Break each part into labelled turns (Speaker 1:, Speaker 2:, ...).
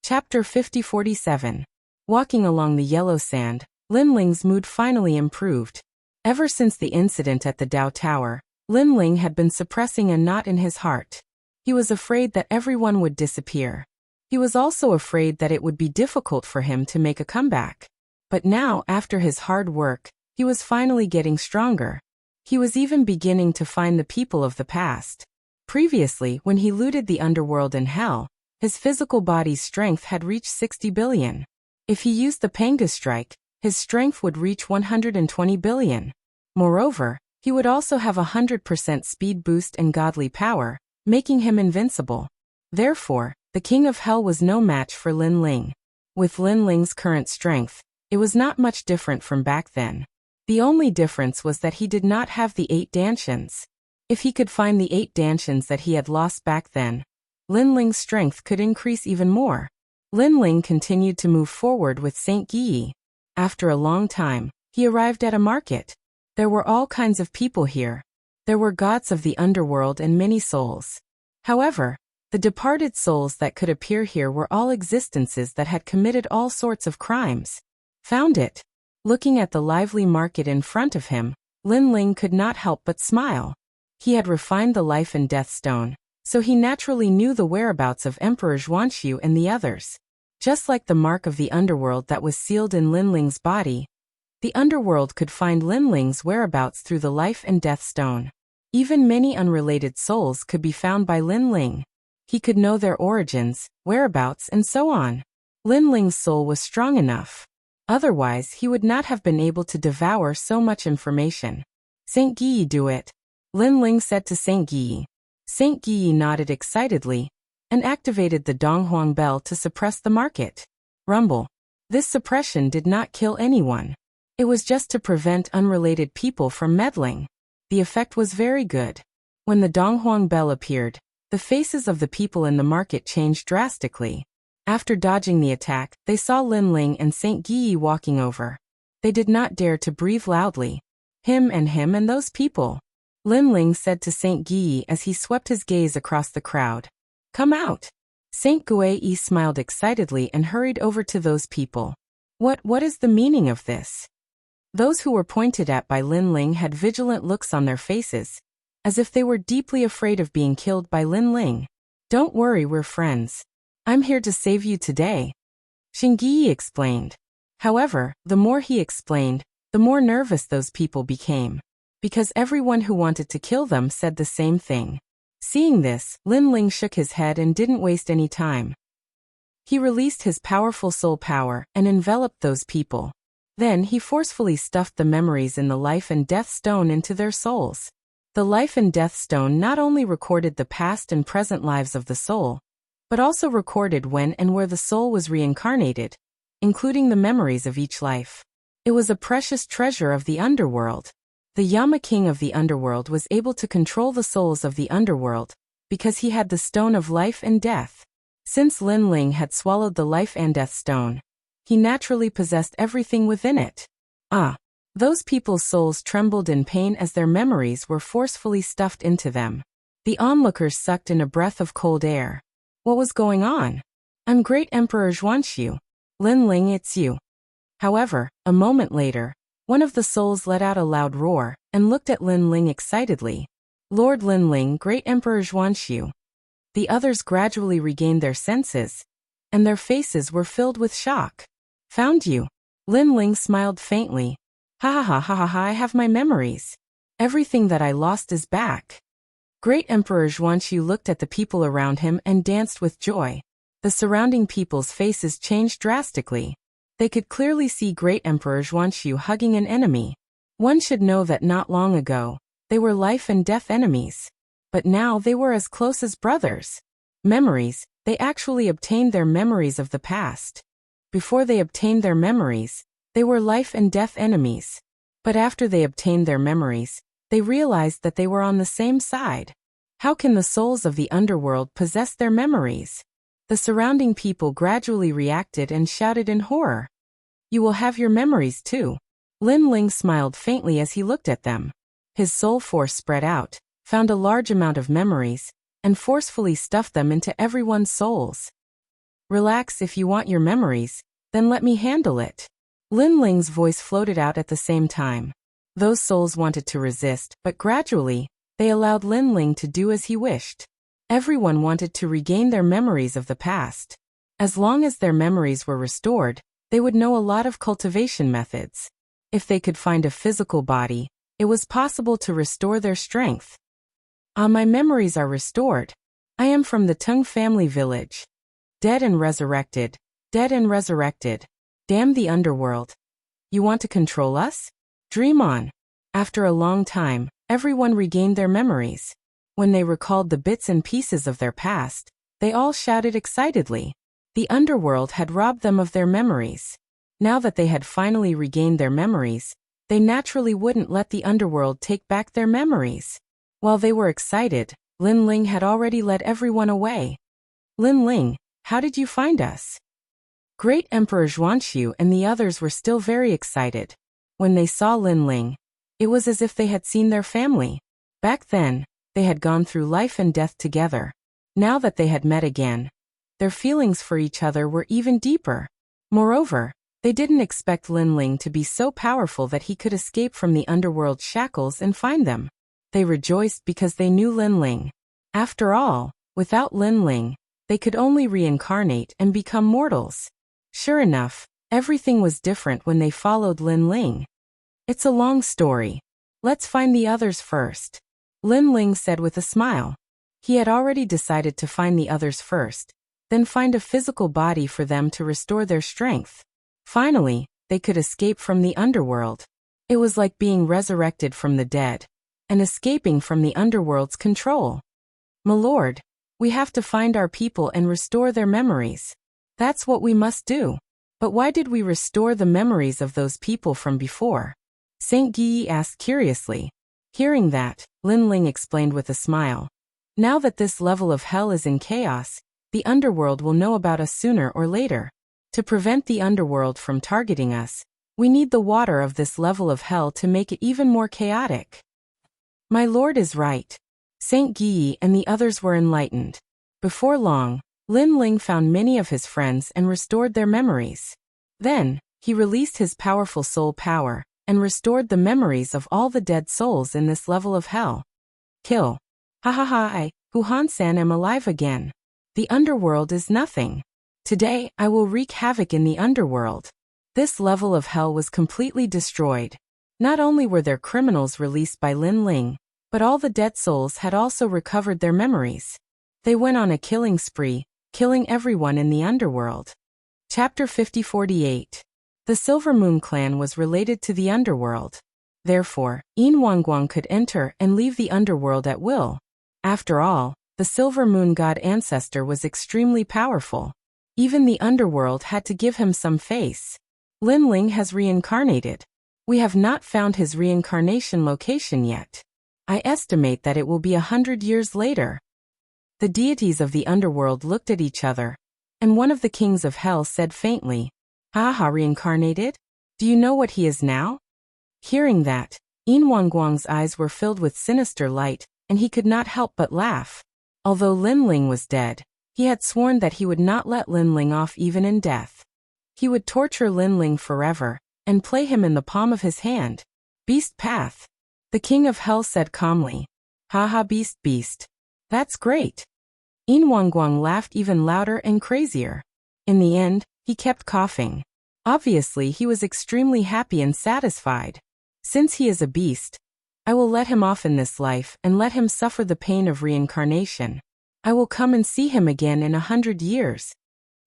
Speaker 1: Chapter 50-47. Walking along the yellow sand, Lin Ling's mood finally improved. Ever since the incident at the Dao Tower, Lin Ling had been suppressing a knot in his heart. He was afraid that everyone would disappear. He was also afraid that it would be difficult for him to make a comeback. But now, after his hard work, he was finally getting stronger. He was even beginning to find the people of the past. Previously, when he looted the underworld and hell, his physical body's strength had reached 60 billion. If he used the Panga strike, his strength would reach 120 billion. Moreover, he would also have 100% speed boost and godly power, making him invincible. Therefore, the King of Hell was no match for Lin Ling. With Lin Ling's current strength, it was not much different from back then. The only difference was that he did not have the 8 dantians. If he could find the 8 dantians that he had lost back then, Lin Ling's strength could increase even more. Lin Ling continued to move forward with Saint Guyi. After a long time, he arrived at a market. There were all kinds of people here. There were gods of the underworld and many souls. However, the departed souls that could appear here were all existences that had committed all sorts of crimes. Found it. Looking at the lively market in front of him, Lin Ling could not help but smile. He had refined the life and death stone, so he naturally knew the whereabouts of Emperor Xuanxiu and the others. Just like the mark of the underworld that was sealed in Lin Ling's body, the underworld could find Lin Ling's whereabouts through the life and death stone. Even many unrelated souls could be found by Lin Ling. He could know their origins, whereabouts, and so on. Lin Ling's soul was strong enough. Otherwise, he would not have been able to devour so much information. Saint Guyi, do it, Lin Ling said to Saint Guyi. Saint Guyi nodded excitedly and activated the Donghuang bell to suppress the market. Rumble. This suppression did not kill anyone. It was just to prevent unrelated people from meddling. The effect was very good. When the Donghuang bell appeared, the faces of the people in the market changed drastically. After dodging the attack, they saw Lin Ling and Saint Guyi walking over. They did not dare to breathe loudly. Him and those people. Lin Ling said to Saint Guyi as he swept his gaze across the crowd. Come out. Saint Guyi smiled excitedly and hurried over to those people. What is the meaning of this? Those who were pointed at by Lin Ling had vigilant looks on their faces, as if they were deeply afraid of being killed by Lin Ling. Don't worry, we're friends. I'm here to save you today, Guyi explained. However, the more he explained, the more nervous those people became, because everyone who wanted to kill them said the same thing. Seeing this, Lin Ling shook his head and didn't waste any time. He released his powerful soul power and enveloped those people. Then he forcefully stuffed the memories in the life and death stone into their souls. The life and death stone not only recorded the past and present lives of the soul, but also recorded when and where the soul was reincarnated, including the memories of each life. It was a precious treasure of the underworld. The Yama King of the underworld was able to control the souls of the underworld, because he had the stone of life and death. Since Lin Ling had swallowed the life and death stone, he naturally possessed everything within it. Those people's souls trembled in pain as their memories were forcefully stuffed into them. The onlookers sucked in a breath of cold air. What was going on? I'm Great Emperor Xuanxiu. Lin Ling, it's you. However, a moment later, one of the souls let out a loud roar and looked at Lin Ling excitedly. Lord Lin Ling, Great Emperor Xuanxiu. The others gradually regained their senses, and their faces were filled with shock. Found you. Lin Ling smiled faintly. Ha ha ha ha ha, I have my memories. Everything that I lost is back. Great Emperor Xuanxiu looked at the people around him and danced with joy. The surrounding people's faces changed drastically. They could clearly see Great Emperor Xuanxiu hugging an enemy. One should know that not long ago, they were life and death enemies. But now they were as close as brothers. Memories, they actually obtained their memories of the past. Before they obtained their memories, they were life and death enemies. But after they obtained their memories, they realized that they were on the same side. How can the souls of the underworld possess their memories? The surrounding people gradually reacted and shouted in horror. You will have your memories too. Lin Ling smiled faintly as he looked at them. His soul force spread out, found a large amount of memories, and forcefully stuffed them into everyone's souls. Relax if you want your memories, then let me handle it. Lin Ling's voice floated out at the same time. Those souls wanted to resist, but gradually, they allowed Lin Ling to do as he wished. Everyone wanted to regain their memories of the past. As long as their memories were restored, they would know a lot of cultivation methods. If they could find a physical body, it was possible to restore their strength. My memories are restored. I am from the Tung family village. Dead and resurrected, dead and resurrected. Damn the underworld. You want to control us? Dream on. After a long time, everyone regained their memories. When they recalled the bits and pieces of their past, they all shouted excitedly. The underworld had robbed them of their memories. Now that they had finally regained their memories, they naturally wouldn't let the underworld take back their memories. While they were excited, Lin Ling had already led everyone away. Lin Ling, how did you find us? Great Emperor Xuanxiu and the others were still very excited. When they saw Lin Ling, it was as if they had seen their family. Back then, they had gone through life and death together. Now that they had met again, their feelings for each other were even deeper. Moreover, they didn't expect Lin Ling to be so powerful that he could escape from the underworld's shackles and find them. They rejoiced because they knew Lin Ling. After all, without Lin Ling, they could only reincarnate and become mortals. Sure enough, everything was different when they followed Lin Ling. It's a long story. Let's find the others first. Lin Ling said with a smile. He had already decided to find the others first, then find a physical body for them to restore their strength. Finally, they could escape from the underworld. It was like being resurrected from the dead, and escaping from the underworld's control. My lord, we have to find our people and restore their memories. That's what we must do. But why did we restore the memories of those people from before? Saint Guyi asked curiously. Hearing that, Lin Ling explained with a smile. Now that this level of hell is in chaos, the underworld will know about us sooner or later. To prevent the underworld from targeting us, we need the water of this level of hell to make it even more chaotic. My lord is right. Saint Guyi and the others were enlightened. Before long, Lin Ling found many of his friends and restored their memories. Then, he released his powerful soul power and restored the memories of all the dead souls in this level of hell. Kill. Ha ha ha, I, Huhan-san, am alive again. The underworld is nothing. Today, I will wreak havoc in the underworld. This level of hell was completely destroyed. Not only were there criminals released by Lin Ling, but all the dead souls had also recovered their memories. They went on a killing spree, killing everyone in the underworld. Chapter 50-48. The Silver Moon clan was related to the underworld. Therefore, Yin Wangguang could enter and leave the underworld at will. After all, the Silver Moon god ancestor was extremely powerful. Even the underworld had to give him some face. Lin Ling has reincarnated. We have not found his reincarnation location yet. I estimate that it will be 100 years later. The deities of the underworld looked at each other, and one of the kings of hell said faintly, "Ha, reincarnated? Do you know what he is now?" Hearing that, Yin Wangguang's eyes were filled with sinister light, and he could not help but laugh. Although Lin Ling was dead, he had sworn that he would not let Lin Ling off even in death. He would torture Lin Ling forever, and play him in the palm of his hand. Beast path. The king of hell said calmly. Ha, beast. That's great. Yin Wangguang laughed even louder and crazier. In the end, he kept coughing. Obviously, he was extremely happy and satisfied. Since he is a beast, I will let him off in this life and let him suffer the pain of reincarnation. I will come and see him again in 100 years.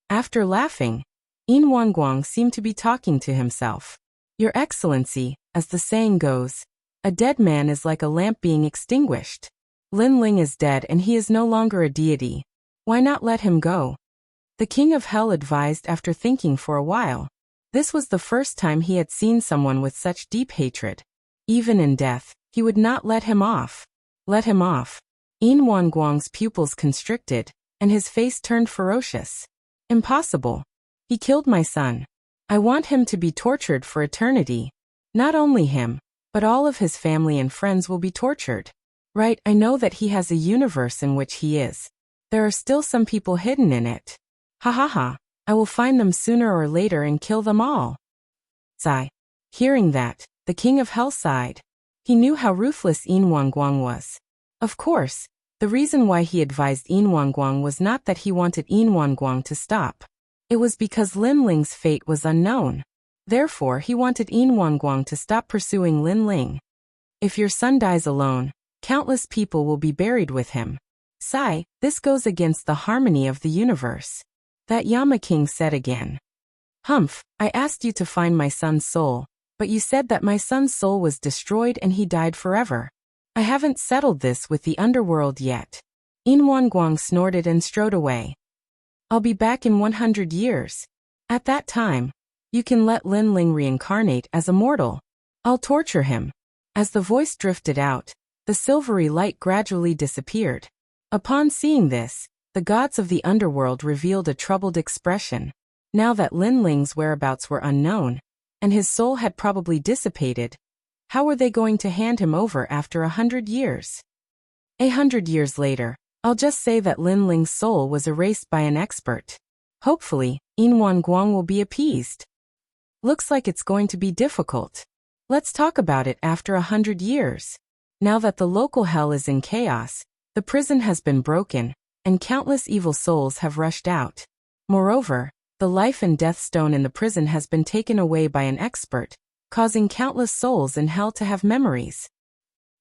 Speaker 1: After laughing, Yin Wangguang seemed to be talking to himself. Your Excellency, as the saying goes, a dead man is like a lamp being extinguished. Lin Ling is dead and he is no longer a deity. Why not let him go? The king of hell advised after thinking for a while. This was the first time he had seen someone with such deep hatred. Even in death, he would not let him off. Let him off. Yin Wangguang's pupils constricted, and his face turned ferocious. Impossible. He killed my son. I want him to be tortured for eternity. Not only him, but all of his family and friends will be tortured. Right, I know that he has a universe in which he is. There are still some people hidden in it. Ha ha ha, I will find them sooner or later and kill them all. Sigh. Hearing that, the king of hell sighed. He knew how ruthless Yin Guang was. Of course, the reason why he advised Yin Guang was not that he wanted Yin Guang to stop. It was because Lin Ling's fate was unknown. Therefore, he wanted Yin Guang to stop pursuing Lin Ling. If your son dies alone, countless people will be buried with him. Sigh, this goes against the harmony of the universe. That Yama King said again. Humph, I asked you to find my son's soul, but you said that my son's soul was destroyed and he died forever. I haven't settled this with the underworld yet. Yin Guang snorted and strode away. I'll be back in 100 years. At that time, you can let Lin Ling reincarnate as a mortal. I'll torture him. As the voice drifted out, the silvery light gradually disappeared. Upon seeing this, the gods of the underworld revealed a troubled expression. Now that Lin Ling's whereabouts were unknown, and his soul had probably dissipated, how were they going to hand him over after 100 years? 100 years later, I'll just say that Lin Ling's soul was erased by an expert. Hopefully, Yin Guang will be appeased. Looks like it's going to be difficult. Let's talk about it after 100 years. Now that the local hell is in chaos, the prison has been broken, and countless evil souls have rushed out. Moreover, the life and death stone in the prison has been taken away by an expert, causing countless souls in hell to have memories.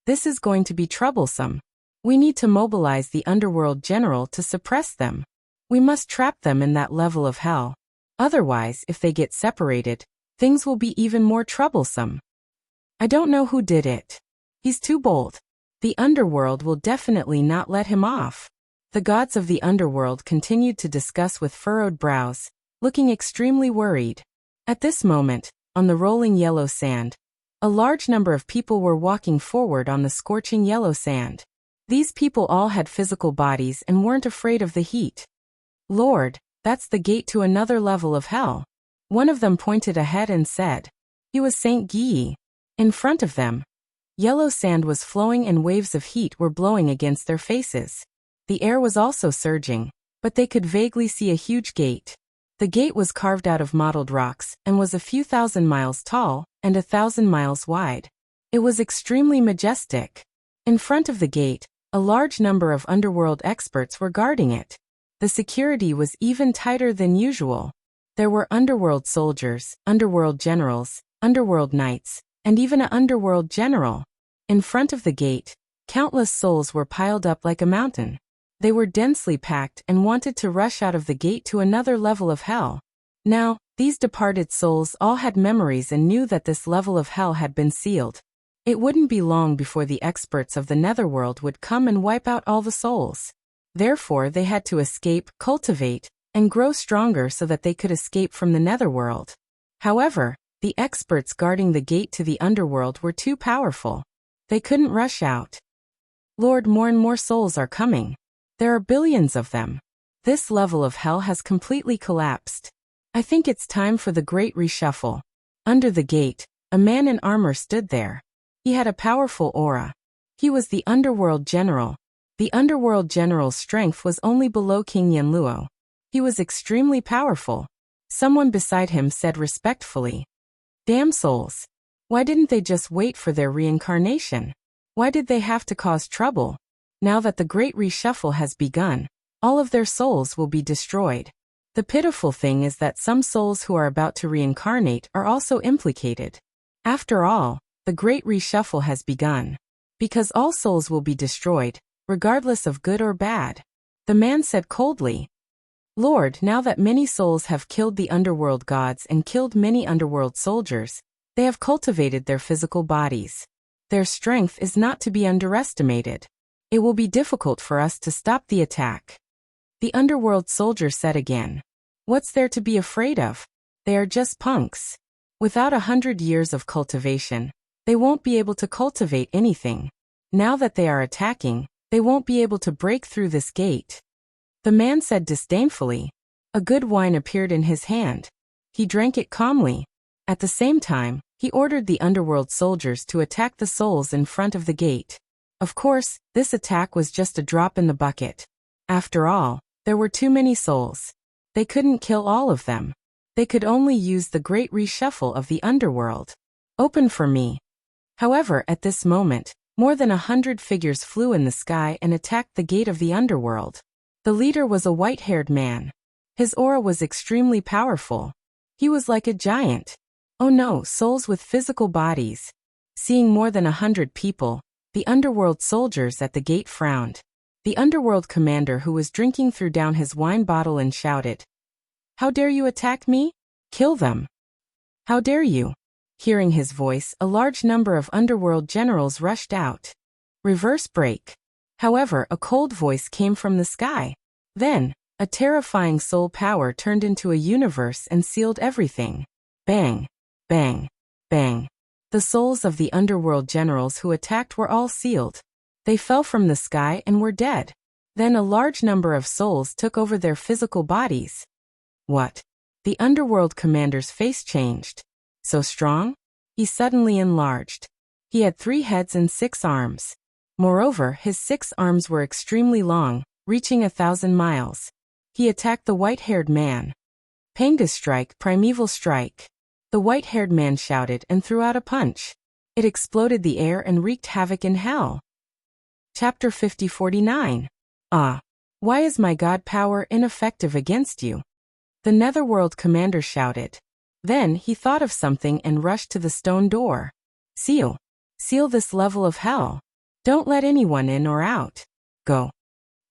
Speaker 1: This is going to be troublesome. We need to mobilize the underworld general to suppress them. We must trap them in that level of hell. Otherwise, if they get separated, things will be even more troublesome. I don't know who did it. He's too bold. The underworld will definitely not let him off. The gods of the underworld continued to discuss with furrowed brows, looking extremely worried. At this moment, on the rolling yellow sand, a large number of people were walking forward on the scorching yellow sand. These people all had physical bodies and weren't afraid of the heat. Lord, that's the gate to another level of hell. One of them pointed ahead and said. He was Saint Guyi. In front of them, yellow sand was flowing and waves of heat were blowing against their faces. The air was also surging, but they could vaguely see a huge gate. The gate was carved out of mottled rocks and was a few thousand miles tall and 1,000 miles wide. It was extremely majestic. In front of the gate, a large number of underworld experts were guarding it. The security was even tighter than usual. There were underworld soldiers, underworld generals, underworld knights, and even an underworld general. In front of the gate, countless souls were piled up like a mountain. They were densely packed and wanted to rush out of the gate to another level of hell. Now, these departed souls all had memories and knew that this level of hell had been sealed. It wouldn't be long before the experts of the netherworld would come and wipe out all the souls. Therefore, they had to escape, cultivate, and grow stronger so that they could escape from the netherworld. However, the experts guarding the gate to the underworld were too powerful. They couldn't rush out. Lord, more and more souls are coming. There are billions of them. This level of hell has completely collapsed. I think it's time for the great reshuffle. Under the gate, a man in armor stood there. He had a powerful aura. He was the underworld general. The underworld general's strength was only below King Yanluo. He was extremely powerful. Someone beside him said respectfully, "Damn souls. Why didn't they just wait for their reincarnation? Why did they have to cause trouble? Now that the great reshuffle has begun, all of their souls will be destroyed." The pitiful thing is that some souls who are about to reincarnate are also implicated. After all, the great reshuffle has begun. Because all souls will be destroyed, regardless of good or bad. The man said coldly, "Lord, now that many souls have killed the underworld gods and killed many underworld soldiers, they have cultivated their physical bodies. Their strength is not to be underestimated. It will be difficult for us to stop the attack." The underworld soldier said again, "What's there to be afraid of? They are just punks. Without 100 years of cultivation, they won't be able to cultivate anything. Now that they are attacking, they won't be able to break through this gate." The man said disdainfully. A good wine appeared in his hand. He drank it calmly. At the same time, he ordered the underworld soldiers to attack the souls in front of the gate. Of course, this attack was just a drop in the bucket. After all, there were too many souls. They couldn't kill all of them. They could only use the great reshuffle of the underworld. Open for me. However, at this moment, more than 100 figures flew in the sky and attacked the gate of the underworld. The leader was a white-haired man. His aura was extremely powerful. He was like a giant. Oh no, souls with physical bodies. Seeing more than 100 people, the underworld soldiers at the gate frowned. The underworld commander who was drinking threw down his wine bottle and shouted, "How dare you attack me? Kill them! How dare you?" Hearing his voice, a large number of underworld generals rushed out. Reverse break. However, a cold voice came from the sky. Then, a terrifying soul power turned into a universe and sealed everything. Bang! Bang! Bang! The souls of the underworld generals who attacked were all sealed. They fell from the sky and were dead. Then a large number of souls took over their physical bodies. What? The underworld commander's face changed. So strong? He suddenly enlarged. He had 3 heads and 6 arms. Moreover, his 6 arms were extremely long, reaching 1,000 miles. He attacked the white-haired man. Panga's strike, primeval strike. The white-haired man shouted and threw out a punch. It exploded the air and wreaked havoc in hell. Chapter 50-49. Ah! Why is my god power ineffective against you? The netherworld commander shouted. Then he thought of something and rushed to the stone door. Seal. Seal this level of hell. Don't let anyone in or out. Go.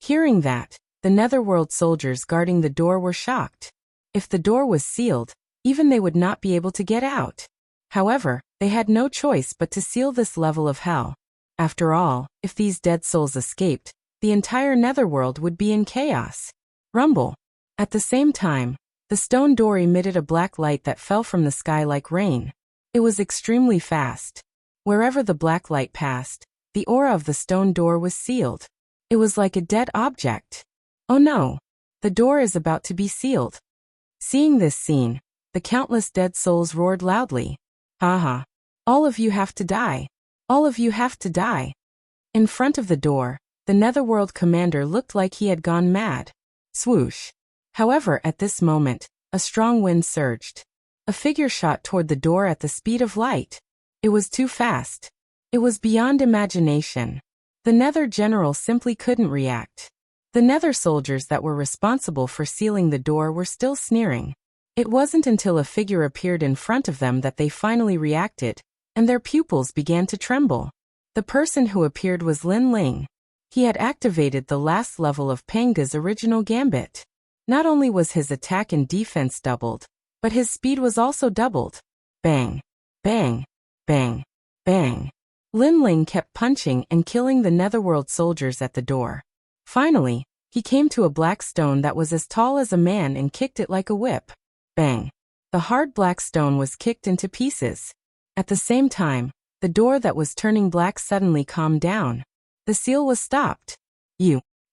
Speaker 1: Hearing that, the netherworld soldiers guarding the door were shocked. If the door was sealed, even they would not be able to get out. However, they had no choice but to seal this level of hell. After all, if these dead souls escaped, the entire netherworld would be in chaos. Rumble. At the same time, the stone door emitted a black light that fell from the sky like rain. It was extremely fast. Wherever the black light passed, the aura of the stone door was sealed. It was like a dead object. Oh no! The door is about to be sealed. Seeing this scene, the countless dead souls roared loudly. Haha! All of you have to die! All of you have to die! In front of the door, the netherworld commander looked like he had gone mad. Swoosh! However, at this moment, a strong wind surged. A figure shot toward the door at the speed of light. It was too fast. It was beyond imagination. The nether general simply couldn't react. The nether soldiers that were responsible for sealing the door were still sneering. It wasn't until a figure appeared in front of them that they finally reacted, and their pupils began to tremble. The person who appeared was Lin Ling. He had activated the last level of Panga's original gambit. Not only was his attack and defense doubled, but his speed was also doubled. Bang! Bang! Bang! Bang! Lin Ling kept punching and killing the netherworld soldiers at the door. Finally, he came to a black stone that was as tall as a man and kicked it like a whip. Bang! The hard black stone was kicked into pieces. At the same time, the door that was turning black suddenly calmed down. The seal was stopped.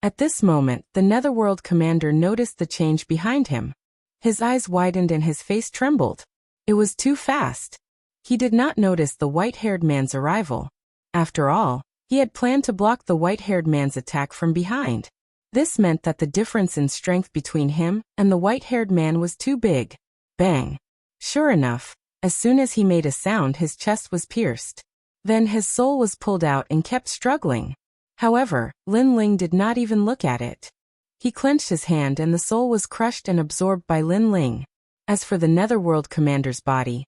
Speaker 1: At this moment, the netherworld commander noticed the change behind him. His eyes widened and his face trembled. It was too fast. He did not notice the white-haired man's arrival. After all, he had planned to block the white-haired man's attack from behind. This meant that the difference in strength between him and the white-haired man was too big. Bang! Sure enough, as soon as he made a sound, his chest was pierced. Then his soul was pulled out and kept struggling. However, Lin Ling did not even look at it. He clenched his hand and the soul was crushed and absorbed by Lin Ling. As for the netherworld commander's body,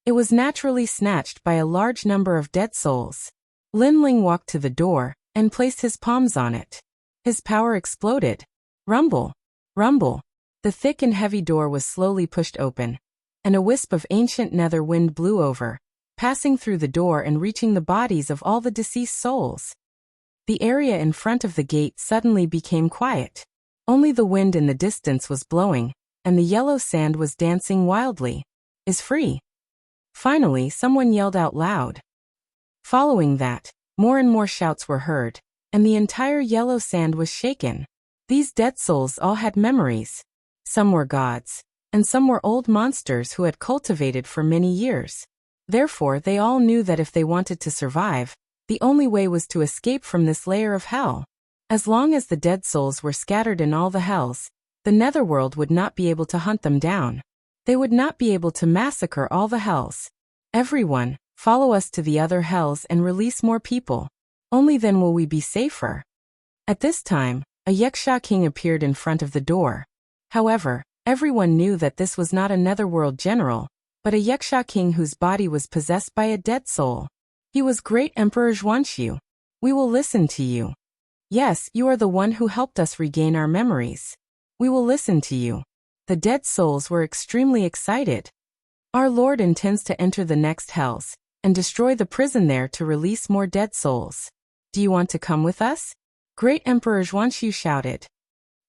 Speaker 1: it was naturally snatched by a large number of dead souls. Lin Ling walked to the door and placed his palms on it. His power exploded. Rumble! Rumble! The thick and heavy door was slowly pushed open, and a wisp of ancient nether wind blew over, passing through the door and reaching the bodies of all the deceased souls. The area in front of the gate suddenly became quiet. Only the wind in the distance was blowing, and the yellow sand was dancing wildly. Is free. Finally, someone yelled out loud. Following that, more and more shouts were heard, and the entire yellow sand was shaken. These dead souls all had memories. Some were gods, and some were old monsters who had cultivated for many years. Therefore, they all knew that if they wanted to survive, the only way was to escape from this layer of hell. As long as the dead souls were scattered in all the hells, The netherworld would not be able to hunt them down. They would not be able to massacre all the hells. Everyone, follow us to the other hells and release more people. Only then will we be safer. At this time, a Wuxia king appeared in front of the door. However, everyone knew that this was not a netherworld general, but a Wuxia king whose body was possessed by a dead soul. He was Great Emperor Zhuanxiu. We will listen to you. Yes, you are the one who helped us regain our memories. We will listen to you. The dead souls were extremely excited. Our Lord intends to enter the next hells and destroy the prison there to release more dead souls. Do you want to come with us? Great Emperor Zhuanxiu shouted.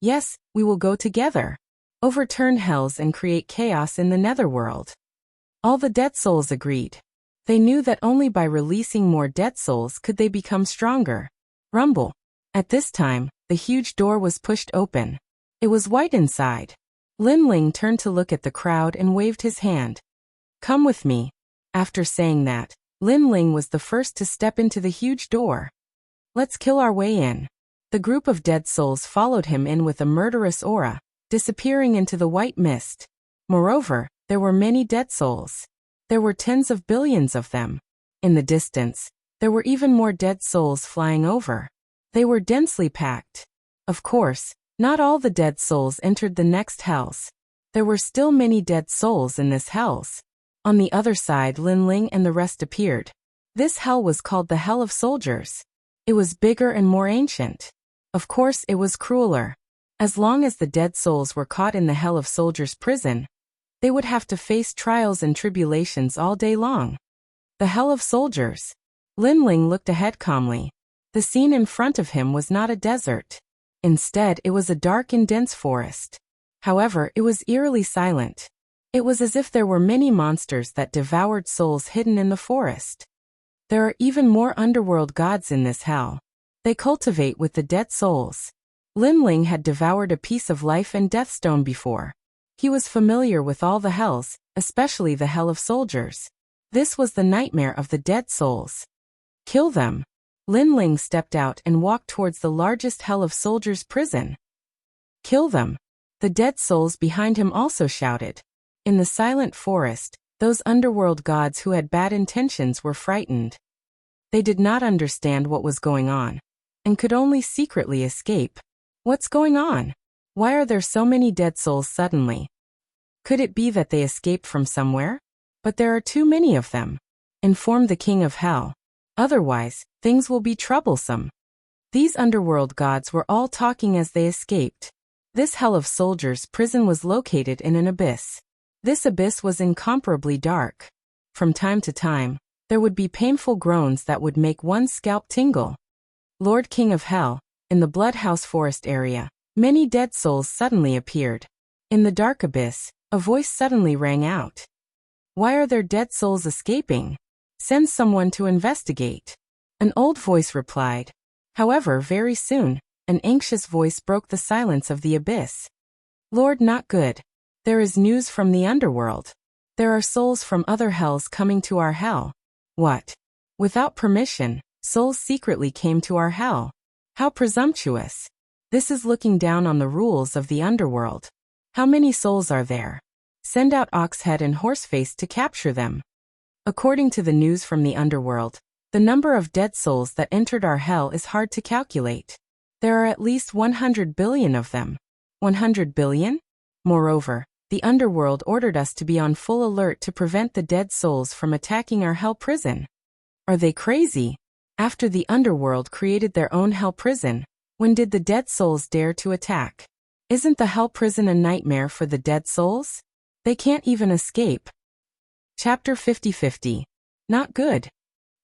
Speaker 1: Yes, we will go together. Overturn hells and create chaos in the netherworld. All the dead souls agreed. They knew that only by releasing more dead souls could they become stronger. Rumble. At this time, the huge door was pushed open. It was white inside. Lin Ling turned to look at the crowd and waved his hand. Come with me. After saying that, Lin Ling was the first to step into the huge door. Let's kill our way in. The group of dead souls followed him in with a murderous aura, disappearing into the white mist. Moreover, there were many dead souls. There were tens of billions of them. In the distance, there were even more dead souls flying over. They were densely packed. Of course, not all the dead souls entered the next hells. There were still many dead souls in this hells. On the other side, Lin Ling and the rest appeared. This hell was called the Hell of Soldiers. It was bigger and more ancient. Of course, it was crueler. As long as the dead souls were caught in the Hell of Soldiers prison, they would have to face trials and tribulations all day long. The Hell of Soldiers. Lin Ling looked ahead calmly. The scene in front of him was not a desert. Instead, it was a dark and dense forest. However, it was eerily silent. It was as if there were many monsters that devoured souls hidden in the forest. There are even more underworld gods in this hell. They cultivate with the dead souls. Lin Ling had devoured a piece of life and death stone before. He was familiar with all the hells, especially the Hell of Soldiers. This was the nightmare of the dead souls. Kill them. Lin Ling stepped out and walked towards the largest Hell of Soldiers prison. Kill them. The dead souls behind him also shouted. In the silent forest, those underworld gods who had bad intentions were frightened. They did not understand what was going on, and could only secretly escape. What's going on? Why are there so many dead souls suddenly? Could it be that they escaped from somewhere? But there are too many of them. Inform the King of Hell. Otherwise, things will be troublesome. These underworld gods were all talking as they escaped. This Hell of Soldiers prison was located in an abyss. This abyss was incomparably dark. From time to time, there would be painful groans that would make one's scalp tingle. Lord King of Hell, in the Bloodhouse Forest area, many dead souls suddenly appeared. In the dark abyss, a voice suddenly rang out. Why are there dead souls escaping? Send someone to investigate. An old voice replied. However, very soon, an anxious voice broke the silence of the abyss. Lord, not good. There is news from the underworld. There are souls from other hells coming to our hell. What? Without permission, souls secretly came to our hell. How presumptuous. This is looking down on the rules of the underworld. How many souls are there? Send out Oxhead and Horseface to capture them. According to the news from the underworld, the number of dead souls that entered our hell is hard to calculate. There are at least 100 billion of them. 100 billion? Moreover, the underworld ordered us to be on full alert to prevent the dead souls from attacking our hell prison. Are they crazy? After the underworld created their own hell prison, when did the dead souls dare to attack? Isn't the hell prison a nightmare for the dead souls? They can't even escape. Chapter 50-50. Not good.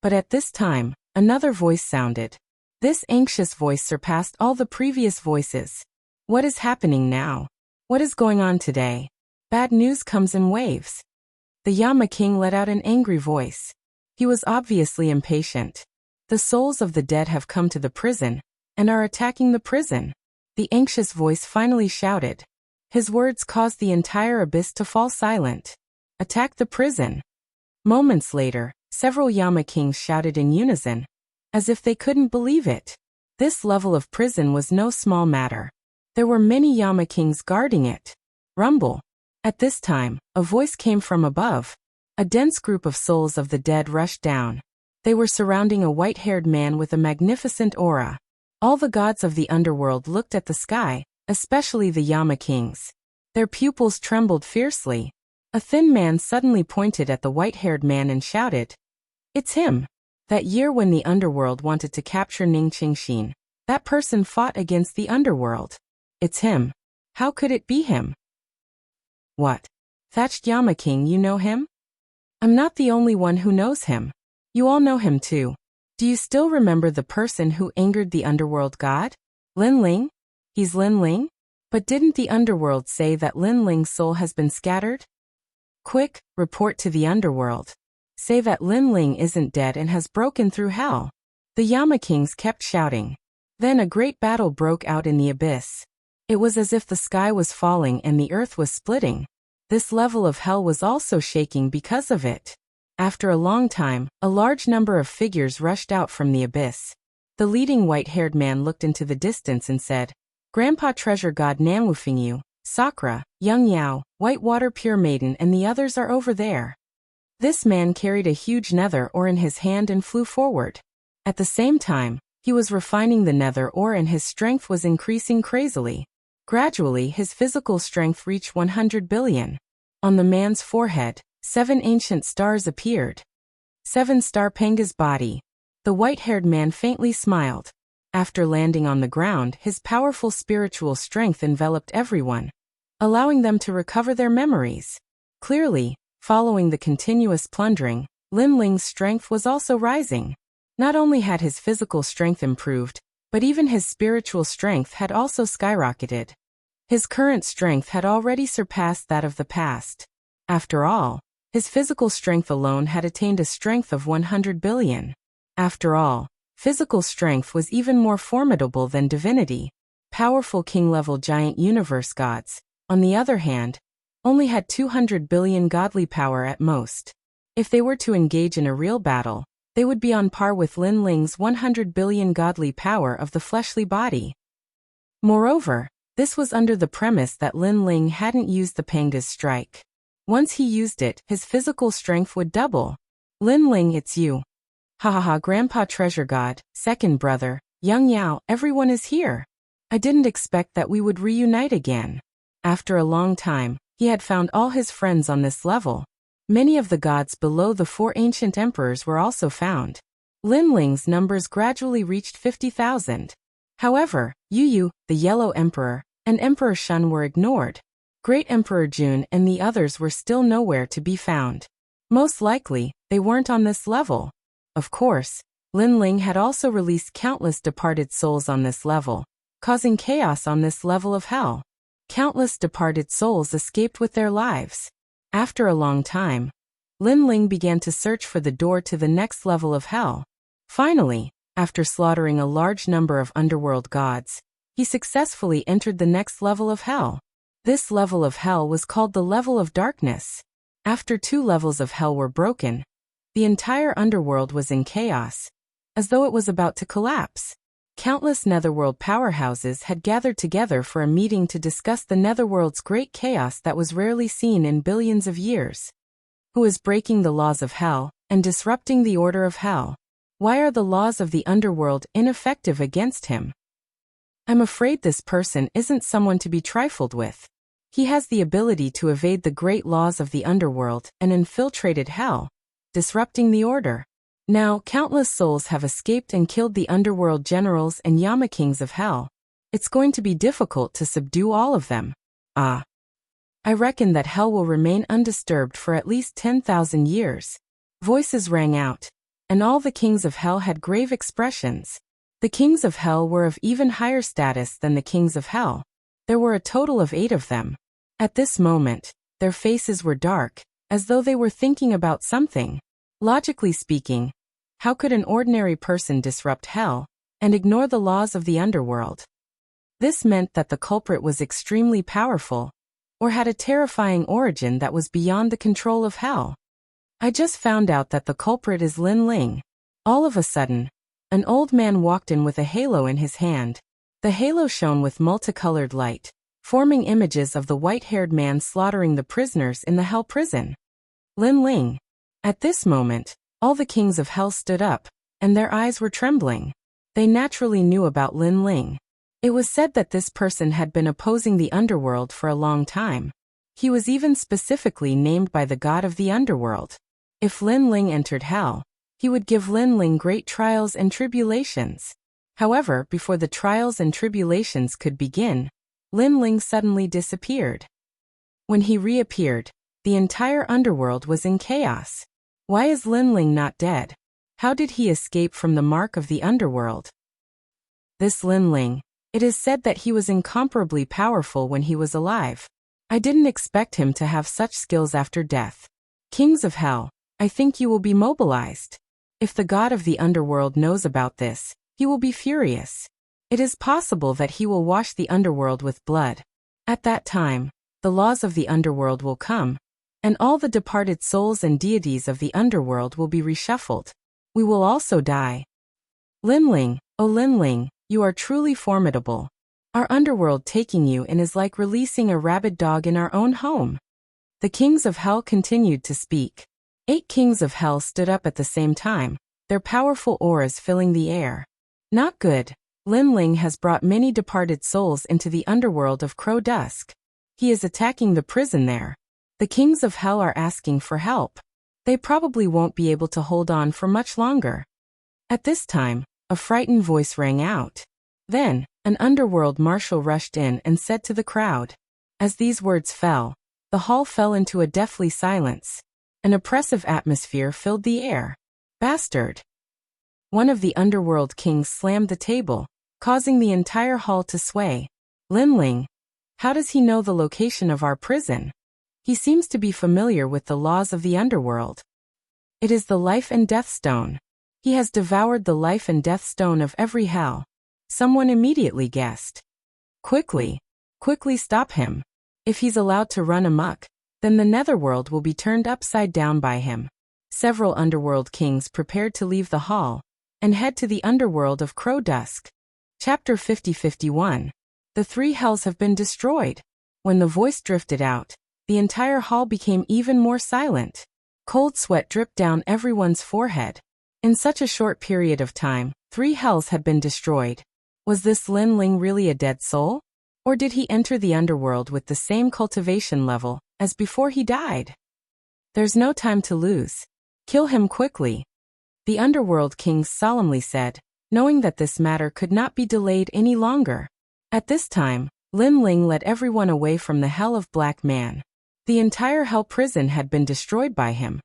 Speaker 1: But at this time, another voice sounded. This anxious voice surpassed all the previous voices. What is happening now? What is going on today? Bad news comes in waves. The Yama King let out an angry voice. He was obviously impatient. The souls of the dead have come to the prison, and are attacking the prison. The anxious voice finally shouted. His words caused the entire abyss to fall silent. Attack the prison. Moments later, several Yama Kings shouted in unison, as if they couldn't believe it. This level of prison was no small matter. There were many Yama kings guarding it. Rumble. At this time, a voice came from above. A dense group of souls of the dead rushed down. They were surrounding a white-haired man with a magnificent aura. All the gods of the underworld looked at the sky, especially the Yama kings. Their pupils trembled fiercely. A thin man suddenly pointed at the white-haired man and shouted, "It's him! That year when the underworld wanted to capture Ningqingxin, that person fought against the underworld. It's him. How could it be him?" "What? Thatched Yama King, you know him?" "I'm not the only one who knows him. You all know him too. Do you still remember the person who angered the underworld god? Lin Ling? He's Lin Ling? But didn't the underworld say that Lin Ling's soul has been scattered? Quick, report to the underworld. Say that Lin Ling isn't dead and has broken through hell." The Yama Kings kept shouting. Then a great battle broke out in the abyss. It was as if the sky was falling and the earth was splitting. This level of hell was also shaking because of it. After a long time, a large number of figures rushed out from the abyss. The leading white-haired man looked into the distance and said, "Grandpa Treasure God Nanwufingyu, Sakura, Young Yao, Whitewater Pure Maiden and the others are over there." This man carried a huge nether ore in his hand and flew forward. At the same time, he was refining the nether ore and his strength was increasing crazily. Gradually, his physical strength reached 100 billion. On the man's forehead, 7 ancient stars appeared. 7-star Penga's body. The white-haired man faintly smiled. After landing on the ground, his powerful spiritual strength enveloped everyone, allowing them to recover their memories. Clearly, following the continuous plundering, Lin Ling's strength was also rising. Not only had his physical strength improved, but even his spiritual strength had also skyrocketed. His current strength had already surpassed that of the past. After all, his physical strength alone had attained a strength of 100 billion. After all, physical strength was even more formidable than divinity. Powerful king-level giant universe gods, on the other hand, only had 200 billion godly power at most. If they were to engage in a real battle, they would be on par with Lin Ling's 100 billion godly power of the fleshly body. Moreover, this was under the premise that Lin Ling hadn't used the Penga's strike. Once he used it, his physical strength would double. "Lin Ling, it's you. Ha ha ha, Grandpa Treasure God, second brother, Young Yao, everyone is here. I didn't expect that we would reunite again." After a long time, he had found all his friends on this level. Many of the gods below the 4 ancient emperors were also found. Lin Ling's numbers gradually reached 50,000. However, Yu, the Yellow Emperor, and Emperor Shun were ignored. Great Emperor Jun and the others were still nowhere to be found. Most likely, they weren't on this level. Of course, Lin Ling had also released countless departed souls on this level, causing chaos on this level of hell. Countless departed souls escaped with their lives. After a long time, Lin Ling began to search for the door to the next level of hell. Finally, after slaughtering a large number of underworld gods, he successfully entered the next level of hell. This level of hell was called the level of darkness. After 2 levels of hell were broken, the entire underworld was in chaos, as though it was about to collapse. Countless netherworld powerhouses had gathered together for a meeting to discuss the netherworld's great chaos that was rarely seen in billions of years. Who is breaking the laws of hell and disrupting the order of hell? Why are the laws of the underworld ineffective against him? I'm afraid this person isn't someone to be trifled with. He has the ability to evade the great laws of the underworld and infiltrated hell, disrupting the order. Now, countless souls have escaped and killed the underworld generals and Yama kings of hell. It's going to be difficult to subdue all of them. I reckon that hell will remain undisturbed for at least 10,000 years. Voices rang out, and all the kings of hell had grave expressions. The kings of hell were of even higher status than the kings of hell. There were a total of 8 of them. At this moment, their faces were dark, as though they were thinking about something. Logically speaking, how could an ordinary person disrupt hell and ignore the laws of the underworld? This meant that the culprit was extremely powerful, or had a terrifying origin that was beyond the control of hell. I just found out that the culprit is Lin Ling. All of a sudden, an old man walked in with a halo in his hand. The halo shone with multicolored light, forming images of the white-haired man slaughtering the prisoners in the hell prison. Lin Ling. At this moment, all the kings of hell stood up, and their eyes were trembling. They naturally knew about Lin Ling. It was said that this person had been opposing the underworld for a long time. He was even specifically named by the god of the underworld. If Lin Ling entered hell, he would give Lin Ling great trials and tribulations. However, before the trials and tribulations could begin, Lin Ling suddenly disappeared. When he reappeared, the entire underworld was in chaos. Why is Lin Ling not dead? How did he escape from the mark of the underworld? This Lin Ling, it is said that he was incomparably powerful when he was alive. I didn't expect him to have such skills after death. Kings of hell, I think you will be mobilized. If the god of the underworld knows about this, he will be furious. It is possible that he will wash the underworld with blood. At that time, the laws of the underworld will come, and all the departed souls and deities of the underworld will be reshuffled. We will also die. Lin Ling, oh Lin Ling, you are truly formidable. Our underworld taking you in is like releasing a rabid dog in our own home. The kings of hell continued to speak. 8 kings of hell stood up at the same time, their powerful auras filling the air. Not good. Lin Ling has brought many departed souls into the underworld of Crow Dusk. He is attacking the prison there. The kings of hell are asking for help. They probably won't be able to hold on for much longer. At this time, a frightened voice rang out. Then, an underworld marshal rushed in and said to the crowd. As these words fell, the hall fell into a deathly silence. An oppressive atmosphere filled the air. Bastard! One of the underworld kings slammed the table, causing the entire hall to sway. Lin Ling. How does he know the location of our prison? He seems to be familiar with the laws of the underworld. It is the life and death stone. He has devoured the life and death stone of every hell. Someone immediately guessed. Quickly stop him. If he's allowed to run amok, then the netherworld will be turned upside down by him. Several underworld kings prepared to leave the hall and head to the underworld of Crow Dusk. Chapter 50-51. The 3 hells have been destroyed. When the voice drifted out, the entire hall became even more silent. Cold sweat dripped down everyone's forehead. In such a short period of time, 3 hells had been destroyed. Was this Lin Ling really a dead soul? Or did he enter the underworld with the same cultivation level as before he died? There's no time to lose. Kill him quickly. The underworld kings solemnly said, knowing that this matter could not be delayed any longer. At this time, Lin Ling led everyone away from the hell of Black Man. The entire hell prison had been destroyed by him,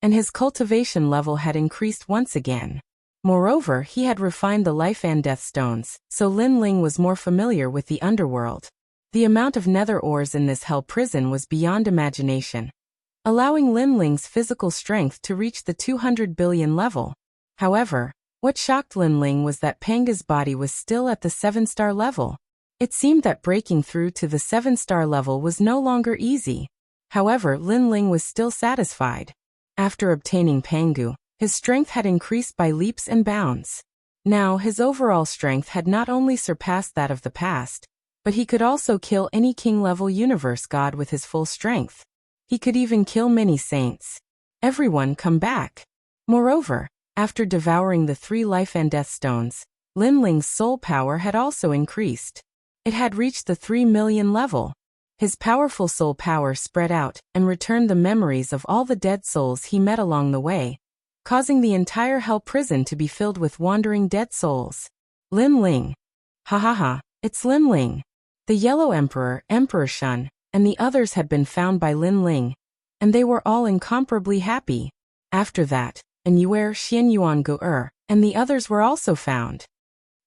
Speaker 1: and his cultivation level had increased once again. Moreover, he had refined the life and death stones, so Lin Ling was more familiar with the underworld. The amount of nether ores in this hell prison was beyond imagination, allowing Lin Ling's physical strength to reach the 200 billion level. However, what shocked Lin Ling was that Panga's body was still at the 7-star level. It seemed that breaking through to the 7-star level was no longer easy. However, Lin Ling was still satisfied. After obtaining Pangu, his strength had increased by leaps and bounds. Now, his overall strength had not only surpassed that of the past, but he could also kill any king-level universe god with his full strength. He could even kill many saints. Everyone come back. Moreover, after devouring the 3 life and death stones, Lin Ling's soul power had also increased. It had reached the 3 million level. His powerful soul power spread out and returned the memories of all the dead souls he met along the way, causing the entire hell prison to be filled with wandering dead souls. Lin Ling. Ha ha ha, it's Lin Ling. The Yellow Emperor, Emperor Shun, and the others had been found by Lin Ling, and they were all incomparably happy. After that, Anyuer, Xian Yuan Gu'er, and the others were also found.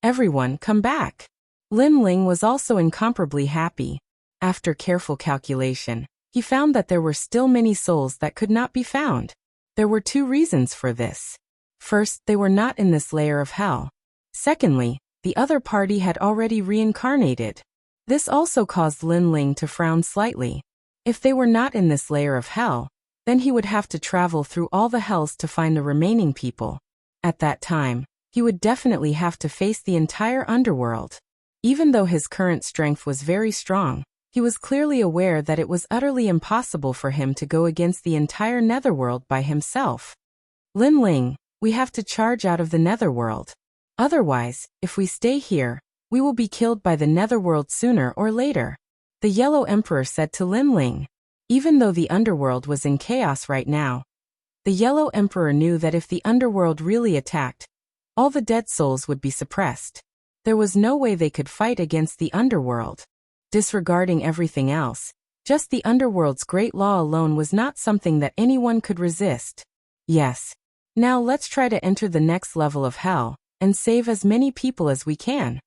Speaker 1: Everyone come back. Lin Ling was also incomparably happy. After careful calculation, he found that there were still many souls that could not be found. There were 2 reasons for this. First, they were not in this layer of hell. Secondly, the other party had already reincarnated. This also caused Lin Ling to frown slightly. If they were not in this layer of hell, then he would have to travel through all the hells to find the remaining people. At that time, he would definitely have to face the entire underworld. Even though his current strength was very strong, he was clearly aware that it was utterly impossible for him to go against the entire netherworld by himself. Lin Ling, we have to charge out of the netherworld. Otherwise, if we stay here, we will be killed by the netherworld sooner or later, the Yellow Emperor said to Lin Ling. Even though the underworld was in chaos right now, the Yellow Emperor knew that if the underworld really attacked, all the dead souls would be suppressed. There was no way they could fight against the underworld. Disregarding everything else, just the underworld's great law alone was not something that anyone could resist. Yes. Now let's try to enter the next level of hell, and save as many people as we can.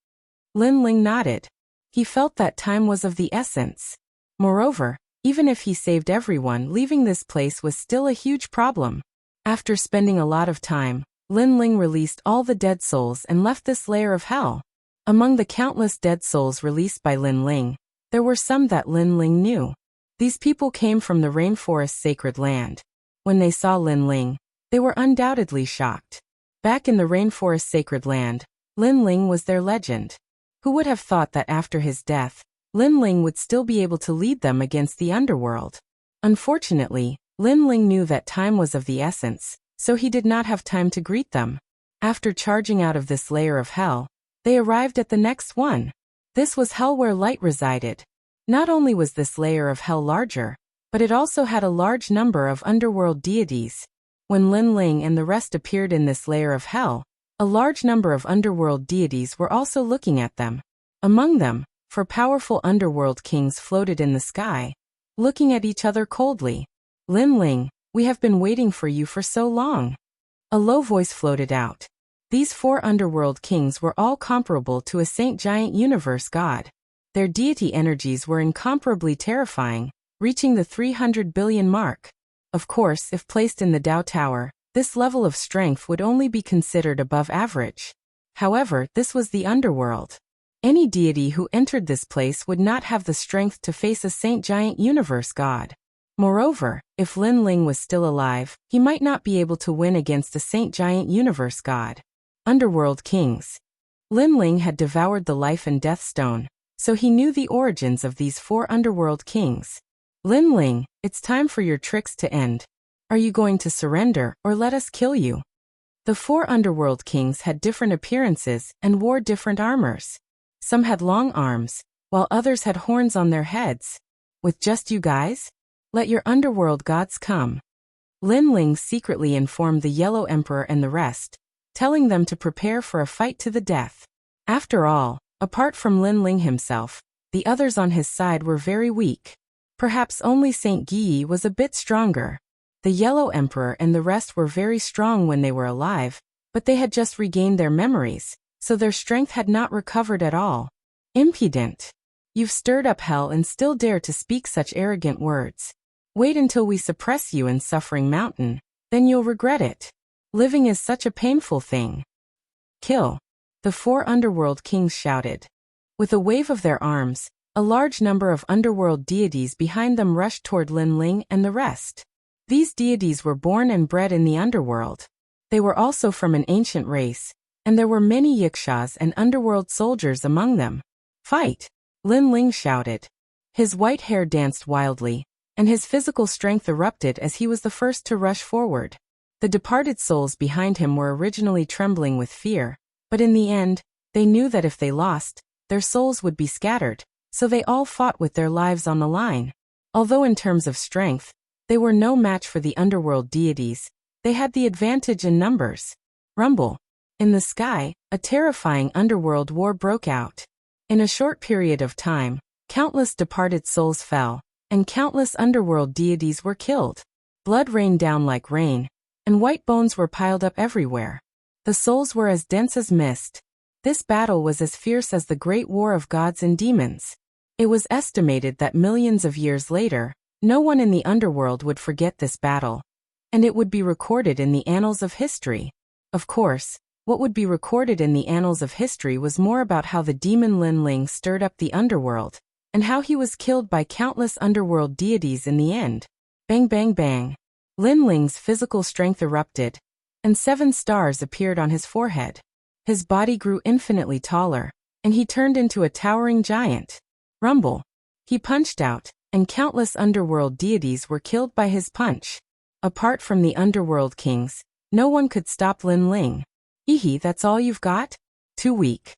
Speaker 1: Lin Ling nodded. He felt that time was of the essence. Moreover, even if he saved everyone, leaving this place was still a huge problem. After spending a lot of time, Lin Ling released all the dead souls and left this layer of hell. Among the countless dead souls released by Lin Ling, there were some that Lin Ling knew. These people came from the rainforest's sacred land. When they saw Lin Ling, they were undoubtedly shocked. Back in the rainforest's sacred land, Lin Ling was their legend. Who would have thought that after his death, Lin Ling would still be able to lead them against the underworld? Unfortunately, Lin Ling knew that time was of the essence, so he did not have time to greet them. After charging out of this layer of hell, they arrived at the next one. This was hell where light resided. Not only was this layer of hell larger, but it also had a large number of underworld deities. When Lin Ling and the rest appeared in this layer of hell, a large number of underworld deities were also looking at them. Among them, 4 powerful underworld kings floated in the sky, looking at each other coldly. Lin Ling, we have been waiting for you for so long. A low voice floated out. These 4 underworld kings were all comparable to a saint giant universe god. Their deity energies were incomparably terrifying, reaching the 300 billion mark. Of course, if placed in the Dao Tower, this level of strength would only be considered above average. However, this was the underworld. Any deity who entered this place would not have the strength to face a saint giant universe god. Moreover, if Lin Ling was still alive, he might not be able to win against a saint giant universe god. Underworld kings. Lin Ling had devoured the life and death stone, so he knew the origins of these 4 underworld kings. Lin Ling, it's time for your tricks to end. Are you going to surrender, or let us kill you? The 4 underworld kings had different appearances and wore different armors. Some had long arms, while others had horns on their heads. With just you guys? Let your underworld gods come. Lin Ling secretly informed the Yellow Emperor and the rest, telling them to prepare for a fight to the death. After all, apart from Lin Ling himself, the others on his side were very weak. Perhaps only Saint Guyi was a bit stronger. The Yellow Emperor and the rest were very strong when they were alive, but they had just regained their memories, so their strength had not recovered at all. Impudent! You've stirred up hell and still dare to speak such arrogant words. Wait until we suppress you in Suffering Mountain, then you'll regret it. Living is such a painful thing. Kill! The 4 underworld kings shouted. With a wave of their arms, a large number of underworld deities behind them rushed toward Lin Ling and the rest. These deities were born and bred in the underworld. They were also from an ancient race, and there were many Yikshas and underworld soldiers among them. Fight! Lin Ling shouted. His white hair danced wildly, and his physical strength erupted as he was the first to rush forward. The departed souls behind him were originally trembling with fear, but in the end, they knew that if they lost, their souls would be scattered, so they all fought with their lives on the line. Although in terms of strength, they were no match for the underworld deities, they had the advantage in numbers. Rumble! In the sky, a terrifying underworld war broke out. In a short period of time, countless departed souls fell, and countless underworld deities were killed. Blood rained down like rain, and white bones were piled up everywhere. The souls were as dense as mist. This battle was as fierce as the great war of gods and demons. It was estimated that millions of years later, no one in the underworld would forget this battle, and it would be recorded in the annals of history. Of course, what would be recorded in the annals of history was more about how the demon Lin Ling stirred up the underworld, and how he was killed by countless underworld deities in the end. Bang bang bang. Lin Ling's physical strength erupted, and 7 stars appeared on his forehead. His body grew infinitely taller, and he turned into a towering giant. Rumble. He punched out, and countless underworld deities were killed by his punch. Apart from the underworld kings, no one could stop Lin Ling. Ehe, that's all you've got? Too weak.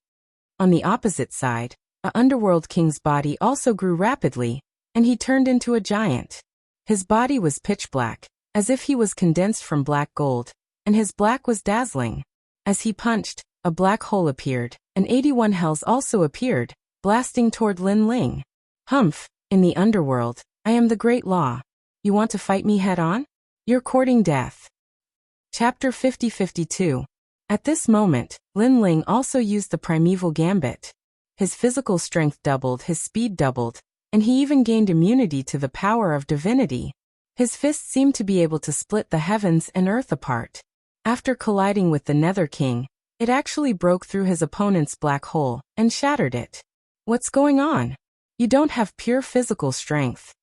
Speaker 1: On the opposite side, a underworld king's body also grew rapidly, and he turned into a giant. His body was pitch black, as if he was condensed from black gold, and his black was dazzling. As he punched, a black hole appeared, and 81 hells also appeared, blasting toward Lin Ling. Humph, in the underworld, I am the great law. You want to fight me head-on? You're courting death. Chapter 50-52. At this moment, Lin Ling also used the primeval gambit. His physical strength doubled, his speed doubled, and he even gained immunity to the power of divinity. His fists seemed to be able to split the heavens and earth apart. After colliding with the Nether King, it actually broke through his opponent's black hole and shattered it. What's going on? You don't have pure physical strength.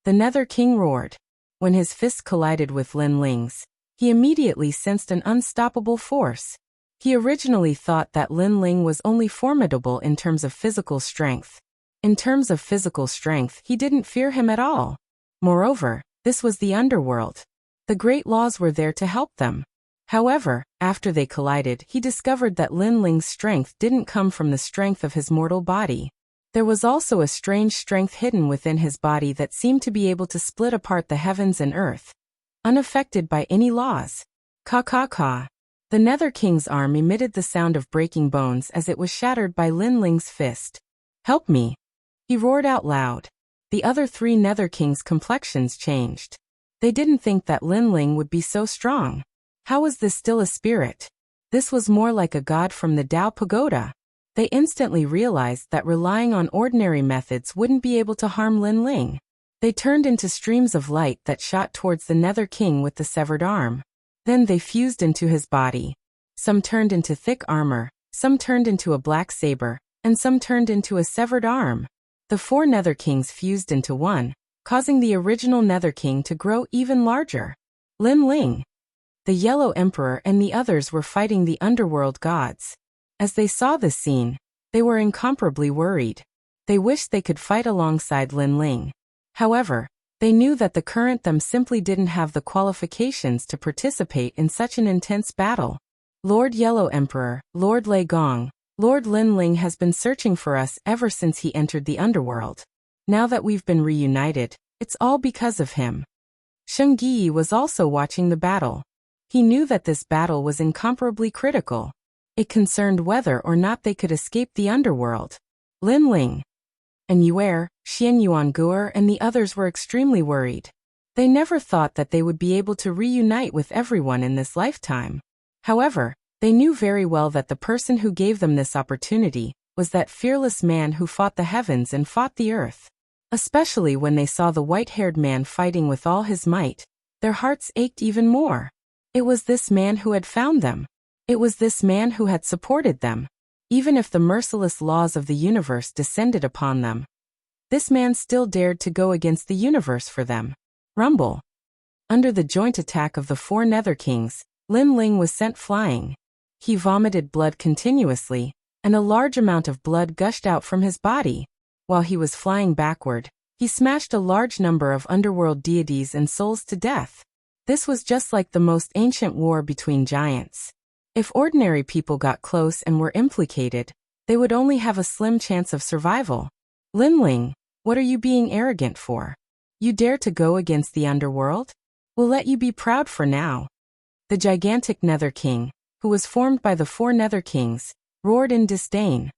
Speaker 1: The Nether King roared. When his fist collided with Lin Ling's, he immediately sensed an unstoppable force. He originally thought that Lin Ling was only formidable in terms of physical strength. In terms of physical strength, he didn't fear him at all. Moreover, this was the underworld. The great laws were there to help them. However, after they collided, he discovered that Lin Ling's strength didn't come from the strength of his mortal body. There was also a strange strength hidden within his body that seemed to be able to split apart the heavens and earth, unaffected by any laws. Ka. The Nether King's arm emitted the sound of breaking bones as it was shattered by Lin Ling's fist. Help me! He roared out loud. The other three Nether Kings' complexions changed. They didn't think that Lin Ling would be so strong. How was this still a spirit? This was more like a god from the Tao Pagoda. They instantly realized that relying on ordinary methods wouldn't be able to harm Lin Ling. They turned into streams of light that shot towards the Nether King with the severed arm. Then they fused into his body. Some turned into thick armor, some turned into a black saber, and some turned into a severed arm. The four Nether Kings fused into one, causing the original Nether King to grow even larger. Lin Ling. The Yellow Emperor and the others were fighting the underworld gods. As they saw this scene, they were incomparably worried. They wished they could fight alongside Lin Ling. However, they knew that the current them simply didn't have the qualifications to participate in such an intense battle. Lord Yellow Emperor, Lord Lei Gong, Lord Lin Ling has been searching for us ever since he entered the underworld. Now that we've been reunited, it's all because of him. Sheng Yi was also watching the battle. He knew that this battle was incomparably critical. It concerned whether or not they could escape the underworld. Lin Ling and Yuer, Xian Yuanguer and the others were extremely worried. They never thought that they would be able to reunite with everyone in this lifetime. However, they knew very well that the person who gave them this opportunity was that fearless man who fought the heavens and fought the earth. Especially when they saw the white-haired man fighting with all his might, their hearts ached even more. It was this man who had found them. It was this man who had supported them, even if the merciless laws of the universe descended upon them. This man still dared to go against the universe for them. Rumble. Under the joint attack of the four Nether Kings, Lin Ling was sent flying. He vomited blood continuously, and a large amount of blood gushed out from his body. While he was flying backward, he smashed a large number of underworld deities and souls to death. This was just like the most ancient war between giants. If ordinary people got close and were implicated, they would only have a slim chance of survival. Lin Ling, what are you being arrogant for? You dare to go against the underworld? We'll let you be proud for now. The gigantic Nether King, who was formed by the four Nether Kings, roared in disdain.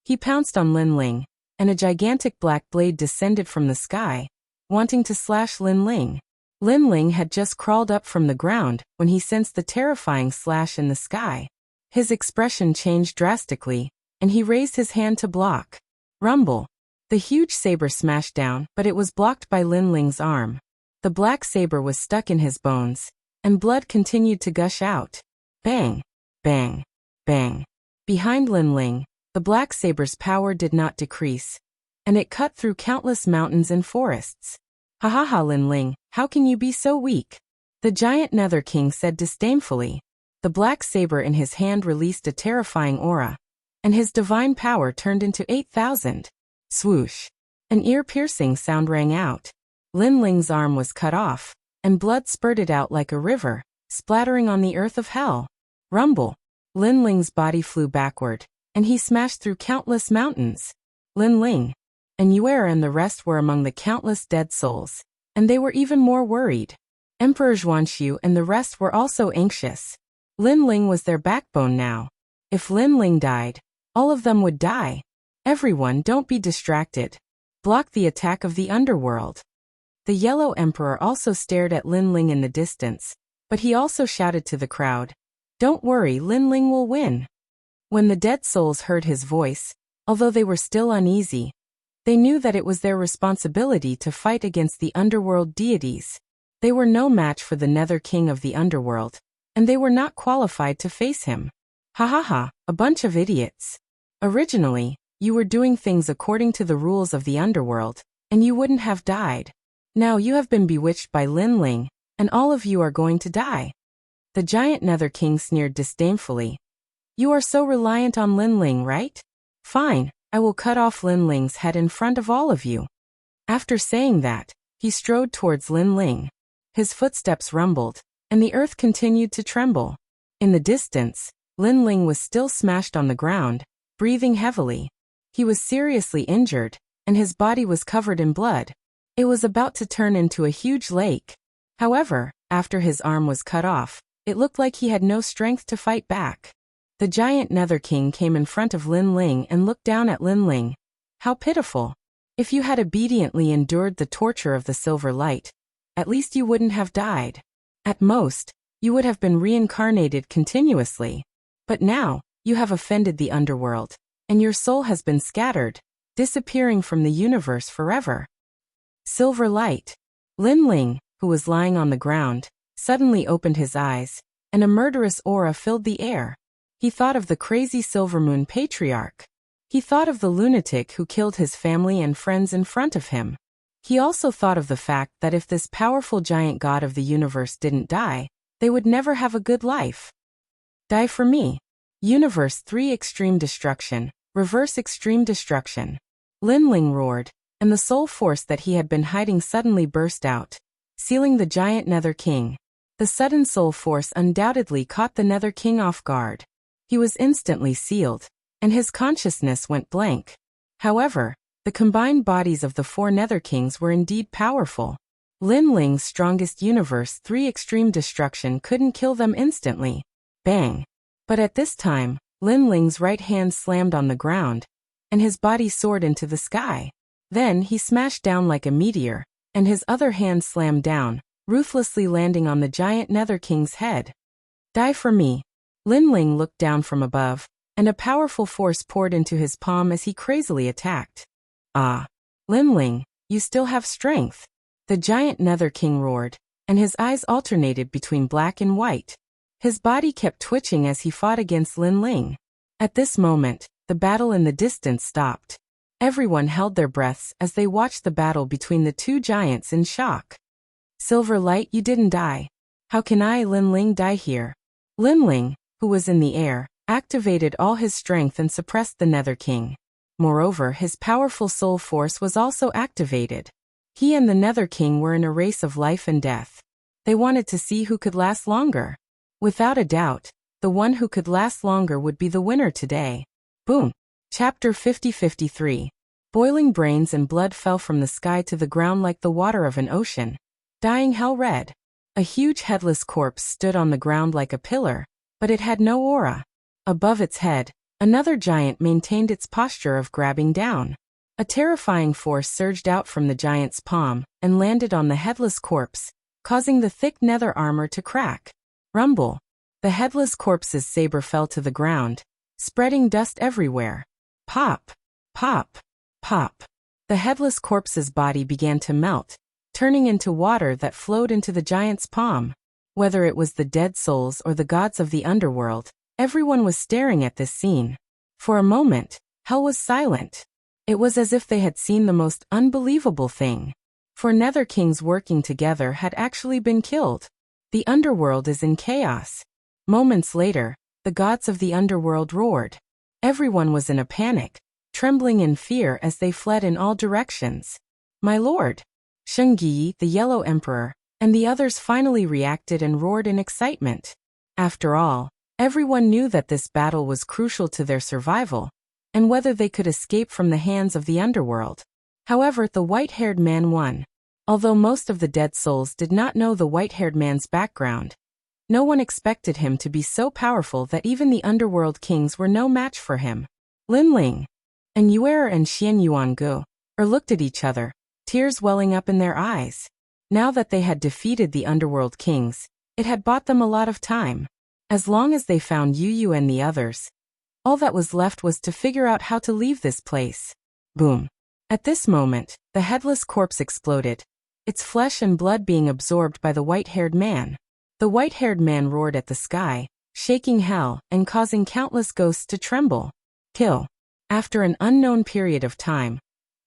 Speaker 1: He pounced on Lin Ling, and a gigantic black blade descended from the sky, wanting to slash Lin Ling. Lin Ling had just crawled up from the ground when he sensed the terrifying slash in the sky. His expression changed drastically, and he raised his hand to block. Rumble. The huge saber smashed down, but it was blocked by Lin Ling's arm. The black saber was stuck in his bones, and blood continued to gush out. Bang! Bang! Bang! Behind Lin Ling, the black saber's power did not decrease, and it cut through countless mountains and forests. Ha ha ha, Lin Ling, how can you be so weak? The giant Nether King said disdainfully. The black saber in his hand released a terrifying aura. and his divine power turned into 8,000. Swoosh! An ear-piercing sound rang out. Lin Ling's arm was cut off, and blood spurted out like a river, splattering on the earth of hell. Rumble! Lin Ling's body flew backward, and he smashed through countless mountains. Lin Ling and Yuer and the rest were among the countless dead souls, and they were even more worried. Emperor Xuanxiu and the rest were also anxious. Lin Ling was their backbone now. If Lin Ling died, all of them would die. Everyone, don't be distracted. Block the attack of the underworld. The Yellow Emperor also stared at Lin Ling in the distance, but he also shouted to the crowd, "Don't worry, Lin Ling will win." When the dead souls heard his voice, although they were still uneasy, they knew that it was their responsibility to fight against the underworld deities. They were no match for the Nether King of the underworld, and they were not qualified to face him. Ha ha ha, a bunch of idiots. Originally, you were doing things according to the rules of the underworld, and you wouldn't have died. Now you have been bewitched by Lin Ling, and all of you are going to die. The giant Nether King sneered disdainfully. You are so reliant on Lin Ling, right? Fine, I will cut off Lin Ling's head in front of all of you. After saying that, he strode towards Lin Ling. His footsteps rumbled, and the earth continued to tremble. In the distance, Lin Ling was still smashed on the ground, breathing heavily. He was seriously injured, and his body was covered in blood. It was about to turn into a huge lake. However, after his arm was cut off, it looked like he had no strength to fight back. The giant Nether King came in front of Lin Ling and looked down at Lin Ling. How pitiful. If you had obediently endured the torture of the silver light, at least you wouldn't have died. At most, you would have been reincarnated continuously. But now, you have offended the underworld, and your soul has been scattered, disappearing from the universe forever. Silver light. Lin Ling, who was lying on the ground, suddenly opened his eyes, and a murderous aura filled the air. He thought of the crazy Silver Moon Patriarch. He thought of the lunatic who killed his family and friends in front of him. He also thought of the fact that if this powerful giant god of the universe didn't die, they would never have a good life. Die for me. Universe 3 Extreme Destruction, Reverse Extreme Destruction. Lin Ling roared, and the soul force that he had been hiding suddenly burst out, sealing the giant Nether King. The sudden soul force undoubtedly caught the Nether King off guard. He was instantly sealed, and his consciousness went blank. However, the combined bodies of the 4 Nether Kings were indeed powerful. Lin Ling's strongest Universe 3 Extreme Destruction couldn't kill them instantly. Bang! But at this time, Lin Ling's right hand slammed on the ground, and his body soared into the sky. Then he smashed down like a meteor, and his other hand slammed down, ruthlessly landing on the giant Nether King's head. Die for me. Lin Ling looked down from above, and a powerful force poured into his palm as he crazily attacked. Ah! Lin Ling, you still have strength. The giant Nether King roared, and his eyes alternated between black and white. His body kept twitching as he fought against Lin Ling. At this moment, the battle in the distance stopped. Everyone held their breaths as they watched the battle between the 2 giants in shock. Silver Light, you didn't die. How can I, Lin Ling, die here? Lin Ling, who was in the air, activated all his strength and suppressed the Nether King. Moreover, his powerful soul force was also activated. He and the Nether King were in a race of life and death. They wanted to see who could last longer. Without a doubt, the one who could last longer would be the winner today. Boom! Chapter 50-53. Boiling brains and blood fell from the sky to the ground like the water of an ocean, dyeing hell red. A huge headless corpse stood on the ground like a pillar, but it had no aura. Above its head, another giant maintained its posture of grabbing down. A terrifying force surged out from the giant's palm and landed on the headless corpse, causing the thick nether armor to crack. Rumble! The headless corpse's saber fell to the ground, spreading dust everywhere. Pop! Pop! Pop! The headless corpse's body began to melt, turning into water that flowed into the giant's palm. Whether it was the dead souls or the gods of the underworld, everyone was staring at this scene. For a moment, hell was silent. It was as if they had seen the most unbelievable thing. 4 Nether Kings working together had actually been killed. The underworld is in chaos. Moments later, the gods of the underworld roared. Everyone was in a panic, trembling in fear as they fled in all directions. "My lord!" Sheng Yi, the Yellow Emperor, and the others finally reacted and roared in excitement. After all, everyone knew that this battle was crucial to their survival, and whether they could escape from the hands of the underworld. However, the white-haired man won. Although most of the dead souls did not know the white-haired man's background, no one expected him to be so powerful that even the underworld kings were no match for him. Lin Ling and Yuer and Xian Yuangu looked at each other, tears welling up in their eyes. Now that they had defeated the underworld kings, it had bought them a lot of time. As long as they found Yu and the others, all that was left was to figure out how to leave this place. Boom. At this moment, the headless corpse exploded, its flesh and blood being absorbed by the white-haired man. The white-haired man roared at the sky, shaking hell and causing countless ghosts to tremble. Kill. After an unknown period of time,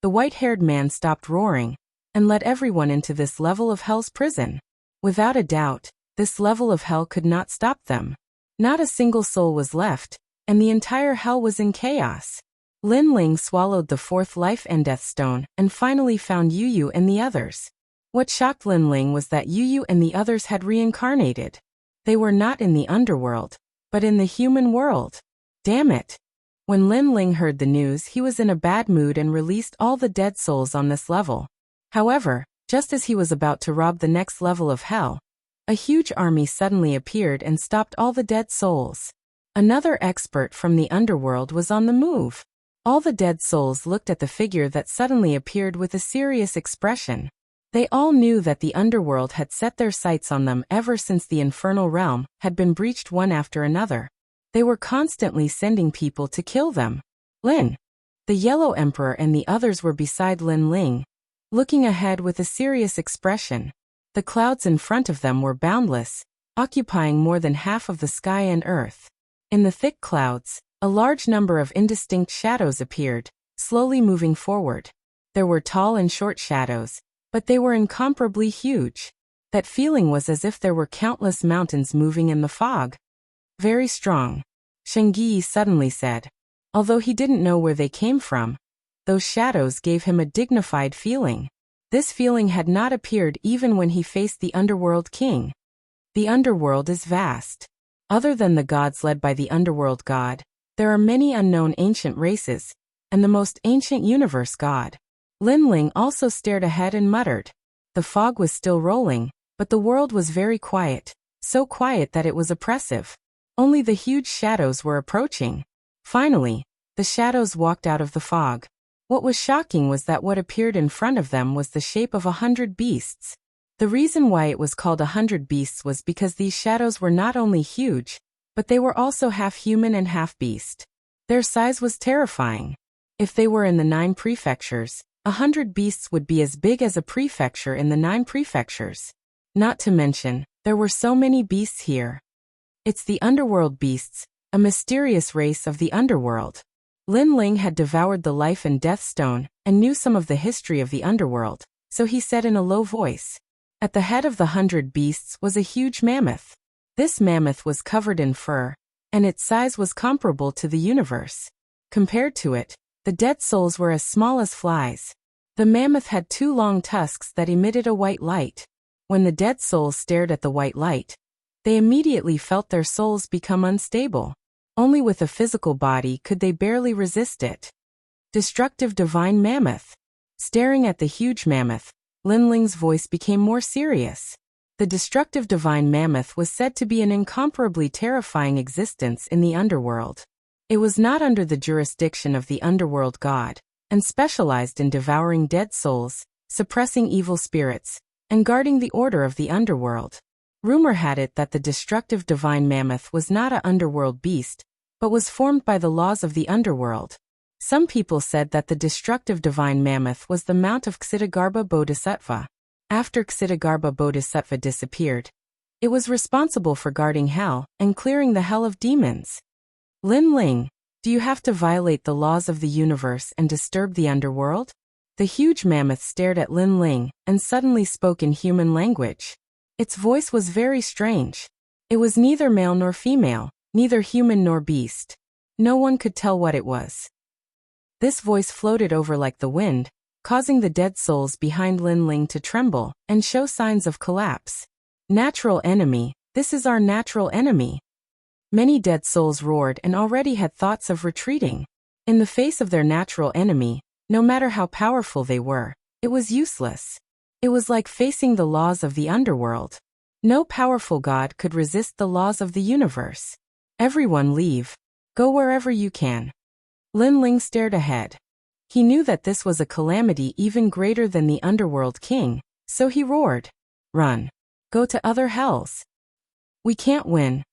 Speaker 1: the white-haired man stopped roaring and led everyone into this level of hell's prison. Without a doubt, this level of hell could not stop them. Not a single soul was left, and the entire hell was in chaos. Lin Ling swallowed the fourth life and death stone and finally found Yu and the others. What shocked Lin Ling was that Yu and the others had reincarnated. They were not in the underworld, but in the human world. Damn it. When Lin Ling heard the news, he was in a bad mood and released all the dead souls on this level. However, just as he was about to rob the next level of hell, a huge army suddenly appeared and stopped all the dead souls. Another expert from the underworld was on the move. All the dead souls looked at the figure that suddenly appeared with a serious expression. They all knew that the underworld had set their sights on them ever since the infernal realm had been breached one after another. They were constantly sending people to kill them. Lin, the Yellow Emperor, and the others were beside Lin Ling, looking ahead with a serious expression. The clouds in front of them were boundless, occupying more than half of the sky and earth. In the thick clouds, a large number of indistinct shadows appeared, slowly moving forward. There were tall and short shadows, but they were incomparably huge. That feeling was as if there were countless mountains moving in the fog. Very strong, Sheng Yi suddenly said. Although he didn't know where they came from, those shadows gave him a dignified feeling. This feeling had not appeared even when he faced the underworld king. The underworld is vast. Other than the gods led by the underworld god, there are many unknown ancient races, and the most ancient universe god. Lin Ling also stared ahead and muttered. The fog was still rolling, but the world was very quiet, so quiet that it was oppressive. Only the huge shadows were approaching. Finally, the shadows walked out of the fog. What was shocking was that what appeared in front of them was the shape of 100 beasts. The reason why it was called 100 beasts was because these shadows were not only huge, but they were also half human and half beast. Their size was terrifying. If they were in the 9 prefectures, 100 beasts would be as big as a prefecture in the 9 prefectures. Not to mention, there were so many beasts here. It's the underworld beasts, a mysterious race of the underworld. Lin Ling had devoured the life and death stone and knew some of the history of the underworld, so he said in a low voice. At the head of the 100 beasts was a huge mammoth. This mammoth was covered in fur, and its size was comparable to the universe. Compared to it, the dead souls were as small as flies. The mammoth had 2 long tusks that emitted a white light. When the dead souls stared at the white light, they immediately felt their souls become unstable. Only with a physical body could they barely resist it. Destructive divine mammoth. Staring at the huge mammoth, Lin Ling's voice became more serious. The destructive divine mammoth was said to be an incomparably terrifying existence in the underworld. It was not under the jurisdiction of the underworld god, and specialized in devouring dead souls, suppressing evil spirits, and guarding the order of the underworld. Rumor had it that the destructive divine mammoth was not an underworld beast, but was formed by the laws of the underworld. Some people said that the destructive divine mammoth was the mount of Ksitigarbha Bodhisattva. After Ksitigarbha Bodhisattva disappeared, it was responsible for guarding hell and clearing the hell of demons. Lin Ling, do you have to violate the laws of the universe and disturb the underworld? The huge mammoth stared at Lin Ling and suddenly spoke in human language. Its voice was very strange. It was neither male nor female, neither human nor beast. No one could tell what it was. This voice floated over like the wind, causing the dead souls behind Lin Ling to tremble and show signs of collapse. Natural enemy, this is our natural enemy. Many dead souls roared and already had thoughts of retreating. In the face of their natural enemy, no matter how powerful they were, it was useless. It was like facing the laws of the underworld. No powerful god could resist the laws of the universe. Everyone leave. Go wherever you can. Lin Ling stared ahead. He knew that this was a calamity even greater than the underworld king, so he roared. Run. Go to other hells. We can't win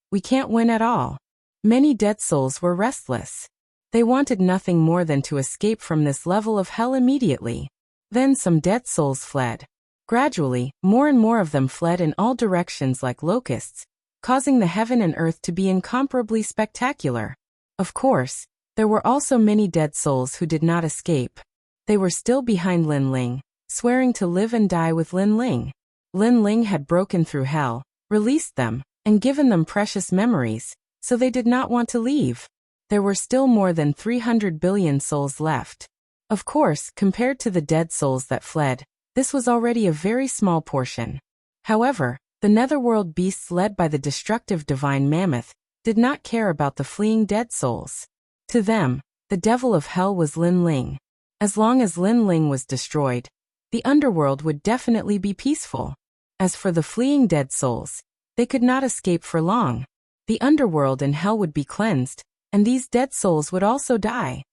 Speaker 1: at all. Many dead souls were restless. They wanted nothing more than to escape from this level of hell immediately. Then some dead souls fled. Gradually, more and more of them fled in all directions like locusts, causing the heaven and earth to be incomparably spectacular. Of course, there were also many dead souls who did not escape. They were still behind Lin Ling, swearing to live and die with Lin Ling. Lin Ling had broken through hell, released them, and given them precious memories, so they did not want to leave. There were still more than 300 billion souls left. Of course, compared to the dead souls that fled, this was already a very small portion. However, the netherworld beasts led by the destructive divine mammoth did not care about the fleeing dead souls. To them, the devil of hell was Lin Ling. As long as Lin Ling was destroyed, the underworld would definitely be peaceful. As for the fleeing dead souls, they could not escape for long. The underworld and hell would be cleansed, and these dead souls would also die.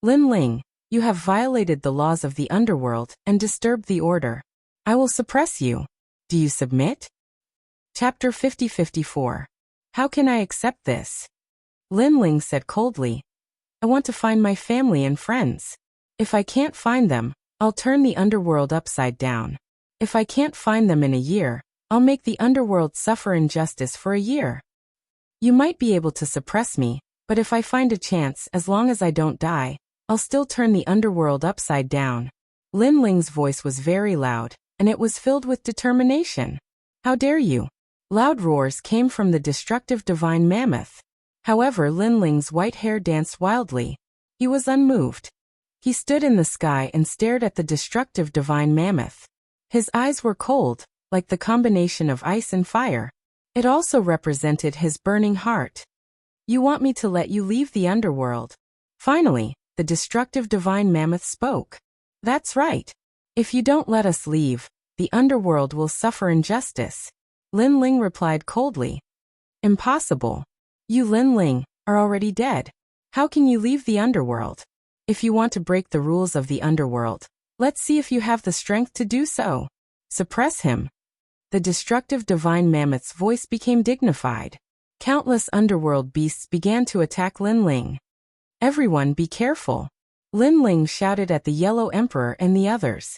Speaker 1: Lin Ling, you have violated the laws of the underworld and disturbed the order. I will suppress you. Do you submit? Chapter 50-54. How can I accept this? Lin Ling said coldly. I want to find my family and friends. If I can't find them, I'll turn the underworld upside down. If I can't find them in a year, I'll make the underworld suffer injustice for a year. You might be able to suppress me, but if I find a chance, as long as I don't die, I'll still turn the underworld upside down. Lin Ling's voice was very loud, and it was filled with determination. How dare you? Loud roars came from the destructive divine mammoth. However, Lin Ling's white hair danced wildly. He was unmoved. He stood in the sky and stared at the destructive divine mammoth. His eyes were cold, like the combination of ice and fire. It also represented his burning heart. You want me to let you leave the underworld? Finally, the destructive divine mammoth spoke. That's right. If you don't let us leave, the underworld will suffer injustice. Lin Ling replied coldly. Impossible. You Lin Ling are already dead. How can you leave the underworld? If you want to break the rules of the underworld, let's see if you have the strength to do so. Suppress him. The destructive divine mammoth's voice became dignified. Countless underworld beasts began to attack Lin Ling. Everyone be careful. Lin Ling shouted at the Yellow Emperor and the others.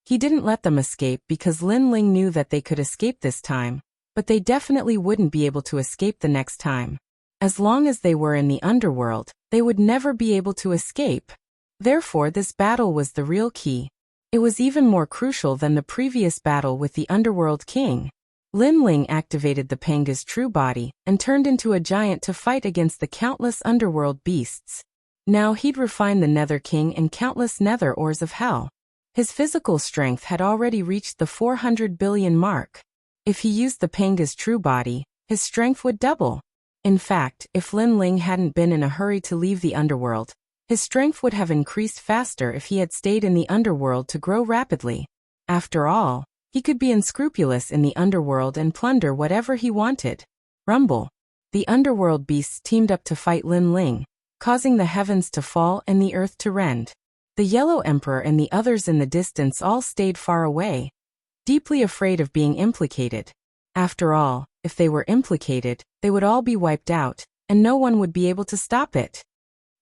Speaker 1: He didn't let them escape because Lin Ling knew that they could escape this time, but they definitely wouldn't be able to escape the next time. As long as they were in the underworld, they would never be able to escape. Therefore, this battle was the real key. It was even more crucial than the previous battle with the underworld king. Lin Ling activated the Panga's true body and turned into a giant to fight against the countless underworld beasts. Now he'd refine the Nether King and countless nether ores of hell. His physical strength had already reached the 400 billion mark. If he used the Panga's true body, his strength would double. In fact, if Lin Ling hadn't been in a hurry to leave the underworld, his strength would have increased faster if he had stayed in the underworld to grow rapidly. After all, he could be unscrupulous in the underworld and plunder whatever he wanted. Rumble. The underworld beasts teamed up to fight Lin Ling, causing the heavens to fall and the earth to rend. The Yellow Emperor and the others in the distance all stayed far away, deeply afraid of being implicated. After all, if they were implicated, they would all be wiped out, and no one would be able to stop it.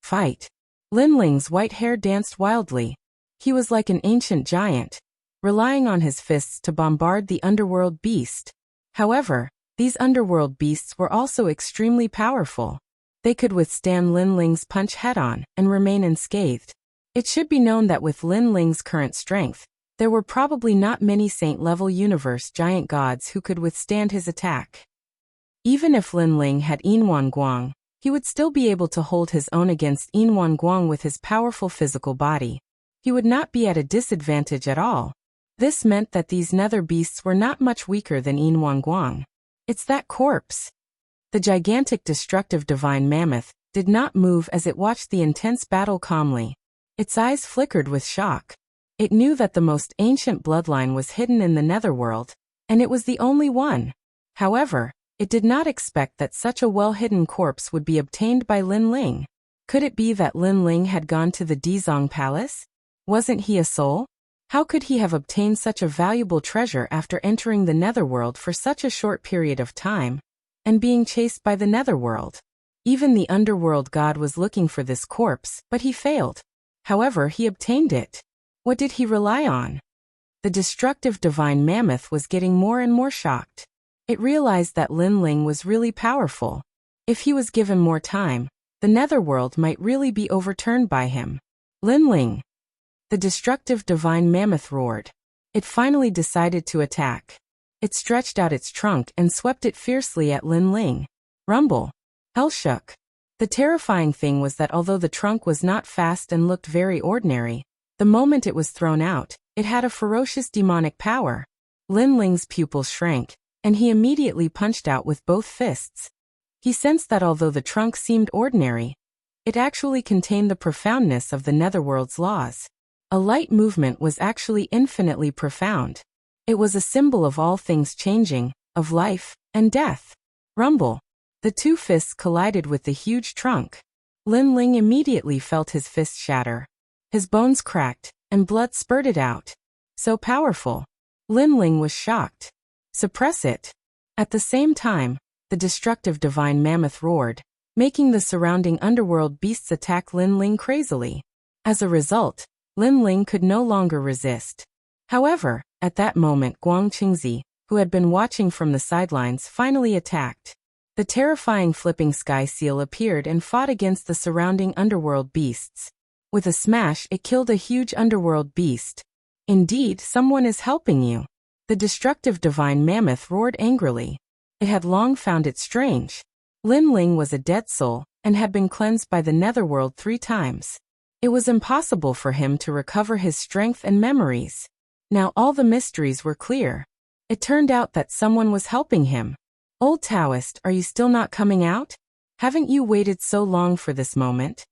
Speaker 1: Fight. Lin Ling's white hair danced wildly. He was like an ancient giant, relying on his fists to bombard the underworld beast. However, these underworld beasts were also extremely powerful. They could withstand Lin Ling's punch head-on and remain unscathed. It should be known that with Lin Ling's current strength, there were probably not many saint-level universe giant gods who could withstand his attack. Even if Lin Ling had Yinhuan Guang, he would still be able to hold his own against Yin Guang with his powerful physical body. He would not be at a disadvantage at all. This meant that these nether beasts were not much weaker than Yin Guang. It's that corpse. The gigantic destructive divine mammoth did not move as it watched the intense battle calmly. Its eyes flickered with shock. It knew that the most ancient bloodline was hidden in the netherworld, and it was the only one. However, it did not expect that such a well-hidden corpse would be obtained by Lin Ling. Could it be that Lin Ling had gone to the Dizong Palace? Wasn't he a soul? How could he have obtained such a valuable treasure after entering the netherworld for such a short period of time, and being chased by the netherworld? Even the underworld god was looking for this corpse, but he failed. However, he obtained it. What did he rely on? The destructive divine mammoth was getting more and more shocked. It realized that Lin Ling was really powerful. If he was given more time, the netherworld might really be overturned by him. Lin Ling. The destructive divine mammoth roared. It finally decided to attack. It stretched out its trunk and swept it fiercely at Lin Ling. Rumble. Hell shook. The terrifying thing was that although the trunk was not fast and looked very ordinary, the moment it was thrown out, it had a ferocious demonic power. Lin Ling's pupils shrank, and he immediately punched out with both fists. He sensed that although the trunk seemed ordinary, it actually contained the profoundness of the netherworld's laws. A light movement was actually infinitely profound. It was a symbol of all things changing, of life and death. Rumble. The two fists collided with the huge trunk. Lin Ling immediately felt his fist shatter. His bones cracked, and blood spurted out. So powerful. Lin Ling was shocked. Suppress it. At the same time, the destructive divine mammoth roared, making the surrounding underworld beasts attack Lin Ling crazily. As a result, Lin Ling could no longer resist. However, at that moment Guang Qingzi, who had been watching from the sidelines, finally attacked. The terrifying flipping sky seal appeared and fought against the surrounding underworld beasts. With a smash, it killed a huge underworld beast. Indeed, someone is helping you. The destructive divine mammoth roared angrily. It had long found it strange. Lin Ling was a dead soul, and had been cleansed by the netherworld 3 times. It was impossible for him to recover his strength and memories. Now all the mysteries were clear. It turned out that someone was helping him. Old Taoist, are you still not coming out? Haven't you waited so long for this moment?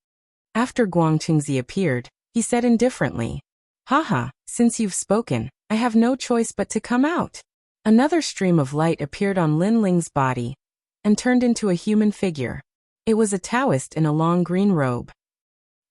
Speaker 1: After Guang Qingzi appeared, he said indifferently, Haha, since you've spoken, I have no choice but to come out. Another stream of light appeared on Lin Ling's body, and turned into a human figure. It was a Taoist in a long green robe.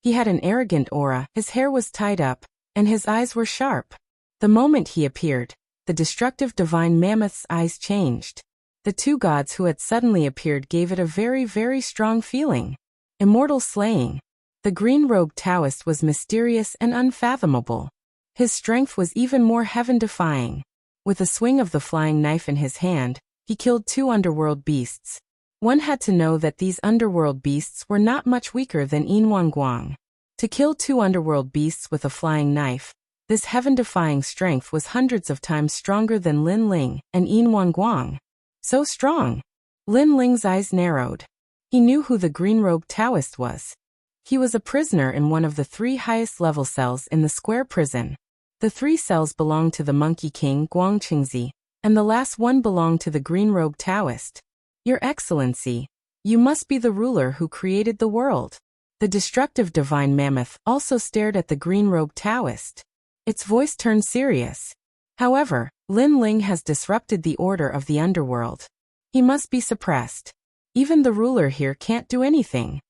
Speaker 1: He had an arrogant aura, his hair was tied up, and his eyes were sharp. The moment he appeared, the destructive divine mammoth's eyes changed. The two gods who had suddenly appeared gave it a very, very strong feeling. Immortal slaying. The green-robed Taoist was mysterious and unfathomable. His strength was even more heaven-defying. With a swing of the flying knife in his hand, he killed 2 underworld beasts. One had to know that these underworld beasts were not much weaker than Yin Guang. To kill 2 underworld beasts with a flying knife, this heaven-defying strength was hundreds of times stronger than Lin Ling and Yin Guang. So strong. Lin Ling's eyes narrowed. He knew who the green-robed Taoist was. He was a prisoner in one of the 3 highest-level cells in the square prison. The 3 cells belonged to the Monkey King Guang Qingzi, and the last one belonged to the green-robed Taoist. Your Excellency, you must be the ruler who created the world. The destructive divine mammoth also stared at the green-robed Taoist. Its voice turned serious. However, Lin Ling has disrupted the order of the underworld. He must be suppressed. Even the ruler here can't do anything.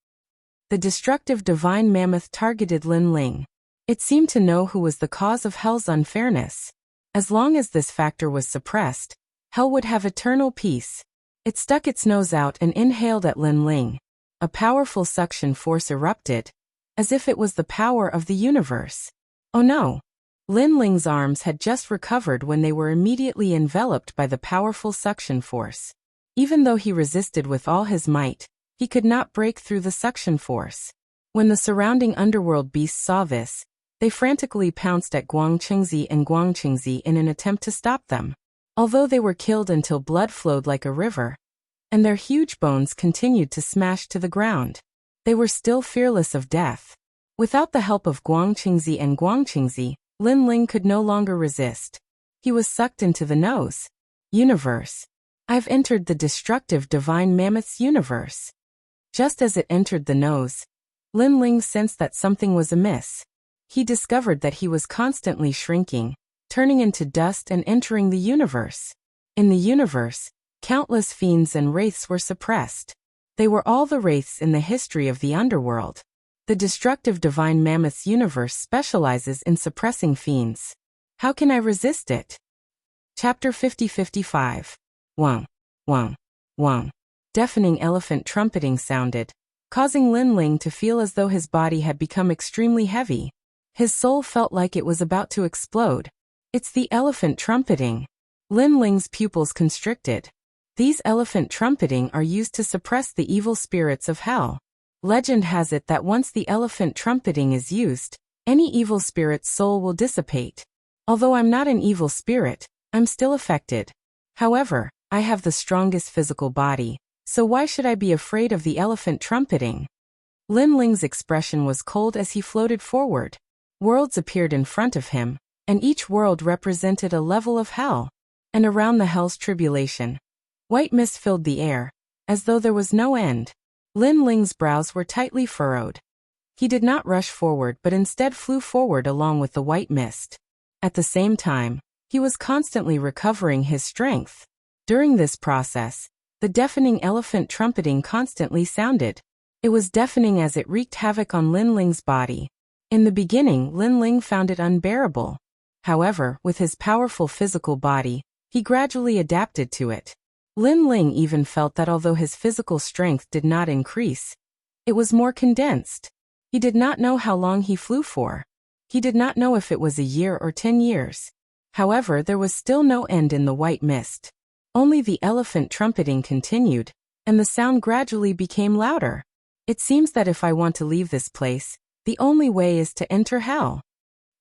Speaker 1: The destructive divine mammoth targeted Lin Ling. It seemed to know who was the cause of hell's unfairness. As long as this factor was suppressed, hell would have eternal peace. It stuck its nose out and inhaled at Lin Ling. A powerful suction force erupted, as if it was the power of the universe. Oh no! Lin Ling's arms had just recovered when they were immediately enveloped by the powerful suction force. Even though he resisted with all his might, he could not break through the suction force. When the surrounding underworld beasts saw this, they frantically pounced at Guang Qingzi and Guang Qingzi in an attempt to stop them. Although they were killed until blood flowed like a river, and their huge bones continued to smash to the ground. They were still fearless of death. Without the help of Guangqingzi and Guangqingzi, Lin Ling could no longer resist. He was sucked into the nose. Universe. I've entered the destructive divine mammoth's universe. Just as it entered the nose, Lin Ling sensed that something was amiss. He discovered that he was constantly shrinking, turning into dust and entering the universe. In the universe, countless fiends and wraiths were suppressed. They were all the wraiths in the history of the underworld. The destructive divine mammoth's universe specializes in suppressing fiends. How can I resist it? Chapter 50-55. Wang, wang, wang. Deafening elephant trumpeting sounded, causing Lin Ling to feel as though his body had become extremely heavy. His soul felt like it was about to explode. It's the elephant trumpeting. Lin Ling's pupils constricted. These elephant trumpeting are used to suppress the evil spirits of hell. Legend has it that once the elephant trumpeting is used, any evil spirit's soul will dissipate. Although I'm not an evil spirit, I'm still affected. However, I have the strongest physical body, so why should I be afraid of the elephant trumpeting? Lin Ling's expression was cold as he floated forward. Worlds appeared in front of him, and each world represented a level of hell. And around the hell's tribulation, white mist filled the air, as though there was no end. Lin Ling's brows were tightly furrowed. He did not rush forward but instead flew forward along with the white mist. At the same time, he was constantly recovering his strength. During this process, the deafening elephant trumpeting constantly sounded. It was deafening as it wreaked havoc on Lin Ling's body. In the beginning, Lin Ling found it unbearable. However, with his powerful physical body, he gradually adapted to it. Lin Ling even felt that although his physical strength did not increase, it was more condensed. He did not know how long he flew for. He did not know if it was a year or 10 years. However, there was still no end in the white mist. Only the elephant trumpeting continued, and the sound gradually became louder. It seems that if I want to leave this place, the only way is to enter hell.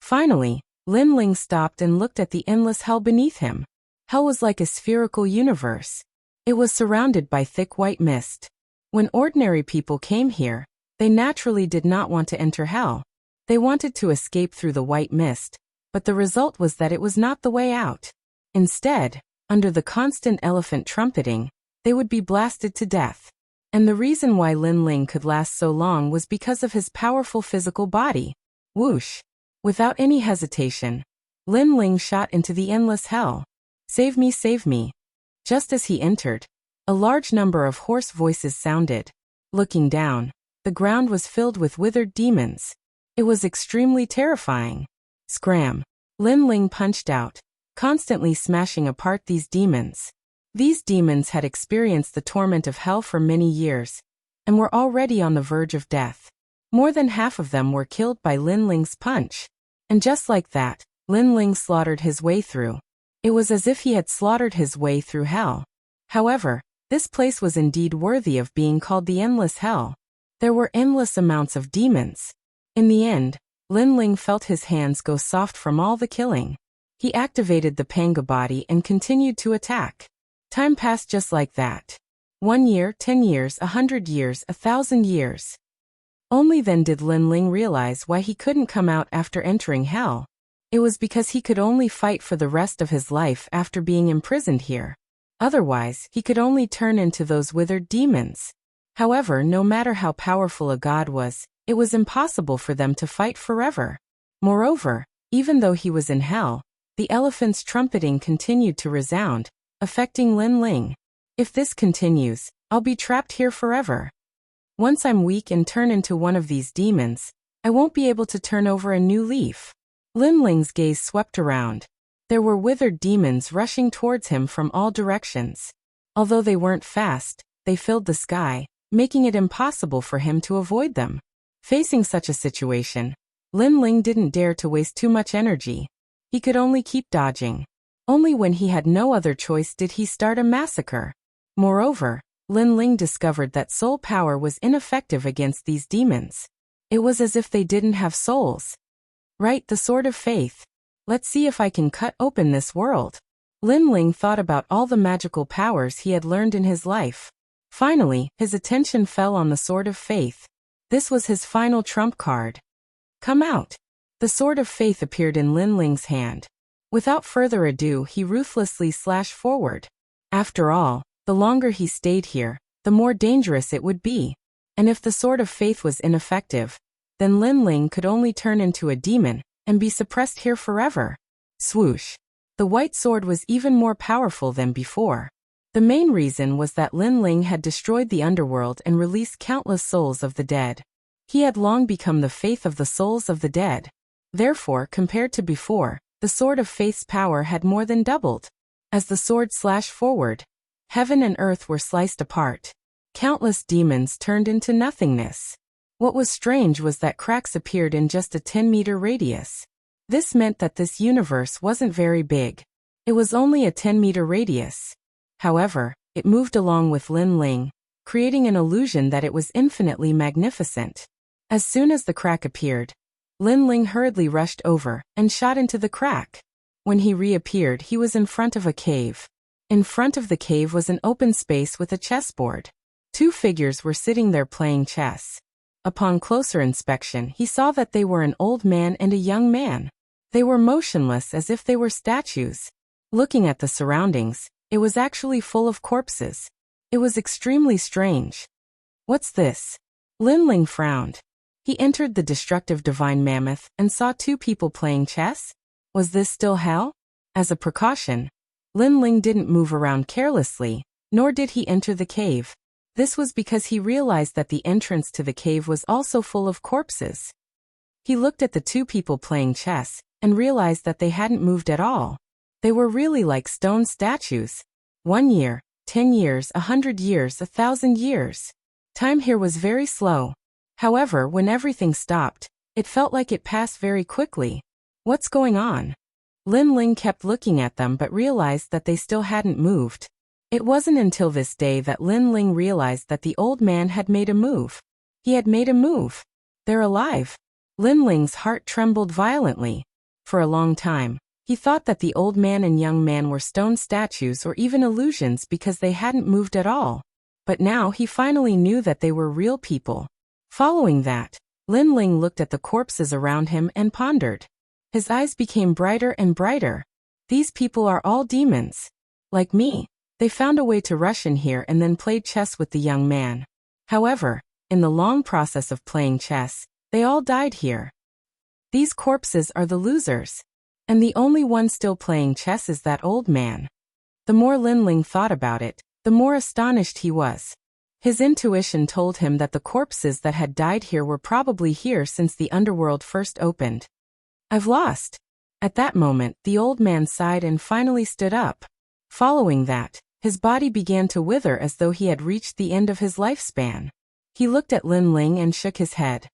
Speaker 1: Finally, Lin Ling stopped and looked at the endless hell beneath him. Hell was like a spherical universe. It was surrounded by thick white mist. When ordinary people came here, they naturally did not want to enter hell. They wanted to escape through the white mist, but the result was that it was not the way out. Instead, under the constant elephant trumpeting, they would be blasted to death. And the reason why Lin Ling could last so long was because of his powerful physical body. Whoosh! Without any hesitation, Lin Ling shot into the endless hell. Save me, save me. Just as he entered, a large number of hoarse voices sounded. Looking down, the ground was filled with withered demons. It was extremely terrifying. Scram! Lin Ling punched out, constantly smashing apart these demons. These demons had experienced the torment of hell for many years, and were already on the verge of death. More than half of them were killed by Lin Ling's punch. And just like that, Lin Ling slaughtered his way through. It was as if he had slaughtered his way through hell. However, this place was indeed worthy of being called the endless hell. There were endless amounts of demons. In the end, Lin Ling felt his hands go soft from all the killing. He activated the Panga body and continued to attack. Time passed just like that. 1 year, 10 years, 100 years, 1,000 years. Only then did Lin Ling realize why he couldn't come out after entering hell. It was because he could only fight for the rest of his life after being imprisoned here. Otherwise, he could only turn into those withered demons. However, no matter how powerful a god was, it was impossible for them to fight forever. Moreover, even though he was in hell, the elephant's trumpeting continued to resound, affecting Lin Ling. If this continues, I'll be trapped here forever. Once I'm weak and turn into one of these demons, I won't be able to turn over a new leaf. Lin Ling's gaze swept around. There were withered demons rushing towards him from all directions. Although they weren't fast, they filled the sky, making it impossible for him to avoid them. Facing such a situation, Lin Ling didn't dare to waste too much energy. He could only keep dodging. Only when he had no other choice did he start a massacre. Moreover, Lin Ling discovered that soul power was ineffective against these demons. It was as if they didn't have souls. Right, the sword of faith. Let's see if I can cut open this world. Lin Ling thought about all the magical powers he had learned in his life. Finally, his attention fell on the Sword of Faith. This was his final trump card. Come out. The Sword of Faith appeared in Lin Ling's hand. Without further ado, he ruthlessly slashed forward. After all, the longer he stayed here, the more dangerous it would be. And if the Sword of Faith was ineffective, then Lin Ling could only turn into a demon and be suppressed here forever. Swoosh. The white sword was even more powerful than before. The main reason was that Lin Ling had destroyed the underworld and released countless souls of the dead. He had long become the faith of the souls of the dead. Therefore, compared to before, the Sword of Faith's power had more than doubled. As the sword slashed forward, heaven and earth were sliced apart. Countless demons turned into nothingness. What was strange was that cracks appeared in just a 10-meter radius. This meant that this universe wasn't very big. It was only a 10-meter radius. However, it moved along with Lin Ling, creating an illusion that it was infinitely magnificent. As soon as the crack appeared, Lin Ling hurriedly rushed over and shot into the crack. When he reappeared, he was in front of a cave. In front of the cave was an open space with a chessboard. Two figures were sitting there playing chess. Upon closer inspection, he saw that they were an old man and a young man. They were motionless as if they were statues. Looking at the surroundings, it was actually full of corpses. It was extremely strange. What's this? Lin Ling frowned. He entered the destructive divine mammoth and saw two people playing chess. Was this still hell? As a precaution, Lin Ling didn't move around carelessly, nor did he enter the cave. This was because he realized that the entrance to the cave was also full of corpses. He looked at the two people playing chess and realized that they hadn't moved at all. They were really like stone statues. 1 year, 10 years, 100 years, 1,000 years. Time here was very slow. However, when everything stopped, it felt like it passed very quickly. What's going on? Lin Ling kept looking at them but realized that they still hadn't moved. It wasn't until this day that Lin Ling realized that the old man had made a move. He had made a move. They're alive. Lin Ling's heart trembled violently. For a long time, he thought that the old man and young man were stone statues or even illusions because they hadn't moved at all. But now he finally knew that they were real people. Following that, Lin Ling looked at the corpses around him and pondered. His eyes became brighter and brighter. These people are all demons. Like me. They found a way to rush in here and then played chess with the young man. However, in the long process of playing chess, they all died here. These corpses are the losers. And the only one still playing chess is that old man. The more Lin Ling thought about it, the more astonished he was. His intuition told him that the corpses that had died here were probably here since the underworld first opened. I've lost. At that moment, the old man sighed and finally stood up. Following that, his body began to wither as though he had reached the end of his lifespan. He looked at Lin Ling and shook his head.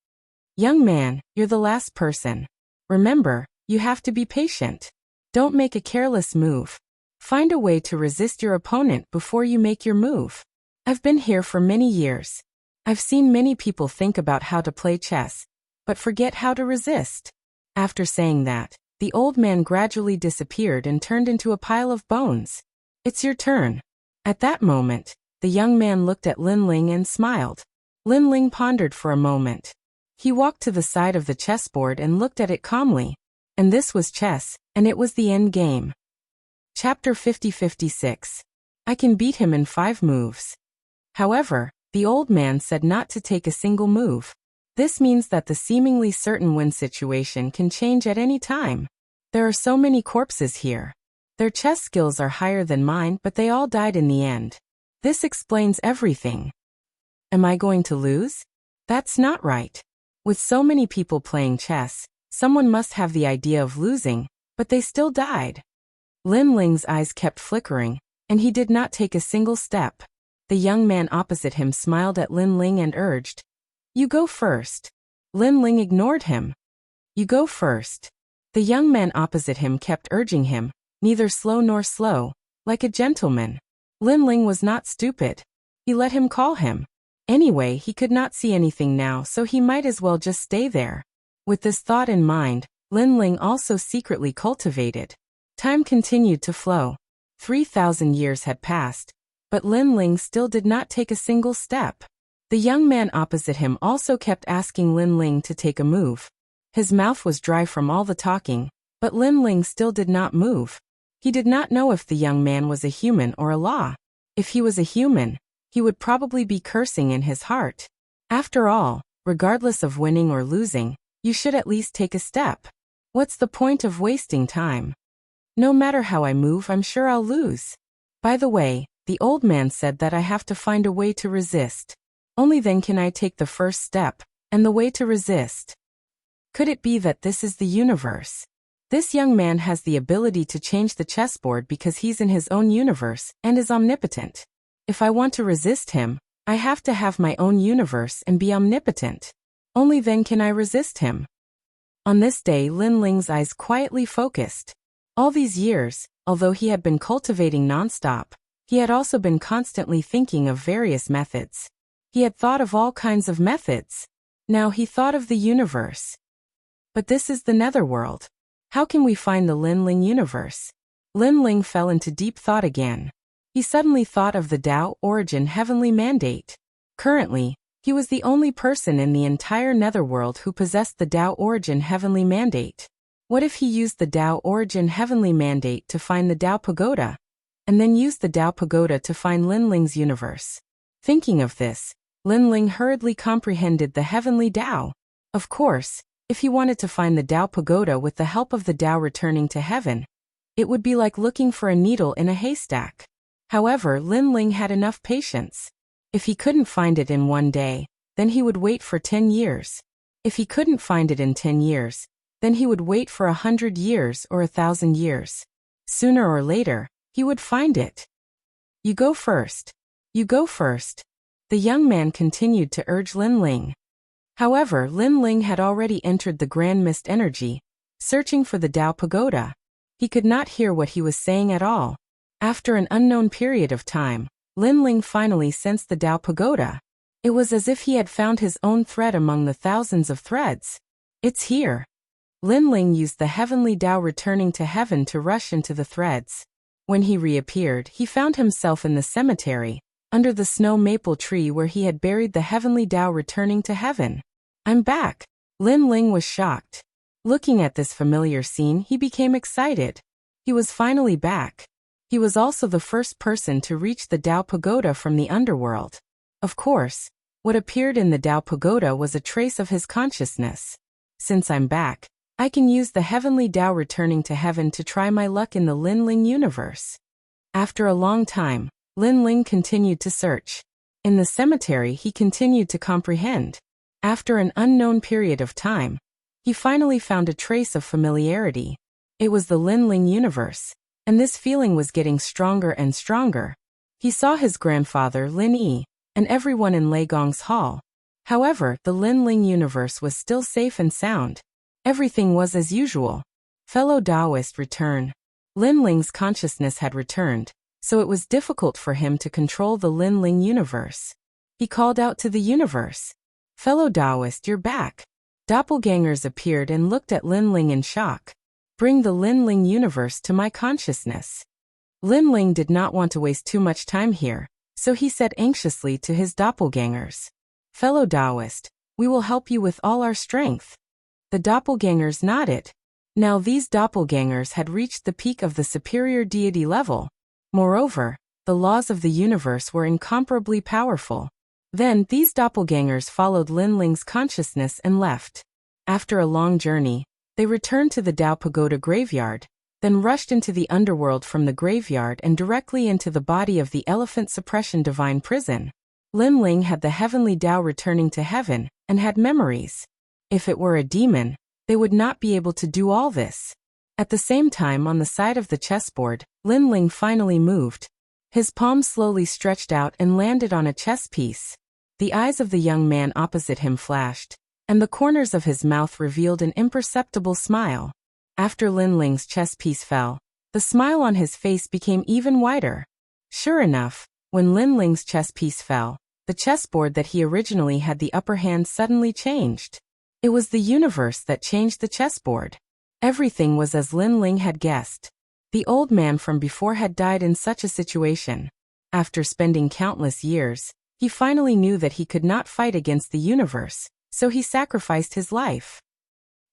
Speaker 1: Young man, you're the last person. Remember, you have to be patient. Don't make a careless move. Find a way to resist your opponent before you make your move. I've been here for many years. I've seen many people think about how to play chess, but forget how to resist. After saying that, the old man gradually disappeared and turned into a pile of bones. It's your turn. At that moment, the young man looked at Lin Ling and smiled. Lin Ling pondered for a moment. He walked to the side of the chessboard and looked at it calmly. And this was chess, and it was the end game. Chapter 50-56. I can beat him in 5 moves. However, the old man said not to take a single move. This means that the seemingly certain win situation can change at any time. There are so many corpses here. Their chess skills are higher than mine, but they all died in the end. This explains everything. Am I going to lose? That's not right. With so many people playing chess, someone must have the idea of losing, but they still died. Lin Ling's eyes kept flickering, and he did not take a single step. The young man opposite him smiled at Lin Ling and urged, "You go first." Lin Ling ignored him. "You go first." The young man opposite him kept urging him, neither slow nor slow, like a gentleman. Lin Ling was not stupid. He let him call him. Anyway, he could not see anything now, so he might as well just stay there. With this thought in mind, Lin Ling also secretly cultivated. Time continued to flow. 3,000 years had passed, But Lin Ling still did not take a single step. The young man opposite him also kept asking Lin Ling to take a move. His mouth was dry from all the talking, but Lin Ling still did not move. He did not know if the young man was a human or a law. If he was a human, he would probably be cursing in his heart. After all, regardless of winning or losing, you should at least take a step. What's the point of wasting time? No matter how I move, I'm sure I'll lose. By the way, the old man said that I have to find a way to resist. Only then can I take the first step, and the way to resist. Could it be that this is the universe? This young man has the ability to change the chessboard because he's in his own universe and is omnipotent. If I want to resist him, I have to have my own universe and be omnipotent. Only then can I resist him. On this day, Lin Ling's eyes quietly focused. All these years, although he had been cultivating nonstop, he had also been constantly thinking of various methods. He had thought of all kinds of methods. Now he thought of the universe. But this is the netherworld. How can we find the Lin Ling universe? Lin Ling fell into deep thought again. He suddenly thought of the Tao origin heavenly mandate. Currently, he was the only person in the entire netherworld who possessed the Tao origin heavenly mandate. What if he used the Tao origin heavenly mandate to find the Tao pagoda, and then used the Tao pagoda to find Lin Ling's universe? Thinking of this, Lin Ling hurriedly comprehended the heavenly Tao. Of course, if he wanted to find the Tao pagoda with the help of the Tao returning to heaven, it would be like looking for a needle in a haystack. However, Lin Ling had enough patience. If he couldn't find it in one day, then he would wait for 10 years. If he couldn't find it in 10 years, then he would wait for 100 years or 1,000 years. Sooner or later, he would find it. You go first. You go first. The young man continued to urge Lin Ling. However, Lin Ling had already entered the Grand Mist energy, searching for the Tao pagoda. He could not hear what he was saying at all. After an unknown period of time, Lin Ling finally sensed the Tao pagoda. It was as if he had found his own thread among the thousands of threads. It's here. Lin Ling used the heavenly Tao returning to heaven to rush into the threads. When he reappeared, he found himself in the cemetery, under the snow maple tree where he had buried the heavenly Tao returning to heaven. I'm back. Lin Ling was shocked. Looking at this familiar scene, he became excited. He was finally back. He was also the first person to reach the Tao pagoda from the underworld. Of course, what appeared in the Tao pagoda was a trace of his consciousness. Since I'm back, I can use the heavenly Tao returning to heaven to try my luck in the Lin Ling universe. After a long time, Lin Ling continued to search. In the cemetery, he continued to comprehend. After an unknown period of time, he finally found a trace of familiarity. It was the Lin Ling universe, and this feeling was getting stronger and stronger. He saw his grandfather Lin Yi, and everyone in Lei Gong's hall. However, the Lin Ling universe was still safe and sound. Everything was as usual. Fellow Taoist return. Lin Ling's consciousness had returned, so it was difficult for him to control the Lin Ling universe. He called out to the universe. Fellow Taoist, you're back. Doppelgangers appeared and looked at Lin Ling in shock. Bring the Lin Ling universe to my consciousness. Lin Ling did not want to waste too much time here, so he said anxiously to his doppelgangers. Fellow Taoist, we will help you with all our strength. The doppelgangers nodded. Now these doppelgangers had reached the peak of the superior deity level. Moreover, the laws of the universe were incomparably powerful. Then these doppelgangers followed Lin Ling's consciousness and left. After a long journey, they returned to the Tao Pagoda graveyard, then rushed into the underworld from the graveyard and directly into the body of the Elephant Suppression Divine Prison. Lin Ling had the heavenly Tao returning to heaven, and had memories. If it were a demon, they would not be able to do all this. At the same time, on the side of the chessboard, Lin Ling finally moved. His palm slowly stretched out and landed on a chess piece. The eyes of the young man opposite him flashed, and the corners of his mouth revealed an imperceptible smile. After Lin Ling's chess piece fell, the smile on his face became even wider. Sure enough, when Lin Ling's chess piece fell, the chessboard that he originally had the upper hand suddenly changed. It was the universe that changed the chessboard. Everything was as Lin Ling had guessed. The old man from before had died in such a situation. After spending countless years, he finally knew that he could not fight against the universe, so he sacrificed his life.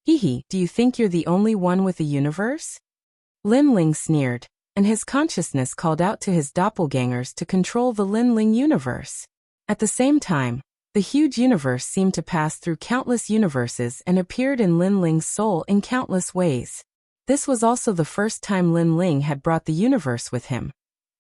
Speaker 1: Hee, do you think you're the only one with a universe? Lin Ling sneered, and his consciousness called out to his doppelgangers to control the Lin Ling universe. At the same time, the huge universe seemed to pass through countless universes and appeared in Lin Ling's soul in countless ways. This was also the first time Lin Ling had brought the universe with him.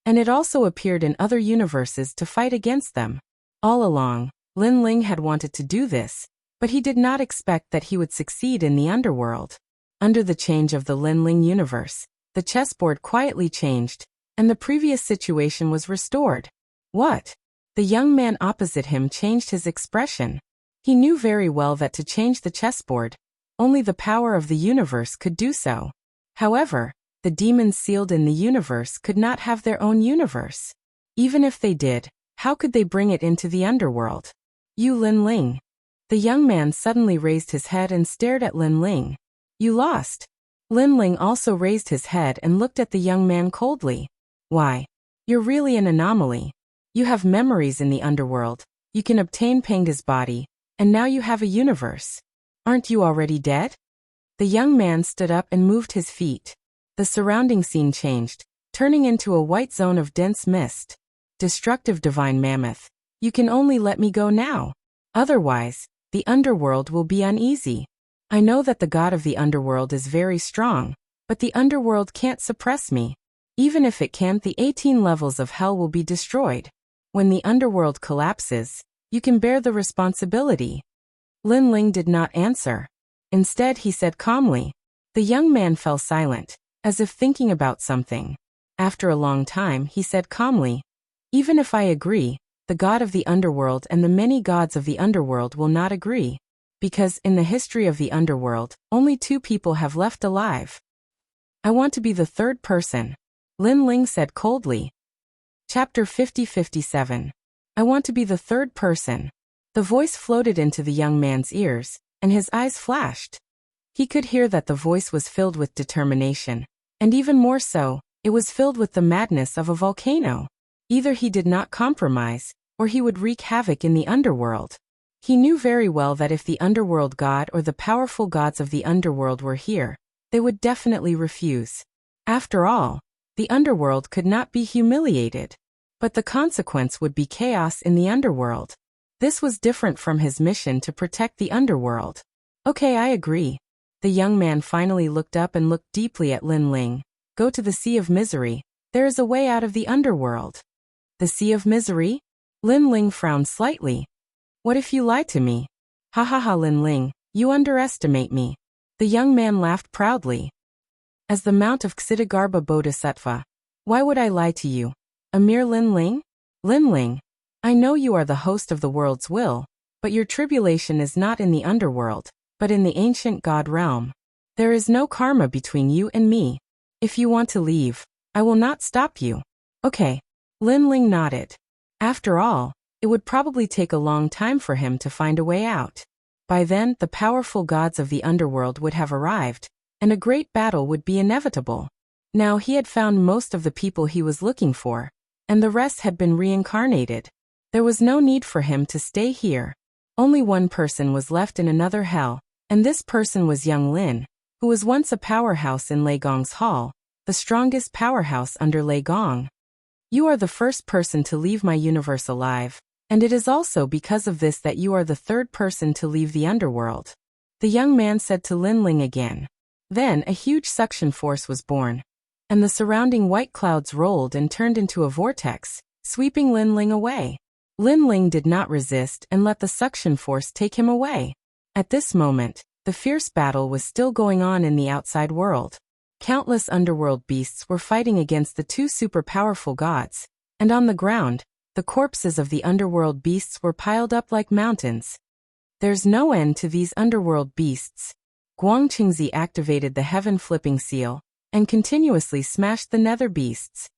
Speaker 1: And it also appeared in other universes to fight against them. All along, Lin Ling had wanted to do this, but he did not expect that he would succeed in the underworld. Under the change of the Lin Ling universe, the chessboard quietly changed, and the previous situation was restored. What? The young man opposite him changed his expression. He knew very well that to change the chessboard, only the power of the universe could do so. However, the demons sealed in the universe could not have their own universe. Even if they did, how could they bring it into the underworld? You Lin Ling. The young man suddenly raised his head and stared at Lin Ling. You lost. Lin Ling also raised his head and looked at the young man coldly. Why? You're really an anomaly. You have memories in the underworld, you can obtain Penga's body, and now you have a universe. Aren't you already dead? The young man stood up and moved his feet. The surrounding scene changed, turning into a white zone of dense mist. Destructive divine mammoth, you can only let me go now. Otherwise, the underworld will be uneasy. I know that the god of the underworld is very strong, but the underworld can't suppress me. Even if it can, the 18 levels of hell will be destroyed. When the underworld collapses, you can bear the responsibility. Lin Ling did not answer. Instead, he said calmly. The young man fell silent, as if thinking about something. After a long time, he said calmly, even if I agree, the god of the underworld and the many gods of the underworld will not agree. Because in the history of the underworld, only 2 people have left alive. I want to be the third person, Lin Ling said coldly. Chapter 50-57. I want to be the third person. The voice floated into the young man's ears, and his eyes flashed. He could hear that the voice was filled with determination, and even more so, it was filled with the madness of a volcano. Either he did not compromise, or he would wreak havoc in the underworld. He knew very well that if the underworld god or the powerful gods of the underworld were here, they would definitely refuse. After all, the underworld could not be humiliated. But the consequence would be chaos in the underworld. This was different from his mission to protect the underworld. Okay, I agree. The young man finally looked up and looked deeply at Lin Ling. Go to the Sea of Misery. There is a way out of the underworld. The Sea of Misery? Lin Ling frowned slightly. What if you lie to me? Ha ha ha, Lin Ling, you underestimate me. The young man laughed proudly. As the Mount of Ksitigarbha Bodhisattva, why would I lie to you? A mere Lin Ling? Lin Ling, I know you are the host of the world's will, but your tribulation is not in the underworld, but in the ancient god realm. There is no karma between you and me. If you want to leave, I will not stop you. Okay. Lin Ling nodded. After all, it would probably take a long time for him to find a way out. By then, the powerful gods of the underworld would have arrived, and a great battle would be inevitable. Now he had found most of the people he was looking for, and the rest had been reincarnated. There was no need for him to stay here. Only one person was left in another hell, and this person was young Lin, who was once a powerhouse in Lei Gong's hall, the strongest powerhouse under Lei Gong. You are the first person to leave my universe alive, and it is also because of this that you are the third person to leave the underworld. The young man said to Lin Ling again. Then a huge suction force was born, and the surrounding white clouds rolled and turned into a vortex, sweeping Lin Ling away. Lin Ling did not resist and let the suction force take him away. At this moment, the fierce battle was still going on in the outside world. Countless underworld beasts were fighting against the 2 super powerful gods, and on the ground, the corpses of the underworld beasts were piled up like mountains. There's no end to these underworld beasts. Guang Qingzi activated the heaven flipping seal, and continuously smashed the nether beasts.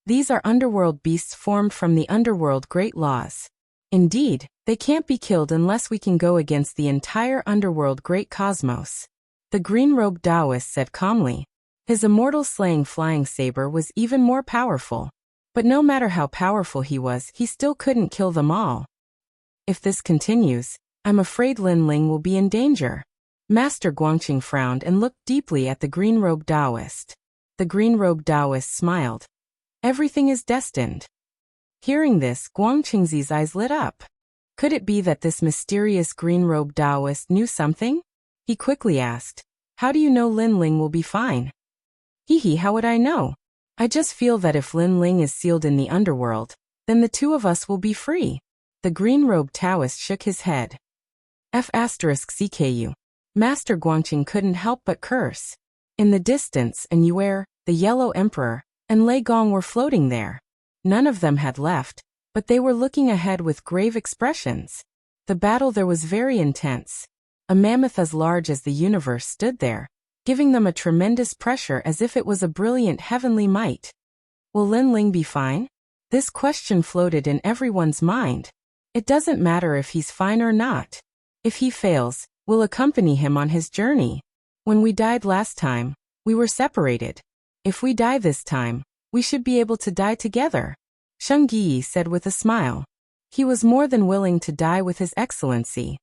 Speaker 1: These are underworld beasts formed from the underworld great laws. Indeed, they can't be killed unless we can go against the entire underworld great cosmos. The green-robed Taoist said calmly. His immortal slaying flying saber was even more powerful. But no matter how powerful he was, he still couldn't kill them all. If this continues, I'm afraid Lin Ling will be in danger. Master Guangqing frowned and looked deeply at the green-robed Taoist. The green-robed Taoist smiled. Everything is destined. Hearing this, Guangqing's eyes lit up. Could it be that this mysterious green-robed Taoist knew something? He quickly asked, "How do you know Lin Ling will be fine?" "Hee, how would I know? I just feel that if Lin Ling is sealed in the underworld, then the two of us will be free." The green-robed Taoist shook his head. CKU. Master Guangqing couldn't help but curse. In the distance, An Yuer, the Yellow Emperor, and Lei Gong were floating there. None of them had left, but they were looking ahead with grave expressions. The battle there was very intense. A mammoth as large as the universe stood there, giving them a tremendous pressure as if it was a brilliant heavenly might. Will Lin Ling be fine? This question floated in everyone's mind. It doesn't matter if he's fine or not. If he fails, we'll accompany him on his journey. When we died last time, we were separated. If we die this time, we should be able to die together, Sheng Yi said with a smile. He was more than willing to die with His Excellency.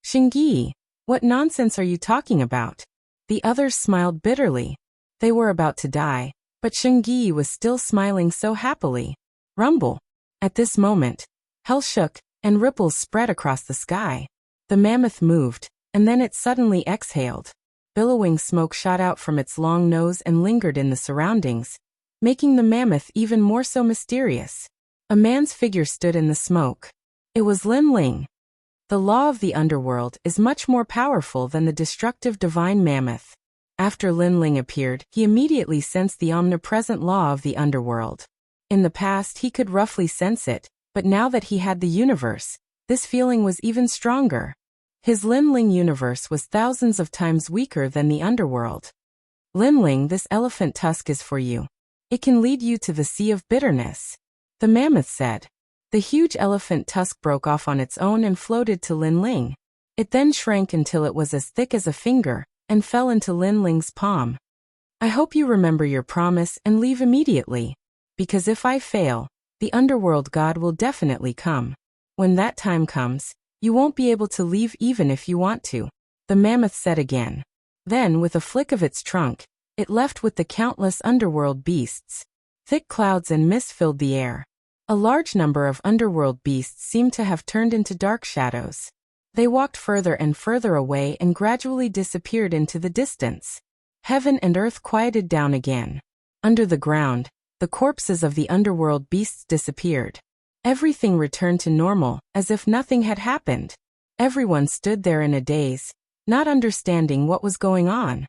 Speaker 1: Sheng Yi, what nonsense are you talking about? The others smiled bitterly. They were about to die, but Sheng Yi was still smiling so happily. Rumble. At this moment, hell shook, and ripples spread across the sky. The mammoth moved, and then it suddenly exhaled. Billowing smoke shot out from its long nose and lingered in the surroundings, making the mammoth even more so mysterious. A man's figure stood in the smoke. It was Lin Ling. The law of the underworld is much more powerful than the destructive divine mammoth. After Lin Ling appeared, he immediately sensed the omnipresent law of the underworld. In the past he could roughly sense it, but now that he had the universe, this feeling was even stronger. His Lin Ling universe was thousands of times weaker than the underworld. Lin Ling, this elephant tusk is for you. It can lead you to the sea of bitterness, the mammoth said. The huge elephant tusk broke off on its own and floated to Lin Ling. It then shrank until it was as thick as a finger, and fell into Lin Ling's palm. I hope you remember your promise and leave immediately. Because if I fail, the underworld god will definitely come. When that time comes, you won't be able to leave even if you want to, the mammoth said again. Then, with a flick of its trunk, it left with the countless underworld beasts. Thick clouds and mist filled the air. A large number of underworld beasts seemed to have turned into dark shadows. They walked further and further away and gradually disappeared into the distance. Heaven and earth quieted down again. Under the ground, the corpses of the underworld beasts disappeared. Everything returned to normal, as if nothing had happened. Everyone stood there in a daze, not understanding what was going on.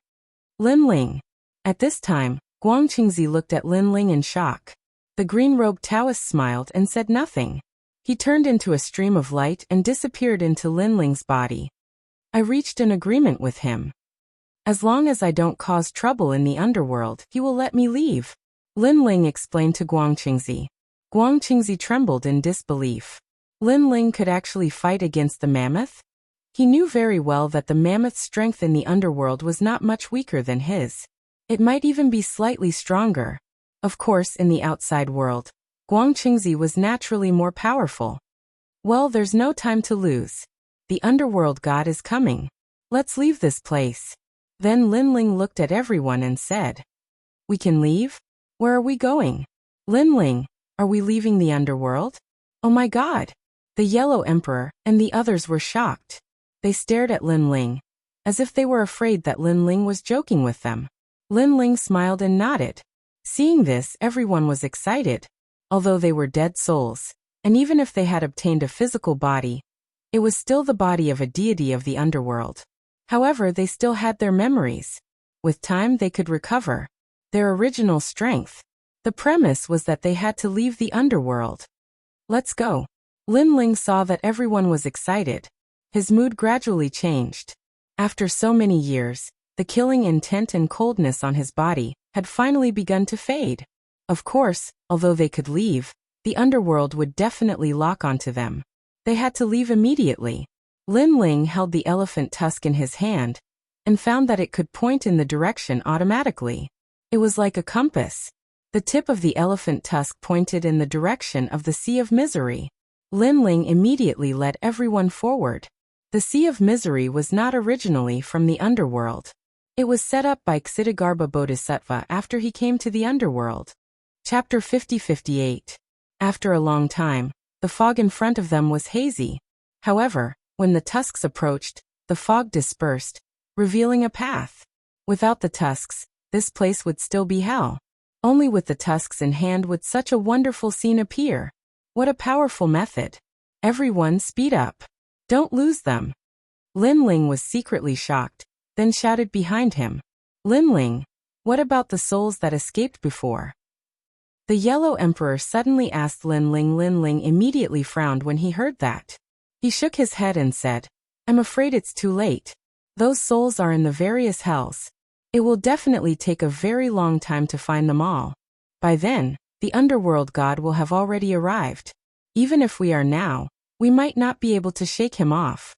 Speaker 1: Lin Ling. At this time, Guangqingzi looked at Lin Ling in shock. The green-robed Taoist smiled and said nothing. He turned into a stream of light and disappeared into Lin Ling's body. I reached an agreement with him. As long as I don't cause trouble in the underworld, he will let me leave, Lin Ling explained to Guangqingzi. Guangqingzi trembled in disbelief. Lin Ling could actually fight against the mammoth? He knew very well that the mammoth's strength in the underworld was not much weaker than his. It might even be slightly stronger. Of course, in the outside world, Guangqingzi was naturally more powerful. Well, there's no time to lose. The underworld god is coming. Let's leave this place. Then Lin Ling looked at everyone and said, We can leave? Where are we going? Lin Ling, are we leaving the underworld? Oh my god! The Yellow Emperor and the others were shocked. They stared at Lin Ling, as if they were afraid that Lin Ling was joking with them. Lin Ling smiled and nodded. Seeing this, everyone was excited. Although they were dead souls, and even if they had obtained a physical body, it was still the body of a deity of the underworld. However, they still had their memories. With time they could recover their original strength. The premise was that they had to leave the underworld. Let's go. Lin Ling saw that everyone was excited. His mood gradually changed. After so many years, the killing intent and coldness on his body had finally begun to fade. Of course, although they could leave, the underworld would definitely lock onto them. They had to leave immediately. Lin Ling held the elephant tusk in his hand, and found that it could point in the direction automatically. It was like a compass. The tip of the elephant tusk pointed in the direction of the Sea of Misery. Lin Ling immediately led everyone forward. The Sea of Misery was not originally from the underworld. It was set up by Ksitigarbha Bodhisattva after he came to the underworld. Chapter 50-58. After a long time, the fog in front of them was hazy. However, when the tusks approached, the fog dispersed, revealing a path. Without the tusks, this place would still be hell. Only with the tusks in hand would such a wonderful scene appear. What a powerful method. Everyone speed up. Don't lose them. Lin Ling was secretly shocked, then shouted behind him. Lin Ling, what about the souls that escaped before? The Yellow Emperor suddenly asked Lin Ling. Lin Ling immediately frowned when he heard that. He shook his head and said, I'm afraid it's too late. Those souls are in the various hells. It will definitely take a very long time to find them all. By then, the underworld god will have already arrived. Even if we are now, we might not be able to shake him off.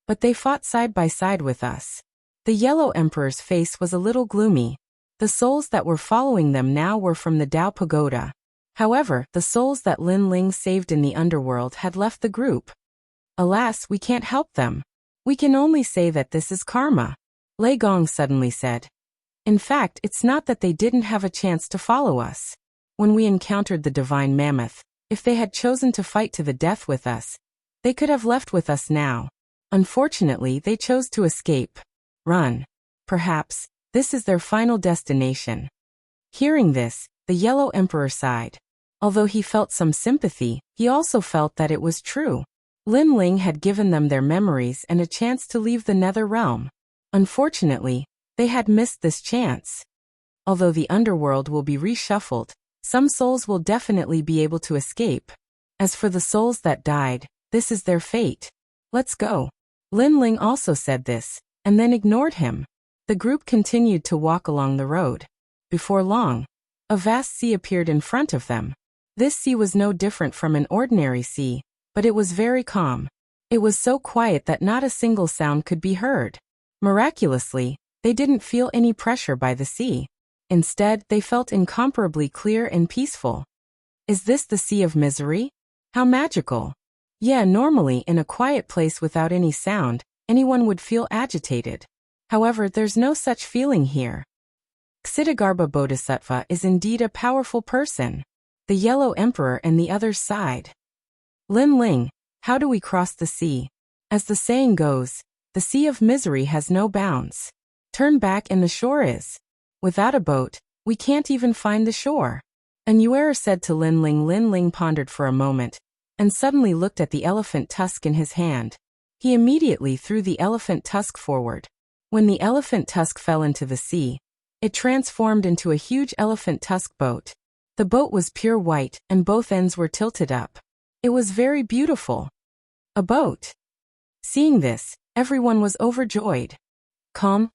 Speaker 1: But they fought side by side with us. The Yellow Emperor's face was a little gloomy. The souls that were following them now were from the Tao Pagoda. However, the souls that Lin Ling saved in the underworld had left the group. Alas, we can't help them. We can only say that this is karma. Lei Gong suddenly said. In fact, it's not that they didn't have a chance to follow us. When we encountered the divine mammoth, if they had chosen to fight to the death with us, they could have left with us now. Unfortunately, they chose to escape. Run. Perhaps, this is their final destination. Hearing this, the Yellow Emperor sighed. Although he felt some sympathy, he also felt that it was true. Lin Ling had given them their memories and a chance to leave the Nether Realm. Unfortunately, they had missed this chance. Although the underworld will be reshuffled, some souls will definitely be able to escape. As for the souls that died, this is their fate. Let's go. Lin Ling also said this, and then ignored him. The group continued to walk along the road. Before long, a vast sea appeared in front of them. This sea was no different from an ordinary sea, but it was very calm. It was so quiet that not a single sound could be heard. Miraculously, they didn't feel any pressure by the sea. Instead, they felt incomparably clear and peaceful. Is this the Sea of Misery? How magical. Yeah, normally in a quiet place without any sound, anyone would feel agitated. However, there's no such feeling here. Ksitigarbha Bodhisattva is indeed a powerful person. The Yellow Emperor and the others sighed. Lin Ling, how do we cross the sea? As the saying goes, the Sea of Misery has no bounds. Turn back and the shore is. Without a boat, we can't even find the shore. An Yuer said to Lin Ling. Lin Ling pondered for a moment, and suddenly looked at the elephant tusk in his hand. He immediately threw the elephant tusk forward. When the elephant tusk fell into the sea, it transformed into a huge elephant tusk boat. The boat was pure white, and both ends were tilted up. It was very beautiful. A boat. Seeing this, everyone was overjoyed. Calm.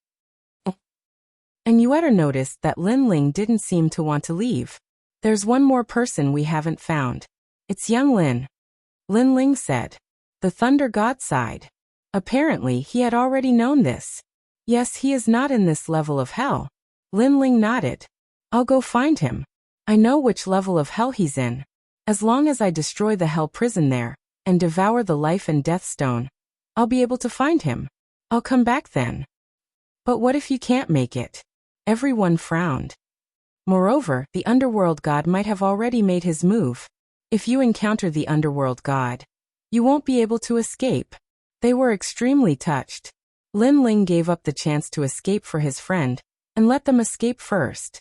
Speaker 1: And Yuer noticed that Lin Ling didn't seem to want to leave. There's one more person we haven't found. It's young Lin. Lin Ling said. The Thunder God sighed. Apparently, he had already known this. Yes, he is not in this level of hell. Lin Ling nodded. I'll go find him. I know which level of hell he's in. As long as I destroy the hell prison there, and devour the life and death stone, I'll be able to find him. I'll come back then. But what if you can't make it? Everyone frowned. Moreover, the underworld god might have already made his move. If you encounter the underworld god, you won't be able to escape. They were extremely touched. Lin Ling gave up the chance to escape for his friend, and let them escape first.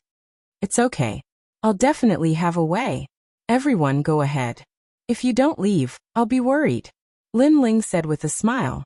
Speaker 1: It's okay. I'll definitely have a way. Everyone go ahead. If you don't leave, I'll be worried. Lin Ling said with a smile.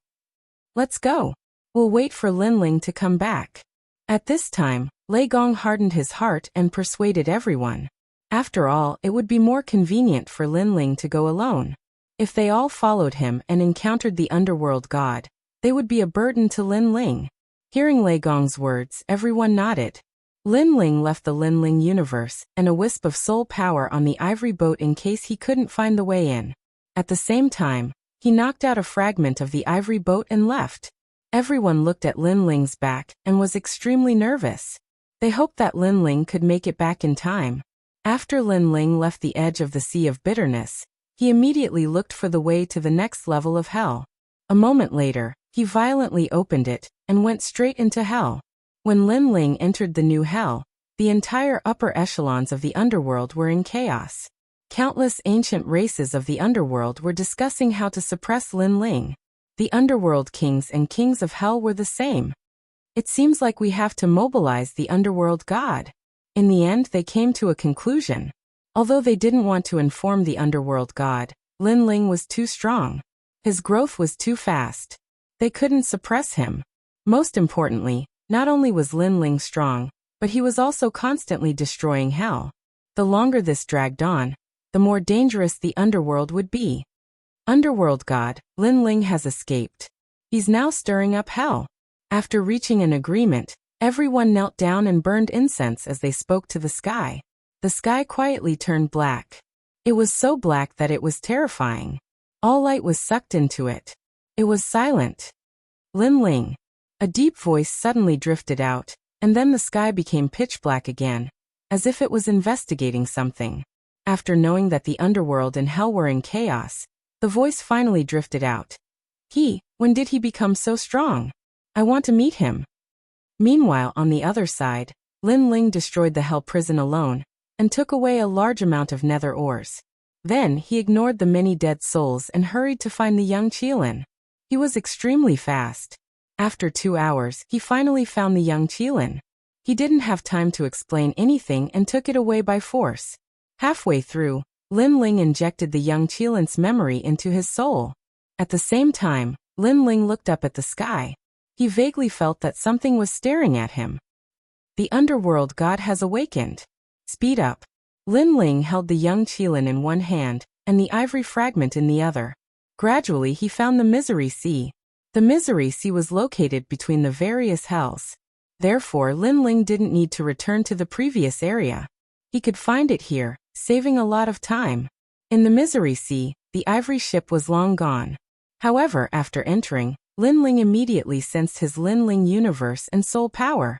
Speaker 1: Let's go. We'll wait for Lin Ling to come back. At this time, Lei Gong hardened his heart and persuaded everyone. After all, it would be more convenient for Lin Ling to go alone. If they all followed him and encountered the underworld god, they would be a burden to Lin Ling. Hearing Lei Gong's words, everyone nodded. Lin Ling left the Lin Ling universe and a wisp of soul power on the ivory boat in case he couldn't find the way in. At the same time, he knocked out a fragment of the ivory boat and left. Everyone looked at Lin Ling's back and was extremely nervous. They hoped that Lin Ling could make it back in time. After Lin Ling left the edge of the Sea of Bitterness, he immediately looked for the way to the next level of hell. A moment later, he violently opened it and went straight into hell. When Lin Ling entered the new hell, the entire upper echelons of the underworld were in chaos. Countless ancient races of the underworld were discussing how to suppress Lin Ling. The underworld kings and kings of hell were the same. It seems like we have to mobilize the underworld god. In the end, they came to a conclusion. Although they didn't want to inform the underworld god, Lin Ling was too strong. His growth was too fast. They couldn't suppress him. Most importantly, not only was Lin Ling strong, but he was also constantly destroying hell. The longer this dragged on, the more dangerous the underworld would be. Underworld god, Lin Ling has escaped. He's now stirring up hell. After reaching an agreement, everyone knelt down and burned incense as they spoke to the sky. The sky quietly turned black. It was so black that it was terrifying. All light was sucked into it. It was silent. Lin Ling. A deep voice suddenly drifted out, and then the sky became pitch black again, as if it was investigating something. After knowing that the underworld and hell were in chaos, the voice finally drifted out. When did he become so strong? I want to meet him. Meanwhile, on the other side, Lin Ling destroyed the hell prison alone, and took away a large amount of nether ores. Then he ignored the many dead souls and hurried to find the young Qilin. He was extremely fast. After 2 hours, he finally found the young Qilin. He didn't have time to explain anything and took it away by force. Halfway through, Lin Ling injected the young Qilin's memory into his soul. At the same time, Lin Ling looked up at the sky. He vaguely felt that something was staring at him. The underworld god has awakened. Speed up. Lin Ling held the young Qilin in one hand, and the ivory fragment in the other. Gradually he found the Misery Sea. The Misery Sea was located between the various hells. Therefore Lin Ling didn't need to return to the previous area. He could find it here, saving a lot of time. In the Misery Sea, the ivory ship was long gone. However, after entering, Lin Ling immediately sensed his Lin Ling universe and soul power.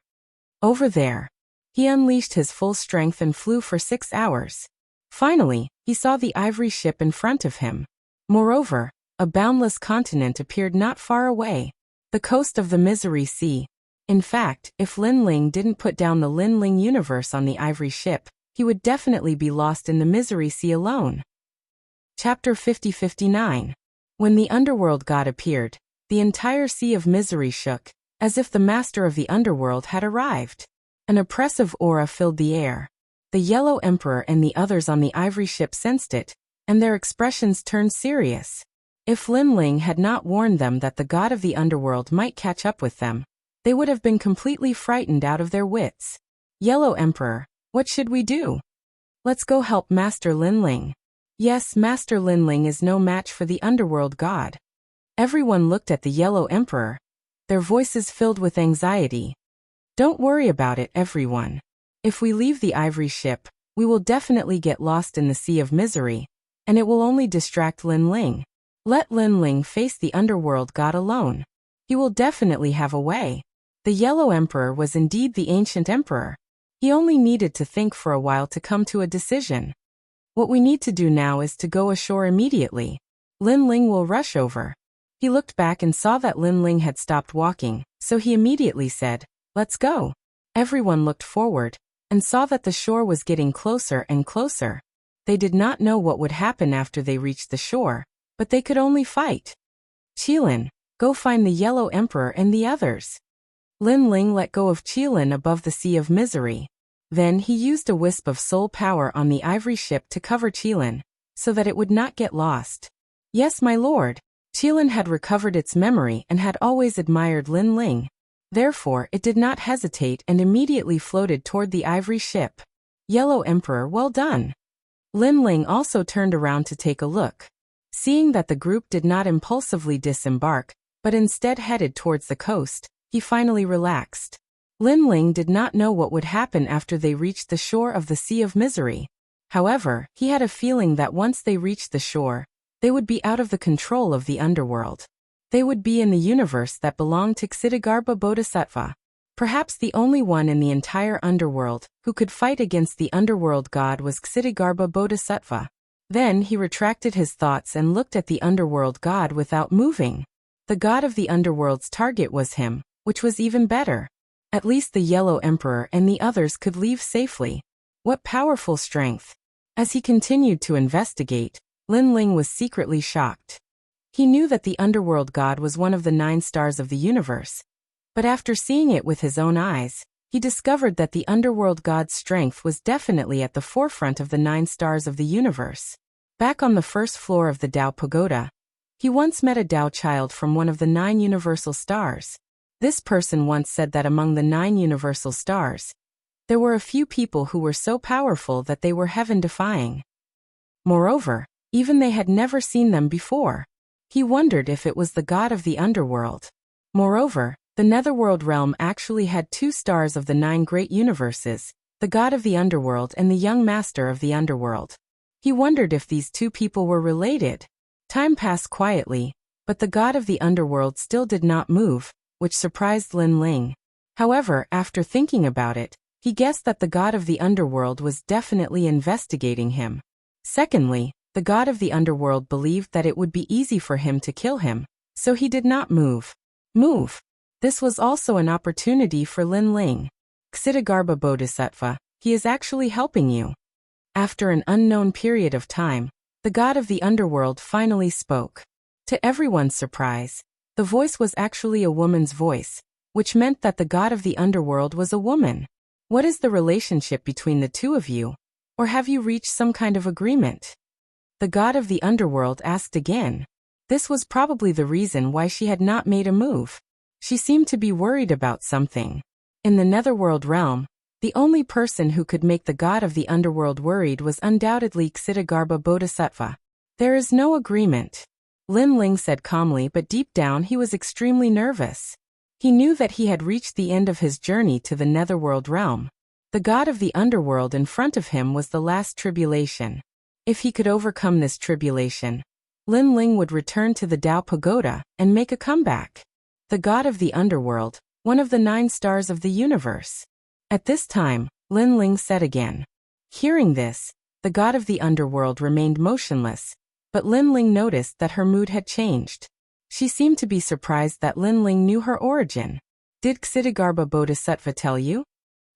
Speaker 1: Over there. He unleashed his full strength and flew for 6 hours. Finally, he saw the ivory ship in front of him. Moreover, a boundless continent appeared not far away. The coast of the Misery Sea. In fact, if Lin Ling didn't put down the Lin Ling universe on the ivory ship, he would definitely be lost in the Misery Sea alone. Chapter 50-59. When the underworld god appeared, the entire Sea of Misery shook, as if the master of the underworld had arrived. An oppressive aura filled the air. The Yellow Emperor and the others on the ivory ship sensed it, and their expressions turned serious. If Lin Ling had not warned them that the god of the underworld might catch up with them, they would have been completely frightened out of their wits. Yellow Emperor, what should we do? Let's go help Master Lin Ling. Yes, Master Lin Ling is no match for the underworld god. Everyone looked at the Yellow Emperor, their voices filled with anxiety. Don't worry about it, everyone. If we leave the ivory ship, we will definitely get lost in the Sea of Misery, and it will only distract Lin Ling. Let Lin Ling face the underworld god alone. He will definitely have a way. The Yellow Emperor was indeed the ancient emperor. He only needed to think for a while to come to a decision. What we need to do now is to go ashore immediately. Lin Ling will rush over. He looked back and saw that Lin Ling had stopped walking, so he immediately said, "Let's go." Everyone looked forward, and saw that the shore was getting closer and closer. They did not know what would happen after they reached the shore, but they could only fight. Qilin, go find the Yellow Emperor and the others. Lin Ling let go of Qilin above the Sea of Misery. Then he used a wisp of soul power on the ivory ship to cover Qilin, so that it would not get lost. Yes, my lord. Qilin had recovered its memory and had always admired Lin Ling. Therefore, it did not hesitate and immediately floated toward the ivory ship. Yellow Emperor, well done. Lin Ling also turned around to take a look. Seeing that the group did not impulsively disembark, but instead headed towards the coast, he finally relaxed. Lin Ling did not know what would happen after they reached the shore of the Sea of Misery. However, he had a feeling that once they reached the shore, they would be out of the control of the underworld. They would be in the universe that belonged to Ksitigarbha Bodhisattva. Perhaps the only one in the entire underworld who could fight against the underworld god was Ksitigarbha Bodhisattva. Then he retracted his thoughts and looked at the underworld god without moving. The god of the underworld's target was him, which was even better. At least the Yellow Emperor and the others could leave safely. What powerful strength! As he continued to investigate, Lin Ling was secretly shocked. He knew that the underworld god was one of the 9 stars of the universe. But after seeing it with his own eyes, he discovered that the underworld god's strength was definitely at the forefront of the 9 stars of the universe. Back on the first floor of the Dao Pagoda, he once met a Dao child from one of the 9 universal stars. This person once said that among the 9 universal stars, there were a few people who were so powerful that they were heaven-defying. Moreover, even they had never seen them before. He wondered if it was the god of the underworld. Moreover, the netherworld realm actually had 2 stars of the 9 great universes, the god of the underworld and the young master of the underworld. He wondered if these 2 people were related. Time passed quietly, but the god of the underworld still did not move, which surprised Lin Ling. However, after thinking about it, he guessed that the god of the underworld was definitely investigating him. Secondly, the god of the underworld believed that it would be easy for him to kill him, so he did not move. This was also an opportunity for Lin Ling. Ksitigarbha Bodhisattva, he is actually helping you. After an unknown period of time, the god of the underworld finally spoke. To everyone's surprise, the voice was actually a woman's voice, which meant that the god of the underworld was a woman. What is the relationship between the 2 of you? Or have you reached some kind of agreement? The god of the underworld asked again. This was probably the reason why she had not made a move. She seemed to be worried about something. In the netherworld realm, the only person who could make the god of the underworld worried was undoubtedly Ksitigarbha Bodhisattva. There is no agreement, Lin Ling said calmly, but deep down he was extremely nervous. He knew that he had reached the end of his journey to the netherworld realm. The god of the underworld in front of him was the last tribulation. If he could overcome this tribulation, Lin Ling would return to the Dao Pagoda and make a comeback. The god of the underworld, one of the 9 stars of the universe. At this time, Lin Ling said again. Hearing this, the god of the underworld remained motionless, but Lin Ling noticed that her mood had changed. She seemed to be surprised that Lin Ling knew her origin. Did Ksitigarbha Bodhisattva tell you?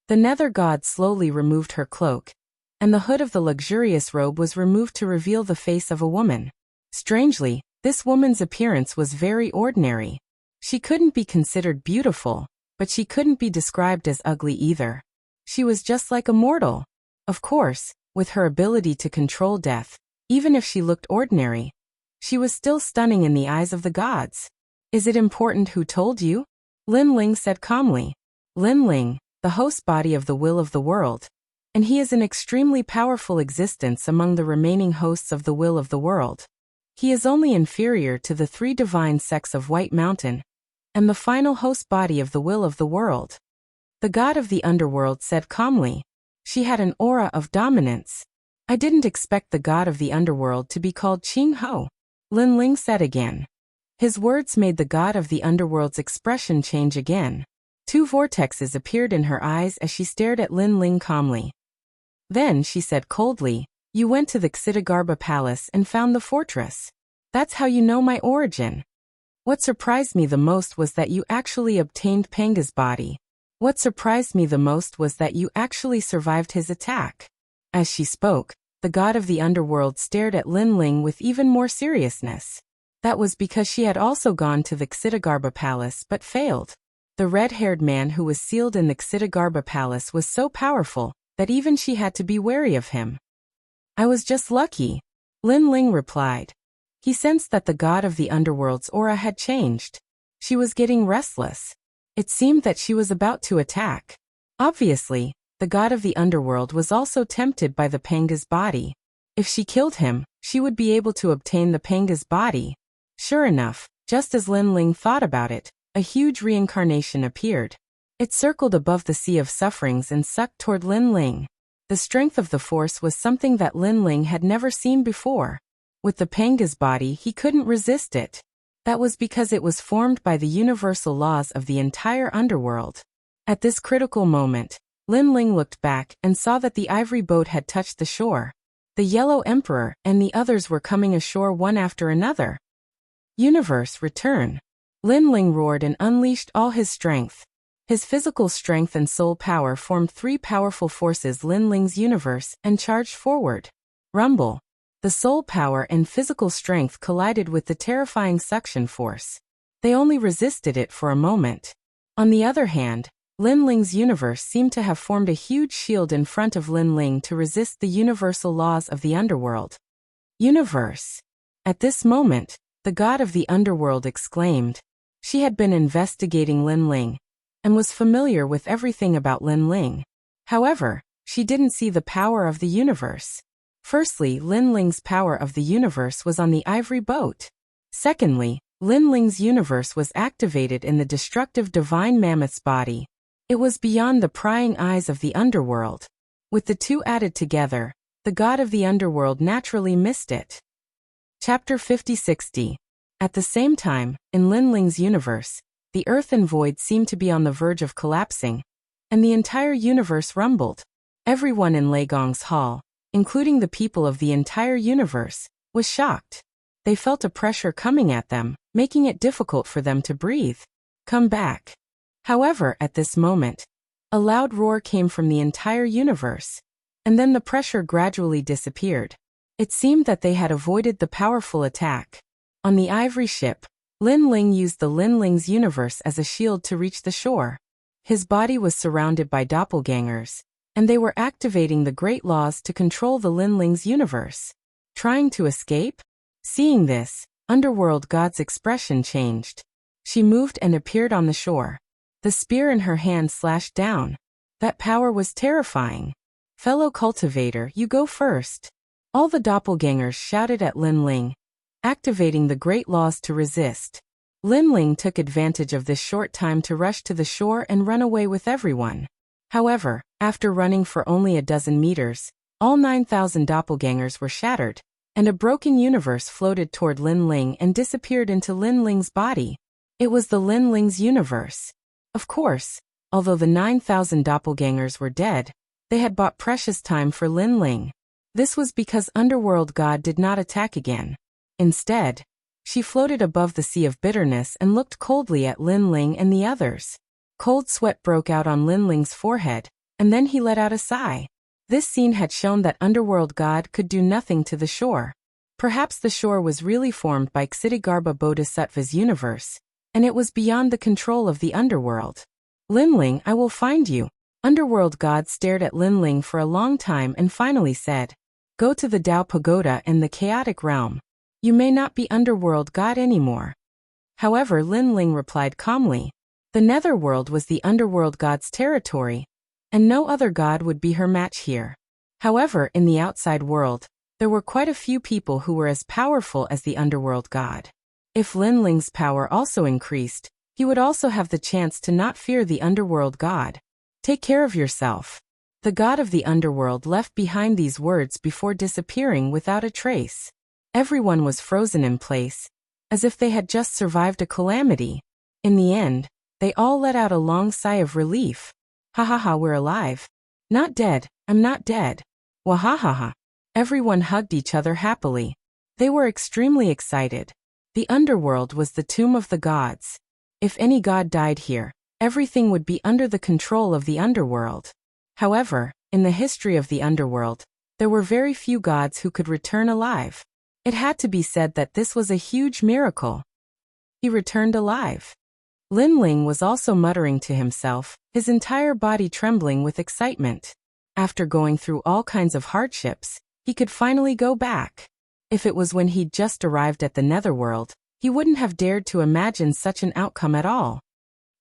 Speaker 1: The nether god slowly removed her cloak, and the hood of the luxurious robe was removed to reveal the face of a woman. Strangely, this woman's appearance was very ordinary. She couldn't be considered beautiful, but she couldn't be described as ugly either. She was just like a mortal. Of course, with her ability to control death, even if she looked ordinary, she was still stunning in the eyes of the gods. Is it important who told you? Lin Ling said calmly. Lin Ling, the host body of the will of the world, and he is an extremely powerful existence among the remaining hosts of the will of the world. He is only inferior to the 3 divine sects of White Mountain, and the final host body of the will of the world. The god of the underworld said calmly. She had an aura of dominance. I didn't expect the god of the underworld to be called Qing Ho, Lin Ling said again. His words made the god of the underworld's expression change again. 2 vortexes appeared in her eyes as she stared at Lin Ling calmly. Then she said coldly, you went to the Ksitigarbha Palace and found the fortress. That's how you know my origin. What surprised me the most was that you actually obtained Panga's body. What surprised me the most was that you actually survived his attack. As she spoke, the god of the underworld stared at Lin Ling with even more seriousness. That was because she had also gone to the Ksitigarbha Palace but failed. The red-haired man who was sealed in the Ksitigarbha Palace was so powerful that even she had to be wary of him. I was just lucky, Lin Ling replied. He sensed that the god of the underworld's aura had changed. She was getting restless. It seemed that she was about to attack. Obviously, the god of the underworld was also tempted by the Panga's body. If she killed him, she would be able to obtain the Panga's body. Sure enough, just as Lin Ling thought about it, a huge reincarnation appeared. It circled above the sea of sufferings and sucked toward Lin Ling. The strength of the force was something that Lin Ling had never seen before. With the Panga's body, he couldn't resist it. That was because it was formed by the universal laws of the entire underworld. At this critical moment, Lin Ling looked back and saw that the ivory boat had touched the shore. The Yellow Emperor and the others were coming ashore one after another. Universe, return! Lin Ling roared and unleashed all his strength. His physical strength and soul power formed three powerful forces Lin Ling's universe and charged forward. Rumble! The soul power and physical strength collided with the terrifying suction force. They only resisted it for a moment. On the other hand, Lin Ling's universe seemed to have formed a huge shield in front of Lin Ling to resist the universal laws of the underworld. Universe! At this moment, the god of the underworld exclaimed. She had been investigating Lin Ling and was familiar with everything about Lin Ling. However, she didn't see the power of the universe. Firstly, Lin Ling's power of the universe was on the ivory boat. Secondly, Lin Ling's universe was activated in the destructive divine mammoth's body. It was beyond the prying eyes of the underworld. With the two added together, the god of the underworld naturally missed it. Chapter 50-60. At the same time, in Lin Ling's universe, the earth and void seemed to be on the verge of collapsing, and the entire universe rumbled. Everyone in Lei Gong's hall, including the people of the entire universe, was shocked. They felt a pressure coming at them, making it difficult for them to breathe. Come back. However, at this moment, a loud roar came from the entire universe, and then the pressure gradually disappeared. It seemed that they had avoided the powerful attack. On the ivory ship, Lin Ling used the Lin Ling's universe as a shield to reach the shore. His body was surrounded by doppelgangers, and they were activating the great laws to control the Lin Ling's universe. Trying to escape? Seeing this, Underworld God's expression changed. She moved and appeared on the shore. The spear in her hand slashed down. That power was terrifying. Fellow cultivator, you go first. All the doppelgangers shouted at Lin Ling, activating the great laws to resist. Lin Ling took advantage of this short time to rush to the shore and run away with everyone. However, after running for only a dozen meters, all 9,000 doppelgangers were shattered, and a broken universe floated toward Lin Ling and disappeared into Lin Ling's body. It was the Lin Ling's universe. Of course, although the 9,000 doppelgangers were dead, they had bought precious time for Lin Ling. This was because Underworld God did not attack again. Instead, she floated above the sea of bitterness and looked coldly at Lin Ling and the others. Cold sweat broke out on Lin Ling's forehead, and then he let out a sigh. This scene had shown that Underworld God could do nothing to the shore. Perhaps the shore was really formed by Ksitigarbha Bodhisattva's universe, and it was beyond the control of the underworld. Lin Ling, I will find you. Underworld God stared at Lin Ling for a long time and finally said, Go to the Tao Pagoda and the chaotic realm. You may not be Underworld God anymore. However, Lin Ling replied calmly. The Netherworld was the Underworld God's territory, and no other god would be her match here. However, in the outside world, there were quite a few people who were as powerful as the Underworld God. If Lin Ling's power also increased, he would also have the chance to not fear the Underworld God. Take care of yourself. The god of the underworld left behind these words before disappearing without a trace. Everyone was frozen in place, as if they had just survived a calamity. In the end, they all let out a long sigh of relief. Ha ha ha, we're alive. Not dead, I'm not dead. Wahahaha. Everyone hugged each other happily. They were extremely excited. The underworld was the tomb of the gods. If any god died here, everything would be under the control of the underworld. However, in the history of the underworld, there were very few gods who could return alive. It had to be said that this was a huge miracle. He returned alive. Lin Ling was also muttering to himself, his entire body trembling with excitement. After going through all kinds of hardships, he could finally go back. If it was when he'd just arrived at the Netherworld, he wouldn't have dared to imagine such an outcome at all.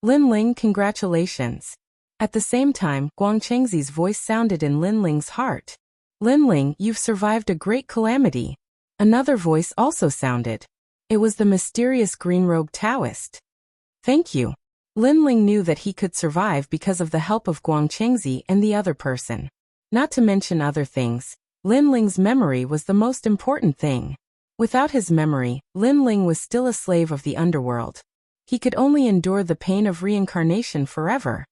Speaker 1: Lin Ling, congratulations. At the same time, Guangchengzi's voice sounded in Lin Ling's heart. Lin Ling, you've survived a great calamity. Another voice also sounded. It was the mysterious green-robed Taoist. Thank you. Lin Ling knew that he could survive because of the help of Guangchengzi and the other person. Not to mention other things, Lin Ling's memory was the most important thing. Without his memory, Lin Ling was still a slave of the underworld. He could only endure the pain of reincarnation forever.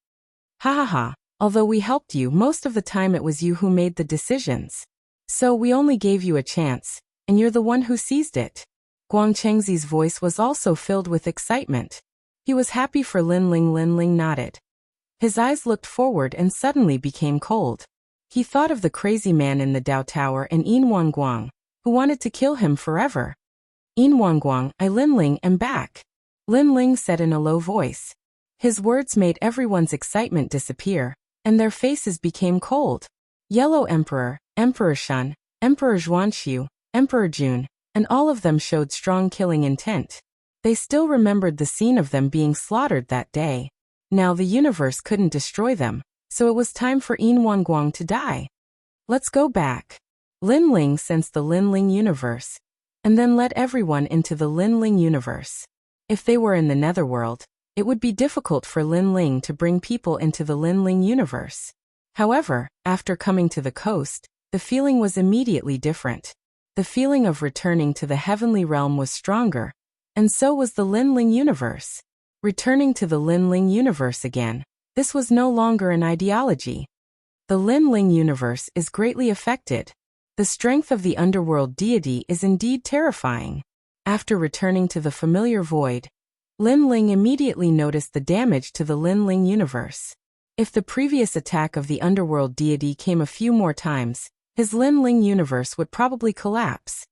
Speaker 1: Ha ha ha. Although we helped you, most of the time it was you who made the decisions. So we only gave you a chance, and you're the one who seized it. Guang Chengxi's voice was also filled with excitement. He was happy for Lin Ling. Lin Ling nodded. His eyes looked forward and suddenly became cold. He thought of the crazy man in the Dao Tower and Yin Wanguang, who wanted to kill him forever. Yin Wanguang, I Lin Ling am back, Lin Ling said in a low voice. His words made everyone's excitement disappear, and their faces became cold. Yellow Emperor, Emperor Shun, Emperor Zhuanxiu, Emperor Jun, and all of them showed strong killing intent. They still remembered the scene of them being slaughtered that day. Now the universe couldn't destroy them, so it was time for Yin Wanguang to die. Let's go back. Lin Ling sensed the Lin Ling universe, and then led everyone into the Lin Ling universe. If they were in the netherworld, it would be difficult for Lin Ling to bring people into the Lin Ling universe. However, after coming to the coast, the feeling was immediately different. The feeling of returning to the heavenly realm was stronger, and so was the Lin Ling universe. Returning to the Lin Ling universe again, this was no longer an ideology. The Lin Ling universe is greatly affected. The strength of the underworld deity is indeed terrifying. After returning to the familiar void, Lin Ling immediately noticed the damage to the Lin Ling universe. If the previous attack of the underworld deity came a few more times, his Lin Ling universe would probably collapse.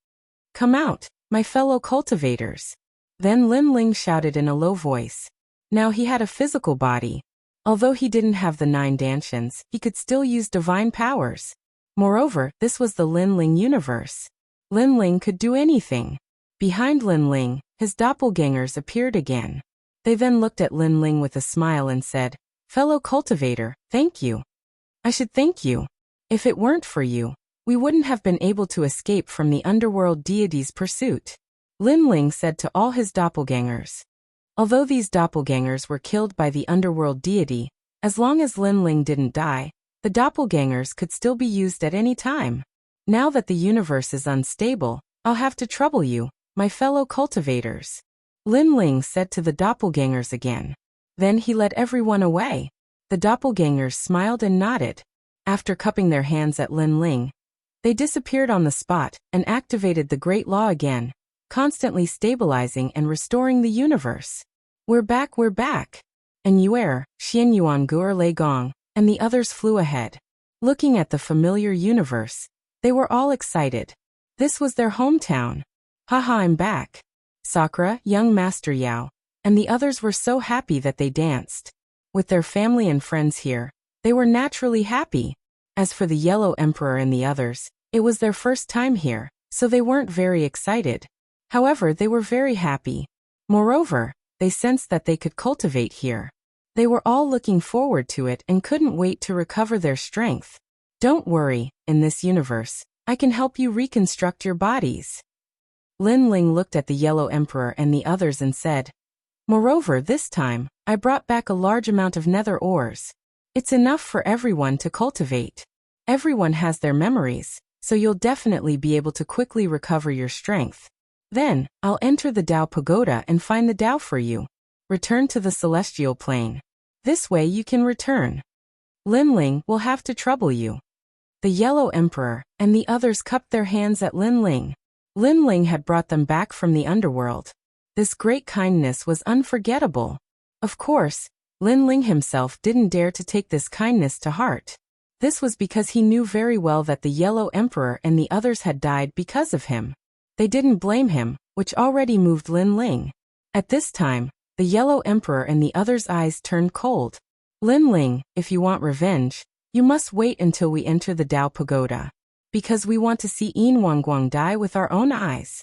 Speaker 1: Come out, my fellow cultivators. Then Lin Ling shouted in a low voice. Now he had a physical body. Although he didn't have the 9 dantians, he could still use divine powers. Moreover, this was the Lin Ling universe. Lin Ling could do anything. Behind Lin Ling, his doppelgangers appeared again. They then looked at Lin Ling with a smile and said, Fellow cultivator, thank you. I should thank you. If it weren't for you, we wouldn't have been able to escape from the underworld deity's pursuit. Lin Ling said to all his doppelgangers. Although these doppelgangers were killed by the underworld deity, as long as Lin Ling didn't die, the doppelgangers could still be used at any time. Now that the universe is unstable, I'll have to trouble you, my fellow cultivators. Lin Ling said to the doppelgangers again. Then he led everyone away. The doppelgangers smiled and nodded. After cupping their hands at Lin Ling, they disappeared on the spot and activated the Great Law again, constantly stabilizing and restoring the universe. We're back, we're back. And Yuer, Xianyuan Guer Lei Gong, and the others flew ahead. Looking at the familiar universe, they were all excited. This was their hometown. Haha, I'm back. Sakura, young Master Yao, and the others were so happy that they danced. With their family and friends here, they were naturally happy. As for the Yellow Emperor and the others, it was their first time here, so they weren't very excited. However, they were very happy. Moreover, they sensed that they could cultivate here. They were all looking forward to it and couldn't wait to recover their strength. Don't worry, in this universe, I can help you reconstruct your bodies. Lin Ling looked at the Yellow Emperor and the others and said, Moreover, this time, I brought back a large amount of nether ores. It's enough for everyone to cultivate. Everyone has their memories, so you'll definitely be able to quickly recover your strength. Then, I'll enter the Dao Pagoda and find the Dao for you. Return to the celestial plane. This way you can return. Lin Ling will have to trouble you. The Yellow Emperor and the others cupped their hands at Lin Ling. Lin Ling had brought them back from the underworld. This great kindness was unforgettable. Of course, Lin Ling himself didn't dare to take this kindness to heart. This was because he knew very well that the Yellow Emperor and the others had died because of him. They didn't blame him, which already moved Lin Ling. At this time, the Yellow Emperor and the others' eyes turned cold. Lin Ling, if you want revenge, you must wait until we enter the Dao Pagoda. Because we want to see Yin Wanguang die with our own eyes.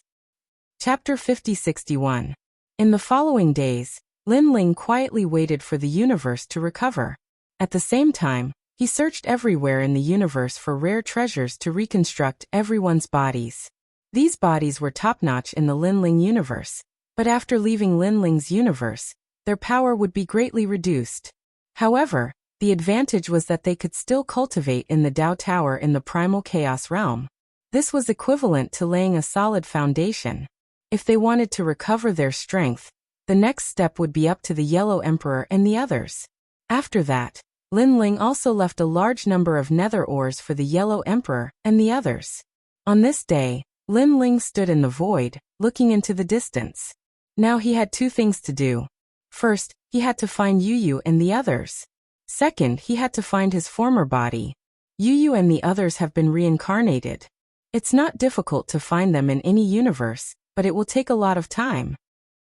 Speaker 1: Chapter 50-61. In the following days, Lin Ling quietly waited for the universe to recover. At the same time, he searched everywhere in the universe for rare treasures to reconstruct everyone's bodies. These bodies were top-notch in the Lin Ling universe, but after leaving Lin Ling's universe, their power would be greatly reduced. However, the advantage was that they could still cultivate in the Dao Tower in the primal chaos realm. This was equivalent to laying a solid foundation. If they wanted to recover their strength, the next step would be up to the Yellow Emperor and the others. After that, Lin Ling also left a large number of nether ores for the Yellow Emperor and the others. On this day, Lin Ling stood in the void, looking into the distance. Now he had two things to do. First, he had to find Yu and the others. Second, he had to find his former body. Yu and the others have been reincarnated. It's not difficult to find them in any universe, but it will take a lot of time.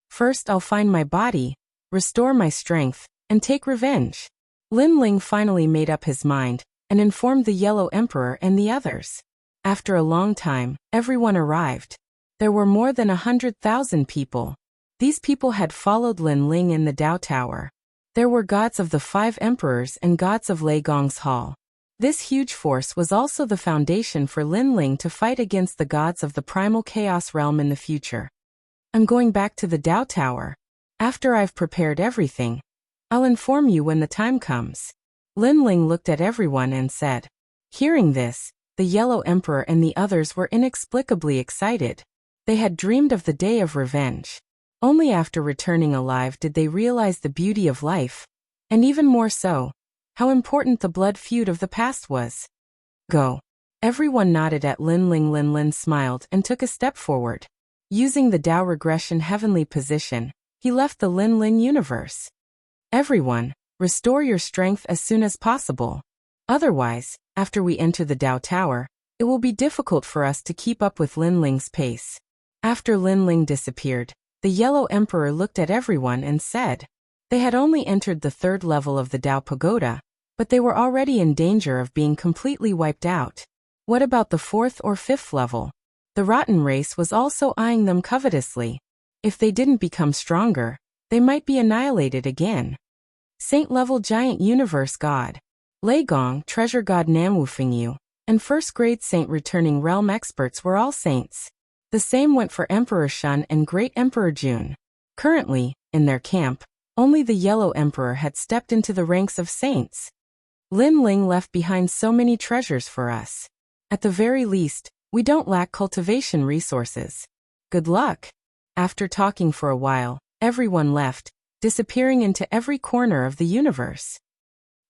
Speaker 1: First, I'll find my body, restore my strength, and take revenge. Lin Ling finally made up his mind and informed the Yellow Emperor and the others. After a long time, everyone arrived. There were more than 100,000 people. These people had followed Lin Ling in the Dao Tower. There were gods of the 5 emperors and gods of Lei Gong's hall. This huge force was also the foundation for Lin Ling to fight against the gods of the primal chaos realm in the future. I'm going back to the Dao Tower. After I've prepared everything, I'll inform you when the time comes. Lin Ling looked at everyone and said. Hearing this, the Yellow Emperor and the others were inexplicably excited. They had dreamed of the day of revenge. Only after returning alive did they realize the beauty of life, and even more so, how important the blood feud of the past was. Go. Everyone nodded at Lin Ling. Lin Ling smiled and took a step forward. Using the Dao regression heavenly position, he left the Lin Ling universe. Everyone, restore your strength as soon as possible. Otherwise, after we enter the Dao Tower, it will be difficult for us to keep up with Lin Ling's pace. After Lin Ling disappeared, the Yellow Emperor looked at everyone and said. They had only entered the 3rd level of the Dao Pagoda, but they were already in danger of being completely wiped out. What about the 4th or 5th level? The rotten race was also eyeing them covetously. If they didn't become stronger, they might be annihilated again. Saint-level giant universe god. Lei Gong, treasure god Namwu Fengyu, and 1st grade saint returning realm experts were all saints. The same went for Emperor Shun and Great Emperor Jun. Currently, in their camp, only the Yellow Emperor had stepped into the ranks of saints. Lin Ling left behind so many treasures for us. At the very least, we don't lack cultivation resources. Good luck. After talking for a while, everyone left, disappearing into every corner of the universe.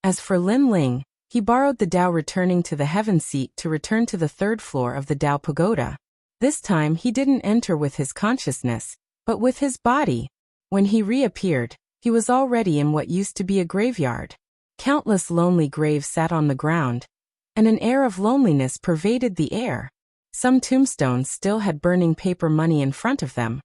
Speaker 1: As for Lin Ling, he borrowed the Dao returning to the heaven seat to return to the 3rd floor of the Dao Pagoda. This time he didn't enter with his consciousness, but with his body. When he reappeared, he was already in what used to be a graveyard. Countless lonely graves sat on the ground, and an air of loneliness pervaded the air. Some tombstones still had burning paper money in front of them,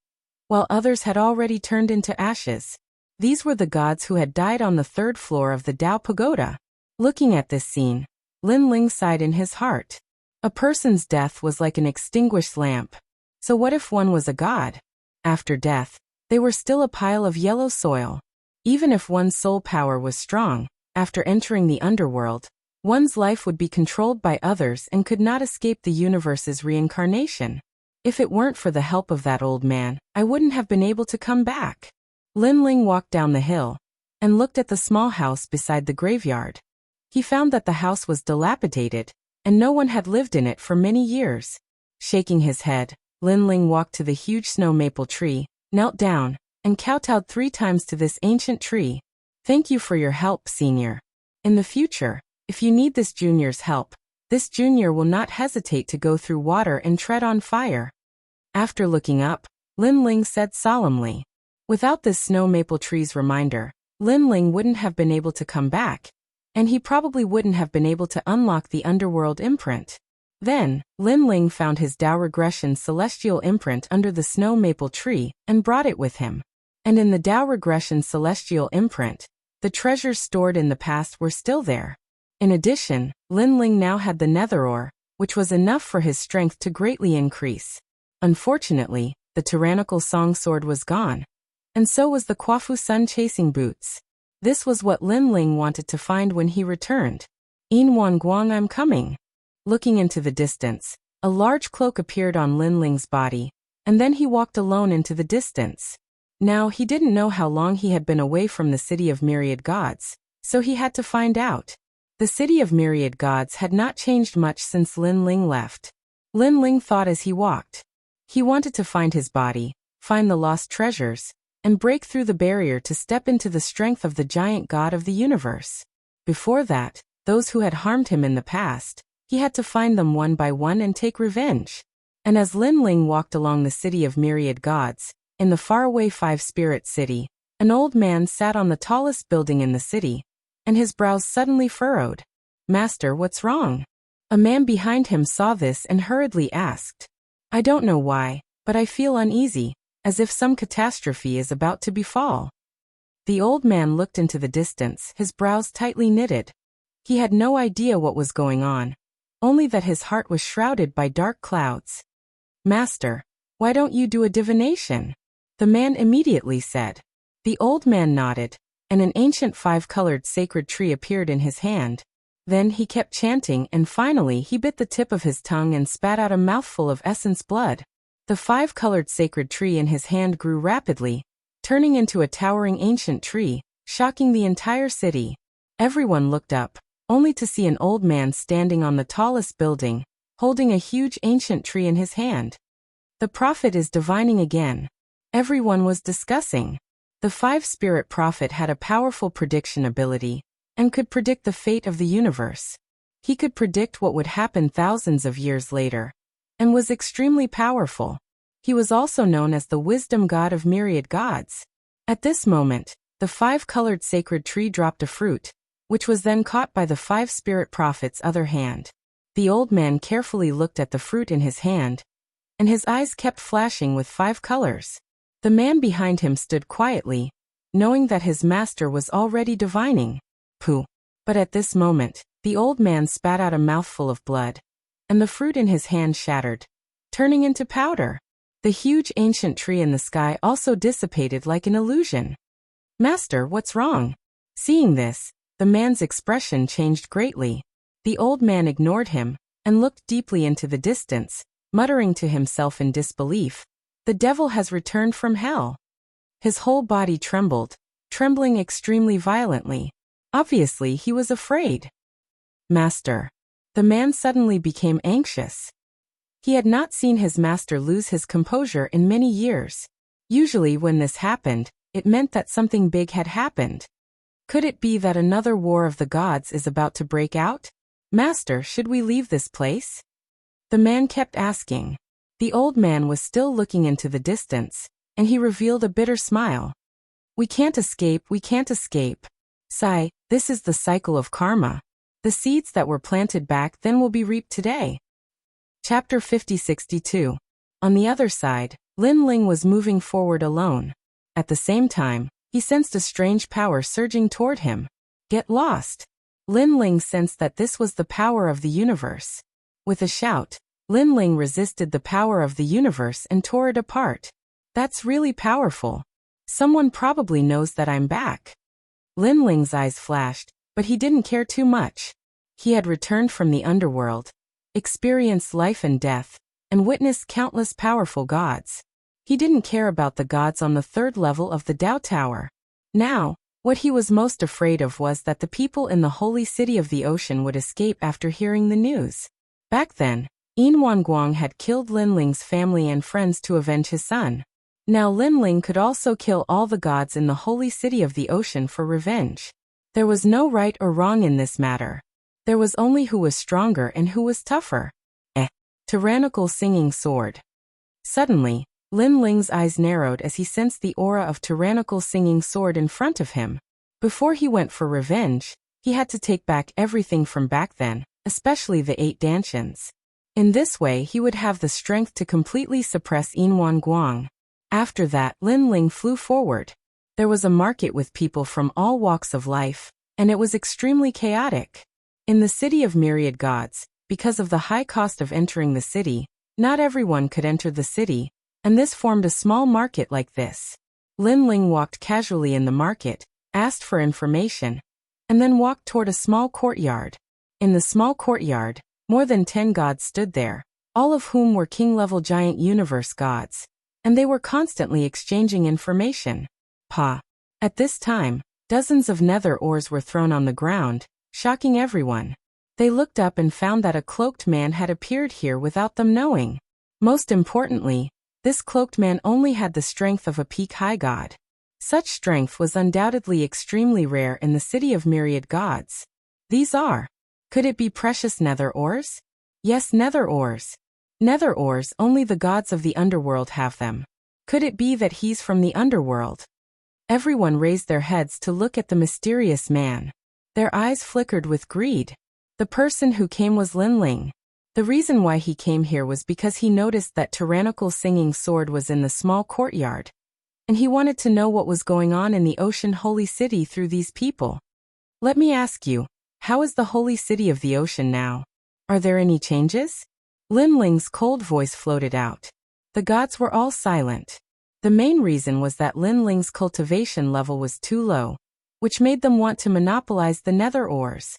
Speaker 1: while others had already turned into ashes. These were the gods who had died on the 3rd floor of the Dao Pagoda. Looking at this scene, Lin Ling sighed in his heart. A person's death was like an extinguished lamp. So what if one was a god? After death, they were still a pile of yellow soil. Even if one's soul power was strong, after entering the underworld, one's life would be controlled by others and could not escape the universe's reincarnation. If it weren't for the help of that old man, I wouldn't have been able to come back. Lin Ling walked down the hill and looked at the small house beside the graveyard. He found that the house was dilapidated, and no one had lived in it for many years. Shaking his head, Lin Ling walked to the huge snow maple tree, knelt down, and kowtowed 3 times to this ancient tree. Thank you for your help, Senior. In the future, if you need this junior's help, this junior will not hesitate to go through water and tread on fire. After looking up, Lin Ling said solemnly. Without this snow maple tree's reminder, Lin Ling wouldn't have been able to come back, and he probably wouldn't have been able to unlock the underworld imprint. Then, Lin Ling found his Dao regression celestial imprint under the snow maple tree and brought it with him. And in the Dao regression celestial imprint, the treasures stored in the past were still there. In addition, Lin Ling now had the nether ore, which was enough for his strength to greatly increase. Unfortunately, the tyrannical song sword was gone. And so was the Quafu sun chasing boots. This was what Lin Ling wanted to find when he returned. In Wan Guang, I'm coming. Looking into the distance, a large cloak appeared on Lin Ling's body, and then he walked alone into the distance. Now he didn't know how long he had been away from the city of myriad gods, so he had to find out. The city of myriad gods had not changed much since Lin Ling left. Lin Ling thought as he walked. He wanted to find his body, find the lost treasures, and break through the barrier to step into the strength of the giant god of the universe. Before that, those who had harmed him in the past, he had to find them one by one and take revenge. And as Lin Ling walked along the city of myriad gods, in the faraway five-spirit city, an old man sat on the tallest building in the city, and his brows suddenly furrowed. "Master, what's wrong?" A man behind him saw this and hurriedly asked. "I don't know why, but I feel uneasy, as if some catastrophe is about to befall." The old man looked into the distance, his brows tightly knitted. He had no idea what was going on, only that his heart was shrouded by dark clouds. "Master, why don't you do a divination?" the man immediately said. The old man nodded, and an ancient five-colored sacred tree appeared in his hand. Then he kept chanting and finally he bit the tip of his tongue and spat out a mouthful of essence blood. The five-colored sacred tree in his hand grew rapidly, turning into a towering ancient tree, shocking the entire city. Everyone looked up, only to see an old man standing on the tallest building, holding a huge ancient tree in his hand. "The prophet is divining again," everyone was discussing. The five-spirit prophet had a powerful prediction ability, and could predict the fate of the universe. He could predict what would happen thousands of years later, and was extremely powerful. He was also known as the wisdom god of myriad gods. At this moment, the five-colored sacred tree dropped a fruit, which was then caught by the five-spirit prophet's other hand. The old man carefully looked at the fruit in his hand, and his eyes kept flashing with 5 colors. The man behind him stood quietly, knowing that his master was already divining. Pooh! But at this moment, the old man spat out a mouthful of blood, and the fruit in his hand shattered, turning into powder. The huge ancient tree in the sky also dissipated like an illusion. "Master, what's wrong?" Seeing this, the man's expression changed greatly. The old man ignored him, and looked deeply into the distance, muttering to himself in disbelief, "The devil has returned from hell." His whole body trembled, trembling extremely violently. Obviously, he was afraid. "Master." The man suddenly became anxious. He had not seen his master lose his composure in many years. Usually when this happened, it meant that something big had happened. Could it be that another war of the gods is about to break out? "Master, should we leave this place?" The man kept asking. The old man was still looking into the distance, and he revealed a bitter smile. "We can't escape, we can't escape. Sigh, this is the cycle of karma. The seeds that were planted back then will be reaped today." Chapter 50-62. On the other side, Lin Ling was moving forward alone. At the same time, he sensed a strange power surging toward him. "Get lost!" Lin Ling sensed that this was the power of the universe. With a shout, Lin Ling resisted the power of the universe and tore it apart. "That's really powerful. Someone probably knows that I'm back." Lin Ling's eyes flashed, but he didn't care too much. He had returned from the underworld, experienced life and death, and witnessed countless powerful gods. He didn't care about the gods on the 3rd level of the Tao Tower. Now, what he was most afraid of was that the people in the holy city of the ocean would escape after hearing the news. Back then, Yin Wanguang had killed Lin Ling's family and friends to avenge his son. Now Lin Ling could also kill all the gods in the holy city of the ocean for revenge. There was no right or wrong in this matter. There was only who was stronger and who was tougher. Tyrannical singing sword. Suddenly, Lin Ling's eyes narrowed as he sensed the aura of tyrannical singing sword in front of him. Before he went for revenge, he had to take back everything from back then, especially the 8 Dantians. In this way he would have the strength to completely suppress Yin Wanguang. After that, Lin Ling flew forward. There was a market with people from all walks of life, and it was extremely chaotic. In the city of myriad gods, because of the high cost of entering the city, not everyone could enter the city, and this formed a small market like this. Lin Ling walked casually in the market, asked for information, and then walked toward a small courtyard. In the small courtyard, more than 10 gods stood there, all of whom were king-level giant universe gods, and they were constantly exchanging information. At this time, dozens of nether ores were thrown on the ground, shocking everyone. They looked up and found that a cloaked man had appeared here without them knowing. Most importantly, this cloaked man only had the strength of a peak high god. Such strength was undoubtedly extremely rare in the city of myriad gods. These are. Could it be precious nether ores? Yes, nether ores. Nether ores, only the gods of the underworld have them. Could it be that he's from the underworld? Everyone raised their heads to look at the mysterious man. Their eyes flickered with greed. The person who came was Linling. The reason why he came here was because he noticed that tyrannical singing sword was in the small courtyard, and he wanted to know what was going on in the ocean holy city through these people. Let me ask you, how is the holy city of the ocean now? Are there any changes? Linling's cold voice floated out. The gods were all silent. The main reason was that Linling's cultivation level was too low, which made them want to monopolize the nether ores.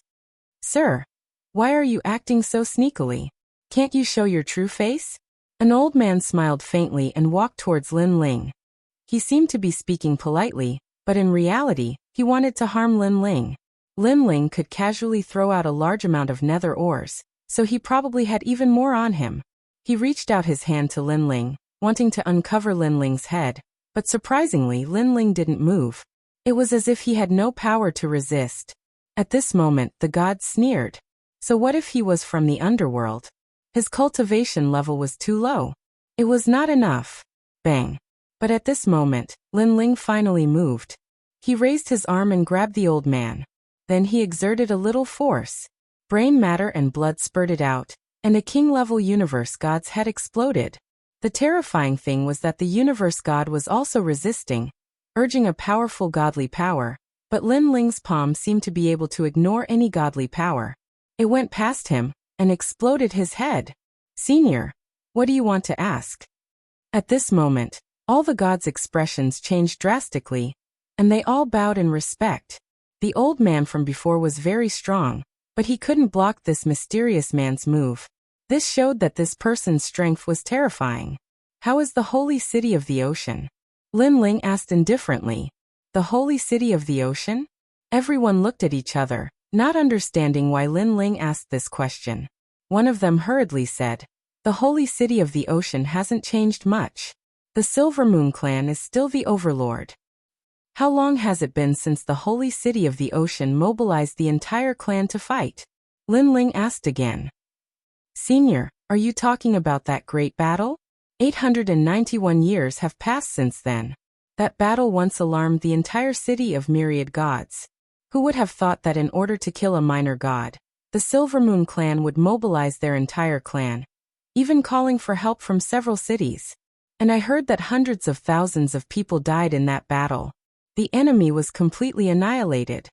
Speaker 1: Sir, why are you acting so sneakily? Can't you show your true face? An old man smiled faintly and walked towards Linling. He seemed to be speaking politely, but in reality, he wanted to harm Linling. Linling could casually throw out a large amount of nether ores, so he probably had even more on him. He reached out his hand to Linling, wanting to uncover Linling's head, but surprisingly Linling didn't move. It was as if he had no power to resist. At this moment, the god sneered. So what if he was from the underworld? His cultivation level was too low. It was not enough. Bang. But at this moment, Linling finally moved. He raised his arm and grabbed the old man. Then he exerted a little force. Brain matter and blood spurted out, and a king-level universe god's head exploded. The terrifying thing was that the universe god was also resisting, urging a powerful godly power, but Linling's palm seemed to be able to ignore any godly power. It went past him and exploded his head. Senior, what do you want to ask? At this moment, all the gods' expressions changed drastically, and they all bowed in respect. The old man from before was very strong, but he couldn't block this mysterious man's move. This showed that this person's strength was terrifying. How is the holy city of the ocean? Linling asked indifferently. The holy city of the ocean? Everyone looked at each other, not understanding why Linling asked this question. One of them hurriedly said, "The holy city of the ocean hasn't changed much. The Silver Moon clan is still the overlord." How long has it been since the holy city of the ocean mobilized the entire clan to fight? Linling asked again. Senior, are you talking about that great battle? 891 years have passed since then. That battle once alarmed the entire city of myriad gods. Who would have thought that in order to kill a minor god, the Silver Moon clan would mobilize their entire clan, even calling for help from several cities? And I heard that hundreds of thousands of people died in that battle. The enemy was completely annihilated.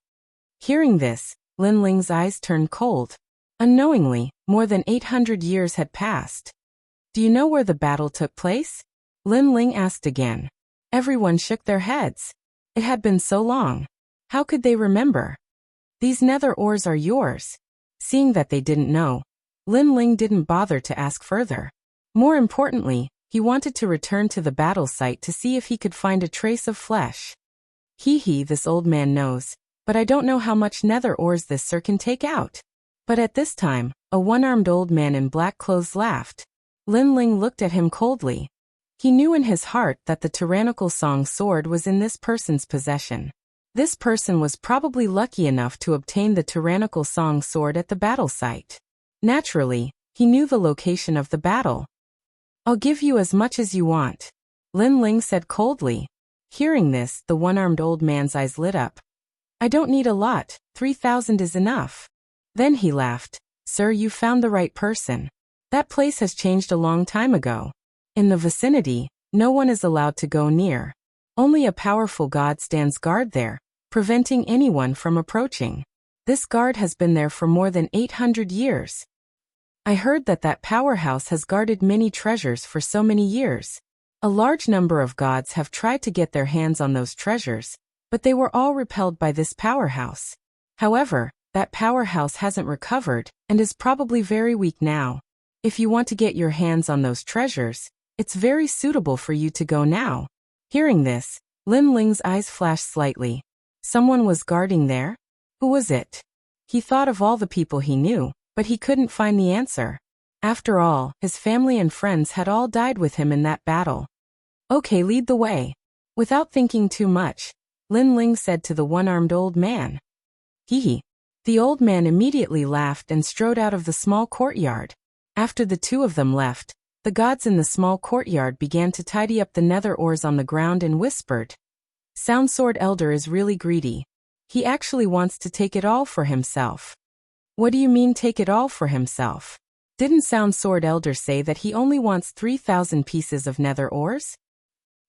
Speaker 1: Hearing this, Linling's eyes turned cold. Unknowingly, more than 800 years had passed. Do you know where the battle took place? Linling asked again. Everyone shook their heads. It had been so long. How could they remember? These nether ores are yours. Seeing that they didn't know, Linling didn't bother to ask further. More importantly, he wanted to return to the battle site to see if he could find a trace of flesh. Hee, this old man knows, but I don't know how much nether ores this sir can take out. But at this time, a one-armed old man in black clothes laughed. Linling looked at him coldly. He knew in his heart that the tyrannical song sword was in this person's possession. This person was probably lucky enough to obtain the tyrannical song sword at the battle site. Naturally, he knew the location of the battle. I'll give you as much as you want, Linling said coldly. Hearing this, the one-armed old man's eyes lit up. I don't need a lot, 3,000 is enough. Then he laughed. Sir, you found the right person. That place has changed a long time ago. In the vicinity, no one is allowed to go near. Only a powerful god stands guard there, preventing anyone from approaching. This guard has been there for more than 800 years. I heard that that powerhouse has guarded many treasures for so many years. A large number of gods have tried to get their hands on those treasures, but they were all repelled by this powerhouse. However, that powerhouse hasn't recovered and is probably very weak now. If you want to get your hands on those treasures, it's very suitable for you to go now. Hearing this, Linling's eyes flashed slightly. Someone was guarding there? Who was it? He thought of all the people he knew, but he couldn't find the answer. After all, his family and friends had all died with him in that battle. Okay, lead the way. Without thinking too much, Linling said to the one-armed old man. The The old man immediately laughed and strode out of the small courtyard. After the two of them left, the gods in the small courtyard began to tidy up the nether ores on the ground and whispered, "Sound Sword Elder is really greedy. He actually wants to take it all for himself." "What do you mean take it all for himself? Didn't Sound Sword Elder say that he only wants 3,000 pieces of nether ores?"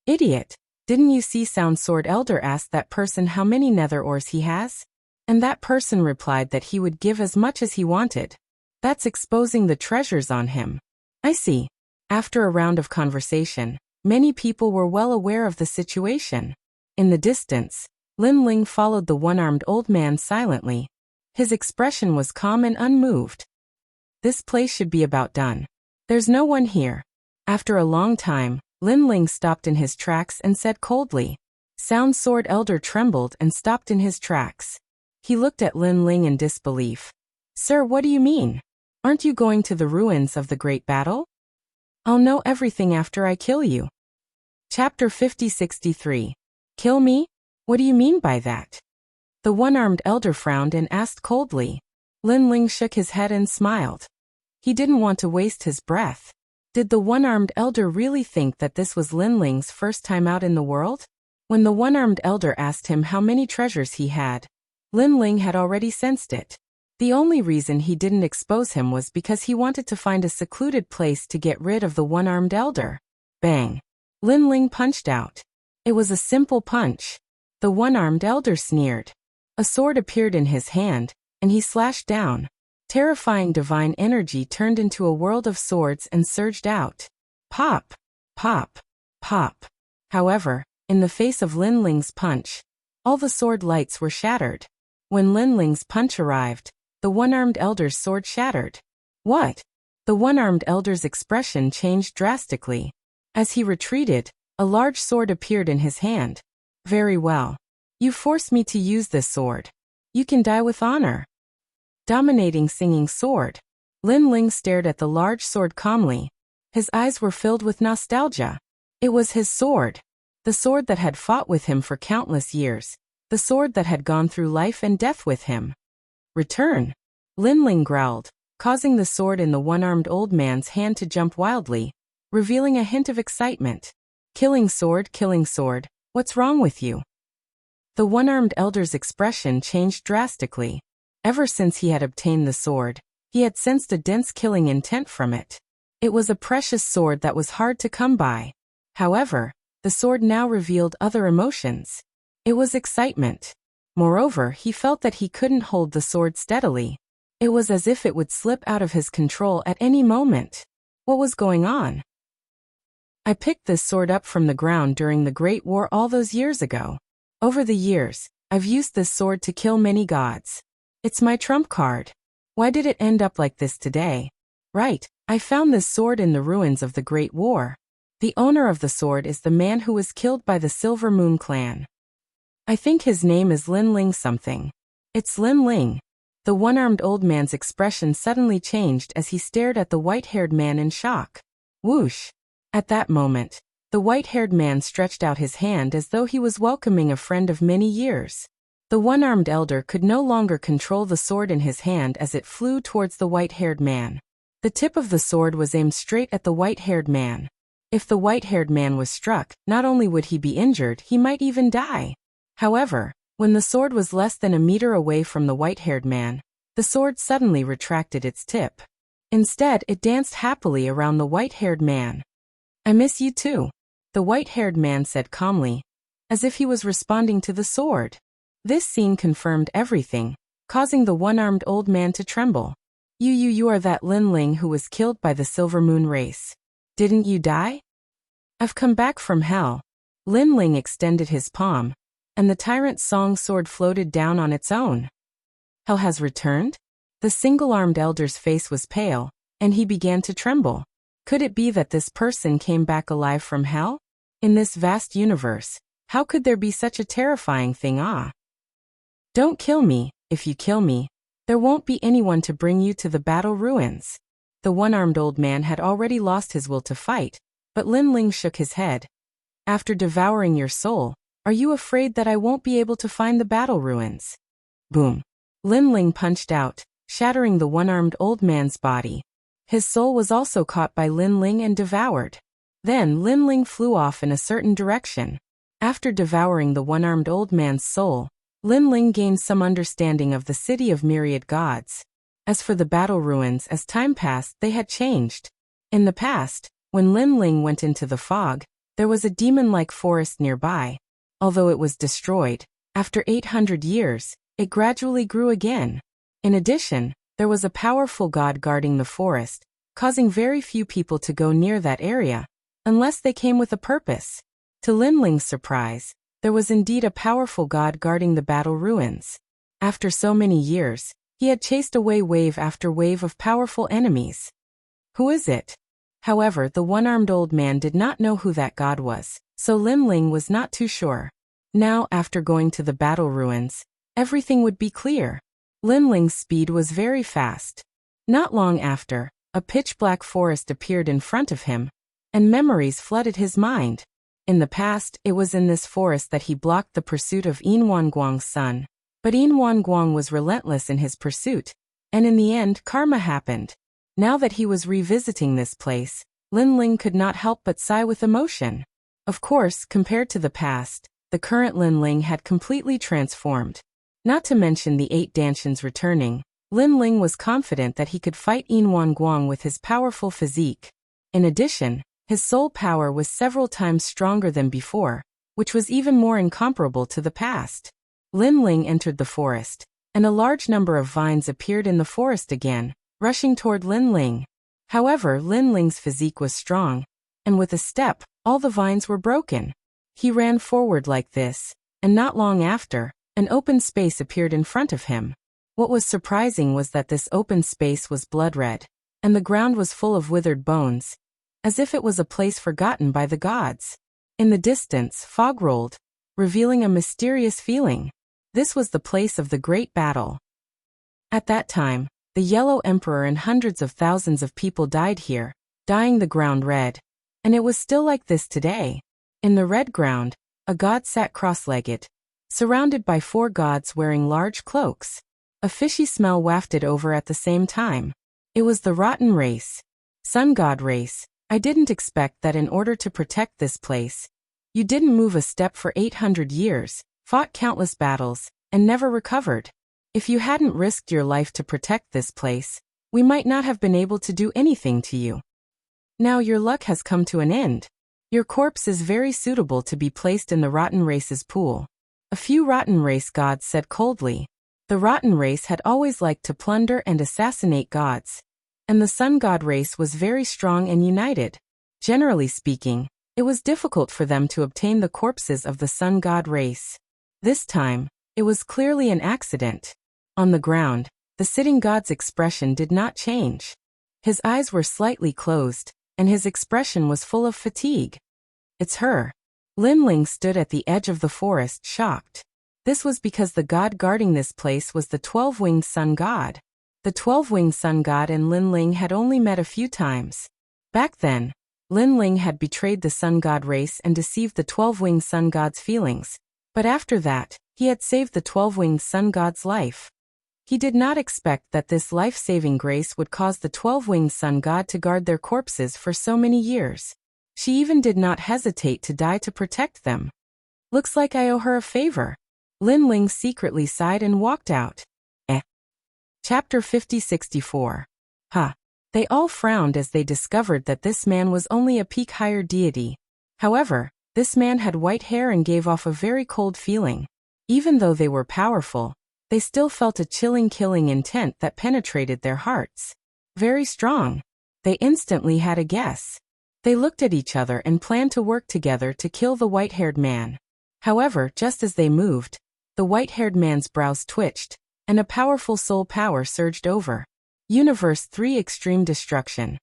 Speaker 1: "Idiot. Didn't you see Sound Sword Elder ask that person how many nether ores he has? And that person replied that he would give as much as he wanted. That's exposing the treasures on him." "I see." After a round of conversation, many people were well aware of the situation. In the distance, Lin Ling followed the one-armed old man silently. His expression was calm and unmoved. "This place should be about done. There's no one here." After a long time, Lin Ling stopped in his tracks and said coldly. Sound Sword Elder trembled and stopped in his tracks. He looked at Lin Ling in disbelief. "Sir, what do you mean? Aren't you going to the ruins of the great battle?" "I'll know everything after I kill you." Chapter 5063. Kill me? What do you mean by that? The one-armed elder frowned and asked coldly. Lin Ling shook his head and smiled. He didn't want to waste his breath. Did the one-armed elder really think that this was Lin Ling's first time out in the world? When the one-armed elder asked him how many treasures he had, Lin Ling had already sensed it. The only reason he didn't expose him was because he wanted to find a secluded place to get rid of the one-armed elder. Bang! Lin Ling punched out. It was a simple punch. The one-armed elder sneered. A sword appeared in his hand, and he slashed down. Terrifying divine energy turned into a world of swords and surged out. Pop! Pop! Pop! However, in the face of Lin Ling's punch, all the sword lights were shattered. When Lin Ling's punch arrived, the one-armed elder's sword shattered. What? The one-armed elder's expression changed drastically. As he retreated, a large sword appeared in his hand. Very well. You forced me to use this sword. You can die with honor. Dominating singing sword. Lin Ling stared at the large sword calmly. His eyes were filled with nostalgia. It was his sword. The sword that had fought with him for countless years. The sword that had gone through life and death with him. Return. Lin Ling growled, causing the sword in the one-armed old man's hand to jump wildly, revealing a hint of excitement. Killing sword, what's wrong with you? The one-armed elder's expression changed drastically. Ever since he had obtained the sword, he had sensed a dense killing intent from it. It was a precious sword that was hard to come by. However, the sword now revealed other emotions. It was excitement. Moreover, he felt that he couldn't hold the sword steadily. It was as if it would slip out of his control at any moment. What was going on? I picked this sword up from the ground during the Great War all those years ago. Over the years, I've used this sword to kill many gods. It's my trump card. Why did it end up like this today? Right, I found this sword in the ruins of the Great War. The owner of the sword is the man who was killed by the Silver Moon clan. I think his name is Lin Ling something. It's Lin Ling. The one-armed old man's expression suddenly changed as he stared at the white-haired man in shock. Whoosh! At that moment, the white-haired man stretched out his hand as though he was welcoming a friend of many years. The one-armed elder could no longer control the sword in his hand as it flew towards the white-haired man. The tip of the sword was aimed straight at the white-haired man. If the white-haired man was struck, not only would he be injured, he might even die. However, when the sword was less than a meter away from the white-haired man, the sword suddenly retracted its tip. Instead, it danced happily around the white-haired man. I miss you too, the white-haired man said calmly, as if he was responding to the sword. This scene confirmed everything, causing the one-armed old man to tremble. You are that Lin Ling who was killed by the Silver Moon race. Didn't you die? I've come back from hell. Lin Ling extended his palm, and the tyrant's song sword floated down on its own. Hell has returned? The single-armed elder's face was pale, and he began to tremble. Could it be that this person came back alive from hell? In this vast universe, how could there be such a terrifying thing? Don't kill me. If you kill me, there won't be anyone to bring you to the battle ruins. The one-armed old man had already lost his will to fight, but Lin Ling shook his head. After devouring your soul, are you afraid that I won't be able to find the battle ruins? Boom. Linling punched out, shattering the one-armed old man's body. His soul was also caught by Linling and devoured. Then Linling flew off in a certain direction. After devouring the one-armed old man's soul, Linling gained some understanding of the city of myriad gods. As for the battle ruins, as time passed, they had changed. In the past, when Linling went into the fog, there was a demon-like forest nearby. Although it was destroyed, after 800 years, it gradually grew again. In addition, there was a powerful god guarding the forest, causing very few people to go near that area, unless they came with a purpose. To Linling's surprise, there was indeed a powerful god guarding the battle ruins. After so many years, he had chased away wave after wave of powerful enemies. Who is it? However, the one-armed old man did not know who that god was, so Linling was not too sure. Now, after going to the battle ruins, everything would be clear. Linling's speed was very fast. Not long after, a pitch-black forest appeared in front of him, and memories flooded his mind. In the past, it was in this forest that he blocked the pursuit of Yin Wanguang's son. But Yin Wanguang was relentless in his pursuit, and in the end, karma happened. Now that he was revisiting this place, Linling could not help but sigh with emotion. Of course, compared to the past, the current Linling had completely transformed. Not to mention the 8 Danshuns returning, Linling was confident that he could fight Yin Wanguang with his powerful physique. In addition, his soul power was several times stronger than before, which was even more incomparable to the past. Linling entered the forest, and a large number of vines appeared in the forest again, rushing toward Linling. However, Linling's physique was strong, and with a step, all the vines were broken. He ran forward like this, and not long after, an open space appeared in front of him. What was surprising was that this open space was blood-red, and the ground was full of withered bones, as if it was a place forgotten by the gods. In the distance, fog rolled, revealing a mysterious feeling. This was the place of the great battle. At that time, the Yellow Emperor and hundreds of thousands of people died here, dyeing the ground red. And it was still like this today. In the red ground, a god sat cross-legged, surrounded by 4 gods wearing large cloaks. A fishy smell wafted over at the same time. It was the rotten race. Sun God race. I didn't expect that in order to protect this place, you didn't move a step for 800 years, fought countless battles, and never recovered. If you hadn't risked your life to protect this place, we might not have been able to do anything to you. Now your luck has come to an end. Your corpse is very suitable to be placed in the rotten race's pool. A few rotten race gods said coldly. The rotten race had always liked to plunder and assassinate gods, and the sun god race was very strong and united. Generally speaking, it was difficult for them to obtain the corpses of the sun god race. This time, it was clearly an accident. On the ground, the sitting god's expression did not change. His eyes were slightly closed, and his expression was full of fatigue. It's her. Linling stood at the edge of the forest, shocked. This was because the god guarding this place was the 12-winged sun god. The 12-winged sun god and Linling had only met a few times. Back then, Linling had betrayed the sun god race and deceived the 12-winged sun god's feelings. But after that, he had saved the 12-winged sun god's life. He did not expect that this life-saving grace would cause the 12-winged sun god to guard their corpses for so many years. She even did not hesitate to die to protect them. Looks like I owe her a favor. Linling secretly sighed and walked out. Chapter 50-64. They all frowned as they discovered that this man was only a peak higher deity. However, this man had white hair and gave off a very cold feeling. Even though they were powerful, they still felt a chilling killing intent that penetrated their hearts. Very strong. They instantly had a guess. They looked at each other and planned to work together to kill the white-haired man. However, just as they moved, the white-haired man's brows twitched, and a powerful soul power surged over. Universe 3 Extreme Destruction.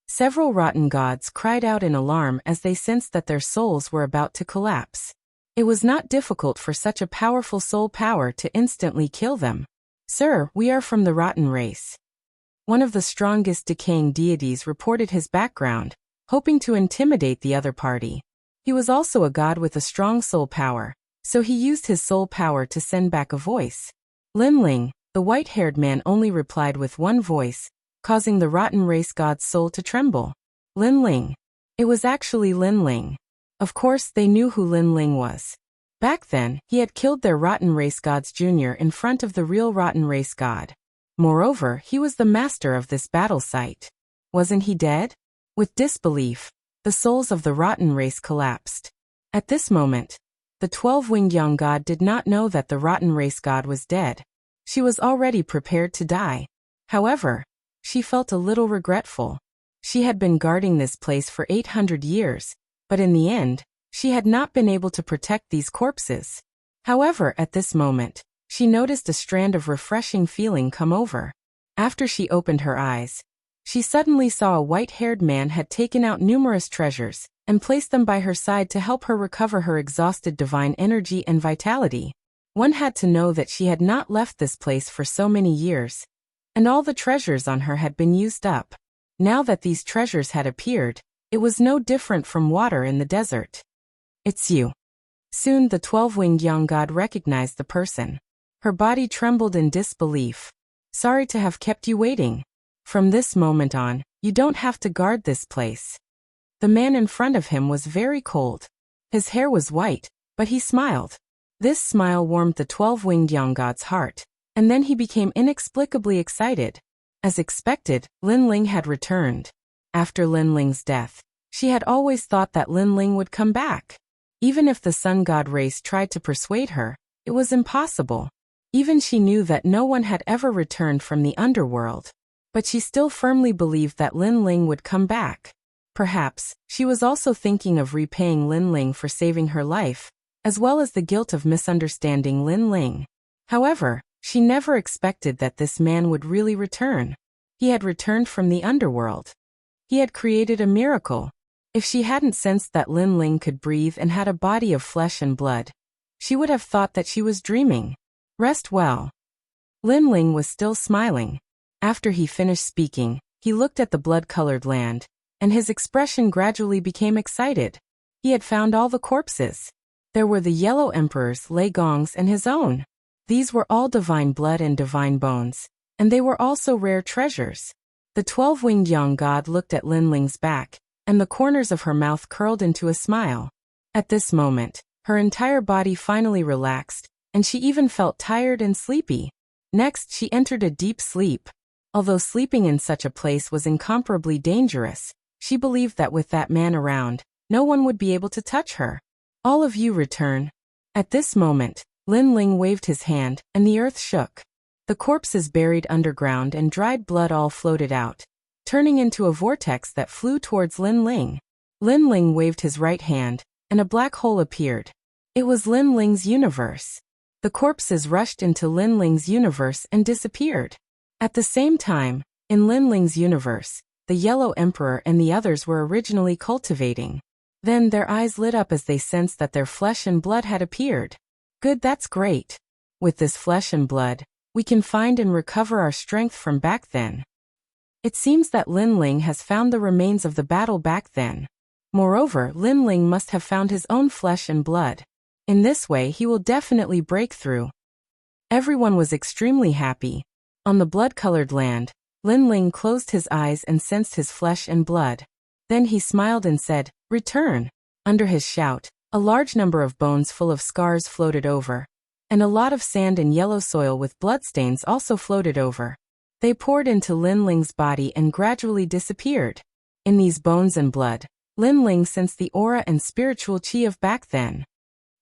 Speaker 1: Several rotten gods cried out in alarm as they sensed that their souls were about to collapse. It was not difficult for such a powerful soul power to instantly kill them. Sir, we are from the rotten race. One of the strongest decaying deities reported his background, hoping to intimidate the other party. He was also a god with a strong soul power, so he used his soul power to send back a voice. Linling, the white-haired man, only replied with one voice, causing the rotten race god's soul to tremble. Linling. It was actually Linling. Of course, they knew who Linling was. Back then, he had killed their rotten race gods junior in front of the real rotten race god. Moreover, he was the master of this battle site. Wasn't he dead? With disbelief, the souls of the rotten race collapsed. At this moment, the 12-winged young god did not know that the rotten race god was dead. She was already prepared to die. However, she felt a little regretful. She had been guarding this place for 800 years, but in the end, she had not been able to protect these corpses. However, at this moment, she noticed a strand of refreshing feeling come over. After she opened her eyes, she suddenly saw a white-haired man had taken out numerous treasures and placed them by her side to help her recover her exhausted divine energy and vitality. One had to know that she had not left this place for so many years, and all the treasures on her had been used up. Now that these treasures had appeared, it was no different from water in the desert. It's you. Soon the 12-winged young god recognized the person. Her body trembled in disbelief. Sorry to have kept you waiting. From this moment on, you don't have to guard this place. The man in front of him was very cold. His hair was white, but he smiled. This smile warmed the 12-winged young god's heart, and then he became inexplicably excited. As expected, Linling had returned. After Linling's death, she had always thought that Linling would come back. Even if the sun god race tried to persuade her, it was impossible. Even she knew that no one had ever returned from the underworld. But she still firmly believed that Linling would come back. Perhaps, she was also thinking of repaying Linling for saving her life, as well as the guilt of misunderstanding Linling. However, she never expected that this man would really return. He had returned from the underworld. He had created a miracle. If she hadn't sensed that Linling could breathe and had a body of flesh and blood, she would have thought that she was dreaming. Rest well. Linling was still smiling. After he finished speaking, he looked at the blood-colored land, and his expression gradually became excited. He had found all the corpses. There were the Yellow Emperor's, Lei Gong's, and his own. These were all divine blood and divine bones, and they were also rare treasures. The 12-winged young god looked at Linling's back, and the corners of her mouth curled into a smile. At this moment, her entire body finally relaxed, and she even felt tired and sleepy. Next, she entered a deep sleep. Although sleeping in such a place was incomparably dangerous, she believed that with that man around, no one would be able to touch her. All of you return. At this moment, Linling waved his hand, and the earth shook. The corpses buried underground and dried blood all floated out, turning into a vortex that flew towards Linling. Linling waved his right hand, and a black hole appeared. It was Linling's universe. The corpses rushed into Linling's universe and disappeared. At the same time, in Linling's universe, the Yellow Emperor and the others were originally cultivating. Then their eyes lit up as they sensed that their flesh and blood had appeared. Good, that's great. With this flesh and blood, we can find and recover our strength from back then. It seems that Linling has found the remains of the battle back then. Moreover, Linling must have found his own flesh and blood. In this way, he will definitely break through. Everyone was extremely happy. On the blood-colored land, Linling closed his eyes and sensed his flesh and blood. Then he smiled and said, "Return." Under his shout, a large number of bones full of scars floated over, and a lot of sand and yellow soil with bloodstains also floated over. They poured into Linling's body and gradually disappeared. In these bones and blood, Linling sensed the aura and spiritual chi of back then.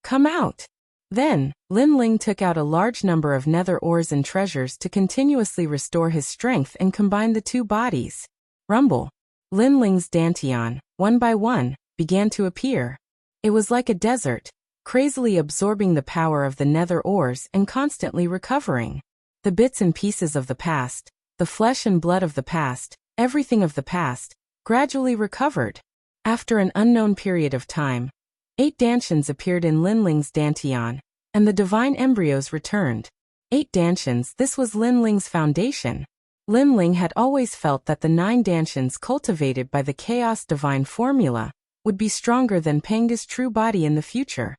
Speaker 1: Come out. Then, Linling took out a large number of nether ores and treasures to continuously restore his strength and combine the two bodies. Rumble. Linling's dantian, one by one, began to appear. It was like a desert, crazily absorbing the power of the nether ores and constantly recovering. The bits and pieces of the past, the flesh and blood of the past, everything of the past, gradually recovered. After an unknown period of time, 8 dantians appeared in Linling's dantian, and the divine embryos returned. 8 dantians, this was Linling's foundation. Linling had always felt that the 9 dantians cultivated by the chaos divine formula would be stronger than Panga's true body in the future.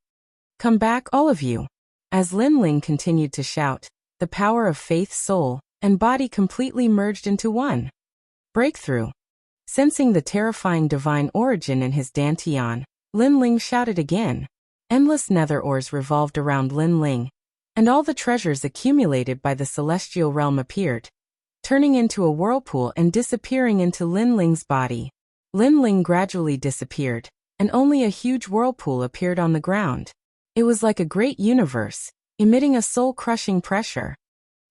Speaker 1: Come back, all of you. As Linling continued to shout, the power of faith, soul, and body completely merged into one. Breakthrough. Sensing the terrifying divine origin in his dantian, Linling shouted again. Endless nether ores revolved around Linling, and all the treasures accumulated by the celestial realm appeared, turning into a whirlpool and disappearing into Linling's body. Linling gradually disappeared, and only a huge whirlpool appeared on the ground. It was like a great universe, emitting a soul-crushing pressure.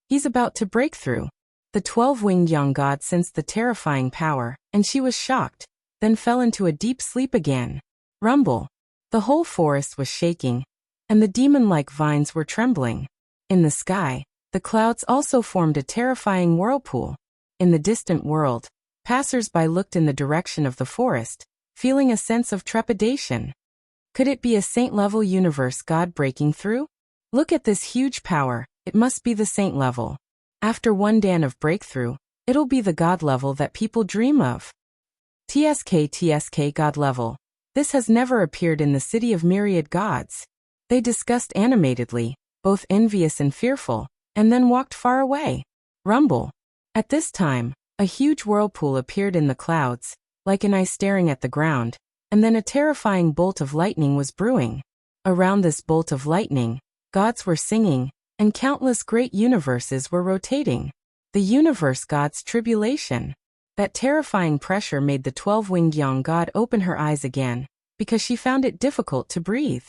Speaker 1: He's about to break through. The 12-winged young god sensed the terrifying power, and she was shocked, then fell into a deep sleep again. Rumble. The whole forest was shaking, and the demon-like vines were trembling. In the sky, the clouds also formed a terrifying whirlpool. In the distant world, passers-by looked in the direction of the forest, feeling a sense of trepidation. Could it be a saint-level universe god breaking through? Look at this huge power, it must be the saint level. After one dan of breakthrough, it'll be the god level that people dream of. TSK god level. This has never appeared in the city of myriad gods. They discussed animatedly, both envious and fearful, and then walked far away. Rumble. At this time, a huge whirlpool appeared in the clouds, like an eye staring at the ground, and then a terrifying bolt of lightning was brewing. Around this bolt of lightning, gods were singing, and countless great universes were rotating. The universe god's tribulation. That terrifying pressure made the 12-winged young god open her eyes again, because she found it difficult to breathe.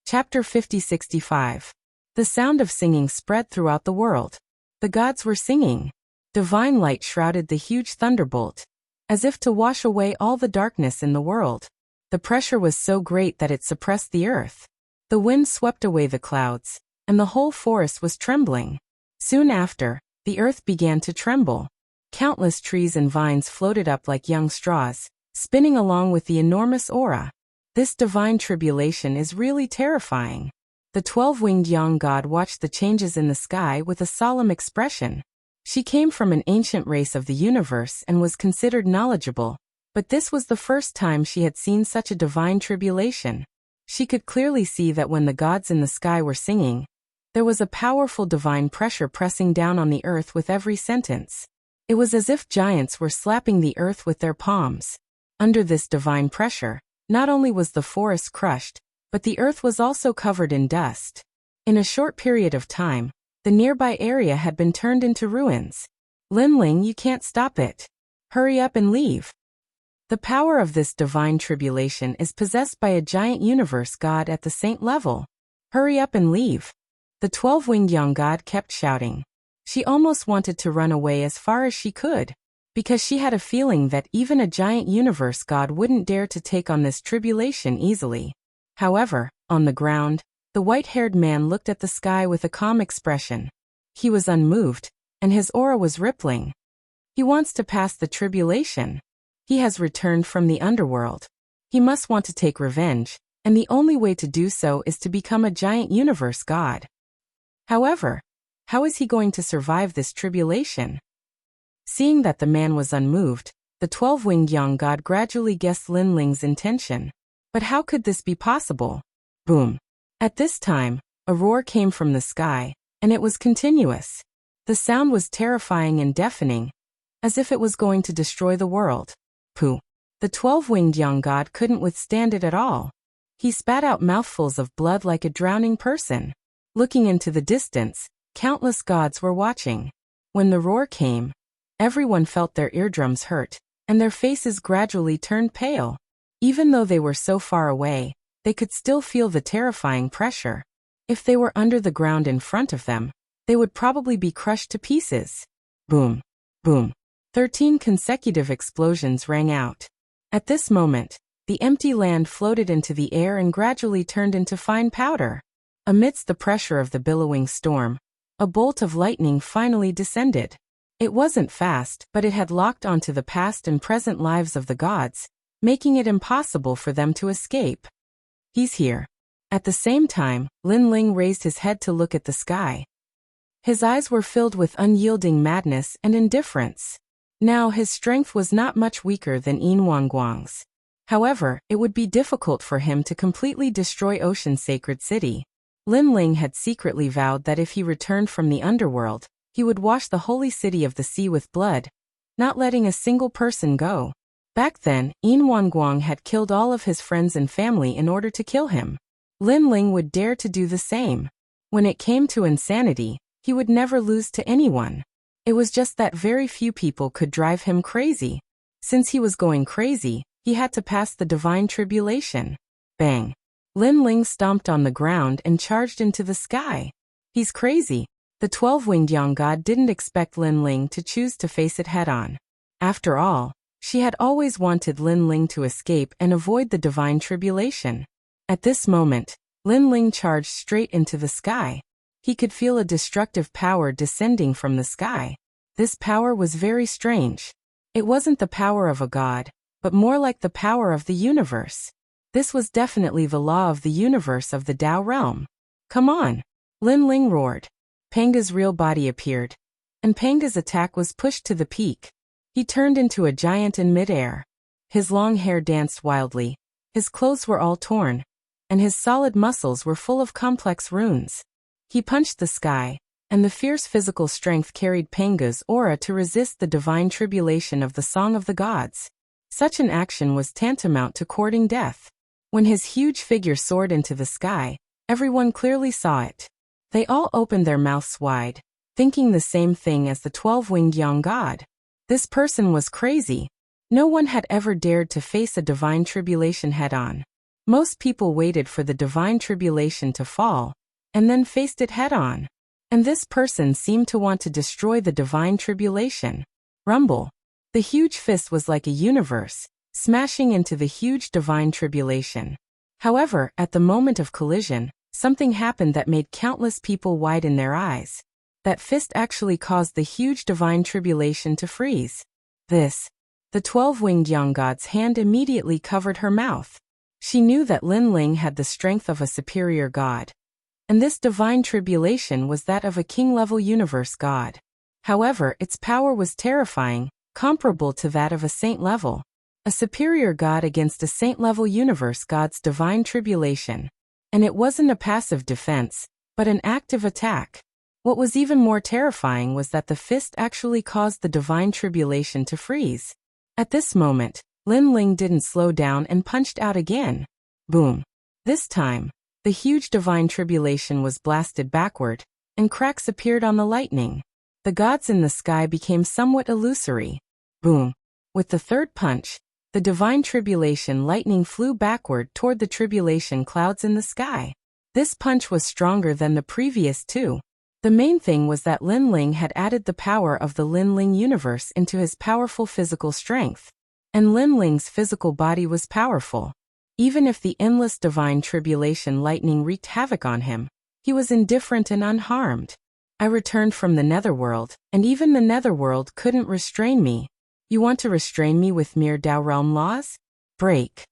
Speaker 1: Chapter 50-65. The sound of singing spread throughout the world. The gods were singing. Divine light shrouded the huge thunderbolt, as if to wash away all the darkness in the world. The pressure was so great that it suppressed the earth. The wind swept away the clouds, and the whole forest was trembling. Soon after, the earth began to tremble. Countless trees and vines floated up like young straws, spinning along with the enormous aura. This divine tribulation is really terrifying. The 12-winged young god watched the changes in the sky with a solemn expression. She came from an ancient race of the universe and was considered knowledgeable, but this was the first time she had seen such a divine tribulation. She could clearly see that when the gods in the sky were singing, there was a powerful divine pressure pressing down on the earth with every sentence. It was as if giants were slapping the earth with their palms. Under this divine pressure, not only was the forest crushed, but the earth was also covered in dust. In a short period of time, the nearby area had been turned into ruins. Linling, you can't stop it. Hurry up and leave. The power of this divine tribulation is possessed by a giant universe god at the saint level. Hurry up and leave. The 12-winged young god kept shouting. She almost wanted to run away as far as she could, because she had a feeling that even a giant universe god wouldn't dare to take on this tribulation easily. However, on the ground, the white-haired man looked at the sky with a calm expression. He was unmoved, and his aura was rippling. He wants to pass the tribulation. He has returned from the underworld. He must want to take revenge, and the only way to do so is to become a giant universe god. However, how is he going to survive this tribulation? Seeing that the man was unmoved, the 12-winged young god gradually guessed Linling's intention. But how could this be possible? Boom. At this time, a roar came from the sky, and it was continuous. The sound was terrifying and deafening, as if it was going to destroy the world. Pooh. The 12-winged young god couldn't withstand it at all. He spat out mouthfuls of blood like a drowning person. Looking into the distance, countless gods were watching. When the roar came, everyone felt their eardrums hurt, and their faces gradually turned pale. Even though they were so far away, they could still feel the terrifying pressure. If they were under the ground in front of them, they would probably be crushed to pieces. Boom. Boom. 13 consecutive explosions rang out. At this moment, the empty land floated into the air and gradually turned into fine powder. Amidst the pressure of the billowing storm, a bolt of lightning finally descended. It wasn't fast, but it had locked onto the past and present lives of the gods, making it impossible for them to escape. He's here. At the same time, Linling raised his head to look at the sky. His eyes were filled with unyielding madness and indifference. Now his strength was not much weaker than Yin Wangguang's. However, it would be difficult for him to completely destroy Ocean's sacred city. Lin Ling had secretly vowed that if he returned from the underworld, he would wash the holy city of the sea with blood, not letting a single person go. Back then, Yin Wanguang had killed all of his friends and family in order to kill him. Lin Ling would dare to do the same. When it came to insanity, he would never lose to anyone. It was just that very few people could drive him crazy. Since he was going crazy, he had to pass the divine tribulation. Bang! Lin Ling stomped on the ground and charged into the sky. He's crazy. The 12-winged young god didn't expect Lin Ling to choose to face it head-on. After all, she had always wanted Lin Ling to escape and avoid the divine tribulation. At this moment, Lin Ling charged straight into the sky. He could feel a destructive power descending from the sky. This power was very strange. It wasn't the power of a god, but more like the power of the universe. This was definitely the law of the universe of the Tao realm. Come on! Lin Ling roared. Panga's real body appeared, and Panga's attack was pushed to the peak. He turned into a giant in midair. His long hair danced wildly, his clothes were all torn, and his solid muscles were full of complex runes. He punched the sky, and the fierce physical strength carried Panga's aura to resist the divine tribulation of the Song of the Gods. Such an action was tantamount to courting death. When his huge figure soared into the sky, everyone clearly saw it. They all opened their mouths wide, thinking the same thing as the 12-winged young god. This person was crazy. No one had ever dared to face a divine tribulation head-on. Most people waited for the divine tribulation to fall, and then faced it head-on. And this person seemed to want to destroy the divine tribulation. Rumble. The huge fist was like a universe, smashing into the huge divine tribulation. However, at the moment of collision, something happened that made countless people widen their eyes. That fist actually caused the huge divine tribulation to freeze. The 12-winged young god's hand immediately covered her mouth. She knew that Lin Ling had the strength of a superior god. And this divine tribulation was that of a king-level universe god. However, its power was terrifying, comparable to that of a saint level. A superior god against a saint-level universe god's divine tribulation. And it wasn't a passive defense, but an active attack. What was even more terrifying was that the fist actually caused the divine tribulation to freeze. At this moment, Lin Ling didn't slow down and punched out again. Boom. This time, the huge divine tribulation was blasted backward, and cracks appeared on the lightning. The gods in the sky became somewhat illusory. Boom. With the third punch, the divine tribulation lightning flew backward toward the tribulation clouds in the sky. This punch was stronger than the previous two. The main thing was that Lin Ling had added the power of the Lin Ling universe into his powerful physical strength. And Lin Ling's physical body was powerful. Even if the endless divine tribulation lightning wreaked havoc on him, he was indifferent and unharmed. I returned from the netherworld, and even the netherworld couldn't restrain me. You want to restrain me with mere Tao realm laws? Break.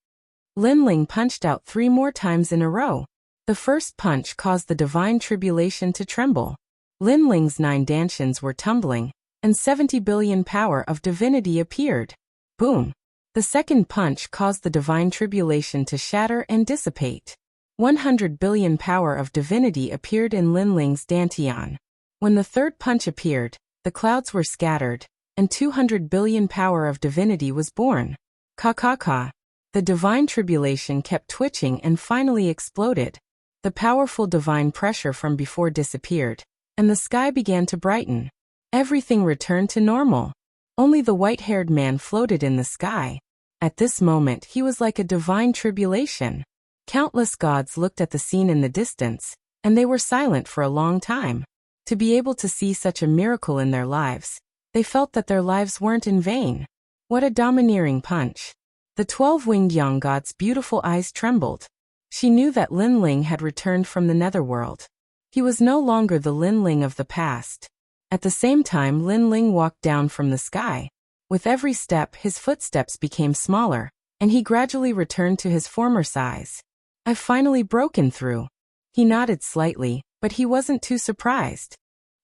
Speaker 1: Lin Ling punched out 3 more times in a row. The first punch caused the divine tribulation to tremble. Lin Ling's 9 dantians were tumbling, and 70 billion power of divinity appeared. Boom. The second punch caused the divine tribulation to shatter and dissipate. 100 billion power of divinity appeared in Lin Ling's dantian. When the third punch appeared, the clouds were scattered, and 200 billion power of divinity was born. Ka. The divine tribulation kept twitching and finally exploded. The powerful divine pressure from before disappeared, and the sky began to brighten. Everything returned to normal. Only the white-haired man floated in the sky. At this moment he was like a divine tribulation. Countless gods looked at the scene in the distance, and they were silent for a long time. To be able to see such a miracle in their lives, they felt that their lives weren't in vain. What a domineering punch. The 12-winged young god's beautiful eyes trembled. She knew that Lin Ling had returned from the netherworld. He was no longer the Lin Ling of the past. At the same time, Lin Ling walked down from the sky. With every step, his footsteps became smaller, and he gradually returned to his former size. I've finally broken through. He nodded slightly, but he wasn't too surprised.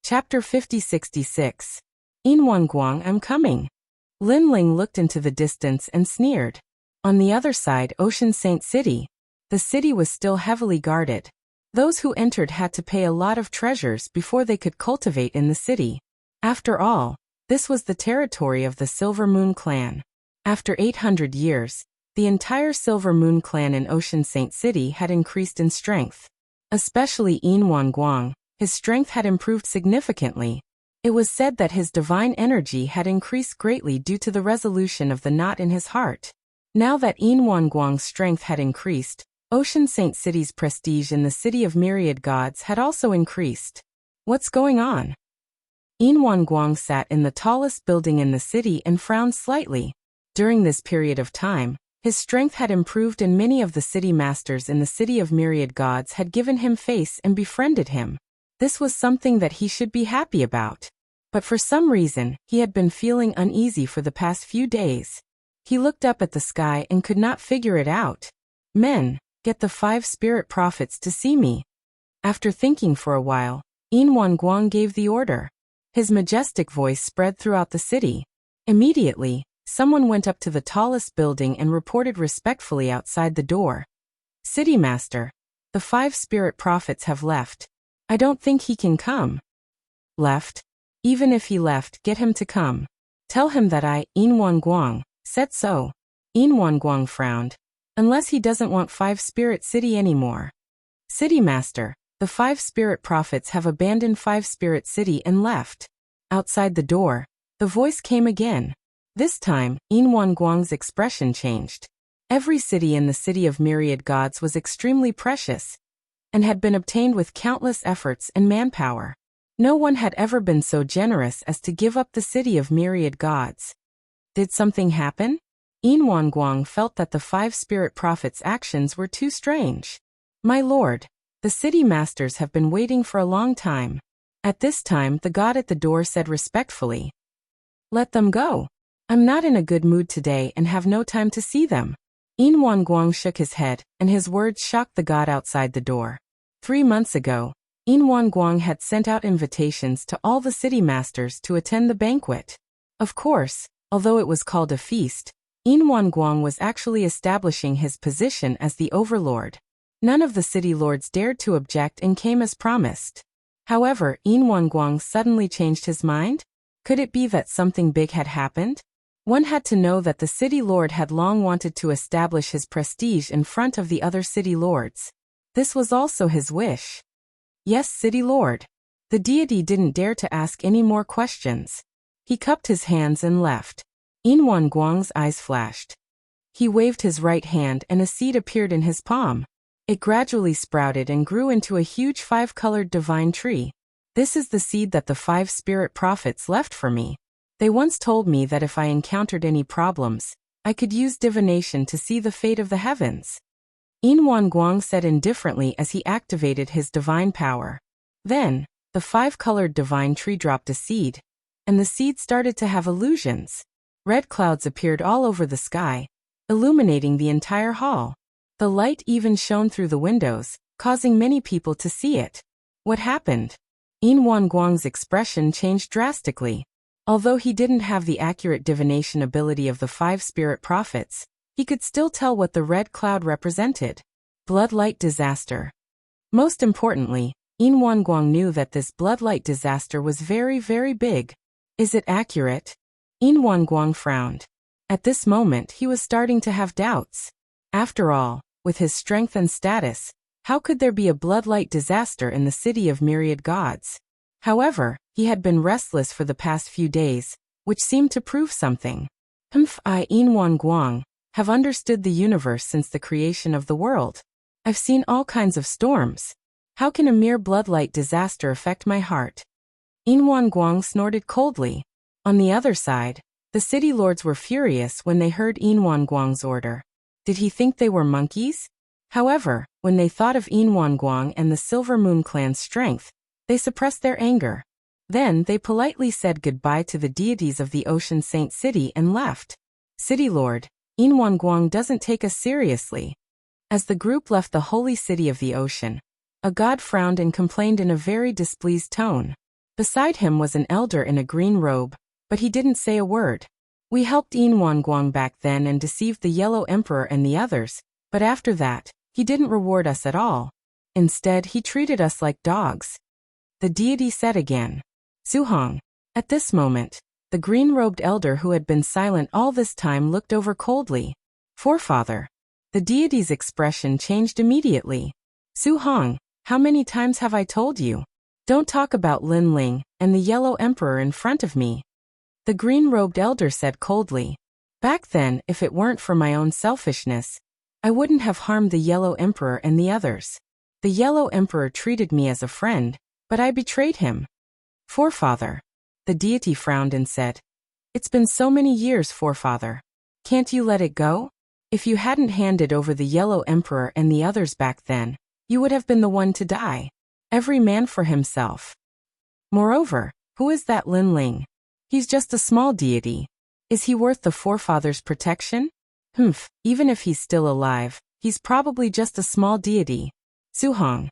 Speaker 1: Chapter 50-66. In Wanguang, I'm coming. Lin Ling looked into the distance and sneered. On the other side, Ocean Saint City. The city was still heavily guarded. Those who entered had to pay a lot of treasures before they could cultivate in the city. After all, this was the territory of the Silver Moon clan. After 800 years, the entire Silver Moon clan in Ocean Saint City had increased in strength. Especially Yin Guang, his strength had improved significantly. It was said that his divine energy had increased greatly due to the resolution of the knot in his heart. Now that Yin Guang's strength had increased, Ocean Saint City's prestige in the City of Myriad Gods had also increased. What's going on? Yin Guang sat in the tallest building in the city and frowned slightly. During this period of time, his strength had improved and many of the city masters in the City of Myriad Gods had given him face and befriended him. This was something that he should be happy about. But for some reason, he had been feeling uneasy for the past few days. He looked up at the sky and could not figure it out. Men, get the 5 spirit prophets to see me. After thinking for a while, Yin Guang gave the order. His majestic voice spread throughout the city. Immediately, someone went up to the tallest building and reported respectfully outside the door. City Master, the 5 spirit prophets have left. I don't think he can come. Left? Even if he left, get him to come. Tell him that I, Yin Guang, said so. Yin Guang frowned. Unless he doesn't want 5 Spirit City anymore. City Master, the 5 spirit prophets have abandoned 5 Spirit City and left. Outside the door, the voice came again. This time, Yin Guang's expression changed. Every city in the City of Myriad Gods was extremely precious, and had been obtained with countless efforts and manpower. No one had ever been so generous as to give up the City of Myriad Gods. Did something happen? Yin Guang felt that the 5 spirit prophets' actions were too strange. My lord, the city masters have been waiting for a long time. At this time, the god at the door said respectfully, let them go. I'm not in a good mood today and have no time to see them. Yin Guang shook his head, and his words shocked the god outside the door. 3 months ago, Yin Guang had sent out invitations to all the city masters to attend the banquet. Of course, although it was called a feast, Yin Guang was actually establishing his position as the overlord. None of the city lords dared to object and came as promised. However, Yin Guang suddenly changed his mind? Could it be that something big had happened? One had to know that the city lord had long wanted to establish his prestige in front of the other city lords. This was also his wish. Yes, city lord. The deity didn't dare to ask any more questions. He cupped his hands and left. Yin Guang's eyes flashed. He waved his right hand and a seed appeared in his palm. It gradually sprouted and grew into a huge 5-colored divine tree. This is the seed that the 5 spirit prophets left for me. They once told me that if I encountered any problems, I could use divination to see the fate of the heavens. Yin Guang said indifferently as he activated his divine power. Then, the 5-colored divine tree dropped a seed, and the seed started to have illusions. Red clouds appeared all over the sky, illuminating the entire hall. The light even shone through the windows, causing many people to see it. What happened? Yin Guang's expression changed drastically. Although he didn't have the accurate divination ability of the 5 spirit prophets, he could still tell what the red cloud represented. Bloodlight disaster. Most importantly, Yin Guang knew that this bloodlight disaster was very, very big. Is it accurate? Yin Guang frowned. At this moment, he was starting to have doubts. After all, with his strength and status, how could there be a bloodlight disaster in the City of Myriad Gods? However, he had been restless for the past few days, which seemed to prove something. I, Yin Guang, have understood the universe since the creation of the world. I've seen all kinds of storms. How can a mere bloodlight disaster affect my heart? Yin Guang snorted coldly. On the other side, the city lords were furious when they heard Yin Guang's order. Did he think they were monkeys? However, when they thought of Yin Guang and the Silver Moon clan's strength, they suppressed their anger. Then they politely said goodbye to the deities of the Ocean Saint City and left. City Lord, Yin Guang doesn't take us seriously. As the group left the holy city of the ocean, a god frowned and complained in a very displeased tone. Beside him was an elder in a green robe, but he didn't say a word. We helped Yin Guang back then and deceived the Yellow Emperor and the others, but after that, he didn't reward us at all. Instead, he treated us like dogs. The deity said again. Suhong. At this moment, the green-robed elder who had been silent all this time looked over coldly. Forefather. The deity's expression changed immediately. Suhong, how many times have I told you? Don't talk about Lin Ling and the Yellow Emperor in front of me. The green-robed elder said coldly. Back then, if it weren't for my own selfishness, I wouldn't have harmed the Yellow Emperor and the others. The Yellow Emperor treated me as a friend, but I betrayed him. Forefather. The deity frowned and said, It's been so many years, Forefather. Can't you let it go? If you hadn't handed over the Yellow Emperor and the others back then, you would have been the one to die. Every man for himself. Moreover, who is that Lin Ling? He's just a small deity. Is he worth the Forefather's protection? Even if he's still alive, he's probably just a small deity. Suhong.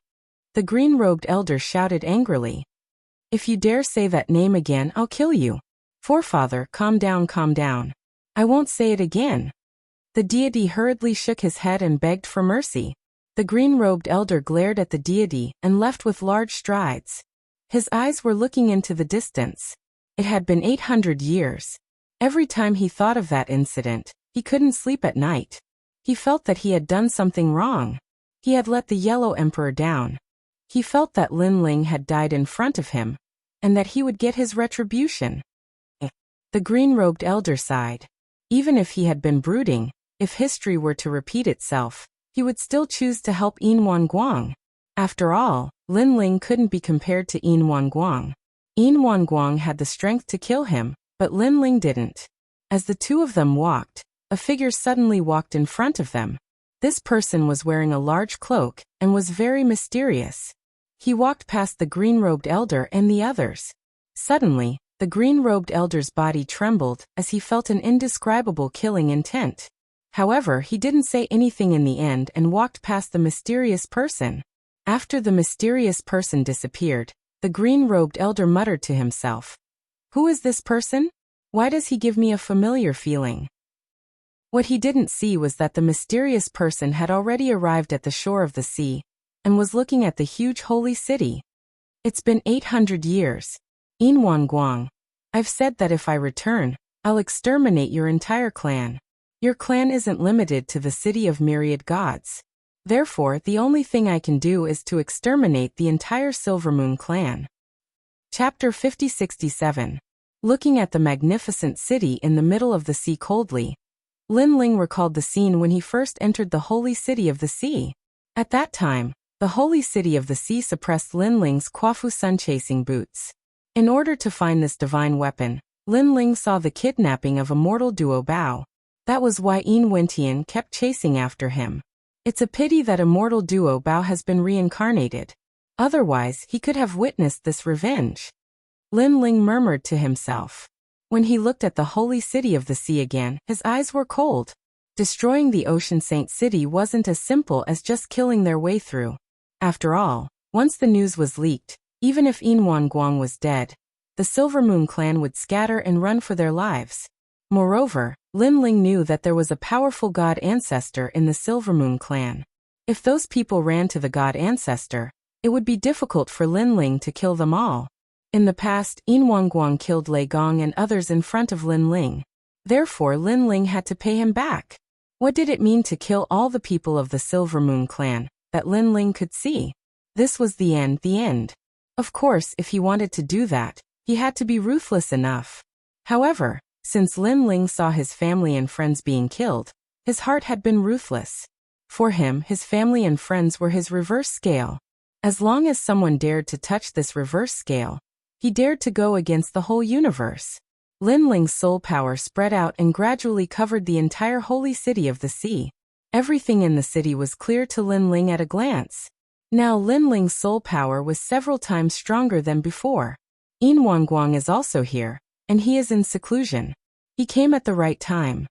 Speaker 1: The green-robed elder shouted angrily. If you dare say that name again, I'll kill you. Forefather, calm down, calm down. I won't say it again. The deity hurriedly shook his head and begged for mercy. The green-robed elder glared at the deity and left with large strides. His eyes were looking into the distance. It had been 800 years. Every time he thought of that incident, he couldn't sleep at night. He felt that he had done something wrong. He had let the Yellow Emperor down. He felt that Lin Ling had died in front of him, and that he would get his retribution. The green-robed elder sighed. Even if he had been brooding, if history were to repeat itself, he would still choose to help Yin Wanguang. After all, Lin Ling couldn't be compared to Yin Wanguang. Yin Wanguang had the strength to kill him, but Lin Ling didn't. As the two of them walked, a figure suddenly walked in front of them. This person was wearing a large cloak and was very mysterious. He walked past the green-robed elder and the others. Suddenly, the green-robed elder's body trembled as he felt an indescribable killing intent. However, he didn't say anything in the end and walked past the mysterious person. After the mysterious person disappeared, the green-robed elder muttered to himself. Who is this person? Why does he give me a familiar feeling? What he didn't see was that the mysterious person had already arrived at the shore of the sea and was looking at the huge holy city. It's been 800 years. Yin Wanguang, I've said that if I return, I'll exterminate your entire clan. Your clan isn't limited to the city of myriad gods. Therefore, the only thing I can do is to exterminate the entire Silvermoon clan. Chapter 5067. Looking at the magnificent city in the middle of the sea coldly, Lin Ling recalled the scene when he first entered the holy city of the sea. At that time, the holy city of the sea suppressed Lin Ling's Quafu sun-chasing boots. In order to find this divine weapon, Lin Ling saw the kidnapping of a mortal duo Bao. That was why Yin Wentian kept chasing after him. It's a pity that immortal duo Bao has been reincarnated. Otherwise, he could have witnessed this revenge. Lin Ling murmured to himself. When he looked at the holy city of the sea again, his eyes were cold. Destroying the Ocean Saint City wasn't as simple as just killing their way through. After all, once the news was leaked, even if Yin Wanguang was dead, the Silvermoon clan would scatter and run for their lives. Moreover, Lin Ling knew that there was a powerful god ancestor in the Silvermoon clan. If those people ran to the god ancestor, it would be difficult for Lin Ling to kill them all. In the past, Yin Wanguang killed Lei Gong and others in front of Lin Ling. Therefore, Lin Ling had to pay him back. What did it mean to kill all the people of the Silvermoon clan that Lin Ling could see? This was the end. Of course, if he wanted to do that, he had to be ruthless enough. However, since Lin Ling saw his family and friends being killed, his heart had been ruthless. For him, his family and friends were his reverse scale. As long as someone dared to touch this reverse scale, he dared to go against the whole universe. Lin Ling's soul power spread out and gradually covered the entire holy city of the sea. Everything in the city was clear to Lin Ling at a glance. Now Lin Ling's soul power was several times stronger than before. Yin Wanguang is also here, and he is in seclusion. He came at the right time.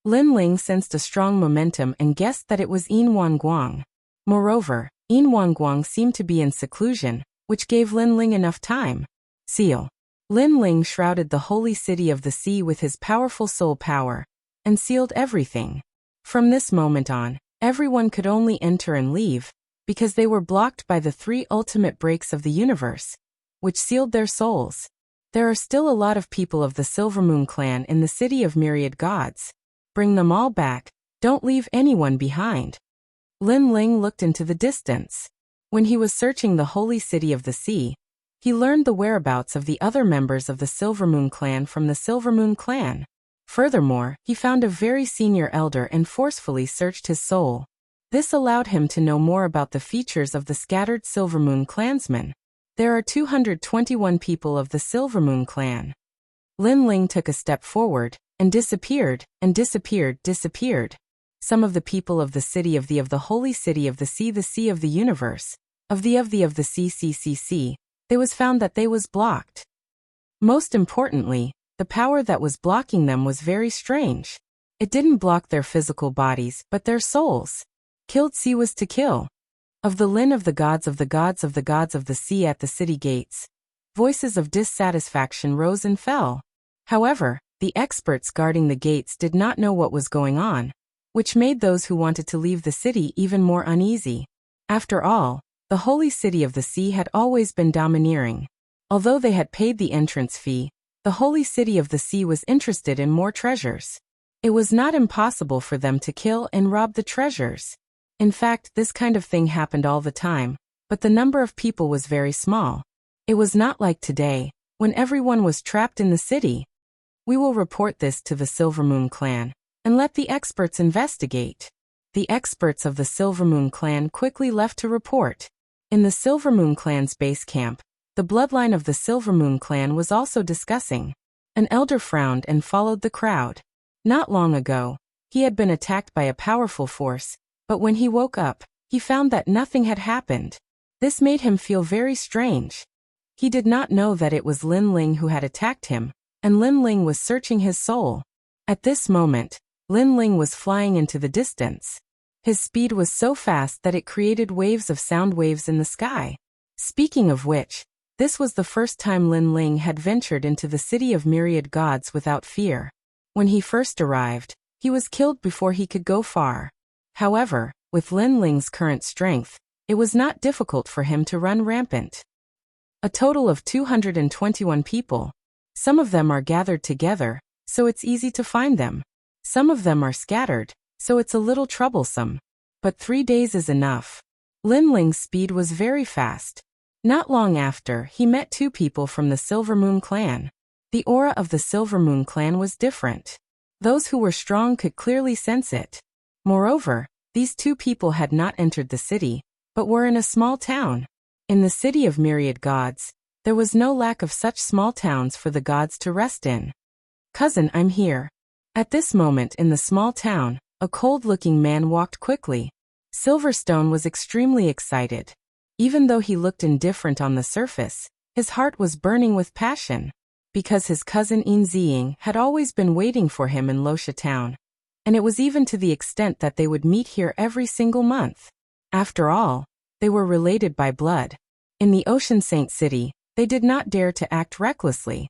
Speaker 1: Lin Ling sensed a strong momentum and guessed that it was Yin Wanguang. Moreover, Yin Wanguang seemed to be in seclusion, which gave Lin Ling enough time. Seal. Lin Ling shrouded the holy city of the sea with his powerful soul power, and sealed everything. From this moment on, everyone could only enter and leave, because they were blocked by the three ultimate breaks of the universe, which sealed their souls. There are still a lot of people of the Silvermoon clan in the city of myriad gods. Bring them all back, don't leave anyone behind. Lin Ling looked into the distance. When he was searching the holy city of the sea, he learned the whereabouts of the other members of the Silvermoon clan from the Silvermoon clan. Furthermore, he found a very senior elder and forcefully searched his soul. This allowed him to know more about the features of the scattered Silvermoon clansmen. There are 221 people of the Silvermoon clan. Lin Ling took a step forward, and disappeared. Some of the people of the city of the holy city of the sea of the universe, of the sea, it was found that they was blocked. Most importantly, the power that was blocking them was very strange. It didn't block their physical bodies, but their souls. Killed sea was to kill. Of the Lin of the gods of the sea at the city gates, voices of dissatisfaction rose and fell. However, the experts guarding the gates did not know what was going on, which made those who wanted to leave the city even more uneasy. After all, the holy city of the sea had always been domineering. Although they had paid the entrance fee, the holy city of the sea was interested in more treasures. It was not impossible for them to kill and rob the treasures. In fact, this kind of thing happened all the time, but the number of people was very small. It was not like today, when everyone was trapped in the city. We will report this to the Silvermoon clan, and let the experts investigate. The experts of the Silvermoon clan quickly left to report. In the Silvermoon clan's base camp, the bloodline of the Silvermoon clan was also discussing. An elder frowned and followed the crowd. Not long ago, he had been attacked by a powerful force, but when he woke up, he found that nothing had happened. This made him feel very strange. He did not know that it was Lin Ling who had attacked him, and Lin Ling was searching his soul. At this moment, Lin Ling was flying into the distance. His speed was so fast that it created waves of sound waves in the sky. Speaking of which, this was the first time Lin Ling had ventured into the city of myriad gods without fear. When he first arrived, he was killed before he could go far. However, with Lin Ling's current strength, it was not difficult for him to run rampant. A total of 221 people. Some of them are gathered together, so it's easy to find them. Some of them are scattered, so it's a little troublesome. But 3 days is enough. Lin Ling's speed was very fast. Not long after, he met 2 people from the Silvermoon clan. The aura of the Silvermoon clan was different. Those who were strong could clearly sense it. Moreover, these 2 people had not entered the city, but were in a small town. In the city of myriad gods, there was no lack of such small towns for the gods to rest in. "Cousin, I'm here." At this moment in the small town, a cold-looking man walked quickly. Silverstone was extremely excited. Even though he looked indifferent on the surface, his heart was burning with passion, because his cousin In Ziying had always been waiting for him in Luxia town. And it was even to the extent that they would meet here every single month. After all, they were related by blood. In the Ocean Saint City, they did not dare to act recklessly.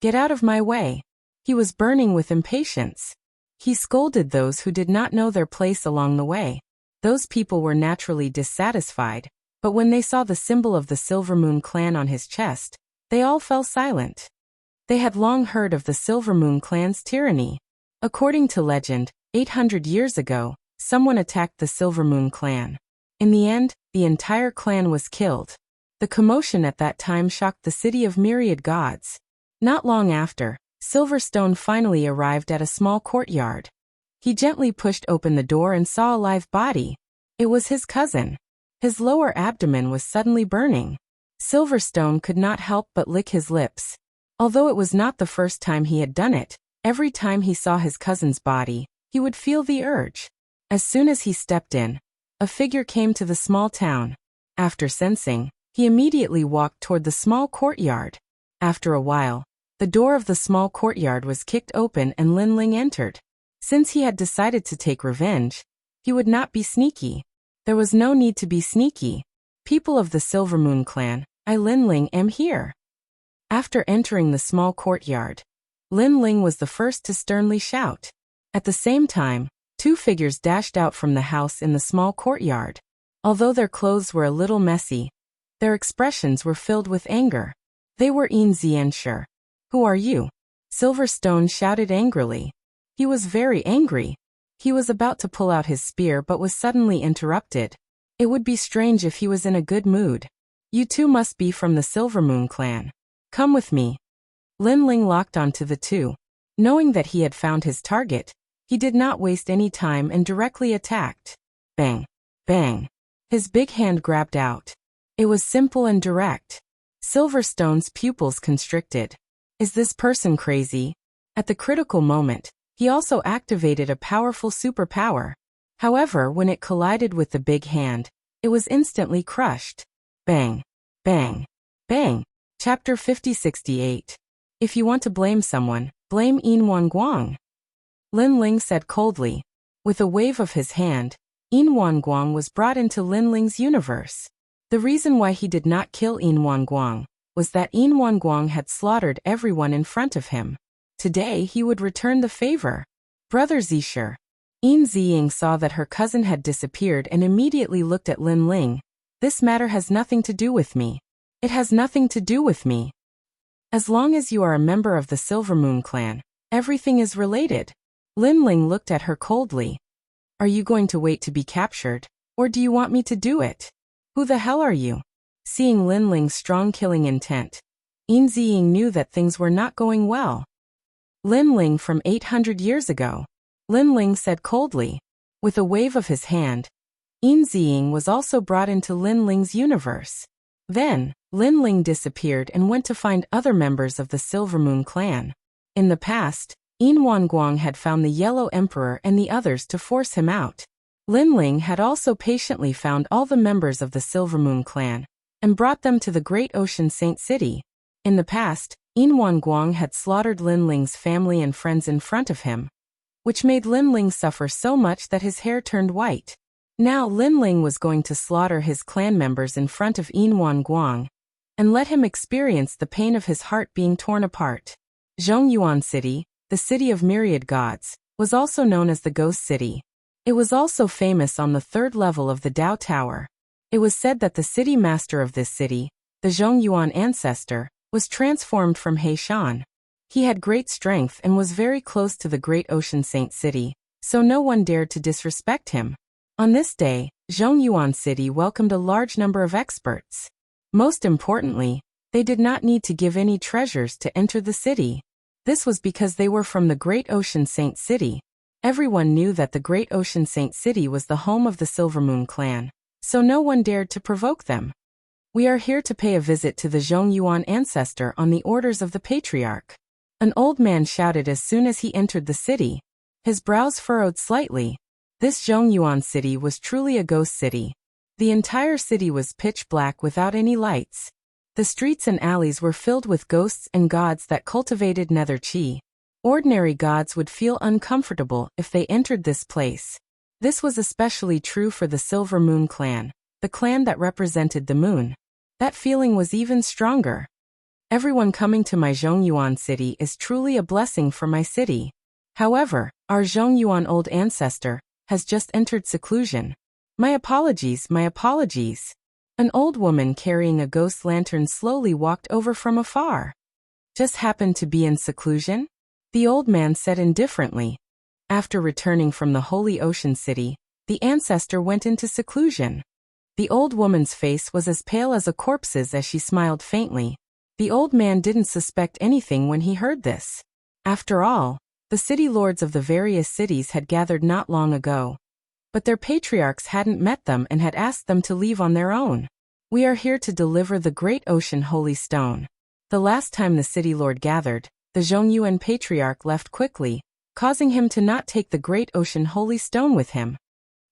Speaker 1: "Get out of my way." He was burning with impatience. He scolded those who did not know their place along the way. Those people were naturally dissatisfied, but when they saw the symbol of the Silvermoon clan on his chest, they all fell silent. They had long heard of the Silvermoon clan's tyranny. According to legend, 800 years ago, someone attacked the Silvermoon clan. In the end, the entire clan was killed. The commotion at that time shocked the city of myriad gods. Not long after, Silverstone finally arrived at a small courtyard. He gently pushed open the door and saw a live body. It was his cousin. His lower abdomen was suddenly burning. Silverstone could not help but lick his lips. Although it was not the first time he had done it, every time he saw his cousin's body, he would feel the urge. As soon as he stepped in, a figure came to the small town. After sensing, he immediately walked toward the small courtyard. After a while, the door of the small courtyard was kicked open and Lin Ling entered. Since he had decided to take revenge, he would not be sneaky. There was no need to be sneaky. "People of the Silvermoon clan, I Lin Ling am here." After entering the small courtyard, Lin Ling was the first to sternly shout. At the same time, 2 figures dashed out from the house in the small courtyard. Although their clothes were a little messy, their expressions were filled with anger. They were Yin Zianshi. Who are you? Silverstone shouted angrily. He was very angry. He was about to pull out his spear but was suddenly interrupted. It would be strange if he was in a good mood. You two must be from the Silvermoon clan. Come with me. Lin Ling locked onto the two. Knowing that he had found his target, he did not waste any time and directly attacked. Bang! Bang! His big hand grabbed out. It was simple and direct. Silverstone's pupils constricted. Is this person crazy? At the critical moment, he also activated a powerful superpower. However, when it collided with the big hand, it was instantly crushed. Bang! Bang! Bang! Chapter 5068. If you want to blame someone, blame Yin Wanguang. Lin Ling said coldly. With a wave of his hand, Yin Wanguang was brought into Lin Ling's universe. The reason why he did not kill Yin Wanguang was that Yin Wanguang had slaughtered everyone in front of him. Today he would return the favor. Brother Zisher. Yin Ziying saw that her cousin had disappeared and immediately looked at Lin Ling. This matter has nothing to do with me. It has nothing to do with me. As long as you are a member of the Silvermoon clan, everything is related. Lin Ling looked at her coldly. Are you going to wait to be captured, or do you want me to do it? Who the hell are you? Seeing Lin Ling's strong killing intent, Yin Ziying knew that things were not going well. Lin Ling from 800 years ago. Lin Ling said coldly. With a wave of his hand, Yin Ziying was also brought into Lin Ling's universe. Then, Lin Ling disappeared and went to find other members of the Silvermoon clan. In the past, Yin Wanguang had found the Yellow Emperor and the others to force him out. Lin Ling had also patiently found all the members of the Silvermoon clan and brought them to the Great Ocean Saint City. In the past, Yin Wanguang had slaughtered Lin Ling's family and friends in front of him, which made Lin Ling suffer so much that his hair turned white. Now Lin Ling was going to slaughter his clan members in front of Yin Wanguang and let him experience the pain of his heart being torn apart. Zhongyuan City, the city of myriad gods, was also known as the Ghost City. It was also famous on the third level of the Dao Tower. It was said that the city master of this city, the Zhongyuan ancestor, was transformed from Heishan. He had great strength and was very close to the Great Ocean Saint City, so no one dared to disrespect him. On this day, Zhongyuan City welcomed a large number of experts. Most importantly, they did not need to give any treasures to enter the city. This was because they were from the Great Ocean Saint City. Everyone knew that the Great Ocean Saint City was the home of the Silvermoon clan, so no one dared to provoke them. We are here to pay a visit to the Zhongyuan ancestor on the orders of the patriarch. An old man shouted as soon as he entered the city. His brows furrowed slightly. This Zhongyuan city was truly a ghost city. The entire city was pitch black without any lights. The streets and alleys were filled with ghosts and gods that cultivated nether chi. Ordinary gods would feel uncomfortable if they entered this place. This was especially true for the Silvermoon clan, the clan that represented the moon. That feeling was even stronger. Everyone coming to my Zhongyuan city is truly a blessing for my city. However, our Zhongyuan old ancestor has just entered seclusion. My apologies, my apologies. An old woman carrying a ghost lantern slowly walked over from afar. Just happened to be in seclusion? The old man said indifferently. After returning from the Holy Ocean City, the ancestor went into seclusion. The old woman's face was as pale as a corpse's as she smiled faintly. The old man didn't suspect anything when he heard this. After all, the city lords of the various cities had gathered not long ago. But their patriarchs hadn't met them and had asked them to leave on their own. We are here to deliver the Great Ocean Holy Stone. The last time the city lord gathered, the Zhongyuan patriarch left quickly, causing him to not take the Great Ocean Holy Stone with him.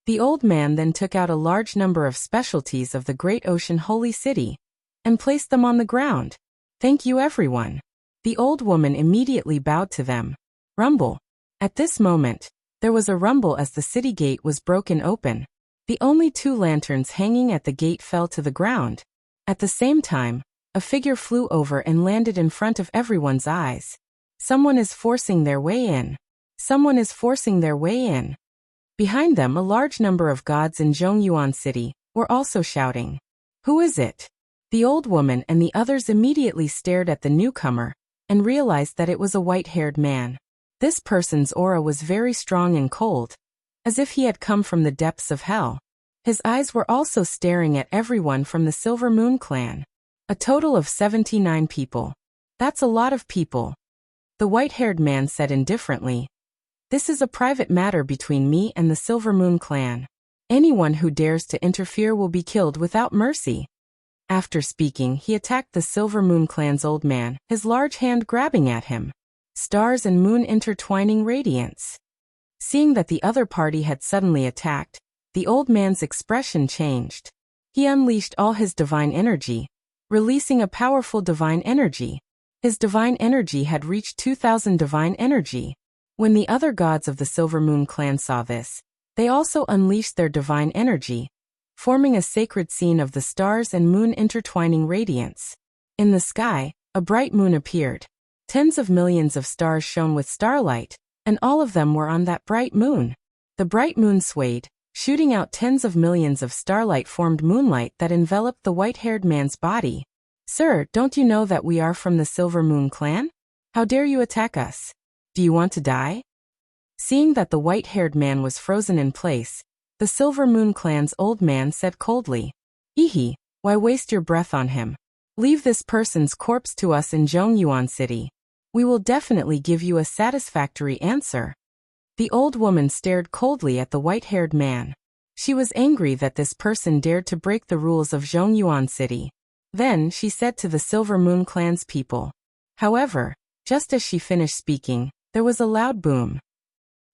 Speaker 1: The old man then took out a large number of specialties of the Great Ocean Holy City and placed them on the ground. Thank you, everyone. The old woman immediately bowed to them. Rumble. At this moment, there was a rumble as the city gate was broken open. The only two lanterns hanging at the gate fell to the ground. At the same time, a figure flew over and landed in front of everyone's eyes. Someone is forcing their way in. Someone is forcing their way in. Behind them, a large number of gods in Zhongyuan City were also shouting. "Who is it?" The old woman and the others immediately stared at the newcomer and realized that it was a white-haired man. This person's aura was very strong and cold, as if he had come from the depths of hell. His eyes were also staring at everyone from the Silver Moon clan. A total of 79 people. That's a lot of people. The white-haired man said indifferently. This is a private matter between me and the Silver Moon clan. Anyone who dares to interfere will be killed without mercy. After speaking, he attacked the Silver Moon clan's old man, his large hand grabbing at him. Stars and moon intertwining radiance. Seeing that the other party had suddenly attacked, the old man's expression changed. He unleashed all his divine energy, releasing a powerful divine energy. His divine energy had reached 2,000 divine energy. When the other gods of the Silver Moon clan saw this, they also unleashed their divine energy, forming a sacred scene of the stars and moon intertwining radiance. In the sky, a bright moon appeared. Tens of millions of stars shone with starlight, and all of them were on that bright moon. The bright moon swayed, shooting out tens of millions of starlight-formed moonlight that enveloped the white-haired man's body. "Sir, don't you know that we are from the Silver Moon clan? How dare you attack us? Do you want to die?" Seeing that the white-haired man was frozen in place, the Silver Moon clan's old man said coldly, "Ehe, why waste your breath on him? Leave this person's corpse to us in Zhongyuan City. We will definitely give you a satisfactory answer." The old woman stared coldly at the white-haired man. She was angry that this person dared to break the rules of Zhongyuan City. Then she said to the Silver Moon clan's people. However, just as she finished speaking, there was a loud boom.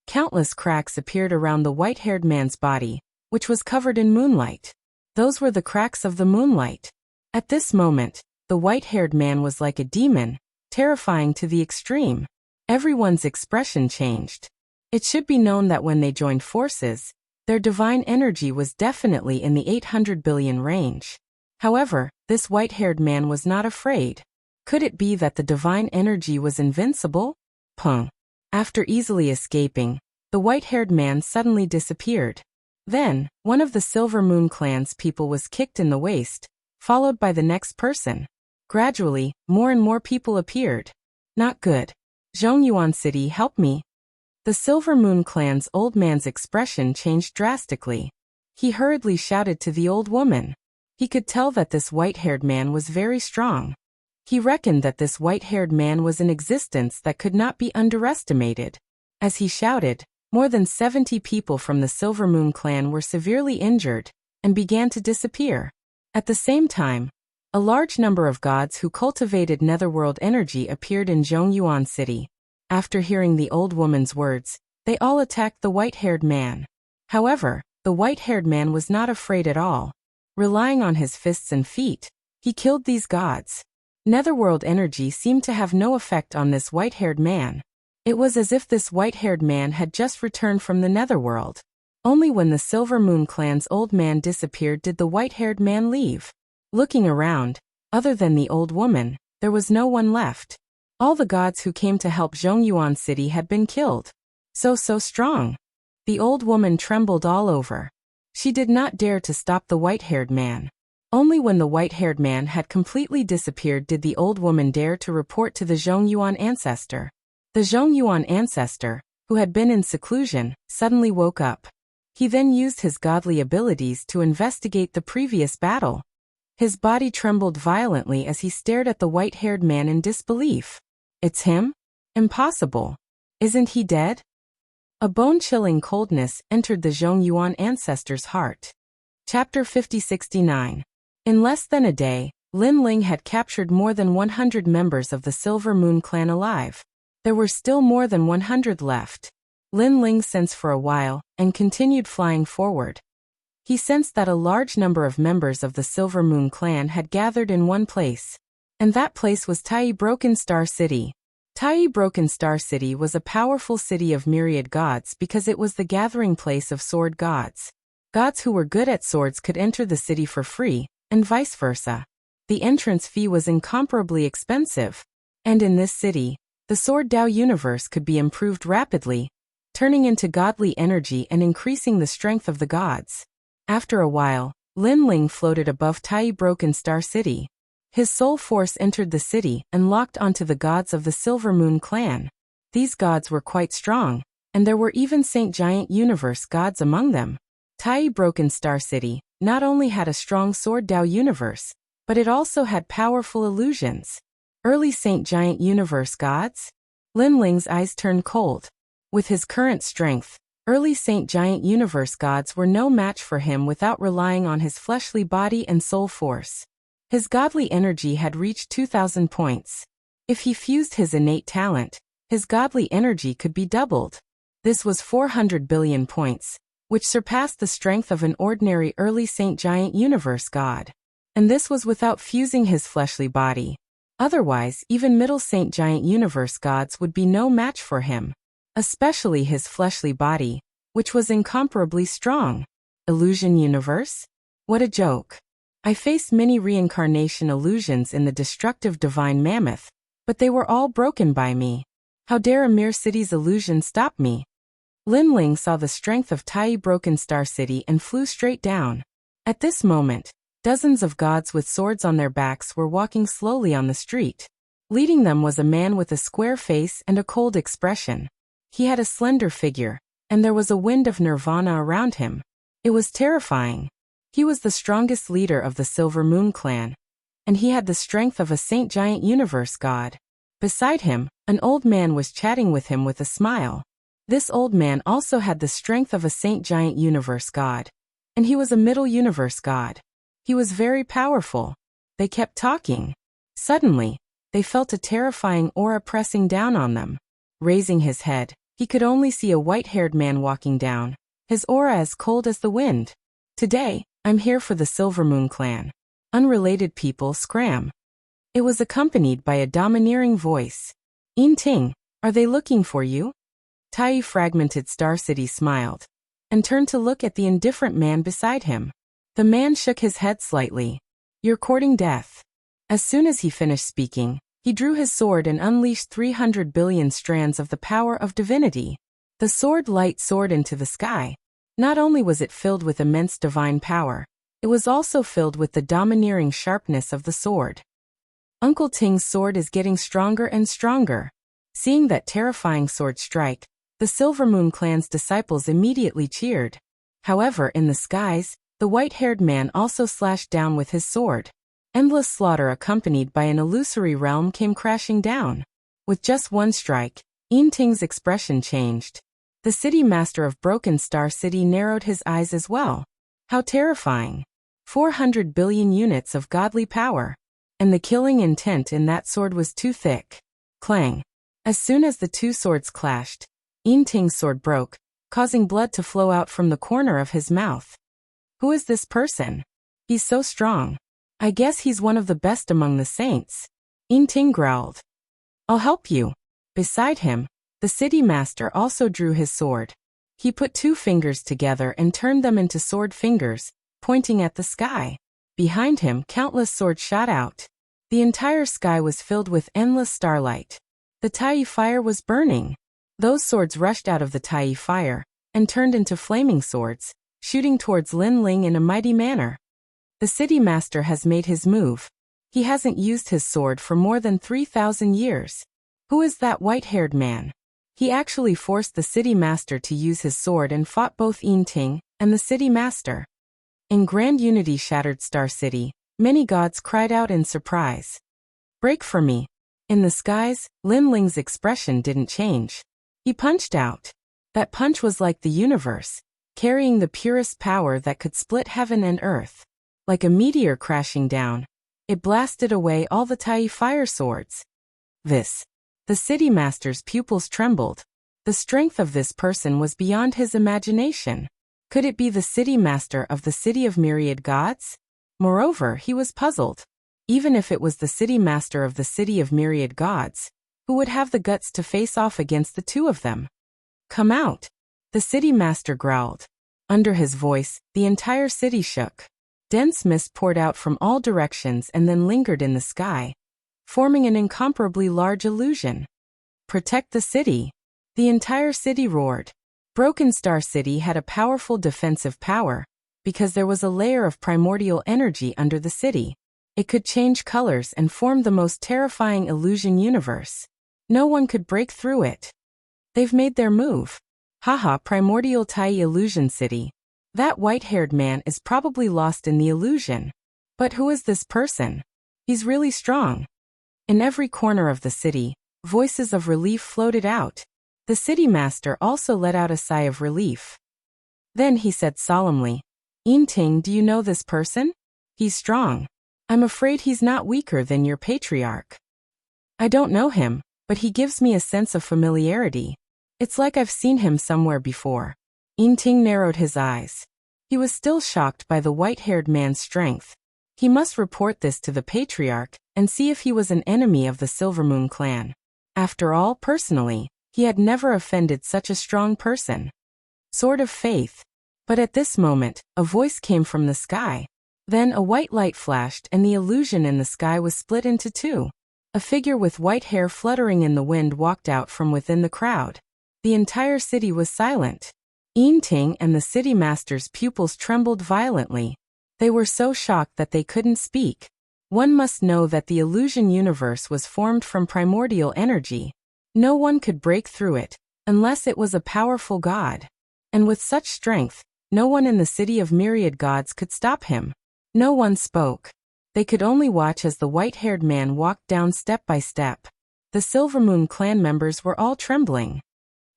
Speaker 1: Countless cracks appeared around the white-haired man's body, which was covered in moonlight. Those were the cracks of the moonlight. At this moment, the white-haired man was like a demon, terrifying to the extreme. Everyone's expression changed. It should be known that when they joined forces, their divine energy was definitely in the 800 billion range. However, this white-haired man was not afraid. Could it be that the divine energy was invincible? Pung. After easily escaping, the white-haired man suddenly disappeared. Then, one of the Silver Moon clan's people was kicked in the waist, followed by the next person. Gradually, more and more people appeared. Not good. Zhongyuan City, help me. The Silver Moon clan's old man's expression changed drastically. He hurriedly shouted to the old woman. He could tell that this white-haired man was very strong. He reckoned that this white-haired man was an existence that could not be underestimated. As he shouted, more than 70 people from the Silver Moon clan were severely injured and began to disappear. At the same time, a large number of gods who cultivated netherworld energy appeared in Zhongyuan City. After hearing the old woman's words, they all attacked the white-haired man. However, the white-haired man was not afraid at all. Relying on his fists and feet, he killed these gods. Netherworld energy seemed to have no effect on this white-haired man. It was as if this white-haired man had just returned from the netherworld. Only when the Silver Moon clan's old man disappeared did the white-haired man leave. Looking around, other than the old woman, there was no one left. All the gods who came to help Zhongyuan City had been killed. So strong. The old woman trembled all over. She did not dare to stop the white-haired man. Only when the white-haired man had completely disappeared did the old woman dare to report to the Zhongyuan ancestor. The Zhongyuan ancestor, who had been in seclusion, suddenly woke up. He then used his godly abilities to investigate the previous battle. His body trembled violently as he stared at the white-haired man in disbelief. It's him? Impossible. Isn't he dead? A bone-chilling coldness entered the Zhongyuan ancestor's heart. Chapter 5069. In less than a day, Lin Ling had captured more than 100 members of the Silver Moon clan alive. There were still more than 100 left. Lin Ling sensed for a while and continued flying forward. He sensed that a large number of members of the Silver Moon clan had gathered in one place. And that place was Tai Broken Star City. Tai Broken Star City was a powerful city of myriad gods because it was the gathering place of sword gods. Gods who were good at swords could enter the city for free, and vice versa. The entrance fee was incomparably expensive. And in this city, the Sword Dao universe could be improved rapidly, turning into godly energy and increasing the strength of the gods. After a while, Linling floated above Tai Broken Star City. His soul force entered the city and locked onto the gods of the Silver Moon clan. These gods were quite strong, and there were even Saint Giant Universe gods among them. Tai Broken Star City not only had a strong Sword Dao universe, but it also had powerful illusions. Early Saint Giant Universe gods? Linling's eyes turned cold. With his current strength, early Saint Giant Universe gods were no match for him without relying on his fleshly body and soul force. His godly energy had reached 2,000 points. If he fused his innate talent, his godly energy could be doubled. This was 400 billion points, which surpassed the strength of an ordinary early Saint Giant Universe god. And this was without fusing his fleshly body. Otherwise, even middle Saint Giant Universe gods would be no match for him. Especially his fleshly body, which was incomparably strong. Illusion Universe? What a joke. I faced many reincarnation illusions in the destructive divine mammoth, but they were all broken by me. How dare a mere city's illusion stop me? Linling saw the strength of Tai Broken Star City and flew straight down. At this moment, dozens of gods with swords on their backs were walking slowly on the street. Leading them was a man with a square face and a cold expression. He had a slender figure, and there was a wind of nirvana around him. It was terrifying. He was the strongest leader of the Silver Moon clan, and he had the strength of a Saint Giant Universe god. Beside him, an old man was chatting with him with a smile. This old man also had the strength of a Saint Giant Universe god, and he was a Middle Universe god. He was very powerful. They kept talking. Suddenly, they felt a terrifying aura pressing down on them. Raising his head, he could only see a white-haired man walking down, his aura as cold as the wind. Today, I'm here for the Silver Moon clan. Unrelated people scram. It was accompanied by a domineering voice. Yin Ting, are they looking for you? Tai Fragmented Star City smiled, and turned to look at the indifferent man beside him. The man shook his head slightly. You're courting death. As soon as he finished speaking, he drew his sword and unleashed 300 billion strands of the power of divinity. The sword light soared into the sky. Not only was it filled with immense divine power, it was also filled with the domineering sharpness of the sword. Uncle Ting's sword is getting stronger and stronger. Seeing that terrifying sword strike, the Silver Moon clan's disciples immediately cheered. However, in the skies, the white-haired man also slashed down with his sword. Endless slaughter accompanied by an illusory realm came crashing down. With just one strike, Yin Ting's expression changed. The city master of Broken Star City narrowed his eyes as well. How terrifying. 400 billion units of godly power. And the killing intent in that sword was too thick. Clang. As soon as the two swords clashed, Yin Ting's sword broke, causing blood to flow out from the corner of his mouth. Who is this person? He's so strong. I guess he's one of the best among the saints. Yin Ting growled. I'll help you. Beside him, the city master also drew his sword. He put two fingers together and turned them into sword fingers, pointing at the sky. Behind him, countless swords shot out. The entire sky was filled with endless starlight. The Tai fire was burning. Those swords rushed out of the Tai fire and turned into flaming swords, shooting towards Linling in a mighty manner. The city master has made his move. He hasn't used his sword for more than 3,000 years. Who is that white-haired man? He actually forced the city master to use his sword and fought both Yin Ting and the city master. In grand unity shattered Star City, many gods cried out in surprise. Break for me. In the skies, Linling's expression didn't change. He punched out. That punch was like the universe, carrying the purest power that could split heaven and earth. Like a meteor crashing down, it blasted away all the Tai fire swords. The city master's pupils trembled. The strength of this person was beyond his imagination. Could it be the city master of the City of Myriad Gods? Moreover, he was puzzled. Even if it was the city master of the City of Myriad Gods, who would have the guts to face off against the two of them? Come out. The city master growled. Under his voice, the entire city shook. Dense mist poured out from all directions and then lingered in the sky, forming an incomparably large illusion. Protect the city. The entire city roared. Broken Star City had a powerful defensive power, because there was a layer of primordial energy under the city. It could change colors and form the most terrifying illusion universe. No one could break through it. They've made their move. Haha, primordial Tai illusion city. That white-haired man is probably lost in the illusion. But who is this person? He's really strong. In every corner of the city, voices of relief floated out. The city master also let out a sigh of relief. Then he said solemnly, "Yinting, do you know this person? He's strong. I'm afraid he's not weaker than your patriarch." "I don't know him, but he gives me a sense of familiarity. It's like I've seen him somewhere before." Yinting narrowed his eyes. He was still shocked by the white-haired man's strength. He must report this to the patriarch and see if he was an enemy of the Silvermoon clan. After all, personally, he had never offended such a strong person. Sword of faith. But at this moment, a voice came from the sky. Then a white light flashed and the illusion in the sky was split into two. A figure with white hair fluttering in the wind walked out from within the crowd. The entire city was silent. Yinting and the city master's pupils trembled violently. They were so shocked that they couldn't speak. One must know that the illusion universe was formed from primordial energy. No one could break through it, unless it was a powerful god. And with such strength, no one in the city of myriad gods could stop him. No one spoke. They could only watch as the white-haired man walked down step by step. The Silvermoon clan members were all trembling.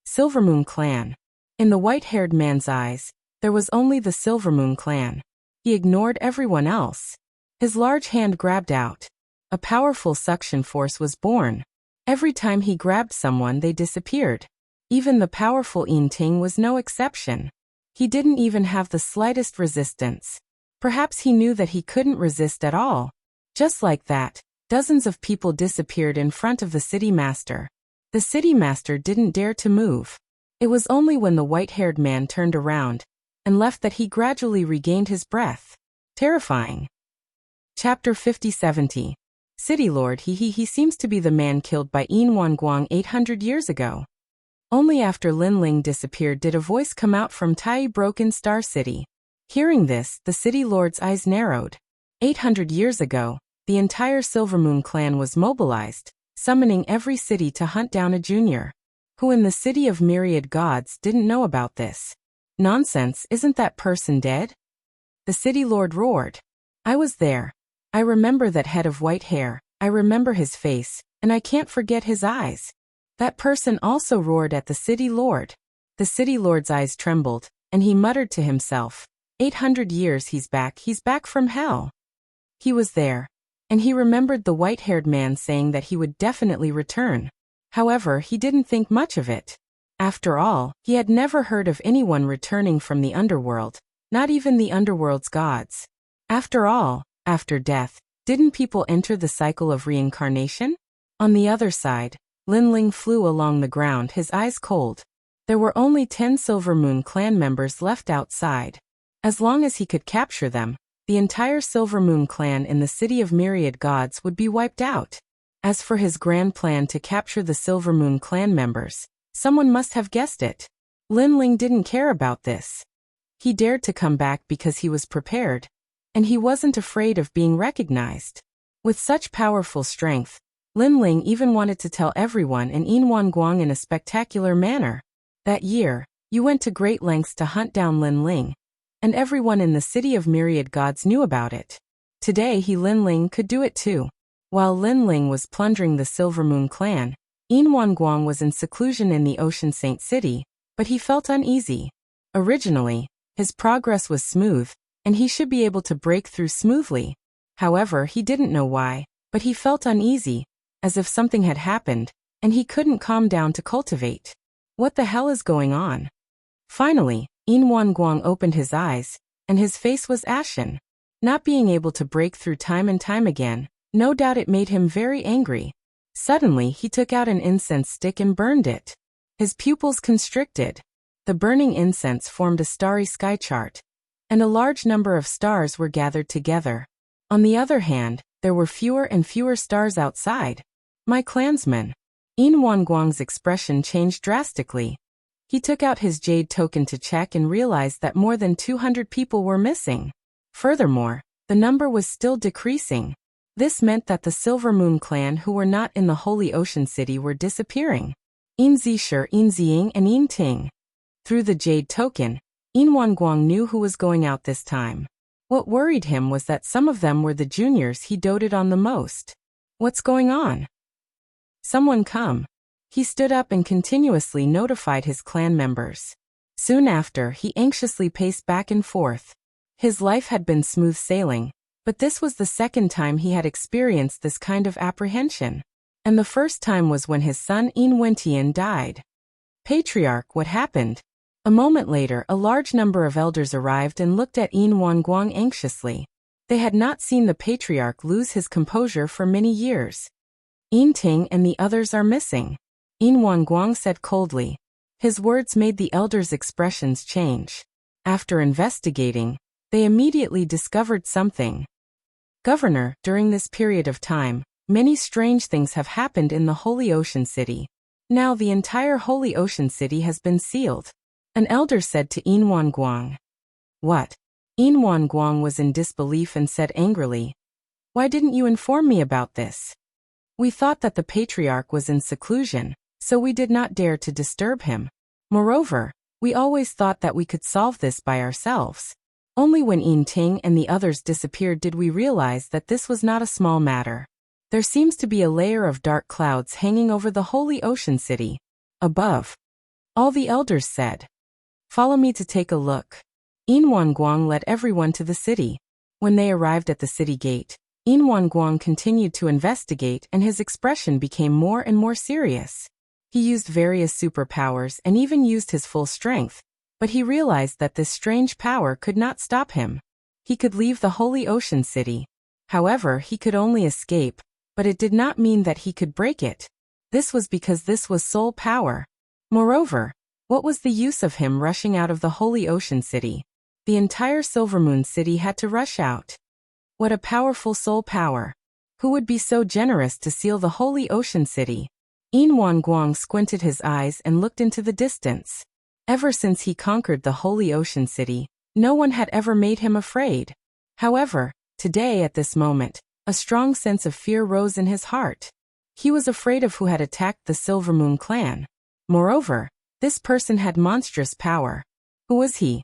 Speaker 1: Silvermoon clan. In the white-haired man's eyes, there was only the Silvermoon clan. He ignored everyone else. His large hand grabbed out. A powerful suction force was born. Every time he grabbed someone, they disappeared. Even the powerful Yinting was no exception. He didn't even have the slightest resistance. Perhaps he knew that he couldn't resist at all. Just like that, dozens of people disappeared in front of the city master. The city master didn't dare to move. It was only when the white-haired man turned around and left that he gradually regained his breath. Terrifying. Chapter 50-70. City Lord. He seems to be the man killed by Yin Wanguang 800 years ago. Only after Lin Ling disappeared did a voice come out from Tai Broken Star City. Hearing this, the city lord's eyes narrowed. 800 years ago, the entire Silvermoon clan was mobilized, summoning every city to hunt down a junior. Who in the city of myriad gods didn't know about this? Nonsense, isn't that person dead? The city lord roared. I was there. I remember that head of white hair, I remember his face, and I can't forget his eyes. That person also roared at the city lord. The city lord's eyes trembled, and he muttered to himself, 800 years he's back from hell. He was there, and he remembered the white-haired man saying that he would definitely return. However, he didn't think much of it. After all, he had never heard of anyone returning from the underworld, not even the underworld's gods. After all, after death, didn't people enter the cycle of reincarnation? On the other side, Lin Ling flew along the ground, his eyes cold. There were only 10 Silvermoon clan members left outside. As long as he could capture them, the entire Silvermoon clan in the city of myriad gods would be wiped out. As for his grand plan to capture the Silvermoon clan members, someone must have guessed it. Lin Ling didn't care about this. He dared to come back because he was prepared. And he wasn't afraid of being recognized. With such powerful strength, Lin Ling even wanted to tell everyone in Yin Wanguang in a spectacular manner. That year, you went to great lengths to hunt down Lin Ling, and everyone in the city of myriad gods knew about it. Today Lin Ling could do it too. While Lin Ling was plundering the Silvermoon clan, Yin Wanguang was in seclusion in the Ocean Saint City, but he felt uneasy. Originally, his progress was smooth, and he should be able to break through smoothly. However, he didn't know why, but he felt uneasy, as if something had happened, and he couldn't calm down to cultivate. What the hell is going on? Finally, Yin Wanguang opened his eyes, and his face was ashen. Not being able to break through time and time again, no doubt it made him very angry. Suddenly, he took out an incense stick and burned it. His pupils constricted. The burning incense formed a starry sky chart, and a large number of stars were gathered together. On the other hand, there were fewer and fewer stars outside. My clansmen. Yin Wanguang's expression changed drastically. He took out his jade token to check and realized that more than 200 people were missing. Furthermore, the number was still decreasing. This meant that the Silver Moon clan who were not in the Holy Ocean City were disappearing. Yin Zishir, Yin Ziying, and Yin Ting. Through the jade token, Yin Wanguang knew who was going out this time. What worried him was that some of them were the juniors he doted on the most. What's going on? Someone come. He stood up and continuously notified his clan members. Soon after, he anxiously paced back and forth. His life had been smooth sailing, but this was the second time he had experienced this kind of apprehension. And the first time was when his son Yin Wentian died. Patriarch, what happened? A moment later, a large number of elders arrived and looked at Yin Wanguang anxiously. They had not seen the patriarch lose his composure for many years. Yin Ting and the others are missing, Yin Wanguang said coldly. His words made the elders' expressions change. After investigating, they immediately discovered something. Governor, during this period of time, many strange things have happened in the Holy Ocean City. Now the entire Holy Ocean City has been sealed. An elder said to Yin Wanguang. What? Yin Wanguang was in disbelief and said angrily. Why didn't you inform me about this? We thought that the patriarch was in seclusion, so we did not dare to disturb him. Moreover, we always thought that we could solve this by ourselves. Only when Yin Ting and the others disappeared did we realize that this was not a small matter. There seems to be a layer of dark clouds hanging over the Holy Ocean City. Above. All the elders said. Follow me to take a look. Yin Wanguang led everyone to the city. When they arrived at the city gate, Yin Wanguang continued to investigate and his expression became more and more serious. He used various superpowers and even used his full strength, but he realized that this strange power could not stop him. He could leave the Holy Ocean City. However, he could only escape, but it did not mean that he could break it. This was because this was soul power. Moreover, what was the use of him rushing out of the Holy Ocean City? The entire Silver Moon City had to rush out. What a powerful soul power. Who would be so generous to seal the Holy Ocean City? Yin Wanguang squinted his eyes and looked into the distance. Ever since he conquered the Holy Ocean City, no one had ever made him afraid. However, today at this moment, a strong sense of fear rose in his heart. He was afraid of who had attacked the Silver Moon clan. Moreover, this person had monstrous power. Who was he?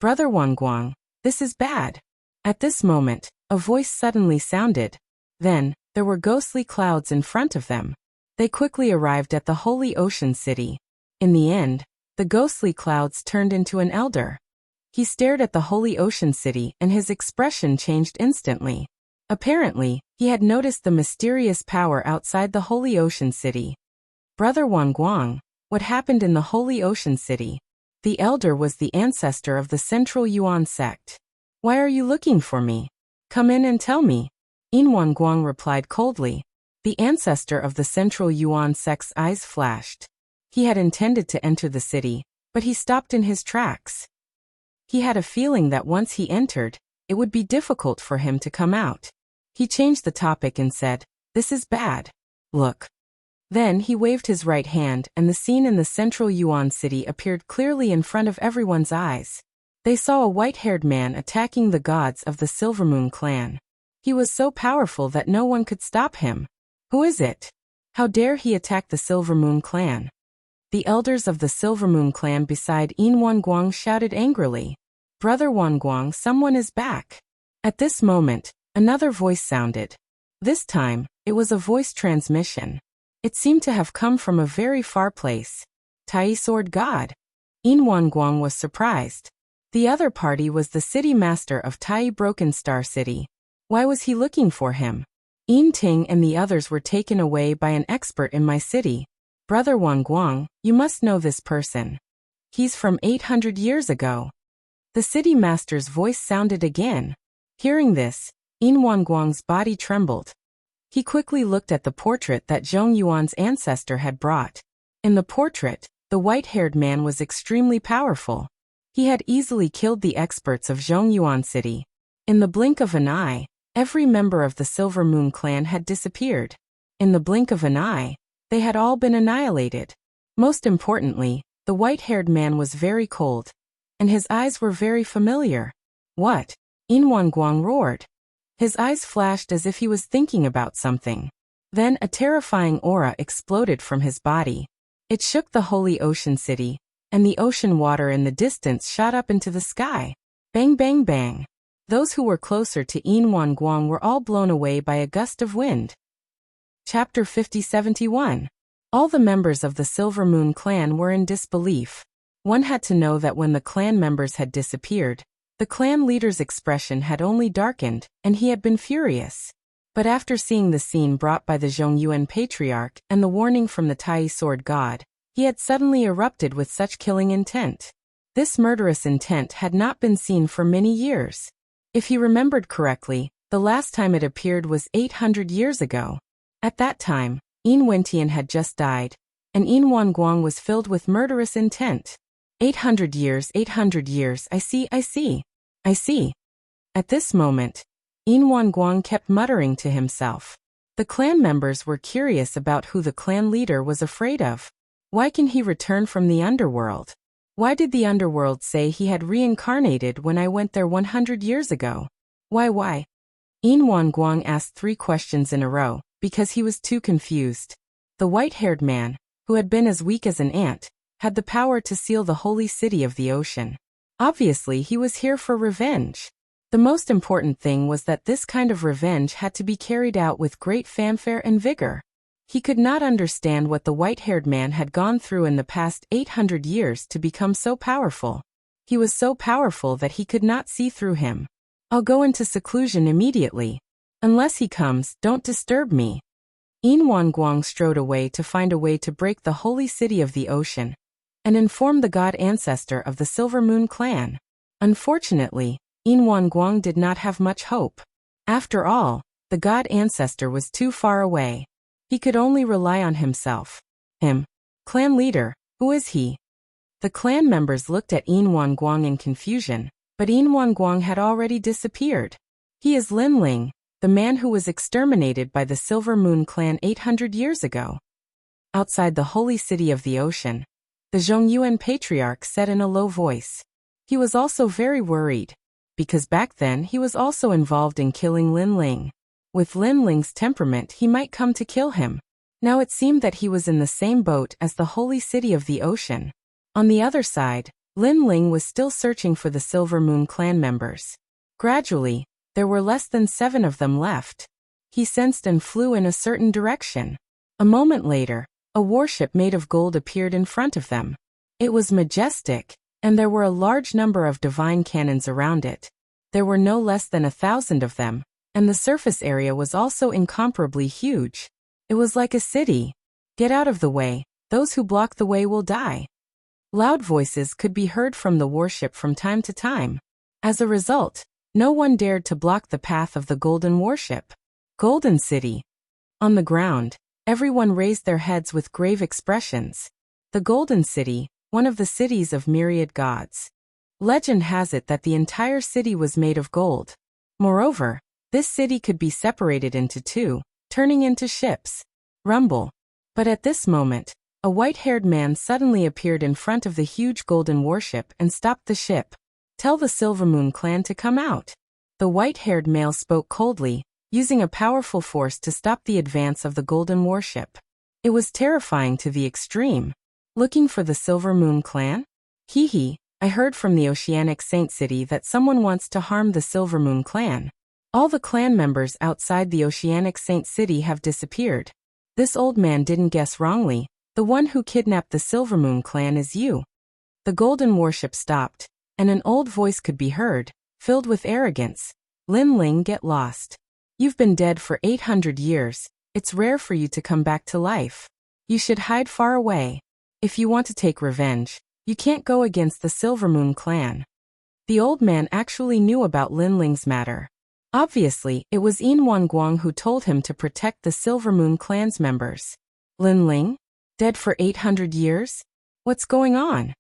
Speaker 1: Brother Wanguang, this is bad. At this moment, a voice suddenly sounded. Then, there were ghostly clouds in front of them. They quickly arrived at the Holy Ocean City. In the end, the ghostly clouds turned into an elder. He stared at the Holy Ocean City and his expression changed instantly. Apparently, he had noticed the mysterious power outside the Holy Ocean City. Brother Wanguang, what happened in the Holy Ocean City? The elder was the ancestor of the Central Yuan sect. Why are you looking for me? Come in and tell me. Yin Wanguang replied coldly. The ancestor of the Central Yuan sect's eyes flashed. He had intended to enter the city, but he stopped in his tracks. He had a feeling that once he entered, it would be difficult for him to come out. He changed the topic and said, "This is bad. Look." Then he waved his right hand and the scene in the Central Yuan city appeared clearly in front of everyone's eyes. They saw a white-haired man attacking the gods of the Silver Moon clan. He was so powerful that no one could stop him. Who is it? How dare he attack the Silver Moon clan? The elders of the Silver Moon clan beside Yin Wanguang shouted angrily. Brother Wanguang, someone is back. At this moment, another voice sounded. This time, it was a voice transmission. It seemed to have come from a very far place. Tai Sword God. Yin Wanguang was surprised. The other party was the city master of Tai Broken Star City. Why was he looking for him? Yin Ting and the others were taken away by an expert in my city. Brother Wanguang, you must know this person. He's from 800 years ago. The city master's voice sounded again. Hearing this, Yin Wanguang's body trembled. He quickly looked at the portrait that Zhong Yuan's ancestor had brought. In the portrait, the white-haired man was extremely powerful. He had easily killed the experts of Zhong Yuan City. In the blink of an eye, every member of the Silver Moon clan had disappeared. In the blink of an eye, they had all been annihilated. Most importantly, The white-haired man was very cold, and his eyes were very familiar. What? Yin Guang roared. His eyes flashed as if he was thinking about something. Then a terrifying aura exploded from his body. It shook the holy ocean city, and the ocean water in the distance shot up into the sky. Bang bang bang. Those who were closer to Yin Guang were all blown away by a gust of wind. Chapter 50-71. All the members of the Silver Moon clan were in disbelief. One had to know that when the clan members had disappeared, the clan leader's expression had only darkened, and he had been furious. But after seeing the scene brought by the Zhongyuan patriarch and the warning from the Tai sword god, he had suddenly erupted with such killing intent. This murderous intent had not been seen for many years. If he remembered correctly, the last time it appeared was 800 years ago. At that time, Yin Wentian had just died, and Yin Guang was filled with murderous intent. 800 years, I see. At this moment, Yin Guang kept muttering to himself. The clan members were curious about who the clan leader was afraid of. Why can he return from the underworld? Why did the underworld say he had reincarnated when I went there 100 years ago? Why? Yin Guang asked 3 questions in a row, because he was too confused. The white-haired man, who had been as weak as an ant, had the power to seal the holy city of the ocean. Obviously, he was here for revenge. The most important thing was that this kind of revenge had to be carried out with great fanfare and vigor. He could not understand what the white-haired man had gone through in the past 800 years to become so powerful. He was so powerful that he could not see through him. I'll go into seclusion immediately. Unless he comes, don't disturb me. Yin Guang strode away to find a way to break the holy city of the ocean and inform the god ancestor of the Silver Moon clan. Unfortunately, Yin Guang did not have much hope. After all, the god ancestor was too far away. He could only rely on himself. Him. Clan leader, who is he? The clan members looked at Yin Guang in confusion, but Yin Guang had already disappeared. He is Lin Ling, the man who was exterminated by the Silver Moon clan 800 years ago. Outside the holy city of the ocean, the Zhongyuan patriarch said in a low voice. He was also very worried, because back then he was also involved in killing Lin Ling. With Lin Ling's temperament, he might come to kill him. Now it seemed that he was in the same boat as the holy city of the ocean. On the other side, Lin Ling was still searching for the Silver Moon clan members. Gradually, there were less than 7 of them left. He sensed and flew in a certain direction. A moment later, a warship made of gold appeared in front of them. It was majestic, and there were a large number of divine cannons around it. There were no less than 1,000 of them, and the surface area was also incomparably huge. It was like a city. Get out of the way, those who block the way will die. Loud voices could be heard from the warship from time to time. As a result, no one dared to block the path of the golden warship. Golden City. On the ground, everyone raised their heads with grave expressions. The Golden City, one of the cities of myriad gods. Legend has it that the entire city was made of gold. Moreover, this city could be separated into 2, turning into ships. Rumble. But at this moment, a white-haired man suddenly appeared in front of the huge golden warship and stopped the ship. Tell the Silver Moon clan to come out. The white-haired male spoke coldly, using a powerful force to stop the advance of the golden warship. It was terrifying to the extreme. Looking for the Silver Moon clan? I heard from the Oceanic Saint City that someone wants to harm the Silver Moon clan. All the clan members outside the Oceanic Saint City have disappeared. This old man didn't guess wrongly. The one who kidnapped the Silver Moon clan is you. The golden warship stopped, and an old voice could be heard, filled with arrogance. Lin Ling, get lost. You've been dead for 800 years. It's rare for you to come back to life. You should hide far away. If you want to take revenge, you can't go against the Silver Moon clan. The old man actually knew about Lin Ling's matter. Obviously, it was Yin Guang who told him to protect the Silver Moon clan's members. Lin Ling? Dead for 800 years? What's going on?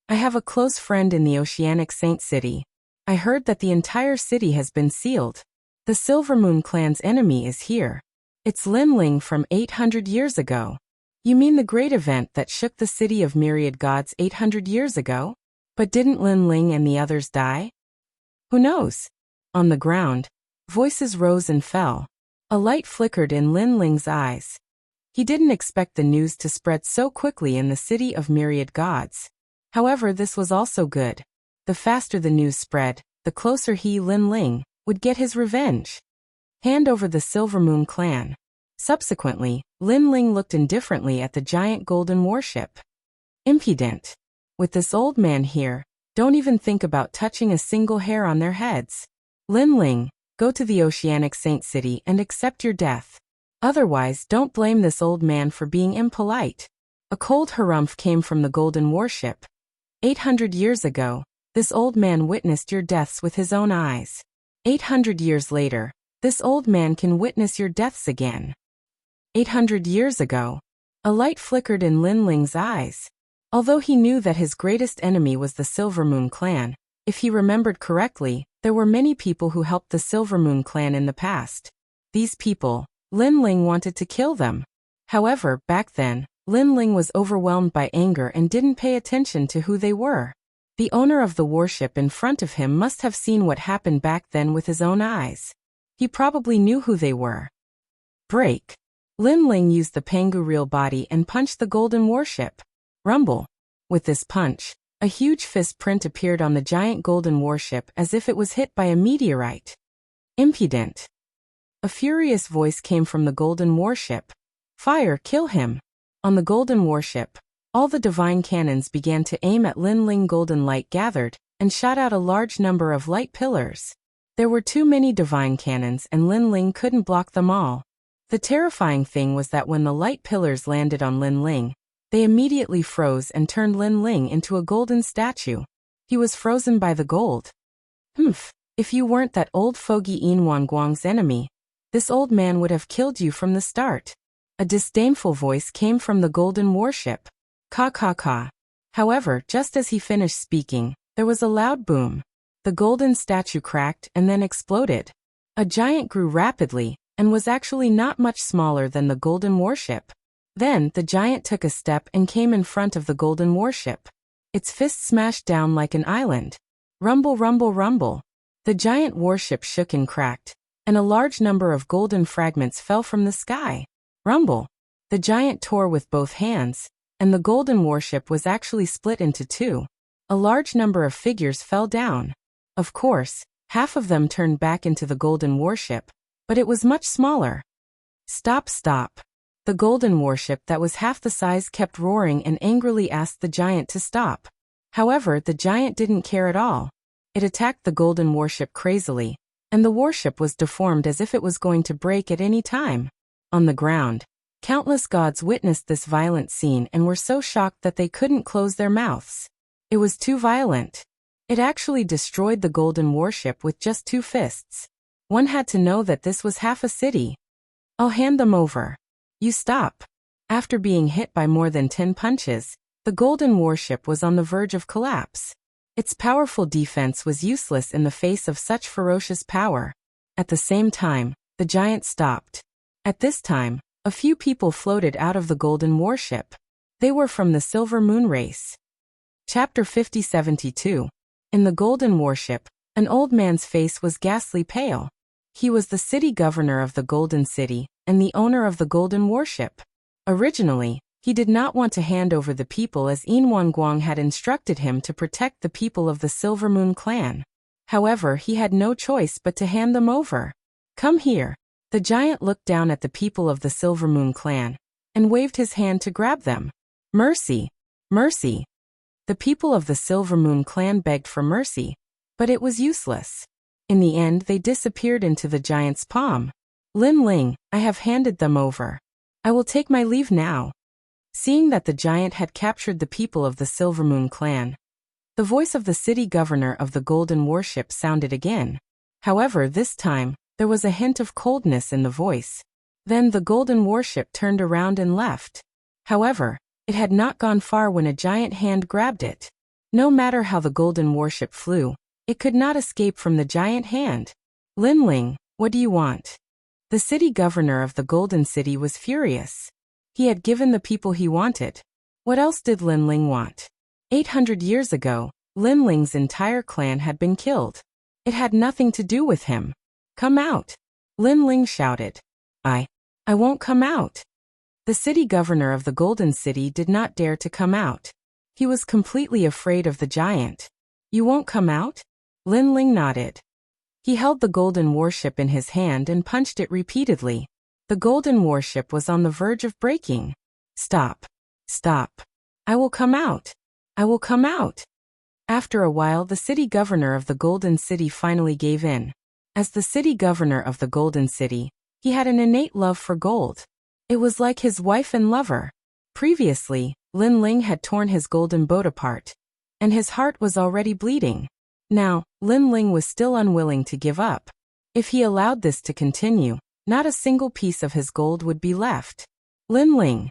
Speaker 1: I have a close friend in the Oceanic Saint City. I heard that the entire city has been sealed. The Silver Moon clan's enemy is here. It's Lin Ling from 800 years ago. You mean the great event that shook the city of myriad gods 800 years ago? But didn't Lin Ling and the others die? Who knows? On the ground, voices rose and fell. A light flickered in Lin Ling's eyes. He didn't expect the news to spread so quickly in the city of myriad gods. However, this was also good. The faster the news spread, the closer he, Lin Ling, would get his revenge. Hand over the Silver Moon clan. Subsequently, Lin Ling looked indifferently at the giant golden warship. Impudent. With this old man here, don't even think about touching a single hair on their heads. Lin Ling, go to the Oceanic Saint City and accept your death. Otherwise, don't blame this old man for being impolite. A cold harumph came from the golden warship. 800 years ago, this old man witnessed your deaths with his own eyes. 800 years later, this old man can witness your deaths again. 800 years ago, a light flickered in Lin Ling's eyes. Although he knew that his greatest enemy was the Silver Moon clan, if he remembered correctly, there were many people who helped the Silver Moon clan in the past. These people, Lin Ling wanted to kill them. However, back then, Lin Ling was overwhelmed by anger and didn't pay attention to who they were. The owner of the warship in front of him must have seen what happened back then with his own eyes. He probably knew who they were. Break. Lin Ling used the Pangu real body and punched the golden warship. Rumble. With this punch, a huge fist print appeared on the giant golden warship as if it was hit by a meteorite. Impudent. A furious voice came from the golden warship. Fire, kill him. On the golden warship, all the divine cannons began to aim at Lin Ling. Golden light gathered and shot out a large number of light pillars. There were too many divine cannons and Lin Ling couldn't block them all. The terrifying thing was that when the light pillars landed on Lin Ling, they immediately froze and turned Lin Ling into a golden statue. He was frozen by the gold. If you weren't that old fogey Yin Guang's enemy, this old man would have killed you from the start. A disdainful voice came from the golden warship. Ka ka ka. However, just as he finished speaking, there was a loud boom. The golden statue cracked and then exploded. A giant grew rapidly, and was actually not much smaller than the golden warship. Then, the giant took a step and came in front of the golden warship. Its fist smashed down like an island. Rumble, rumble, rumble. The giant warship shook and cracked, and a large number of golden fragments fell from the sky. Rumble. The giant tore with both hands, and the golden warship was actually split into two. A large number of figures fell down. Of course, half of them turned back into the golden warship, but it was much smaller. Stop, stop. The golden warship that was half the size kept roaring and angrily asked the giant to stop. However, the giant didn't care at all. It attacked the golden warship crazily, and the warship was deformed as if it was going to break at any time. On the ground, countless gods witnessed this violent scene and were so shocked that they couldn't close their mouths. It was too violent. It actually destroyed the golden warship with just two fists. One had to know that this was half a city. I'll hand them over. You stop. After being hit by more than 10 punches, the golden warship was on the verge of collapse. Its powerful defense was useless in the face of such ferocious power. At the same time, the giant stopped. At this time, a few people floated out of the golden warship. They were from the Silver Moon race. Chapter 50-72. In the golden warship, an old man's face was ghastly pale. He was the city governor of the Golden City, and the owner of the golden warship. Originally, he did not want to hand over the people as Yin Guang had instructed him to protect the people of the Silver Moon clan. However, he had no choice but to hand them over. Come here. The giant looked down at the people of the Silver Moon clan, and waved his hand to grab them. Mercy! Mercy! The people of the Silver Moon clan begged for mercy, but it was useless. In the end, they disappeared into the giant's palm. Lin Ling, I have handed them over. I will take my leave now. Seeing that the giant had captured the people of the Silver Moon clan, the voice of the city governor of the golden warship sounded again. However, this time, there was a hint of coldness in the voice. Then the golden warship turned around and left. However, it had not gone far when a giant hand grabbed it. No matter how the golden warship flew, it could not escape from the giant hand. Lin Ling, what do you want? The city governor of the Golden City was furious. He had given the people he wanted. What else did Linling want? 800 years ago, Linling's entire clan had been killed. It had nothing to do with him. Come out! Linling shouted. I won't come out. The city governor of the Golden City did not dare to come out. He was completely afraid of the giant. You won't come out? Linling nodded. He held the golden warship in his hand and punched it repeatedly. The golden warship was on the verge of breaking. Stop. Stop. I will come out. I will come out. After a while, the city governor of the Golden City finally gave in. As the city governor of the Golden City, he had an innate love for gold. It was like his wife and lover. Previously, Linling had torn his golden boat apart, and his heart was already bleeding. Now, Linling was still unwilling to give up. If he allowed this to continue, not a single piece of his gold would be left. Linling.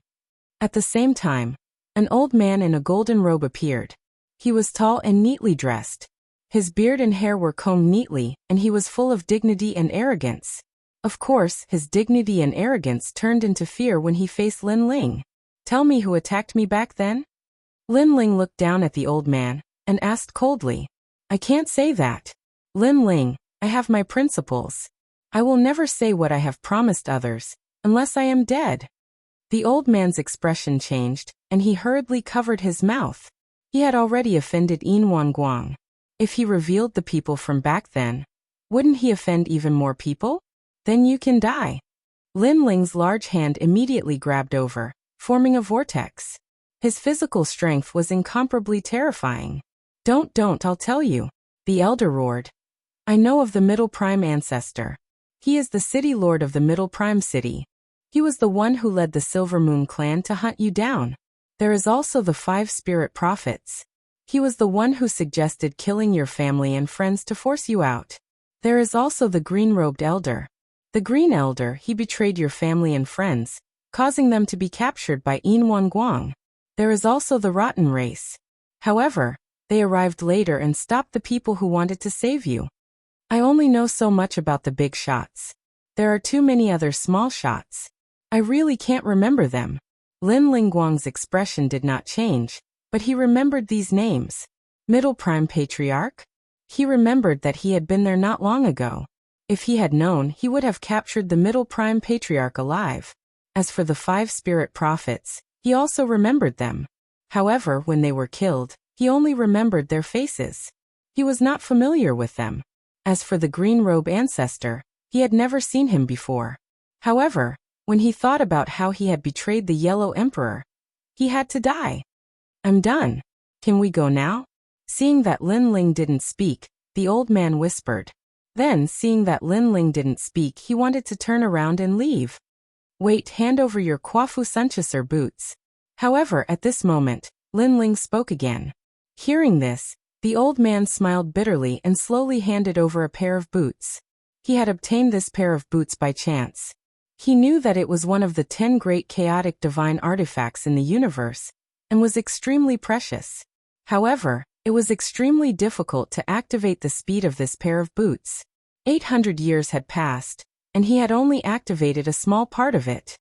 Speaker 1: At the same time, an old man in a golden robe appeared. He was tall and neatly dressed. His beard and hair were combed neatly, and he was full of dignity and arrogance. Of course, his dignity and arrogance turned into fear when he faced Linling. Tell me who attacked me back then? Linling looked down at the old man and asked coldly. I can't say that. Linling, I have my principles. I will never say what I have promised others, unless I am dead. The old man's expression changed, and he hurriedly covered his mouth. He had already offended Yin Guang. If he revealed the people from back then, wouldn't he offend even more people? Then you can die. Linling's large hand immediately grabbed over, forming a vortex. His physical strength was incomparably terrifying. Don't, I'll tell you. The elder roared. I know of the Middle Prime ancestor. He is the city lord of the Middle Prime city. He was the one who led the Silver Moon clan to hunt you down. There is also the 5 spirit prophets. He was the one who suggested killing your family and friends to force you out. There is also the green-robed elder. The green elder, he betrayed your family and friends, causing them to be captured by Yin Guang. There is also the rotten race. However, they arrived later and stopped the people who wanted to save you. I only know so much about the big shots. There are too many other small shots. I really can't remember them. Linling Guang's expression did not change, but he remembered these names. Middle Prime Patriarch? He remembered that he had been there not long ago. If he had known, he would have captured the Middle Prime Patriarch alive. As for the 5 spirit prophets, he also remembered them. However, when they were killed, he only remembered their faces. He was not familiar with them. As for the green robe ancestor, he had never seen him before. However, when he thought about how he had betrayed the Yellow Emperor, he had to die. I'm done. Can we go now? Seeing that Linling didn't speak, the old man whispered. Then, seeing that Linling didn't speak, he wanted to turn around and leave. Wait, hand over your Kwafu Sunchasur boots. However, at this moment, Linling spoke again. Hearing this, the old man smiled bitterly and slowly handed over a pair of boots. He had obtained this pair of boots by chance. He knew that it was one of the 10 great chaotic divine artifacts in the universe, and was extremely precious. However, it was extremely difficult to activate the speed of this pair of boots. 800 years had passed, and he had only activated a small part of it.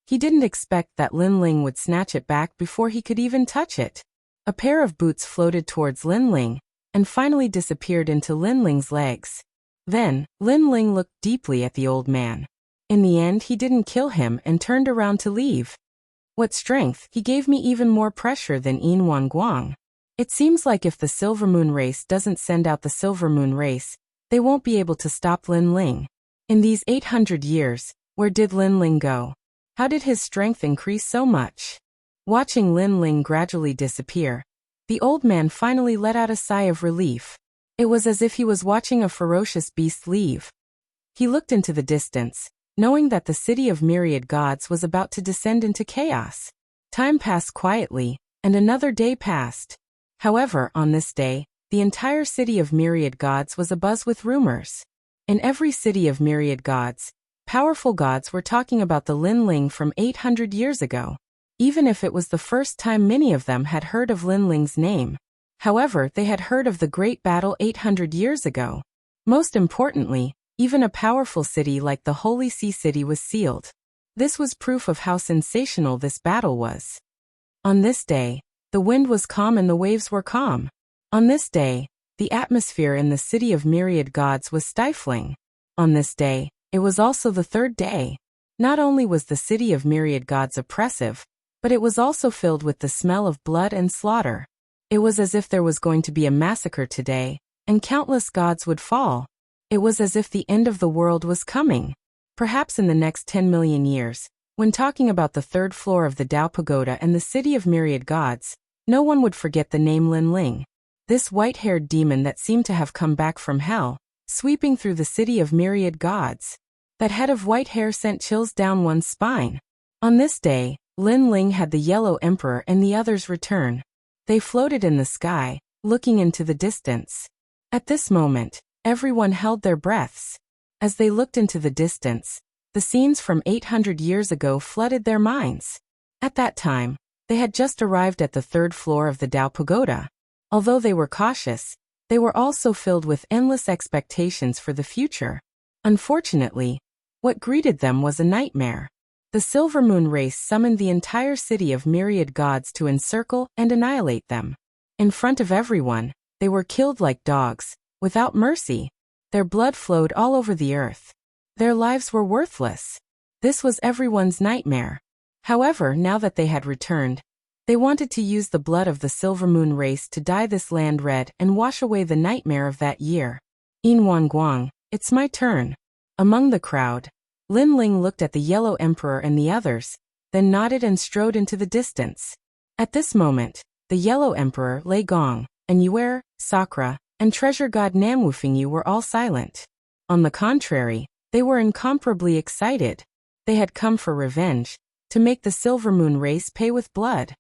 Speaker 1: He didn't expect that Linling would snatch it back before he could even touch it. A pair of boots floated towards Linling, and finally disappeared into Linling's legs. Then, Linling looked deeply at the old man. In the end, he didn't kill him and turned around to leave. What strength! He gave me even more pressure than Yin Guang. It seems like if the Silver Moon race doesn't send out the Silver Moon race, they won't be able to stop Linling. In these 800 years, where did Linling go? How did his strength increase so much? Watching Linling gradually disappear, the old man finally let out a sigh of relief. It was as if he was watching a ferocious beast leave. He looked into the distance, knowing that the city of myriad gods was about to descend into chaos. Time passed quietly, and another day passed. However, on this day, the entire city of myriad gods was abuzz with rumors. In every city of myriad gods, powerful gods were talking about the Linling from 800 years ago. Even if it was the first time many of them had heard of Linling's name. However, they had heard of the great battle 800 years ago. Most importantly, even a powerful city like the Holy Sea City was sealed. This was proof of how sensational this battle was. On this day, the wind was calm and the waves were calm. On this day, the atmosphere in the city of myriad gods was stifling. On this day, it was also the third day. Not only was the city of myriad gods oppressive, but it was also filled with the smell of blood and slaughter. It was as if there was going to be a massacre today, and countless gods would fall. It was as if the end of the world was coming. Perhaps in the next 10 million years, when talking about the third floor of the Tao Pagoda and the city of myriad gods, no one would forget the name Lin Ling. This white-haired demon that seemed to have come back from hell, sweeping through the city of myriad gods. That head of white hair sent chills down one's spine. On this day, Lin Ling had the Yellow Emperor and the others return. They floated in the sky, looking into the distance. At this moment, everyone held their breaths. As they looked into the distance, the scenes from 800 years ago flooded their minds. At that time, they had just arrived at the third floor of the Tao Pagoda. Although they were cautious, they were also filled with endless expectations for the future. Unfortunately, what greeted them was a nightmare. The Silver Moon race summoned the entire city of myriad gods to encircle and annihilate them. In front of everyone, they were killed like dogs, without mercy. Their blood flowed all over the earth. Their lives were worthless. This was everyone's nightmare. However, now that they had returned, they wanted to use the blood of the Silver Moon race to dye this land red and wash away the nightmare of that year. Yin Guang, it's my turn. Among the crowd, Lin Ling looked at the Yellow Emperor and the others, then nodded and strode into the distance. At this moment, the Yellow Emperor, Lei Gong, and Yuer, Sakura, and treasure god Namwufingyu were all silent. On the contrary, they were incomparably excited. They had come for revenge, to make the Silver Moon race pay with blood.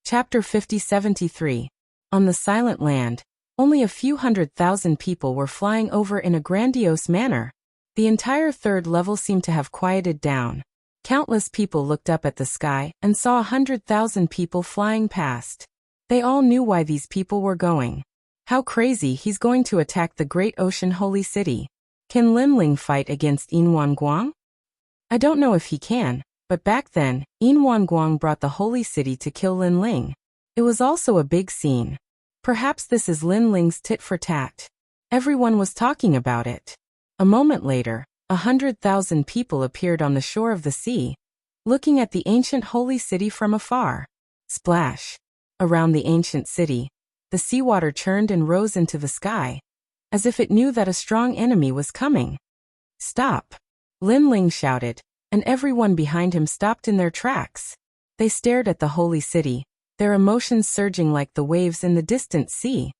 Speaker 1: Chapter 50-73. On the Silent Land, only a few 100,000 people were flying over in a grandiose manner. The entire third level seemed to have quieted down. Countless people looked up at the sky and saw 100,000 people flying past. They all knew why these people were going. How crazy, he's going to attack the Great Ocean Holy City. Can Lin Ling fight against Yin Guang? I don't know if he can, but back then, Yin Guang brought the Holy City to kill Lin Ling. It was also a big scene. Perhaps this is Lin Ling's tit for tat. Everyone was talking about it. A moment later, 100,000 people appeared on the shore of the sea, looking at the ancient holy city from afar. Splash! Around the ancient city, the seawater churned and rose into the sky, as if it knew that a strong enemy was coming. Stop! Lin Ling shouted, and everyone behind him stopped in their tracks. They stared at the holy city, their emotions surging like the waves in the distant sea.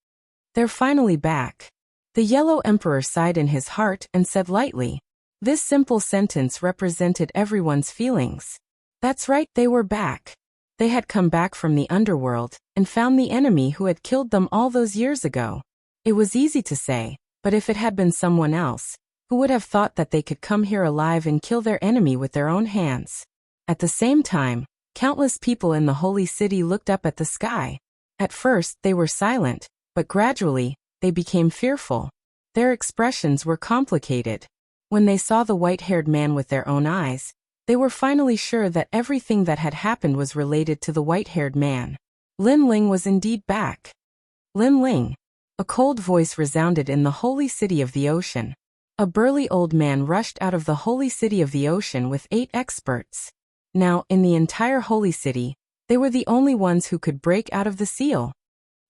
Speaker 1: They're finally back. The Yellow Emperor sighed in his heart and said lightly. This simple sentence represented everyone's feelings. That's right, they were back. They had come back from the underworld and found the enemy who had killed them all those years ago. It was easy to say, but if it had been someone else, who would have thought that they could come here alive and kill their enemy with their own hands? At the same time, countless people in the holy city looked up at the sky. At first, they were silent, but gradually, they became fearful. Their expressions were complicated. When they saw the white-haired man with their own eyes, they were finally sure that everything that had happened was related to the white-haired man. Lin Ling was indeed back. Lin Ling. A cold voice resounded in the holy city of the ocean. A burly old man rushed out of the holy city of the ocean with 8 experts. Now, in the entire holy city, they were the only ones who could break out of the seal.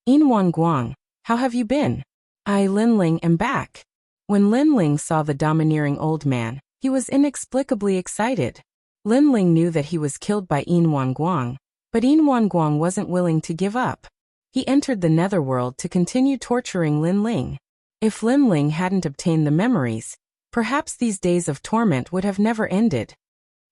Speaker 1: Yin Guang, how have you been? I, Lin Ling, am back. When Lin Ling saw the domineering old man, he was inexplicably excited. Lin Ling knew that he was killed by Yin Guang, but Yin Guang wasn't willing to give up. He entered the netherworld to continue torturing Lin Ling. If Lin Ling hadn't obtained the memories, perhaps these days of torment would have never ended.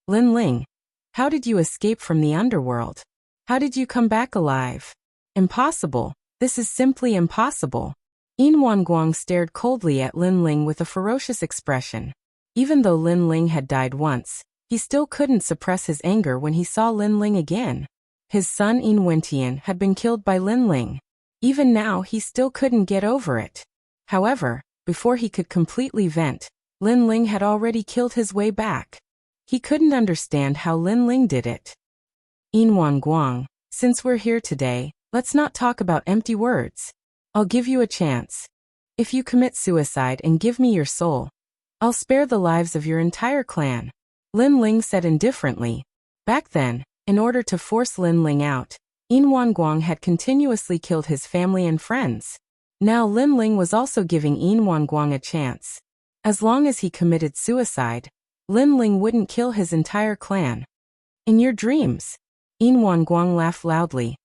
Speaker 1: Lin Ling, how did you escape from the underworld? How did you come back alive? Impossible. This is simply impossible. Yin Guang stared coldly at Lin Ling with a ferocious expression. Even though Lin Ling had died once, he still couldn't suppress his anger when he saw Lin Ling again. His son Yin Wentian had been killed by Lin Ling. Even now he still couldn't get over it. However, before he could completely vent, Lin Ling had already killed his way back. He couldn't understand how Lin Ling did it. Yin Wan Guang, since we're here today, let's not talk about empty words. I'll give you a chance. If you commit suicide and give me your soul, I'll spare the lives of your entire clan. Lin Ling said indifferently. Back then, in order to force Lin Ling out, Yin Wan Guang had continuously killed his family and friends. Now Lin Ling was also giving Yin Wan Guang a chance. As long as he committed suicide, Lin Ling wouldn't kill his entire clan. In your dreams? Yin Wan Guang laughed loudly.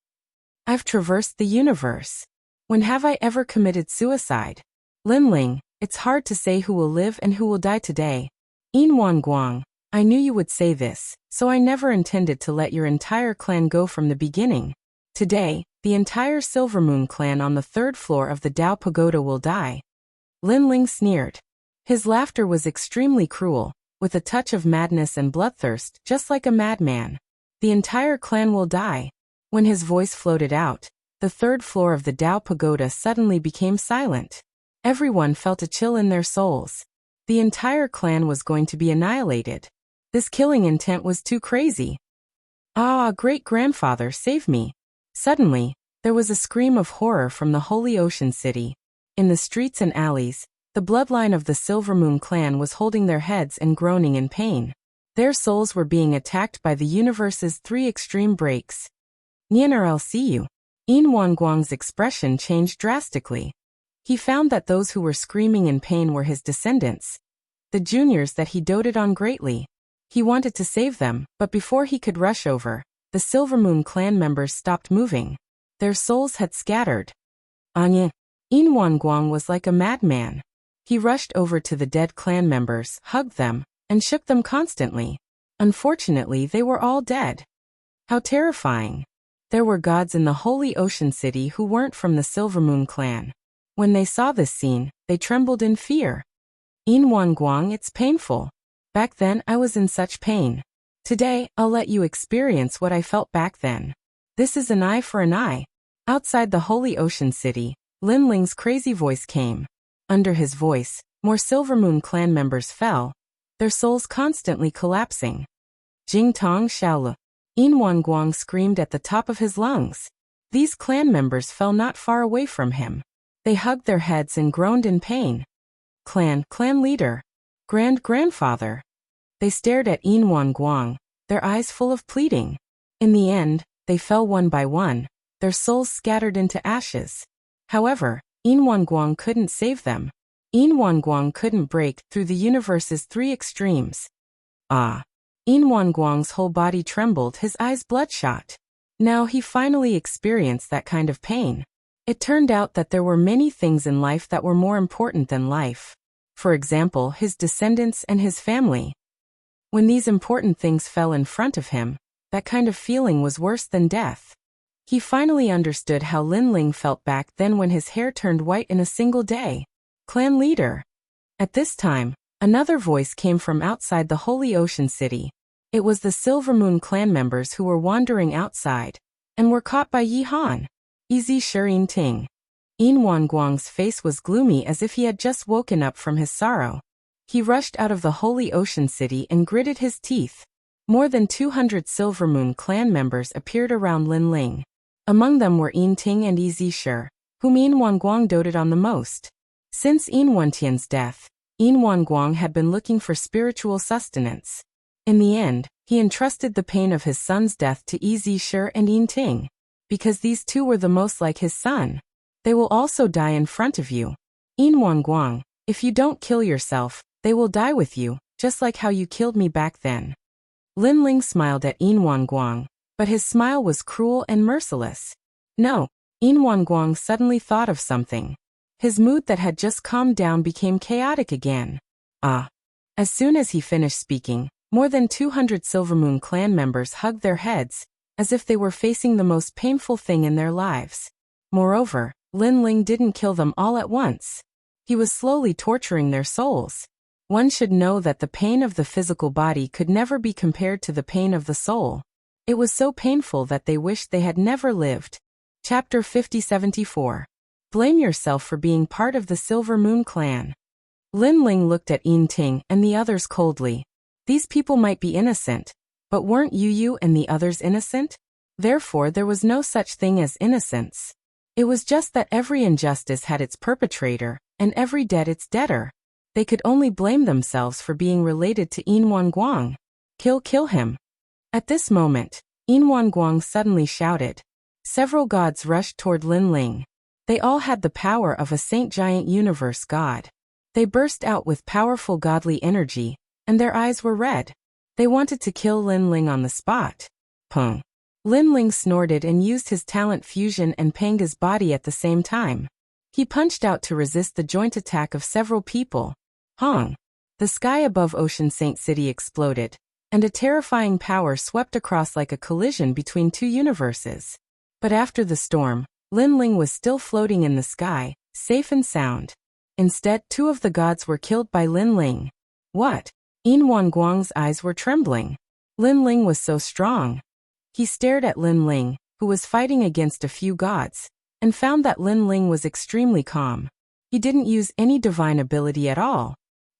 Speaker 1: I've traversed the universe. When have I ever committed suicide? Lin Ling, it's hard to say who will live and who will die today. Yin Wan Guang, I knew you would say this, so I never intended to let your entire clan go from the beginning. Today, the entire Silver Moon clan on the 3rd floor of the Dao Pagoda will die. Lin Ling sneered. His laughter was extremely cruel, with a touch of madness and bloodthirst, just like a madman. The entire clan will die. When his voice floated out, the 3rd floor of the Dao Pagoda suddenly became silent. Everyone felt a chill in their souls. The entire clan was going to be annihilated. This killing intent was too crazy. Ah, great-grandfather, save me. Suddenly, there was a scream of horror from the Holy Ocean City. In the streets and alleys, the bloodline of the Silver Moon clan was holding their heads and groaning in pain. Their souls were being attacked by the universe's 3 extreme breaks. Nianrlcu. Yin Wan Guang's expression changed drastically. He found that those who were screaming in pain were his descendants, the juniors that he doted on greatly. He wanted to save them, but before he could rush over, the Silver Moon clan members stopped moving. Their souls had scattered. Anya. Yin Wan Guang was like a madman. He rushed over to the dead clan members, hugged them, and shook them constantly. Unfortunately, they were all dead. How terrifying. There were gods in the Holy Ocean City who weren't from the Silver Moon clan. When they saw this scene, they trembled in fear. Yin Wan Guang, it's painful. Back then, I was in such pain. Today, I'll let you experience what I felt back then. This is an eye for an eye. Outside the Holy Ocean City, Lin Ling's crazy voice came. Under his voice, more Silver Moon clan members fell, their souls constantly collapsing. Jing Tong Shaolu. Yin Wan Guang screamed at the top of his lungs. These clan members fell not far away from him. They hugged their heads and groaned in pain. Clan leader. Grandfather. They stared at Yin Wan Guang, their eyes full of pleading. In the end, they fell one by one, their souls scattered into ashes. However, Yin Wan Guang couldn't save them. Yin Wan Guang couldn't break through the universe's 3 extremes. Ah! Yin Wan Guang's whole body trembled, his eyes bloodshot. Now he finally experienced that kind of pain. It turned out that there were many things in life that were more important than life. For example, his descendants and his family. When these important things fell in front of him, that kind of feeling was worse than death. He finally understood how Lin Ling felt back then when his hair turned white in a single day. Clan leader. At this time, another voice came from outside the Holy Ocean City. It was the Silver Moon clan members who were wandering outside, and were caught by Yi Han. Easy Shirin Ting. Yin Wan Guang's face was gloomy as if he had just woken up from his sorrow. He rushed out of the Holy Ocean City and gritted his teeth. More than 200 Silver Moon clan members appeared around Lin Ling. Among them were Yin Ting and Easy Shi, whom Yin Wan Guang doted on the most. Since Yin Wantian's death, Yin Wan Guang had been looking for spiritual sustenance. In the end, he entrusted the pain of his son's death to Easy Shi and Yin Ting. Because these two were the most like his son. They will also die in front of you. Yin Wan Guang, if you don't kill yourself, they will die with you, just like how you killed me back then. Lin Ling smiled at Yin Wan Guang, but his smile was cruel and merciless. No, Yin Wan Guang suddenly thought of something. His mood that had just calmed down became chaotic again. Ah. As soon as he finished speaking, more than 200 Silver Moon clan members hugged their heads, as if they were facing the most painful thing in their lives. Moreover, Lin Ling didn't kill them all at once. He was slowly torturing their souls. One should know that the pain of the physical body could never be compared to the pain of the soul. It was so painful that they wished they had never lived. Chapter 50-74. Blame yourself for being part of the Silver Moon clan. Lin Ling looked at Yin Ting and the others coldly. These people might be innocent, but weren't you and the others innocent? Therefore there was no such thing as innocence. It was just that every injustice had its perpetrator, and every debt its debtor. They could only blame themselves for being related to Yin Guang. Kill him. At this moment, Yin Guang suddenly shouted. Several gods rushed toward Lin Ling. They all had the power of a saint giant universe god. They burst out with powerful godly energy, and their eyes were red. They wanted to kill Lin Ling on the spot. Pung. Lin Ling snorted and used his talent fusion and Panga's body at the same time. He punched out to resist the joint attack of several people. Hong. The sky above Ocean Saint City exploded, and a terrifying power swept across like a collision between two universes. But after the storm, Lin Ling was still floating in the sky, safe and sound. Instead, two of the gods were killed by Lin Ling. What? Yin Guang's eyes were trembling. Lin Ling was so strong. He stared at Lin Ling, who was fighting against a few gods, and found that Lin Ling was extremely calm. He didn't use any divine ability at all.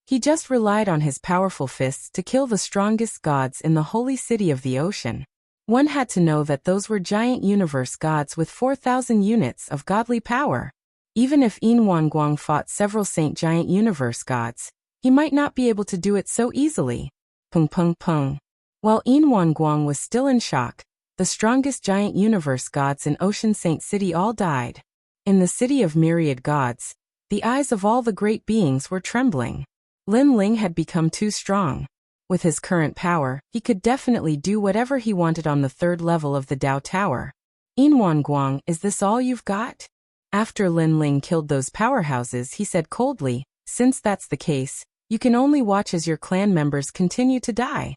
Speaker 1: He just relied on his powerful fists to kill the strongest gods in the holy city of the ocean. One had to know that those were giant universe gods with 4,000 units of godly power. Even if Yin Guang fought several saint giant universe gods, he might not be able to do it so easily. Pung pung pung. While Yin Guang was still in shock, the strongest giant universe gods in Ocean Saint City all died. In the city of myriad gods, the eyes of all the great beings were trembling. Lin Ling had become too strong. With his current power, he could definitely do whatever he wanted on the third level of the Dao Tower. Yin Guang, is this all you've got? After Lin Ling killed those powerhouses, he said coldly, since that's the case, you can only watch as your clan members continue to die.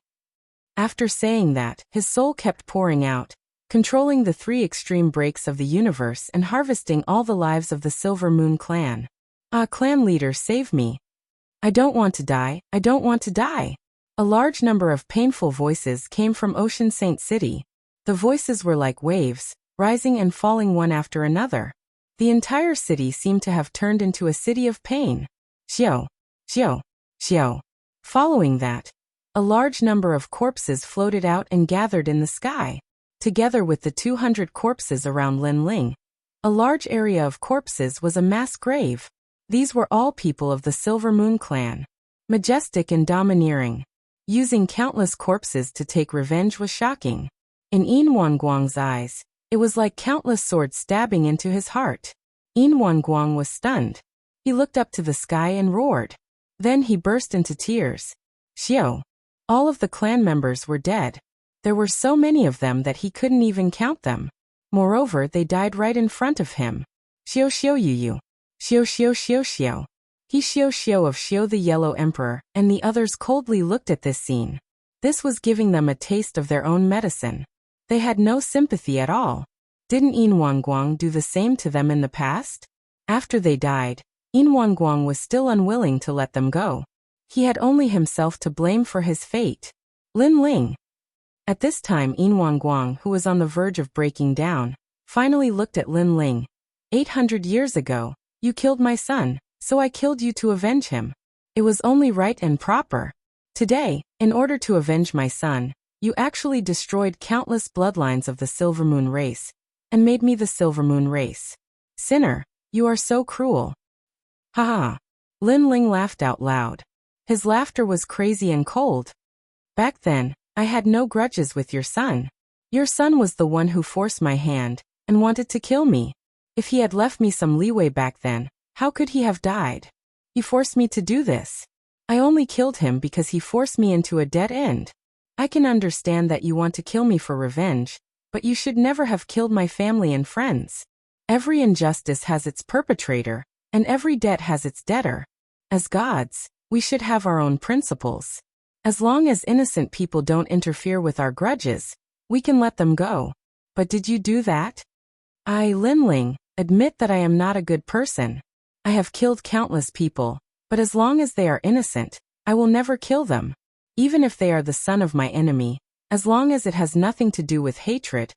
Speaker 1: After saying that, his soul kept pouring out, controlling the three extreme breaks of the universe and harvesting all the lives of the Silver Moon clan. Ah, clan leader, save me. I don't want to die, I don't want to die. A large number of painful voices came from Ocean Saint City. The voices were like waves, rising and falling one after another. The entire city seemed to have turned into a city of pain. Xiao, xiao, xiao. Following that, a large number of corpses floated out and gathered in the sky. Together with the 200 corpses around Lin Ling, a large area of corpses was a mass grave. These were all people of the Silver Moon clan. Majestic and domineering. Using countless corpses to take revenge was shocking. In Yin Guang's eyes, it was like countless swords stabbing into his heart. Yin Guang was stunned. He looked up to the sky and roared. Then he burst into tears. Xiao. All of the clan members were dead. There were so many of them that he couldn't even count them. Moreover, they died right in front of him. Xiao Xiao Yu. Xiao Xiao Xiao Xiao. He Xiao Xiao of Xiao the Yellow Emperor, and the others coldly looked at this scene. This was giving them a taste of their own medicine. They had no sympathy at all. Didn't Yin Guang do the same to them in the past? After they died, Yin Guang was still unwilling to let them go. He had only himself to blame for his fate. Lin Ling. At this time Yin Guang, who was on the verge of breaking down, finally looked at Lin Ling. 800 years ago, you killed my son, so I killed you to avenge him. It was only right and proper. Today, in order to avenge my son, you actually destroyed countless bloodlines of the Silver Moon race, and made me the Silver Moon race. Sinner, you are so cruel. Ha ha. Lin Ling laughed out loud. His laughter was crazy and cold. Back then, I had no grudges with your son. Your son was the one who forced my hand, and wanted to kill me. If he had left me some leeway back then, how could he have died? He forced me to do this. I only killed him because he forced me into a dead end. I can understand that you want to kill me for revenge, but you should never have killed my family and friends. Every injustice has its perpetrator, and every debt has its debtor. As gods, we should have our own principles. As long as innocent people don't interfere with our grudges, we can let them go. But did you do that? I, Lin Ling, admit that I am not a good person. I have killed countless people, but as long as they are innocent, I will never kill them. Even if they are the son of my enemy, as long as it has nothing to do with hatred,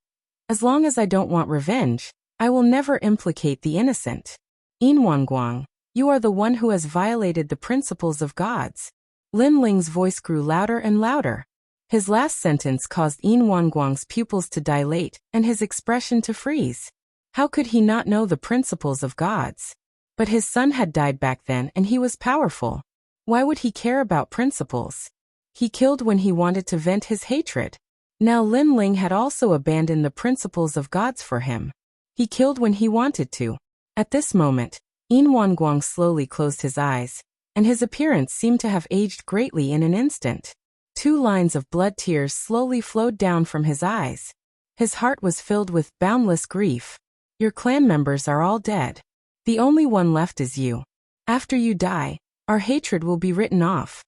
Speaker 1: as long as I don't want revenge, I will never implicate the innocent. Yin Guang, you are the one who has violated the principles of gods. Lin Ling's voice grew louder and louder. His last sentence caused Yin Wanguang's pupils to dilate and his expression to freeze. How could he not know the principles of gods? But his son had died back then and he was powerful. Why would he care about principles? He killed when he wanted to vent his hatred. Now Lin Ling had also abandoned the principles of gods for him. He killed when he wanted to. At this moment, Yin Wanguang slowly closed his eyes, and his appearance seemed to have aged greatly in an instant. 2 lines of blood tears slowly flowed down from his eyes. His heart was filled with boundless grief. Your clan members are all dead. The only one left is you. After you die, our hatred will be written off.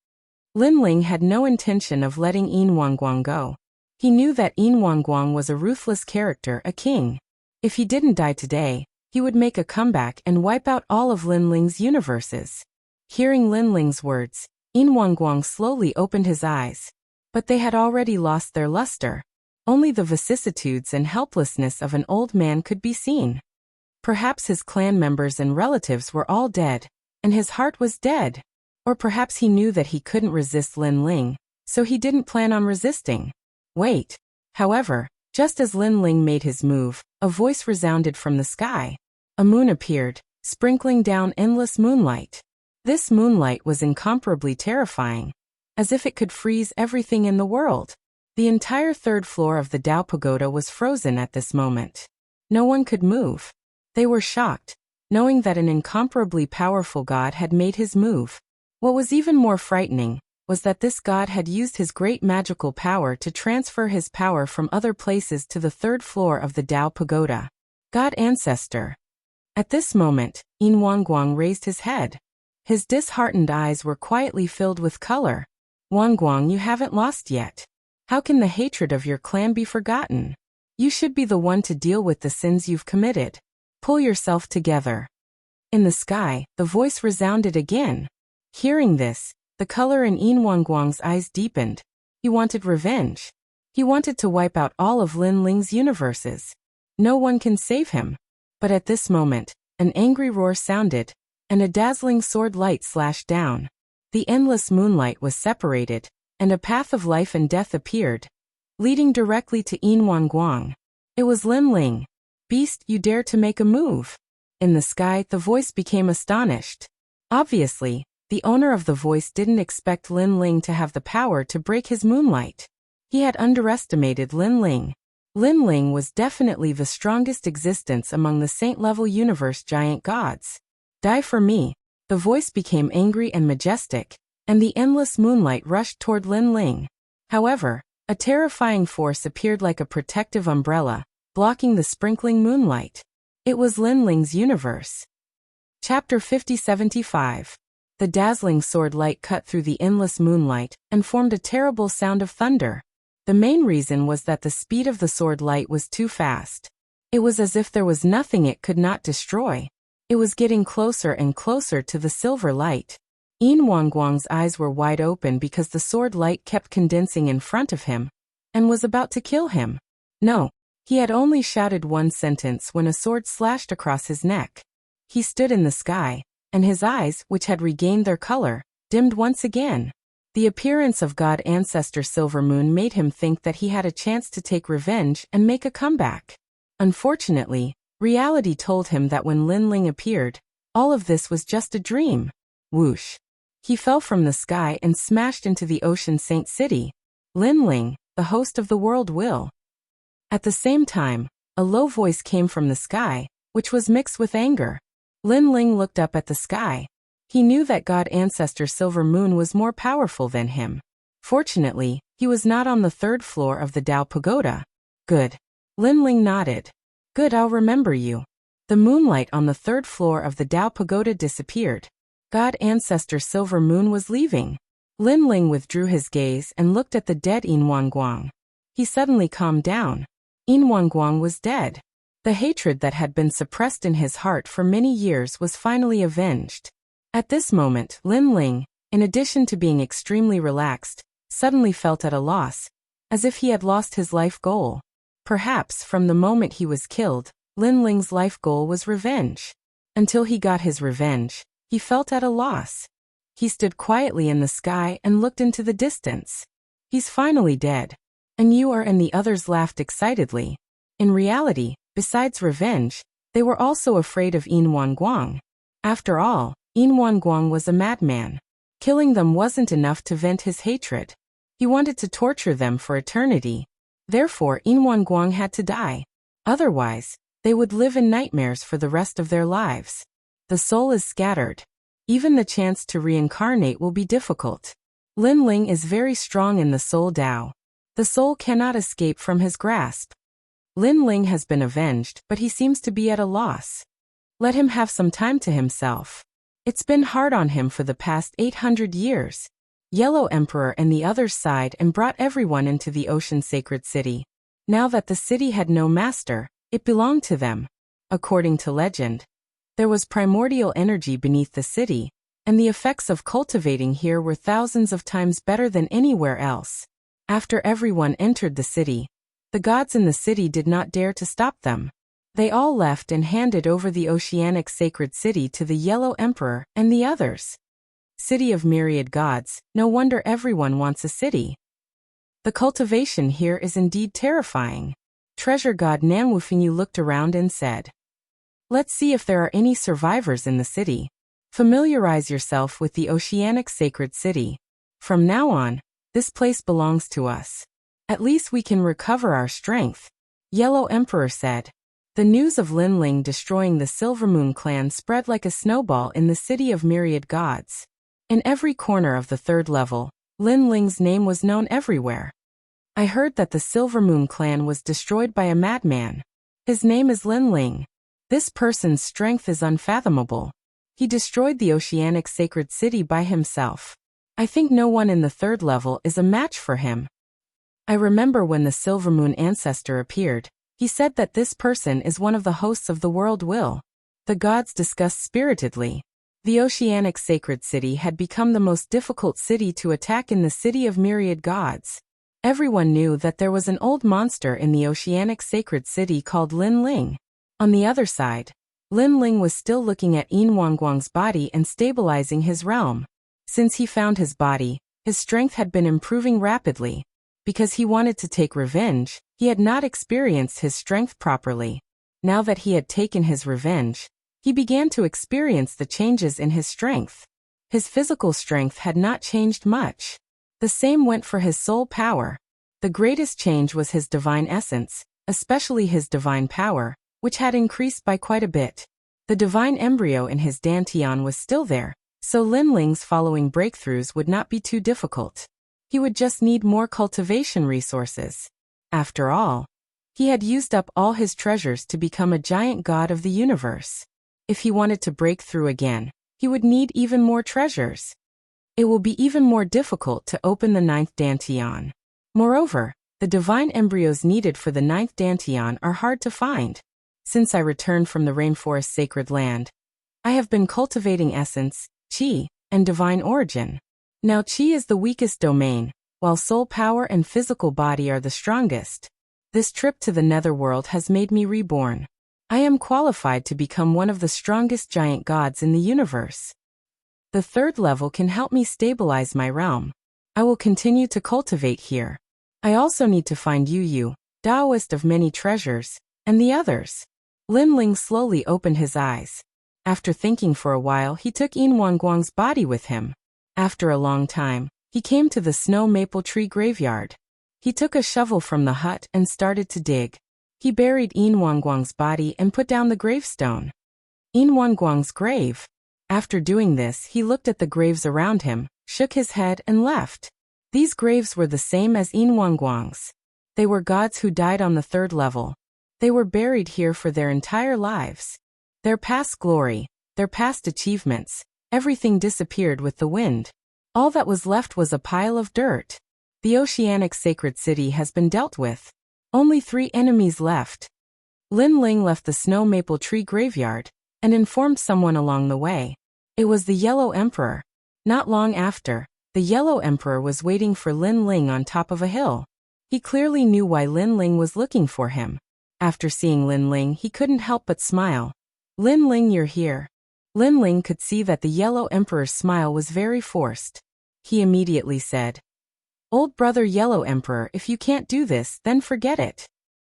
Speaker 1: Lin Ling had no intention of letting Yin Wanguang go. He knew that Yin Wanguang was a ruthless character, a king. If he didn't die today, he would make a comeback and wipe out all of Lin Ling's universes. Hearing Lin Ling's words, Yin Wanguang slowly opened his eyes. But they had already lost their luster. Only the vicissitudes and helplessness of an old man could be seen. Perhaps his clan members and relatives were all dead, and his heart was dead. Or perhaps he knew that he couldn't resist Lin Ling, so he didn't plan on resisting. Wait. However, just as Lin Ling made his move, a voice resounded from the sky. A moon appeared, sprinkling down endless moonlight. This moonlight was incomparably terrifying, as if it could freeze everything in the world. The entire 3rd floor of the Dao Pagoda was frozen at this moment. No one could move. They were shocked, knowing that an incomparably powerful god had made his move. What was even more frightening was that this god had used his great magical power to transfer his power from other places to the 3rd floor of the Dao Pagoda. God Ancestor. At this moment, Yin Wanguang raised his head. His disheartened eyes were quietly filled with color. Wanguang, you haven't lost yet. How can the hatred of your clan be forgotten? You should be the one to deal with the sins you've committed. Pull yourself together. In the sky, the voice resounded again. Hearing this, the color in Yin Wanguang's eyes deepened. He wanted revenge. He wanted to wipe out all of Lin Ling's universes. No one can save him. But at this moment, an angry roar sounded, and a dazzling sword light slashed down. The endless moonlight was separated, and a path of life and death appeared, leading directly to Yin Wanguang. It was Lin Ling. Beast, you dare to make a move. In the sky, the voice became astonished. Obviously, the owner of the voice didn't expect Lin Ling to have the power to break his moonlight. He had underestimated Lin Ling. Lin Ling was definitely the strongest existence among the saint-level universe giant gods. Die for me. The voice became angry and majestic, and the endless moonlight rushed toward Lin Ling. However, a terrifying force appeared like a protective umbrella, blocking the sprinkling moonlight. It was Lin Ling's universe. Chapter 5075. The dazzling sword light cut through the endless moonlight and formed a terrible sound of thunder. The main reason was that the speed of the sword light was too fast. It was as if there was nothing it could not destroy. It was getting closer and closer to the silver light. Yin Wanguang's eyes were wide open because the sword light kept condensing in front of him, and was about to kill him. No, he had only shouted one sentence when a sword slashed across his neck. He stood in the sky, and his eyes, which had regained their color, dimmed once again. The appearance of God Ancestor Silver Moon made him think that he had a chance to take revenge and make a comeback. Unfortunately, reality told him that when Lin Ling appeared, all of this was just a dream. Whoosh. He fell from the sky and smashed into the Ocean Saint City. Lin Ling, the host of the world will. At the same time, a low voice came from the sky, which was mixed with anger. Lin Ling looked up at the sky. He knew that God Ancestor Silver Moon was more powerful than him. Fortunately, he was not on the 3rd floor of the Dao Pagoda. Good. Lin Ling nodded. Good, I'll remember you. The moonlight on the 3rd floor of the Dao Pagoda disappeared. God Ancestor Silver Moon was leaving. Lin Ling withdrew his gaze and looked at the dead Yin Wanguang. He suddenly calmed down. Yin Wanguang was dead. The hatred that had been suppressed in his heart for many years was finally avenged. At this moment, Lin Ling, in addition to being extremely relaxed, suddenly felt at a loss, as if he had lost his life goal. Perhaps from the moment he was killed, Lin Ling's life goal was revenge. Until he got his revenge, he felt at a loss. He stood quietly in the sky and looked into the distance. He's finally dead. And you are, and the others laughed excitedly. In reality, besides revenge, they were also afraid of Yin Guang. After all, Yin Guang was a madman. Killing them wasn't enough to vent his hatred. He wanted to torture them for eternity. Therefore, Yin Guang had to die. Otherwise, they would live in nightmares for the rest of their lives. The soul is scattered. Even the chance to reincarnate will be difficult. Lin Ling is very strong in the soul Tao. The soul cannot escape from his grasp. Lin Ling has been avenged, but he seems to be at a loss. Let him have some time to himself. It's been hard on him for the past 800 years. Yellow Emperor and the others sighed and brought everyone into the ocean sacred city. Now that the city had no master, it belonged to them. According to legend, there was primordial energy beneath the city, and the effects of cultivating here were thousands of times better than anywhere else. After everyone entered the city, the gods in the city did not dare to stop them. They all left and handed over the oceanic sacred city to the Yellow Emperor and the others. City of myriad gods, no wonder everyone wants a city. The cultivation here is indeed terrifying. Treasure god Nanwufingyu looked around and said, "Let's see if there are any survivors in the city. Familiarize yourself with the oceanic sacred city. From now on, this place belongs to us. At least we can recover our strength," Yellow Emperor said. The news of Lin Ling destroying the Silvermoon clan spread like a snowball in the city of myriad gods. In every corner of the third level, Lin Ling's name was known everywhere. I heard that the Silvermoon clan was destroyed by a madman. His name is Lin Ling. This person's strength is unfathomable. He destroyed the oceanic sacred city by himself. I think no one in the third level is a match for him. I remember when the Silvermoon ancestor appeared, he said that this person is one of the hosts of the world will. The gods discussed spiritedly. The oceanic sacred city had become the most difficult city to attack in the city of myriad gods. Everyone knew that there was an old monster in the oceanic sacred city called Lin Ling. On the other side, Lin Ling was still looking at Yin Guang's body and stabilizing his realm. Since he found his body, his strength had been improving rapidly. Because he wanted to take revenge, he had not experienced his strength properly. Now that he had taken his revenge, he began to experience the changes in his strength. His physical strength had not changed much. The same went for his soul power. The greatest change was his divine essence, especially his divine power, which had increased by quite a bit. The divine embryo in his dantian was still there, so Lin Ling's following breakthroughs would not be too difficult. He would just need more cultivation resources. After all, he had used up all his treasures to become a giant god of the universe. If he wanted to break through again, he would need even more treasures. It will be even more difficult to open the 9th dantian. Moreover, the divine embryos needed for the 9th dantian are hard to find. Since I returned from the rainforest sacred land, I have been cultivating essence, qi, and divine origin. Now qi is the weakest domain, while soul power and physical body are the strongest. This trip to the netherworld has made me reborn. I am qualified to become one of the strongest giant gods in the universe. The third level can help me stabilize my realm. I will continue to cultivate here. I also need to find Yu, Taoist of many treasures, and the others. Lin Ling slowly opened his eyes. After thinking for a while, he took Yin Guang's body with him. After a long time, he came to the snow maple tree graveyard. He took a shovel from the hut and started to dig. He buried Yin Guang's body and put down the gravestone. Yin Guang's grave. After doing this, he looked at the graves around him, shook his head and left. These graves were the same as Yin Guang's. They were gods who died on the third level. They were buried here for their entire lives. Their past glory, their past achievements, everything disappeared with the wind. All that was left was a pile of dirt. The oceanic sacred city has been dealt with. Only 3 enemies left. Lin Ling left the snow maple tree graveyard and informed someone along the way. It was the Yellow Emperor. Not long after, the Yellow Emperor was waiting for Lin Ling on top of a hill. He clearly knew why Lin Ling was looking for him. After seeing Lin Ling, he couldn't help but smile. "Lin Ling, you're here. Lin Ling could see that the Yellow Emperor's smile was very forced. He immediately said, "Old brother Yellow Emperor, if you can't do this, then forget it."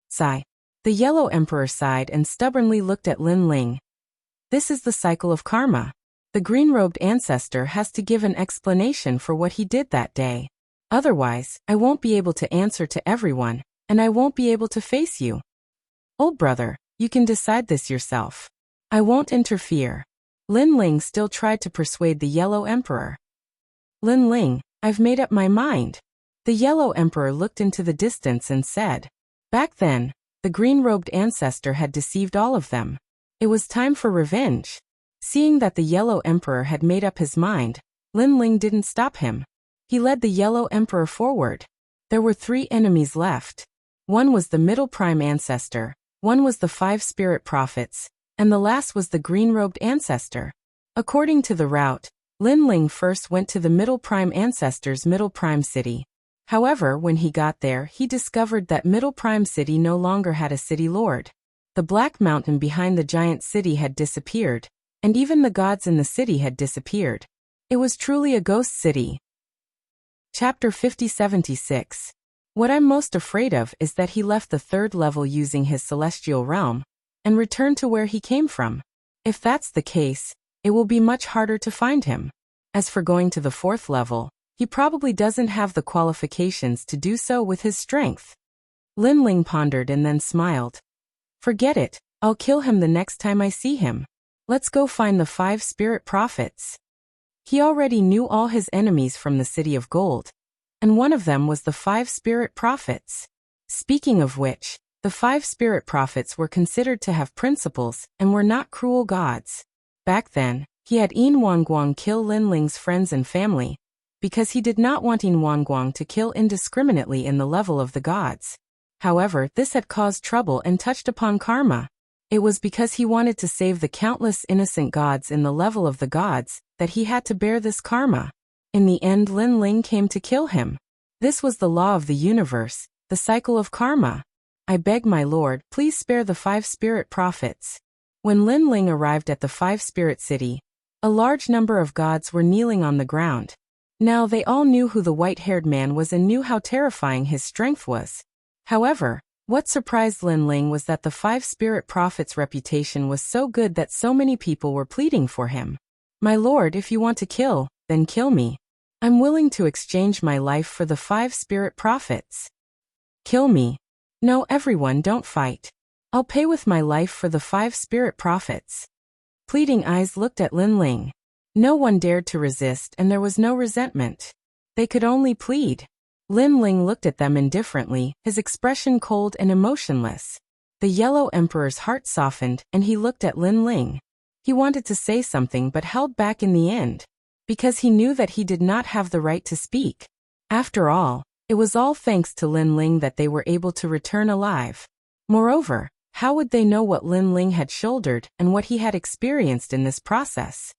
Speaker 1: Sigh. The Yellow Emperor sighed and stubbornly looked at Lin Ling. This is the cycle of karma. The green-robed ancestor has to give an explanation for what he did that day. Otherwise, I won't be able to answer to everyone, and I won't be able to face you. Old brother, you can decide this yourself. I won't interfere. Lin Ling still tried to persuade the Yellow Emperor. Lin Ling, I've made up my mind. The Yellow Emperor looked into the distance and said. Back then, the green-robed ancestor had deceived all of them. It was time for revenge. Seeing that the Yellow Emperor had made up his mind, Lin Ling didn't stop him. He led the Yellow Emperor forward. There were 3 enemies left. One was the Middle Prime Ancestor, one was the 5 Spirit Prophets, and the last was the green-robed ancestor. According to the route, Lin Ling first went to the Middle Prime Ancestor's Middle Prime City. However, when he got there, he discovered that Middle Prime City no longer had a city lord. The Black Mountain behind the giant city had disappeared, and even the gods in the city had disappeared. It was truly a ghost city. Chapter 5076. What I'm most afraid of is that he left the 3rd level using his celestial realm, and returned to where he came from. If that's the case, it will be much harder to find him. As for going to the 4th level, he probably doesn't have the qualifications to do so with his strength. Lin Ling pondered and then smiled. Forget it, I'll kill him the next time I see him. Let's go find the 5 Spirit Prophets. He already knew all his enemies from the City of Gold, and one of them was the 5 Spirit Prophets. Speaking of which, the 5 Spirit Prophets were considered to have principles and were not cruel gods. Back then, he had Yin Wanguang kill Lin Ling's friends and family, because he did not want Yin Wanguang to kill indiscriminately in the level of the gods. However, this had caused trouble and touched upon karma. It was because he wanted to save the countless innocent gods in the level of the gods that he had to bear this karma. In the end, Lin Ling came to kill him. This was the law of the universe, the cycle of karma. I beg my lord, please spare the 5 Spirit Prophets. When Lin Ling arrived at the 5 Spirit City, a large number of gods were kneeling on the ground. Now they all knew who the white-haired man was and knew how terrifying his strength was. However, what surprised Lin Ling was that the 5 Spirit Prophets' reputation was so good that so many people were pleading for him. My lord, if you want to kill, then kill me. I'm willing to exchange my life for the 5 Spirit Prophets. Kill me. No, everyone, don't fight. I'll pay with my life for the 5 Spirit Prophets. Pleading eyes looked at Lin Ling. No one dared to resist and there was no resentment. They could only plead. Lin Ling looked at them indifferently, his expression cold and emotionless. The Yellow Emperor's heart softened and he looked at Lin Ling. He wanted to say something but held back in the end, because he knew that he did not have the right to speak. After all, it was all thanks to Lin Ling that they were able to return alive. Moreover, how would they know what Lin Ling had shouldered and what he had experienced in this process?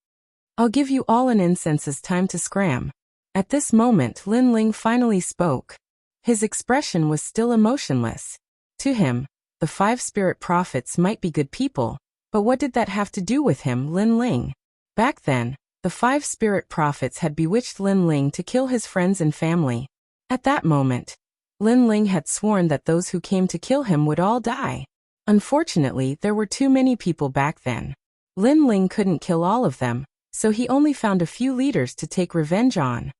Speaker 1: I'll give you all an incense's time to scram. At this moment, Lin Ling finally spoke. His expression was still emotionless. To him, the 5 Spirit Prophets might be good people, but what did that have to do with him, Lin Ling? Back then, the 5 Spirit Prophets had bewitched Lin Ling to kill his friends and family. At that moment, Lin Ling had sworn that those who came to kill him would all die. Unfortunately, there were too many people back then. Lin Ling couldn't kill all of them, so he only found a few leaders to take revenge on.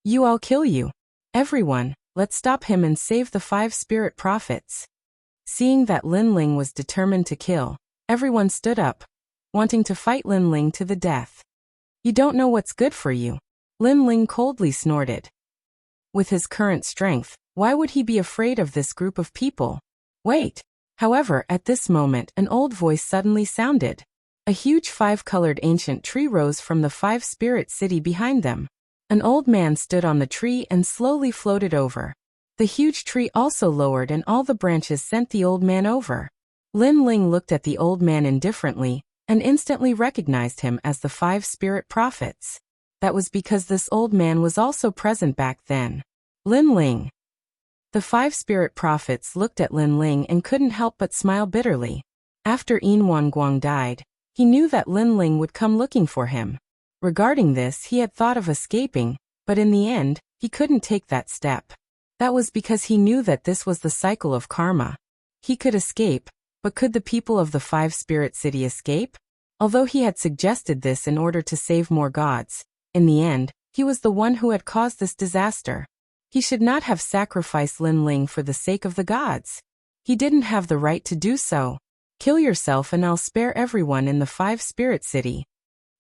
Speaker 1: I'll kill you. Everyone, let's stop him and save the 5 Spirit Prophets. Seeing that Lin Ling was determined to kill, everyone stood up, wanting to fight Lin Ling to the death. You don't know what's good for you. Lin Ling coldly snorted. With his current strength, why would he be afraid of this group of people? Wait. However, at this moment, an old voice suddenly sounded. A huge 5-colored ancient tree rose from the 5 Spirit City behind them. An old man stood on the tree and slowly floated over. The huge tree also lowered and all the branches sent the old man over. Lin Ling looked at the old man indifferently, and instantly recognized him as the 5 Spirit Prophets. That was because this old man was also present back then. Lin Ling. The 5 Spirit Prophets looked at Lin Ling and couldn't help but smile bitterly. After Yin Wanguang died, He knew that Linling would come looking for him. Regarding this, he had thought of escaping, but in the end, he couldn't take that step. That was because he knew that this was the cycle of karma. He could escape, but could the people of the Five-Spirit City escape? Although he had suggested this in order to save more gods, in the end, he was the one who had caused this disaster. He should not have sacrificed Linling for the sake of the gods. He didn't have the right to do so. Kill yourself and I'll spare everyone in the Five-Spirit City.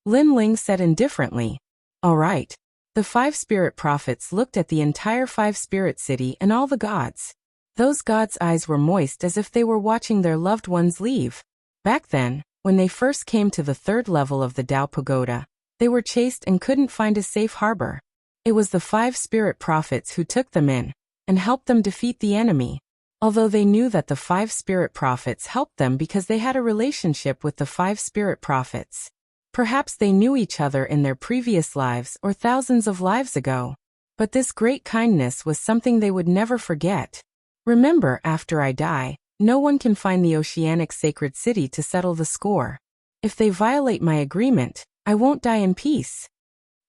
Speaker 1: Linling said indifferently. All right. The 5 spirit prophets looked at the entire Five-Spirit City and all the gods. Those gods' eyes were moist as if they were watching their loved ones leave. Back then, when they first came to the 3rd level of the Tao Pagoda, they were chased and couldn't find a safe harbor. It was the 5 spirit prophets who took them in and helped them defeat the enemy. Although they knew that the 5 spirit prophets helped them because they had a relationship with the 5 spirit prophets. Perhaps they knew each other in their previous lives or thousands of lives ago. But this great kindness was something they would never forget. Remember, after I die, no one can find the Oceanic Sacred City to settle the score. If they violate my agreement, I won't die in peace.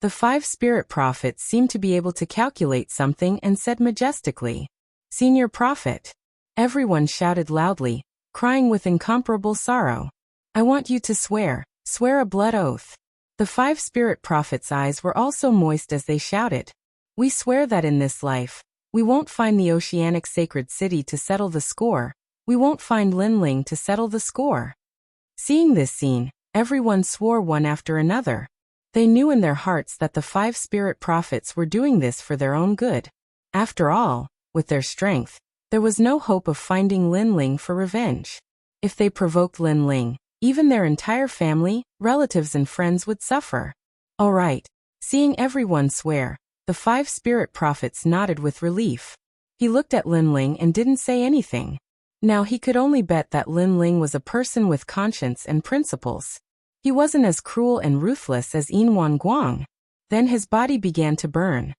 Speaker 1: The 5 spirit prophets seemed to be able to calculate something and said majestically, Senior Prophet. Everyone shouted loudly, crying with incomparable sorrow. I want you to swear a blood oath. The 5 spirit prophets' eyes were also moist as they shouted. We swear that in this life, we won't find the Oceanic Sacred City to settle the score. We won't find Linling to settle the score. Seeing this scene, everyone swore one after another. They knew in their hearts that the 5 spirit prophets were doing this for their own good. After all, with their strength, there was no hope of finding Linling for revenge. If they provoked Linling, even their entire family, relatives and friends would suffer. All right. Seeing everyone swear, the 5 spirit prophets nodded with relief. He looked at Linling and didn't say anything. Now he could only bet that Linling was a person with conscience and principles. He wasn't as cruel and ruthless as Yin Guang. Then his body began to burn.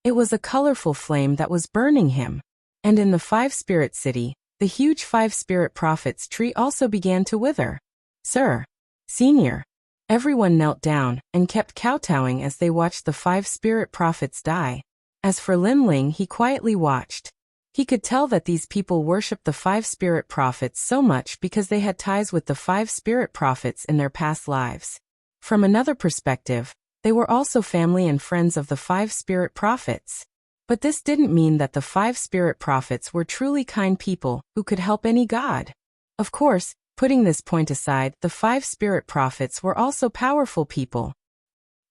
Speaker 1: It was a colorful flame that was burning him. And in the 5 spirit city, the huge 5 spirit prophets tree also began to wither. Sir. Senior. Everyone knelt down and kept kowtowing as they watched the 5 spirit prophets die. As for Linling, he quietly watched. He could tell that these people worshipped the 5 spirit prophets so much because they had ties with the 5 spirit prophets in their past lives. From another perspective, they were also family and friends of the 5 spirit prophets. But this didn't mean that the 5 spirit prophets were truly kind people who could help any god. Of course, putting this point aside, the 5 spirit prophets were also powerful people.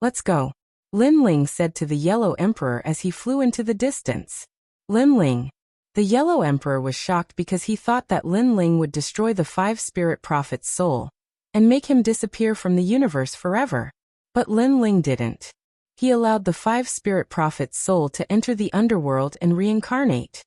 Speaker 1: Let's go. Linling said to the Yellow Emperor as he flew into the distance. Linling. The Yellow Emperor was shocked because he thought that Linling would destroy the 5 spirit prophet's soul and make him disappear from the universe forever. But Linling didn't. He allowed the 5 spirit prophet's soul to enter the underworld and reincarnate.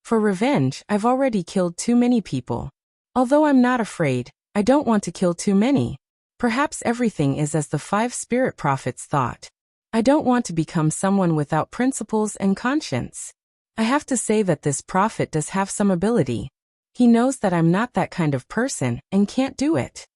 Speaker 1: For revenge, I've already killed too many people. Although I'm not afraid, I don't want to kill too many. Perhaps everything is as the 5 spirit prophets thought. I don't want to become someone without principles and conscience. I have to say that this prophet does have some ability. He knows that I'm not that kind of person and can't do it.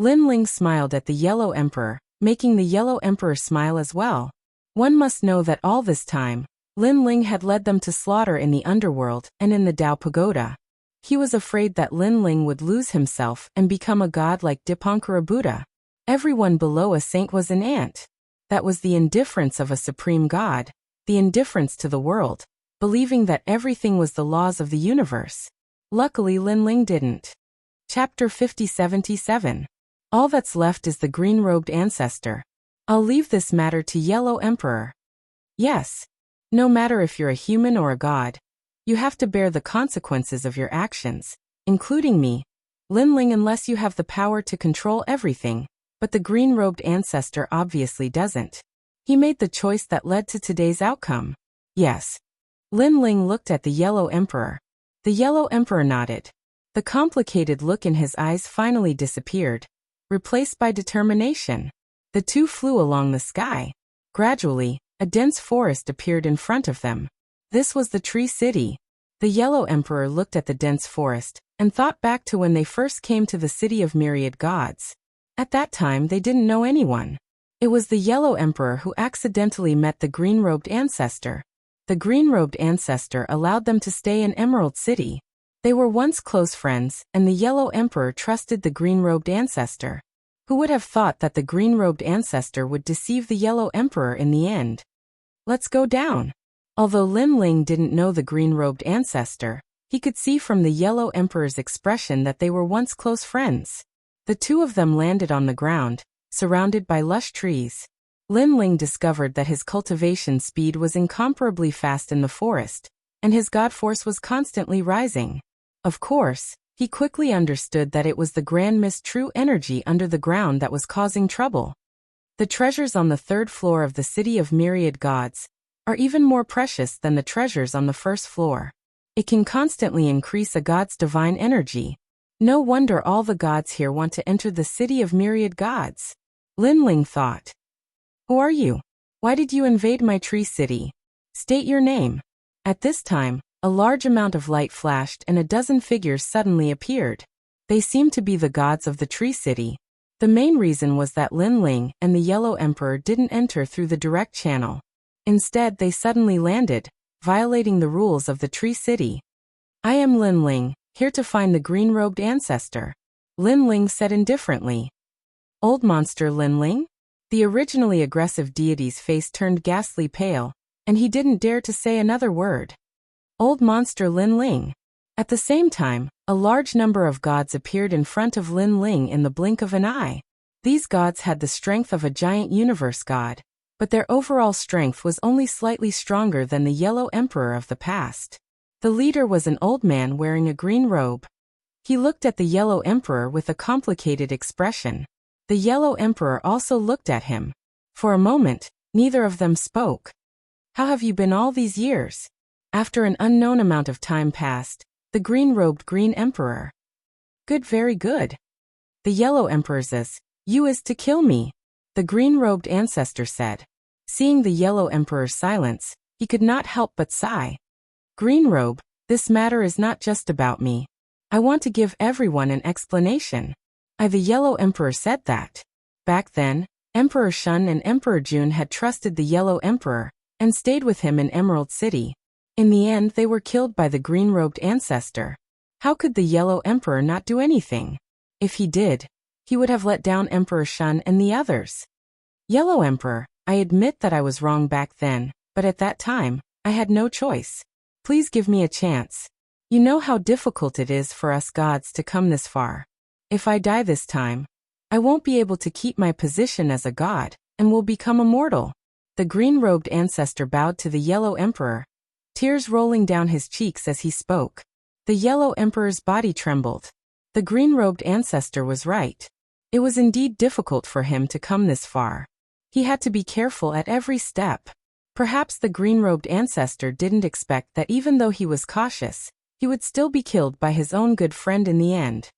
Speaker 1: Linling smiled at the Yellow Emperor, making the Yellow Emperor smile as well. One must know that all this time, Linling had led them to slaughter in the underworld and in the Tao Pagoda. He was afraid that Linling would lose himself and become a god like Dipankara Buddha. Everyone below a saint was an ant. That was the indifference of a supreme god, the indifference to the world, believing that everything was the laws of the universe. Luckily Linling didn't. Chapter 50-77. All that's left is the green-robed ancestor. I'll leave this matter to Yellow Emperor. Yes. No matter if you're a human or a god, you have to bear the consequences of your actions, including me, Linling, unless you have the power to control everything, but the green-robed ancestor obviously doesn't. He made the choice that led to today's outcome. Yes. Linling looked at the Yellow Emperor. The Yellow Emperor nodded. The complicated look in his eyes finally disappeared, replaced by determination. The two flew along the sky. Gradually, a dense forest appeared in front of them. This was the Tree City. The Yellow Emperor looked at the dense forest and thought back to when they first came to the City of Myriad Gods. At that time they didn't know anyone. It was the Yellow Emperor who accidentally met the green-robed ancestor. The green-robed ancestor allowed them to stay in Emerald City. They were once close friends, and the Yellow Emperor trusted the green-robed ancestor. Who would have thought that the green-robed ancestor would deceive the Yellow Emperor in the end? Let's go down. Although Lin Ling didn't know the green-robed ancestor, he could see from the Yellow Emperor's expression that they were once close friends. The two of them landed on the ground, surrounded by lush trees. Lin Ling discovered that his cultivation speed was incomparably fast in the forest, and his god force was constantly rising. Of course, he quickly understood that it was the Grand Mist true energy under the ground that was causing trouble. The treasures on the third floor of the City of Myriad Gods are even more precious than the treasures on the first floor. It can constantly increase a god's divine energy. No wonder all the gods here want to enter the City of Myriad Gods. Lin Ling thought. Who are you? Why did you invade my tree city? State your name. At this time, a large amount of light flashed and a dozen figures suddenly appeared. They seemed to be the gods of the tree city. The main reason was that Lin Ling and the Yellow Emperor didn't enter through the direct channel. Instead, they suddenly landed, violating the rules of the tree city. I am Lin Ling, here to find the green-robed ancestor. Lin Ling said indifferently. Old monster Lin Ling? The originally aggressive deity's face turned ghastly pale, and he didn't dare to say another word. Old monster Lin Ling. At the same time, a large number of gods appeared in front of Lin Ling in the blink of an eye. These gods had the strength of a giant universe god, but their overall strength was only slightly stronger than the Yellow Emperor of the past. The leader was an old man wearing a green robe. He looked at the Yellow Emperor with a complicated expression. The Yellow Emperor also looked at him. For a moment, neither of them spoke. How have you been all these years? After an unknown amount of time passed, the green-robed Green Emperor. Good, very good. The Yellow Emperor says, you is to kill me, the green-robed ancestor said. Seeing the Yellow Emperor's silence, he could not help but sigh. Green Robe, this matter is not just about me. I want to give everyone an explanation. The Yellow Emperor said that. Back then, Emperor Shun and Emperor Jun had trusted the Yellow Emperor and stayed with him in Emerald City. In the end, they were killed by the green-robed ancestor. How could the Yellow Emperor not do anything? If he did, he would have let down Emperor Shun and the others. Yellow Emperor, I admit that I was wrong back then, but at that time, I had no choice. Please give me a chance. You know how difficult it is for us gods to come this far. If I die this time, I won't be able to keep my position as a god, and will become immortal. The green-robed ancestor bowed to the Yellow Emperor, tears rolling down his cheeks as he spoke. The Yellow Emperor's body trembled. The green-robed ancestor was right. It was indeed difficult for him to come this far. He had to be careful at every step. Perhaps the green-robed ancestor didn't expect that even though he was cautious, he would still be killed by his own good friend in the end.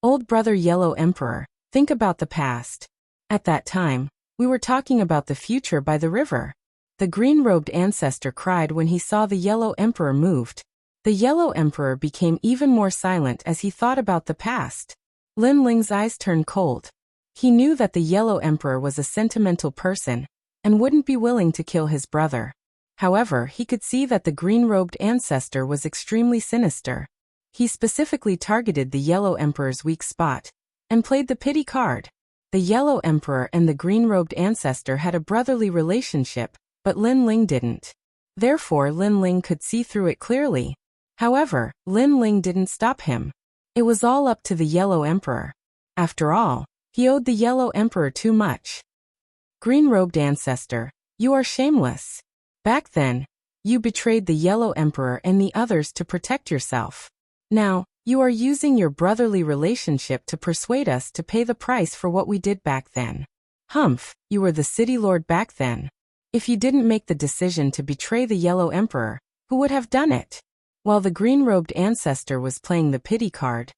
Speaker 1: Old brother Yellow Emperor, think about the past. At that time, we were talking about the future by the river. The green-robed ancestor cried when he saw the Yellow Emperor moved. The Yellow Emperor became even more silent as he thought about the past. Lin Ling's eyes turned cold. He knew that the Yellow Emperor was a sentimental person and wouldn't be willing to kill his brother. However, he could see that the green-robed ancestor was extremely sinister. He specifically targeted the Yellow Emperor's weak spot and played the pity card. The Yellow Emperor and the green-robed ancestor had a brotherly relationship, but Lin Ling didn't. Therefore, Lin Ling could see through it clearly. However, Lin Ling didn't stop him. It was all up to the Yellow Emperor. After all, he owed the Yellow Emperor too much. Green-robed ancestor, you are shameless. Back then, you betrayed the Yellow Emperor and the others to protect yourself. Now, you are using your brotherly relationship to persuade us to pay the price for what we did back then. Humph, you were the city lord back then. If you didn't make the decision to betray the Yellow Emperor, who would have done it? While the green-robed ancestor was playing the pity card,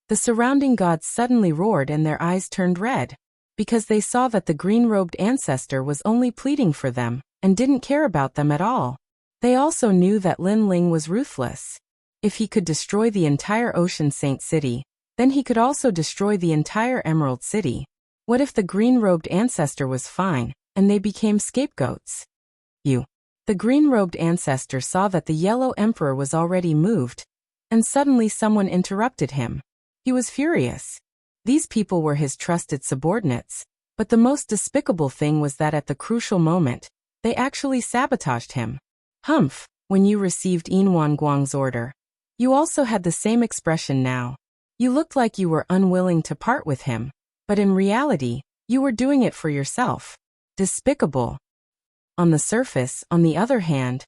Speaker 1: the surrounding gods suddenly roared and their eyes turned red, because they saw that the green-robed ancestor was only pleading for them and didn't care about them at all. They also knew that Lin Ling was ruthless. If he could destroy the entire Ocean Saint City, then he could also destroy the entire Emerald City. What if the green-robed ancestor was fine, and they became scapegoats? The green-robed ancestor saw that the yellow emperor was already moved, and suddenly someone interrupted him. He was furious. These people were his trusted subordinates, but the most despicable thing was that at the crucial moment, they actually sabotaged him. Humph, when you received Yinwan Guang's order, you also had the same expression now. You looked like you were unwilling to part with him, but in reality, you were doing it for yourself. Despicable. On the surface, on the other hand,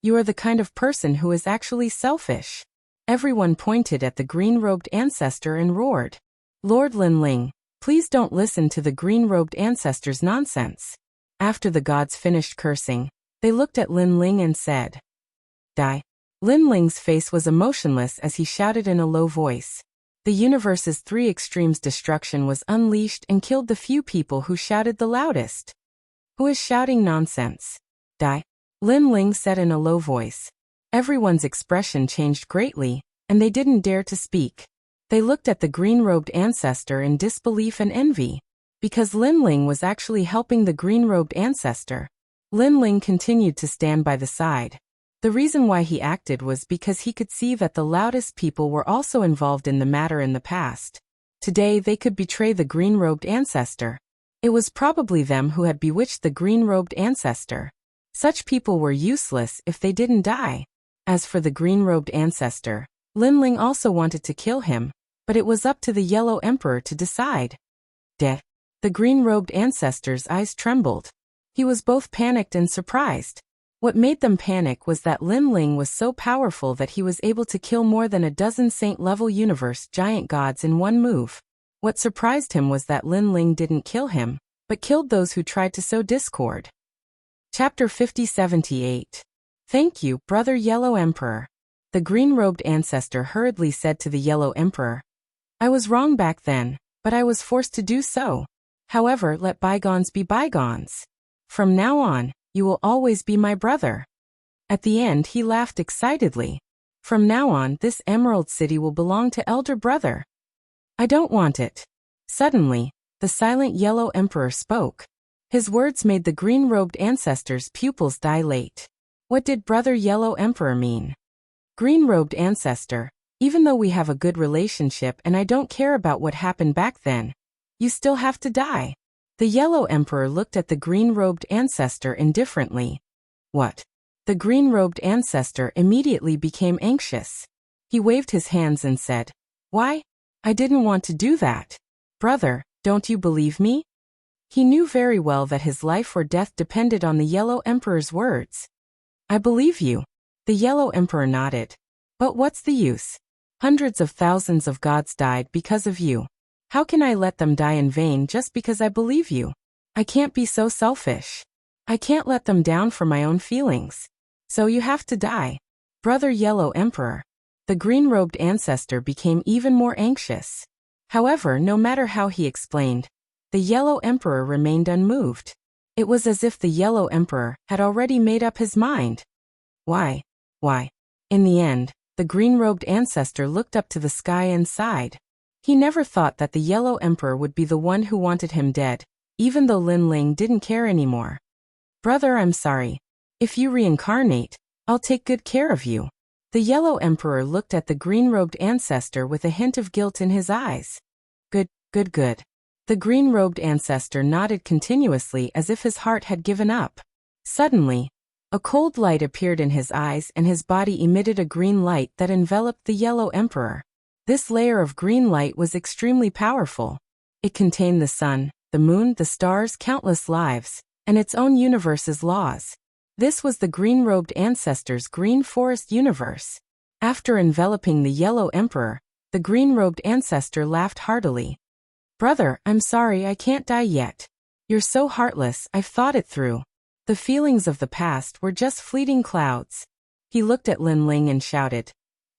Speaker 1: you are the kind of person who is actually selfish. Everyone pointed at the green-robed ancestor and roared. Lord Linling, please don't listen to the green-robed ancestor's nonsense. After the gods finished cursing, they looked at Linling and said, Die. Linling's face was emotionless as he shouted in a low voice. The universe's three extremes destruction was unleashed and killed the few people who shouted the loudest. Who is shouting nonsense? Die. Linling said in a low voice. Everyone's expression changed greatly, and they didn't dare to speak. They looked at the green-robed ancestor in disbelief and envy. Because Linling was actually helping the green-robed ancestor, Linling continued to stand by the side. The reason why he acted was because he could see that the loudest people were also involved in the matter in the past. Today they could betray the green-robed ancestor. It was probably them who had bewitched the green-robed ancestor. Such people were useless if they didn't die. As for the green-robed ancestor, Linling also wanted to kill him, but it was up to the yellow emperor to decide. The green-robed ancestor's eyes trembled. He was both panicked and surprised. What made them panic was that Linling was so powerful that he was able to kill more than a dozen saint-level universe giant gods in one move. What surprised him was that Linling didn't kill him, but killed those who tried to sow discord. Chapter 5078. Thank you, Brother Yellow Emperor. The green-robed ancestor hurriedly said to the Yellow Emperor. I was wrong back then, but I was forced to do so. However, let bygones be bygones. From now on, you will always be my brother. At the end he laughed excitedly. From now on this Emerald City will belong to Elder Brother. I don't want it. Suddenly, the silent Yellow Emperor spoke. His words made the green-robed ancestor's pupils dilate. What did Brother Yellow Emperor mean? Green-robed ancestor, even though we have a good relationship and I don't care about what happened back then, you still have to die. The Yellow Emperor looked at the green-robed ancestor indifferently. What? The green-robed ancestor immediately became anxious. He waved his hands and said, Why? I didn't want to do that. Brother, don't you believe me? He knew very well that his life or death depended on the Yellow Emperor's words. I believe you. The Yellow Emperor nodded. But what's the use? Hundreds of thousands of gods died because of you. How can I let them die in vain just because I believe you? I can't be so selfish. I can't let them down for my own feelings. So you have to die. Brother Yellow Emperor. The green-robed ancestor became even more anxious. However, no matter how he explained, the Yellow Emperor remained unmoved. It was as if the Yellow Emperor had already made up his mind. Why? In the end, the green-robed ancestor looked up to the sky and sighed. He never thought that the Yellow Emperor would be the one who wanted him dead, even though Linling didn't care anymore. Brother, I'm sorry. If you reincarnate, I'll take good care of you. The Yellow Emperor looked at the green-robed ancestor with a hint of guilt in his eyes. Good. The green-robed ancestor nodded continuously as if his heart had given up. Suddenly, a cold light appeared in his eyes and his body emitted a green light that enveloped the Yellow Emperor. This layer of green light was extremely powerful. It contained the sun, the moon, the stars, countless lives, and its own universe's laws. This was the green-robed ancestor's green forest universe. After enveloping the Yellow Emperor, the green-robed ancestor laughed heartily. Brother, I'm sorry I can't die yet. You're so heartless, I've thought it through. The feelings of the past were just fleeting clouds. He looked at Linling and shouted.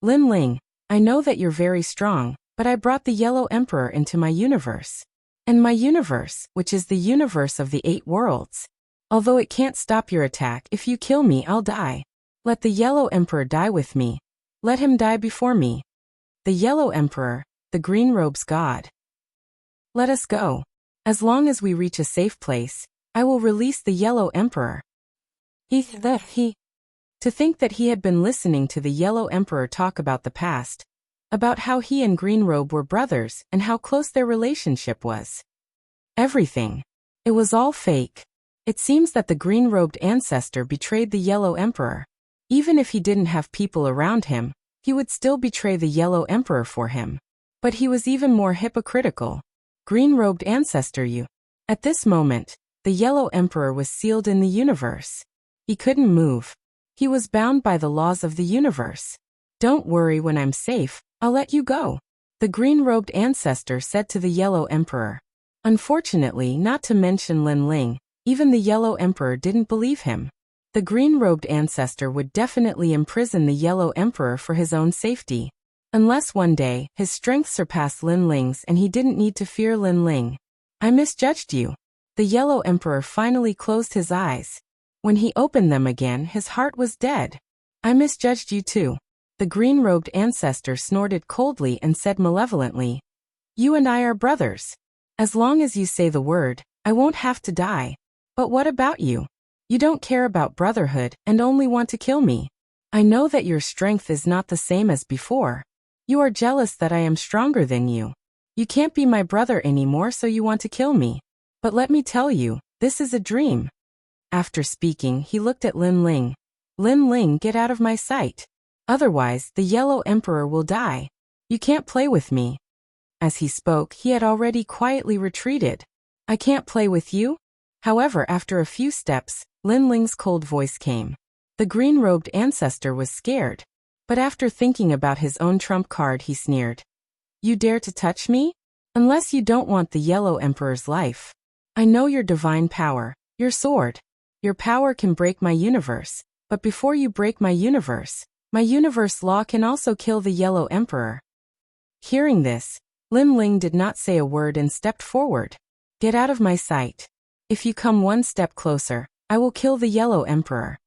Speaker 1: Linling, I know that you're very strong, but I brought the Yellow Emperor into my universe. And my universe, which is the universe of the 8 worlds. Although it can't stop your attack, if you kill me, I'll die. Let the Yellow Emperor die with me. Let him die before me. The Yellow Emperor, the Green Robe's god. Let us go. As long as we reach a safe place, I will release the Yellow Emperor. To think that he had been listening to the Yellow Emperor talk about the past, about how he and Green Robe were brothers and how close their relationship was. Everything. It was all fake. It seems that the green-robed ancestor betrayed the Yellow Emperor. Even if he didn't have people around him, he would still betray the Yellow Emperor for him. But he was even more hypocritical. Green-robed ancestor you. At this moment, the Yellow Emperor was sealed in the universe. He couldn't move. He was bound by the laws of the universe. Don't worry, when I'm safe, I'll let you go, the green-robed ancestor said to the Yellow Emperor. Unfortunately, not to mention Lin Ling, even the Yellow Emperor didn't believe him. The green-robed ancestor would definitely imprison the Yellow Emperor for his own safety. Unless one day, his strength surpassed Lin Ling's and he didn't need to fear Lin Ling. I misjudged you. The Yellow Emperor finally closed his eyes. When he opened them again, his heart was dead. I misjudged you too. The green-robed ancestor snorted coldly and said malevolently, You and I are brothers. As long as you say the word, I won't have to die. But what about you? You don't care about brotherhood and only want to kill me. I know that your strength is not the same as before. You are jealous that I am stronger than you. You can't be my brother anymore, so you want to kill me. But let me tell you, this is a dream. After speaking, he looked at Lin Ling. Lin Ling, get out of my sight. Otherwise, the Yellow Emperor will die. You can't play with me. As he spoke, he had already quietly retreated. I can't play with you? However, after a few steps, Lin Ling's cold voice came. The green-robed ancestor was scared. But after thinking about his own trump card, he sneered. You dare to touch me? Unless you don't want the Yellow Emperor's life. I know your divine power, your sword. Your power can break my universe. But before you break my universe law can also kill the Yellow Emperor. Hearing this, Lin Ling did not say a word and stepped forward. Get out of my sight. If you come one step closer, I will kill the Yellow Emperor.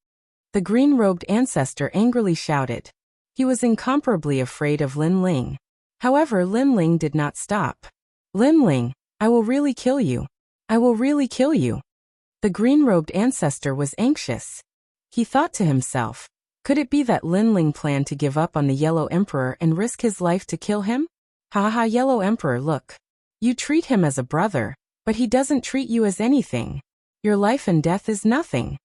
Speaker 1: The green-robed ancestor angrily shouted. He was incomparably afraid of Lin Ling. However, Lin Ling did not stop. Lin Ling, I will really kill you. I will really kill you. The green-robed ancestor was anxious. He thought to himself, could it be that Lin Ling planned to give up on the Yellow Emperor and risk his life to kill him? Haha, Yellow Emperor, look. You treat him as a brother, but he doesn't treat you as anything. Your life and death is nothing.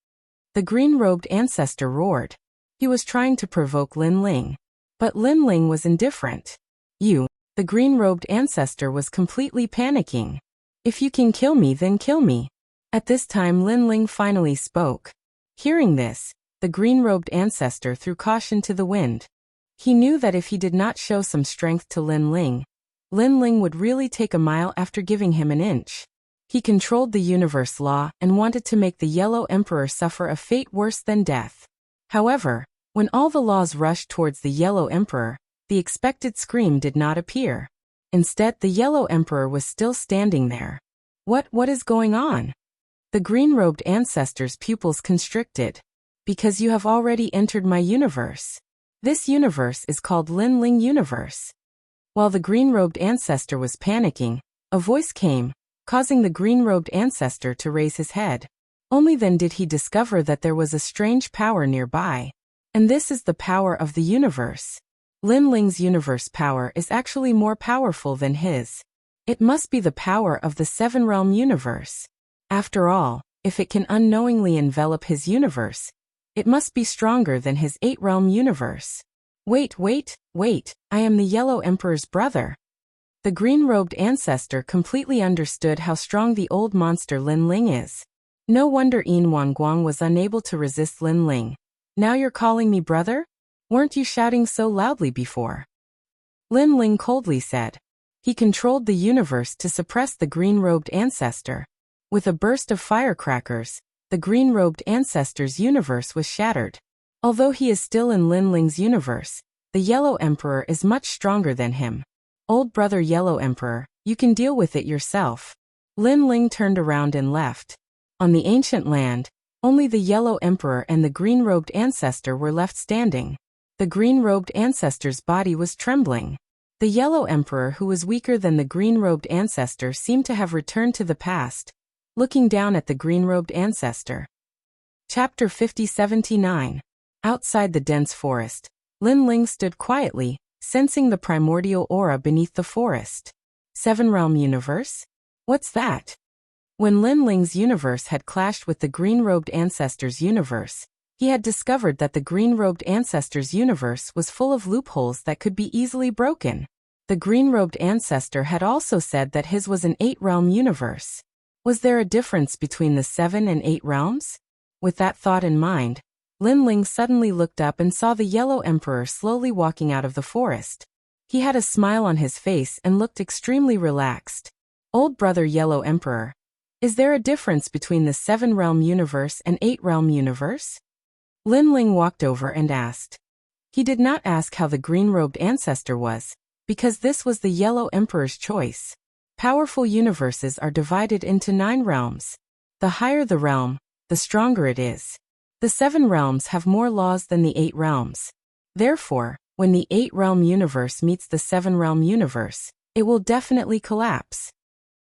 Speaker 1: The green-robed ancestor roared. He was trying to provoke Lin Ling. But Lin Ling was indifferent. You, the green-robed ancestor, was completely panicking. If you can kill me, then kill me. At this time, Lin Ling finally spoke. Hearing this, the green-robed ancestor threw caution to the wind. He knew that if he did not show some strength to Lin Ling would really take a mile after giving him an inch. He controlled the universe law and wanted to make the Yellow Emperor suffer a fate worse than death. However, when all the laws rushed towards the Yellow Emperor, the expected scream did not appear. Instead, the Yellow Emperor was still standing there. What is going on? The green-robed ancestor's pupils constricted. Because you have already entered my universe. This universe is called Lin Ling Universe. While the green-robed ancestor was panicking, a voice came, causing the green-robed ancestor to raise his head. Only then did he discover that there was a strange power nearby. And this is the power of the universe. Lin Ling's universe power is actually more powerful than his. It must be the power of the seven-realm universe. After all, if it can unknowingly envelop his universe, it must be stronger than his eight-realm universe. Wait, I am the Yellow Emperor's brother. The green-robed ancestor completely understood how strong the old monster Lin Ling is. No wonder Yin Wanguang was unable to resist Lin Ling. Now you're calling me brother? Weren't you shouting so loudly before? Lin Ling coldly said. He controlled the universe to suppress the green-robed ancestor. With a burst of firecrackers, the green-robed ancestor's universe was shattered. Although he is still in Lin Ling's universe, the Yellow Emperor is much stronger than him. Old brother Yellow Emperor, you can deal with it yourself. Lin Ling turned around and left. On the ancient land, only the Yellow Emperor and the green-robed ancestor were left standing. The green-robed ancestor's body was trembling. The Yellow Emperor, who was weaker than the green-robed ancestor, seemed to have returned to the past, looking down at the green-robed ancestor. Chapter 50-79. Outside the dense forest, Lin Ling stood quietly, sensing the primordial aura beneath the forest. Seven-realm universe? What's that? When Lin Ling's universe had clashed with the green-robed ancestor's universe, he had discovered that the green-robed ancestor's universe was full of loopholes that could be easily broken. The green-robed ancestor had also said that his was an 8-realm universe. Was there a difference between the 7 and 8 realms? With that thought in mind, Lin Ling suddenly looked up and saw the Yellow Emperor slowly walking out of the forest. He had a smile on his face and looked extremely relaxed. Old brother Yellow Emperor, is there a difference between the 7-realm universe and 8-realm universe? Lin Ling walked over and asked. He did not ask how the green-robed ancestor was, because this was the Yellow Emperor's choice. Powerful universes are divided into 9 realms. The higher the realm, the stronger it is. The 7 realms have more laws than the 8 realms. Therefore, when the 8-realm universe meets the 7-realm universe, it will definitely collapse.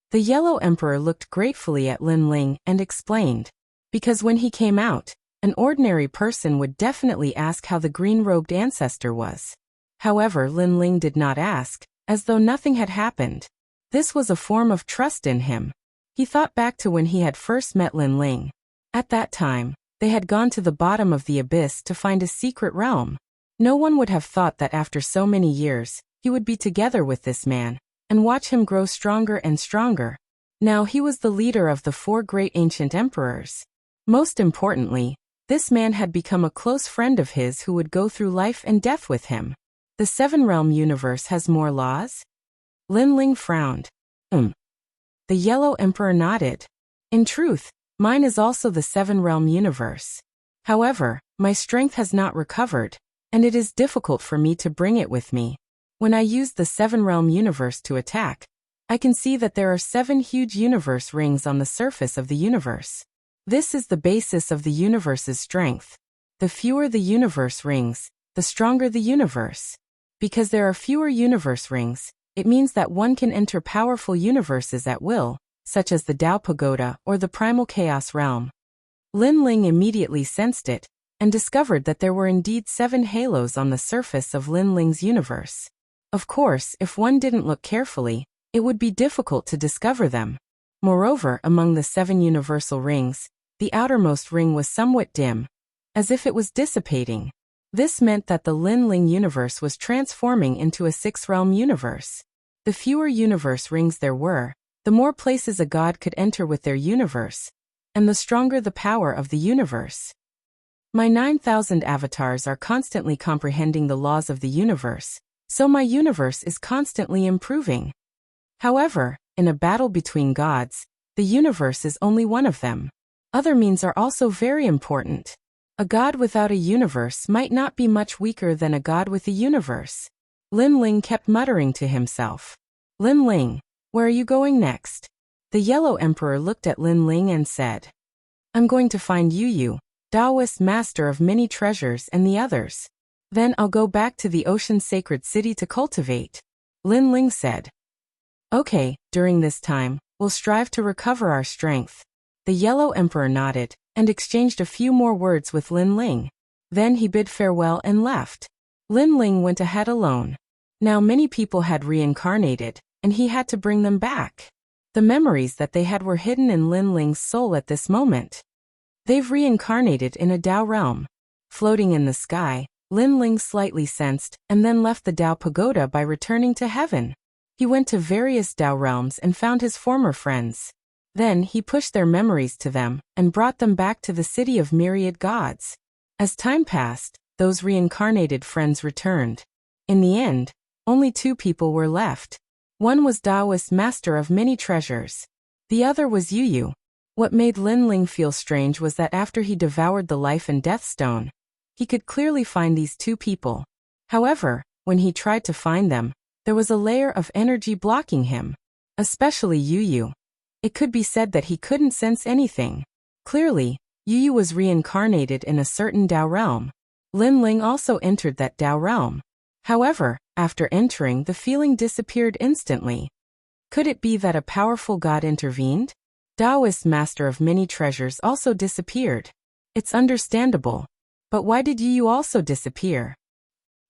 Speaker 1: The Yellow Emperor looked gratefully at Lin Ling and explained. Because when he came out, an ordinary person would definitely ask how the green-robed ancestor was. However, Lin Ling did not ask, as though nothing had happened. This was a form of trust in him. He thought back to when he had first met Lin Ling. At that time, they had gone to the bottom of the abyss to find a secret realm. No one would have thought that after so many years, he would be together with this man, and watch him grow stronger and stronger. Now he was the leader of the 4 great ancient emperors. Most importantly, this man had become a close friend of his who would go through life and death with him. The 7-realm universe has more laws? Lin Ling frowned. The Yellow Emperor nodded. In truth, mine is also the 7-realm universe. However, my strength has not recovered, and it is difficult for me to bring it with me. When I use the 7-realm universe to attack, I can see that there are 7 huge universe rings on the surface of the universe. This is the basis of the universe's strength. The fewer the universe rings, the stronger the universe. Because there are fewer universe rings, it means that one can enter powerful universes at will, such as the Tao Pagoda or the Primal Chaos Realm. Lin Ling immediately sensed it, and discovered that there were indeed 7 halos on the surface of Lin Ling's universe. Of course, if one didn't look carefully, it would be difficult to discover them. Moreover, among the 7 universal rings, the outermost ring was somewhat dim, as if it was dissipating. This meant that the Lin Ling universe was transforming into a 6-realm universe. The fewer universe rings there were, the more places a god could enter with their universe, and the stronger the power of the universe. My 9,000 avatars are constantly comprehending the laws of the universe, so my universe is constantly improving. However, in a battle between gods, the universe is only one of them. Other means are also very important. A god without a universe might not be much weaker than a god with a universe. Lin Ling kept muttering to himself. Lin Ling, where are you going next? The Yellow Emperor looked at Lin Ling and said, I'm going to find Yu, Taoist master of many treasures, and the others. Then I'll go back to the ocean sacred city to cultivate. Lin Ling said. Okay, during this time, we'll strive to recover our strength. The Yellow Emperor nodded, and exchanged a few more words with Lin Ling. Then he bid farewell and left. Lin Ling went ahead alone. Now many people had reincarnated, and he had to bring them back. The memories that they had were hidden in Lin Ling's soul at this moment. They've reincarnated in a Tao realm. Floating in the sky, Lin Ling slightly sensed, and then left the Tao Pagoda by returning to heaven. He went to various Tao realms and found his former friends. Then he pushed their memories to them, and brought them back to the city of myriad gods. As time passed, those reincarnated friends returned. In the end, only 2 people were left. One was Taoist master of many treasures. The other was Yu. What made Lin Ling feel strange was that after he devoured the life and death stone, he could clearly find these 2 people. However, when he tried to find them, there was a layer of energy blocking him. Especially Yu. It could be said that he couldn't sense anything. Clearly, Yu was reincarnated in a certain Tao realm. Lin Ling also entered that Tao realm. However, after entering, the feeling disappeared instantly. Could it be that a powerful god intervened? Taoist master of many treasures also disappeared. It's understandable. But why did you also disappear?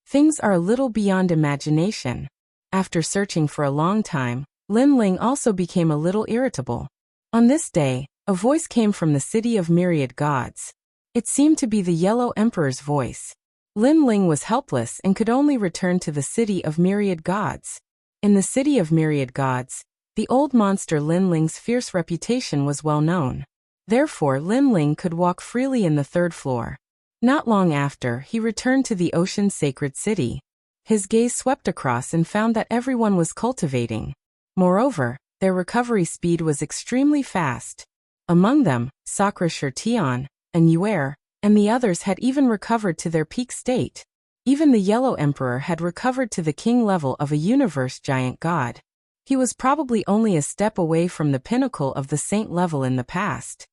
Speaker 1: Things are a little beyond imagination. After searching for a long time, Lin Ling also became a little irritable. On this day, a voice came from the city of myriad gods. It seemed to be the Yellow Emperor's voice. Lin Ling was helpless and could only return to the city of myriad gods. In the city of myriad gods, the old monster Lin Ling's fierce reputation was well known. Therefore, Lin Ling could walk freely in the third floor. Not long after, he returned to the ocean's sacred city. His gaze swept across and found that everyone was cultivating. Moreover, their recovery speed was extremely fast. Among them, Sakura Shirtian and Yuer, and the others had even recovered to their peak state. Even the Yellow Emperor had recovered to the king level of a universe giant god. He was probably only a step away from the pinnacle of the saint level in the past.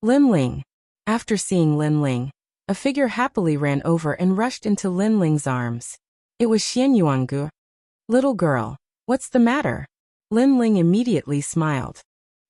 Speaker 1: Lin Ling. After seeing Lin Ling, a figure happily ran over and rushed into Lin Ling's arms. It was Xian Yuangu. Little girl, what's the matter? Lin Ling immediately smiled.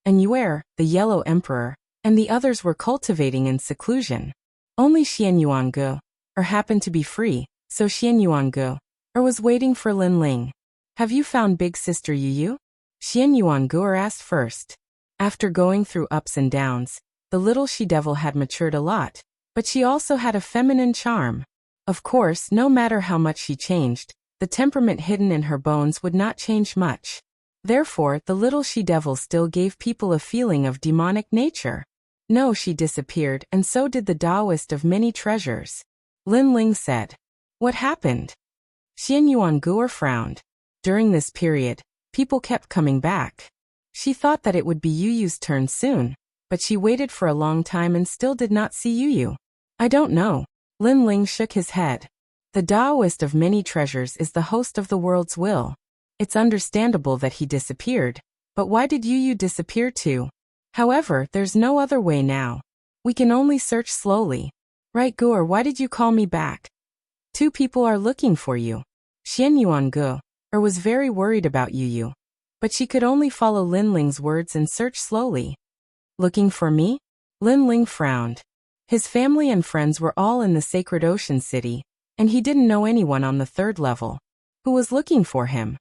Speaker 1: And Yuer, the Yellow Emperor, and the others were cultivating in seclusion. Only Xian Yuangu, happened to be free, so Xian Yuangu, was waiting for Lin Ling. Have you found big sister Yu? Xian Yuangu asked first. After going through ups and downs, the little she-devil had matured a lot, but she also had a feminine charm. Of course, no matter how much she changed, the temperament hidden in her bones would not change much. Therefore, the little she-devil still gave people a feeling of demonic nature. No, she disappeared, and so did the Taoist of many treasures. Lin Ling said. What happened? Xian Yuangu frowned. During this period, people kept coming back. She thought that it would be Yuyu's turn soon, but she waited for a long time and still did not see Yuyu. I don't know. Lin Ling shook his head. The Taoist of many treasures is the host of the world's will. It's understandable that he disappeared, but why did Yuyu disappear too? However, there's no other way now. We can only search slowly. Right, Guer, why did you call me back? Two people are looking for you. Xian Yuangu, was very worried about Yuyu. But she could only follow Lin Ling's words and search slowly. Looking for me? Lin Ling frowned. His family and friends were all in the sacred ocean city, and he didn't know anyone on the third level. Who was looking for him?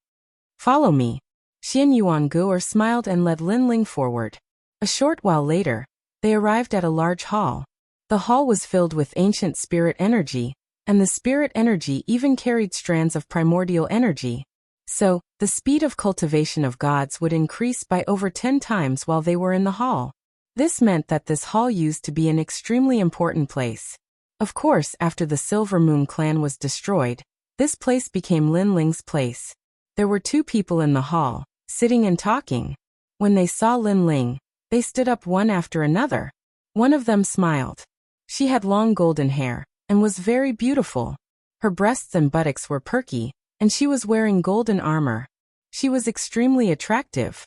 Speaker 1: Follow me. Xian Yuangu smiled and led Lin Ling forward. A short while later, they arrived at a large hall. The hall was filled with ancient spirit energy, and the spirit energy even carried strands of primordial energy. So, the speed of cultivation of gods would increase by over 10 times while they were in the hall. This meant that this hall used to be an extremely important place. Of course, after the Silver Moon clan was destroyed, this place became Lin Ling's place. There were two people in the hall, sitting and talking. When they saw Lin Ling, they stood up one after another. One of them smiled. She had long golden hair, and was very beautiful. Her breasts and buttocks were perky, and she was wearing golden armor. She was extremely attractive.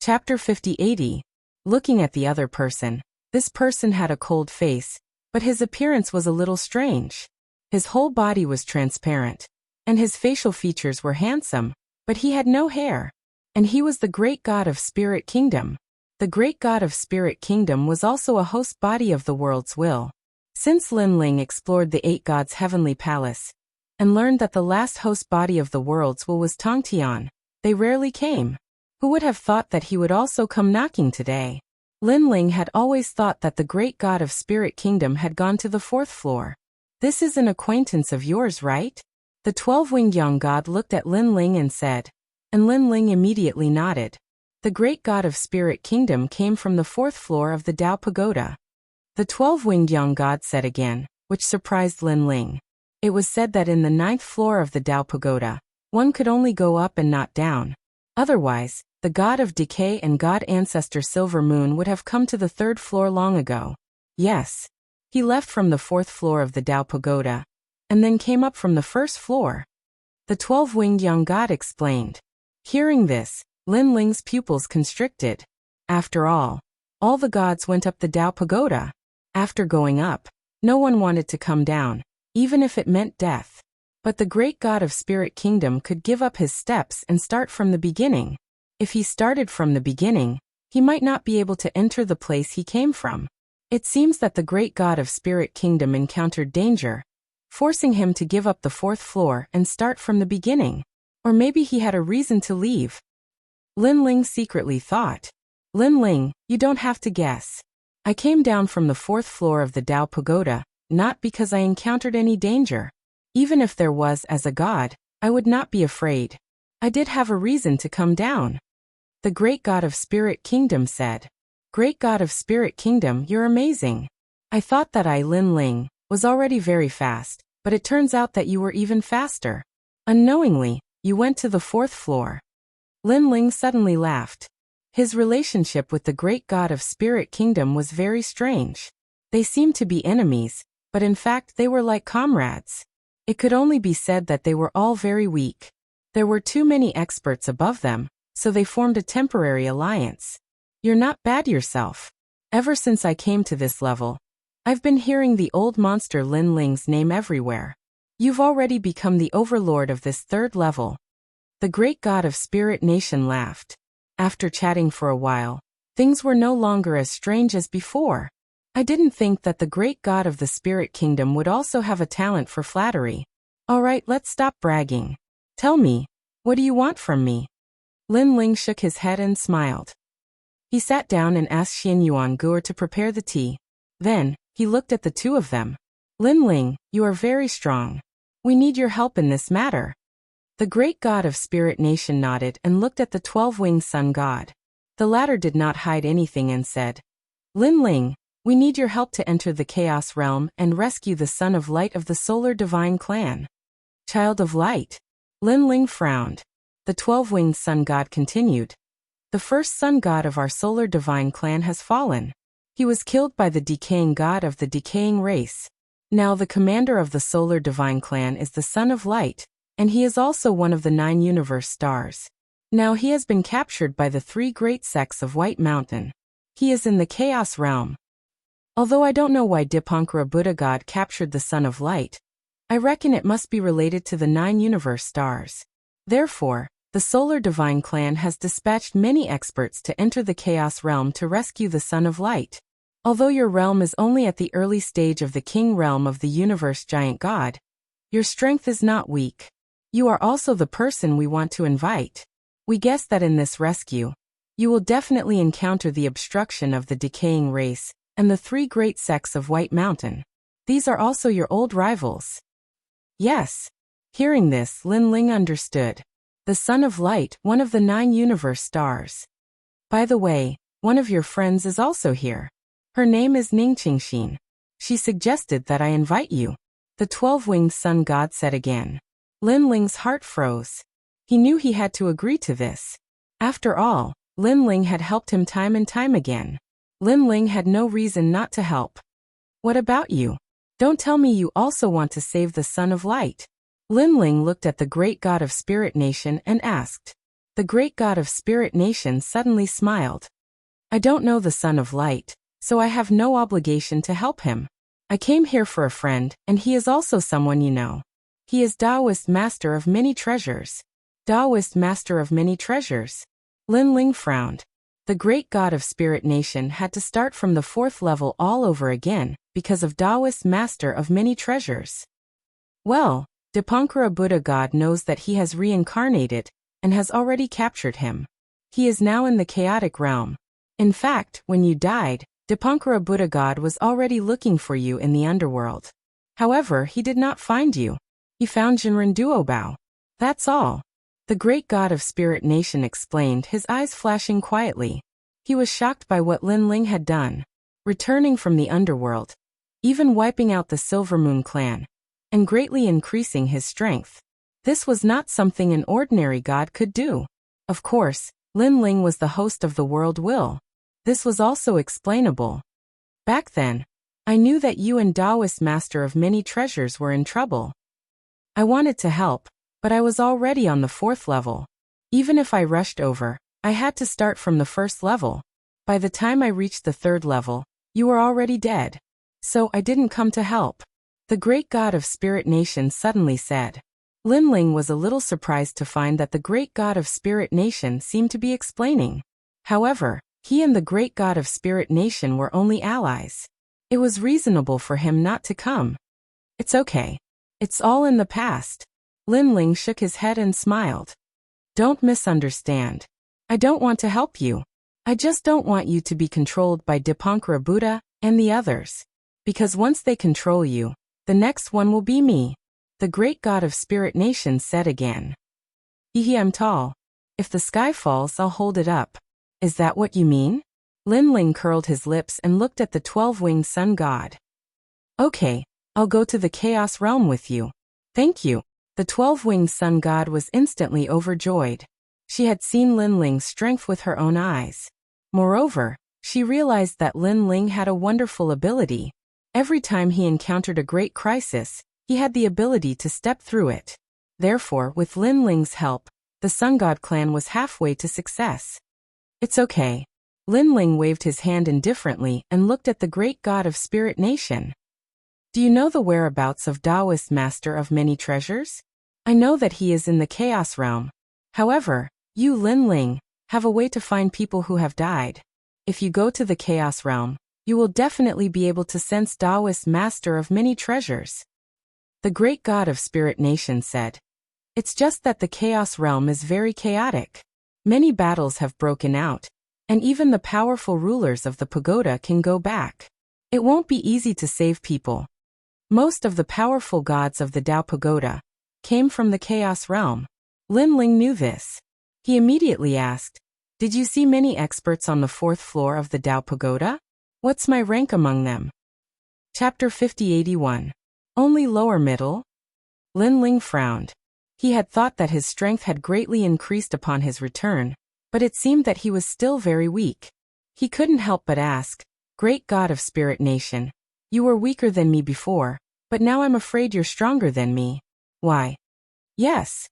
Speaker 1: Chapter 50-80. Looking at the other person, this person had a cold face, but his appearance was a little strange. His whole body was transparent, and his facial features were handsome, but he had no hair. And he was the great god of Spirit Kingdom. The great god of Spirit Kingdom was also a host body of the world's will. Since Lin Ling explored the 8 gods' heavenly palace, and learned that the last host body of the world's will was Tongtian, they rarely came. Who would have thought that he would also come knocking today? Lin Ling had always thought that the great god of Spirit Kingdom had gone to the 4th floor. This is an acquaintance of yours, right? The 12-winged young god looked at Lin Ling and said, and Lin Ling immediately nodded. The great god of Spirit Kingdom came from the 4th floor of the Tao Pagoda. The 12-winged young god said again, which surprised Lin Ling. It was said that in the 9th floor of the Tao Pagoda, one could only go up and not down. Otherwise, the god of decay and god ancestor Silver Moon would have come to the 3rd floor long ago. Yes. He left from the 4th floor of the Tao Pagoda, and then came up from the 1st floor. The 12-winged young god explained. Hearing this, Lin Ling's pupils constricted. After all the gods went up the Tao Pagoda. After going up, no one wanted to come down, even if it meant death. But the great god of Spirit Kingdom could give up his steps and start from the beginning. If he started from the beginning, he might not be able to enter the place he came from. It seems that the great god of Spirit Kingdom encountered danger, forcing him to give up the 4th floor and start from the beginning. Or maybe he had a reason to leave. Lin Ling secretly thought. Lin Ling, you don't have to guess. I came down from the 4th floor of the Dao Pagoda, not because I encountered any danger. Even if there was as a god, I would not be afraid. I did have a reason to come down. The great god of Spirit Kingdom said. Great god of Spirit Kingdom, you're amazing. I thought that I, Lin Ling, was already very fast, but it turns out that you were even faster. Unknowingly, you went to the 4th floor. Lin Ling suddenly laughed. His relationship with the great god of Spirit Kingdom was very strange. They seemed to be enemies, but in fact they were like comrades. It could only be said that they were all very weak. There were too many experts above them, so they formed a temporary alliance. You're not bad yourself. Ever since I came to this level, I've been hearing the old monster Lin Ling's name everywhere. You've already become the overlord of this 3rd level. The great god of Spirit Nation laughed. After chatting for a while, things were no longer as strange as before. I didn't think that the great god of the Spirit Kingdom would also have a talent for flattery. Alright, let's stop bragging. Tell me, what do you want from me? Lin Ling shook his head and smiled. He sat down and asked Xian Yuan Guo to prepare the tea. Then, he looked at the two of them. Lin Ling, you are very strong. We need your help in this matter. The great god of Spirit Nation nodded and looked at the 12-winged sun god. The latter did not hide anything and said, Lin Ling, we need your help to enter the Chaos Realm and rescue the Son of Light of the Solar Divine Clan. Child of Light. Lin Ling frowned. The 12-winged sun god continued. The first sun god of our Solar Divine Clan has fallen. He was killed by the decaying god of the decaying race. Now the commander of the Solar Divine Clan is the Son of Light, and he is also one of the 9 universe stars. Now he has been captured by the 3 great sects of White Mountain. He is in the Chaos Realm. Although I don't know why Dipankara Buddha God captured the Son of Light, I reckon it must be related to the 9 universe stars. Therefore, the Solar Divine Clan has dispatched many experts to enter the Chaos Realm to rescue the Son of Light. Although your realm is only at the early stage of the King Realm of the Universe Giant God, your strength is not weak. You are also the person we want to invite. We guess that in this rescue, you will definitely encounter the obstruction of the decaying race and the 3 great sects of White Mountain. These are also your old rivals. Yes. Hearing this, Lin Ling understood. The Son of Light, one of the 9 universe stars. By the way, one of your friends is also here. Her name is Ning Qingxin. She suggested that I invite you. The 12-winged sun god said again. Lin Ling's heart froze. He knew he had to agree to this. After all, Lin Ling had helped him time and time again. Lin Ling had no reason not to help. What about you? Don't tell me you also want to save the Son of Light. Lin Ling looked at the great god of Spirit Nation and asked. The great god of Spirit Nation suddenly smiled. I don't know the Son of Light, so I have no obligation to help him. I came here for a friend, and he is also someone you know. He is Taoist Master of Many Treasures. Taoist Master of Many Treasures. Lin Ling frowned. The great god of Spirit Nation had to start from the 4th level all over again, because of Taoist Master of Many Treasures. Well, Dipankara Buddha God knows that he has reincarnated, and has already captured him. He is now in the chaotic realm. In fact, when you died, Dipankara Buddha God was already looking for you in the underworld. However, he did not find you. He found Jinren Duobao. That's all. The great god of Spirit Nation explained, his eyes flashing quietly. He was shocked by what Lin Ling had done. Returning from the underworld, even wiping out the Silver Moon clan, and greatly increasing his strength. This was not something an ordinary god could do. Of course, Lin Ling was the host of the world will. This was also explainable. Back then, I knew that you and Taoist Master of Many Treasures were in trouble. I wanted to help, but I was already on the 4th level. Even if I rushed over, I had to start from the 1st level. By the time I reached the 3rd level, you were already dead. So I didn't come to help. The great god of Spirit Nation suddenly said. Lin Ling was a little surprised to find that the great god of Spirit Nation seemed to be explaining. However, he and the great god of Spirit Nation were only allies. It was reasonable for him not to come. It's okay. It's all in the past. Lin Ling shook his head and smiled. Don't misunderstand. I don't want to help you. I just don't want you to be controlled by Dipankara Buddha and the others. Because once they control you, the next one will be me. The great god of Spirit Nation said again. I'm tall. If the sky falls, I'll hold it up. Is that what you mean? Lin Ling curled his lips and looked at the 12-winged sun god. Okay, I'll go to the chaos realm with you. Thank you. The 12-winged sun god was instantly overjoyed. She had seen Lin Ling's strength with her own eyes. Moreover, she realized that Lin Ling had a wonderful ability. Every time he encountered a great crisis, he had the ability to step through it. Therefore, with Lin Ling's help, the Sun God clan was halfway to success. It's okay. Lin Ling waved his hand indifferently and looked at the great god of Spirit Nation. Do you know the whereabouts of Taoist Master of Many Treasures? I know that he is in the Chaos Realm. However, you, Lin Ling, have a way to find people who have died. If you go to the Chaos Realm, you will definitely be able to sense Taoist Master of Many Treasures. The great god of Spirit Nation said. It's just that the Chaos Realm is very chaotic. Many battles have broken out, and even the powerful rulers of the pagoda can go back. It won't be easy to save people. Most of the powerful gods of the Tao Pagoda came from the Chaos Realm. Lin Ling knew this. He immediately asked, Did you see many experts on the 4th floor of the Tao Pagoda? What's my rank among them? Chapter 5081. Only lower middle? Lin Ling frowned. He had thought that his strength had greatly increased upon his return, but it seemed that he was still very weak. He couldn't help but ask, Great God of Spirit Nation, you were weaker than me before, but now I'm afraid you're stronger than me. Why? Yes.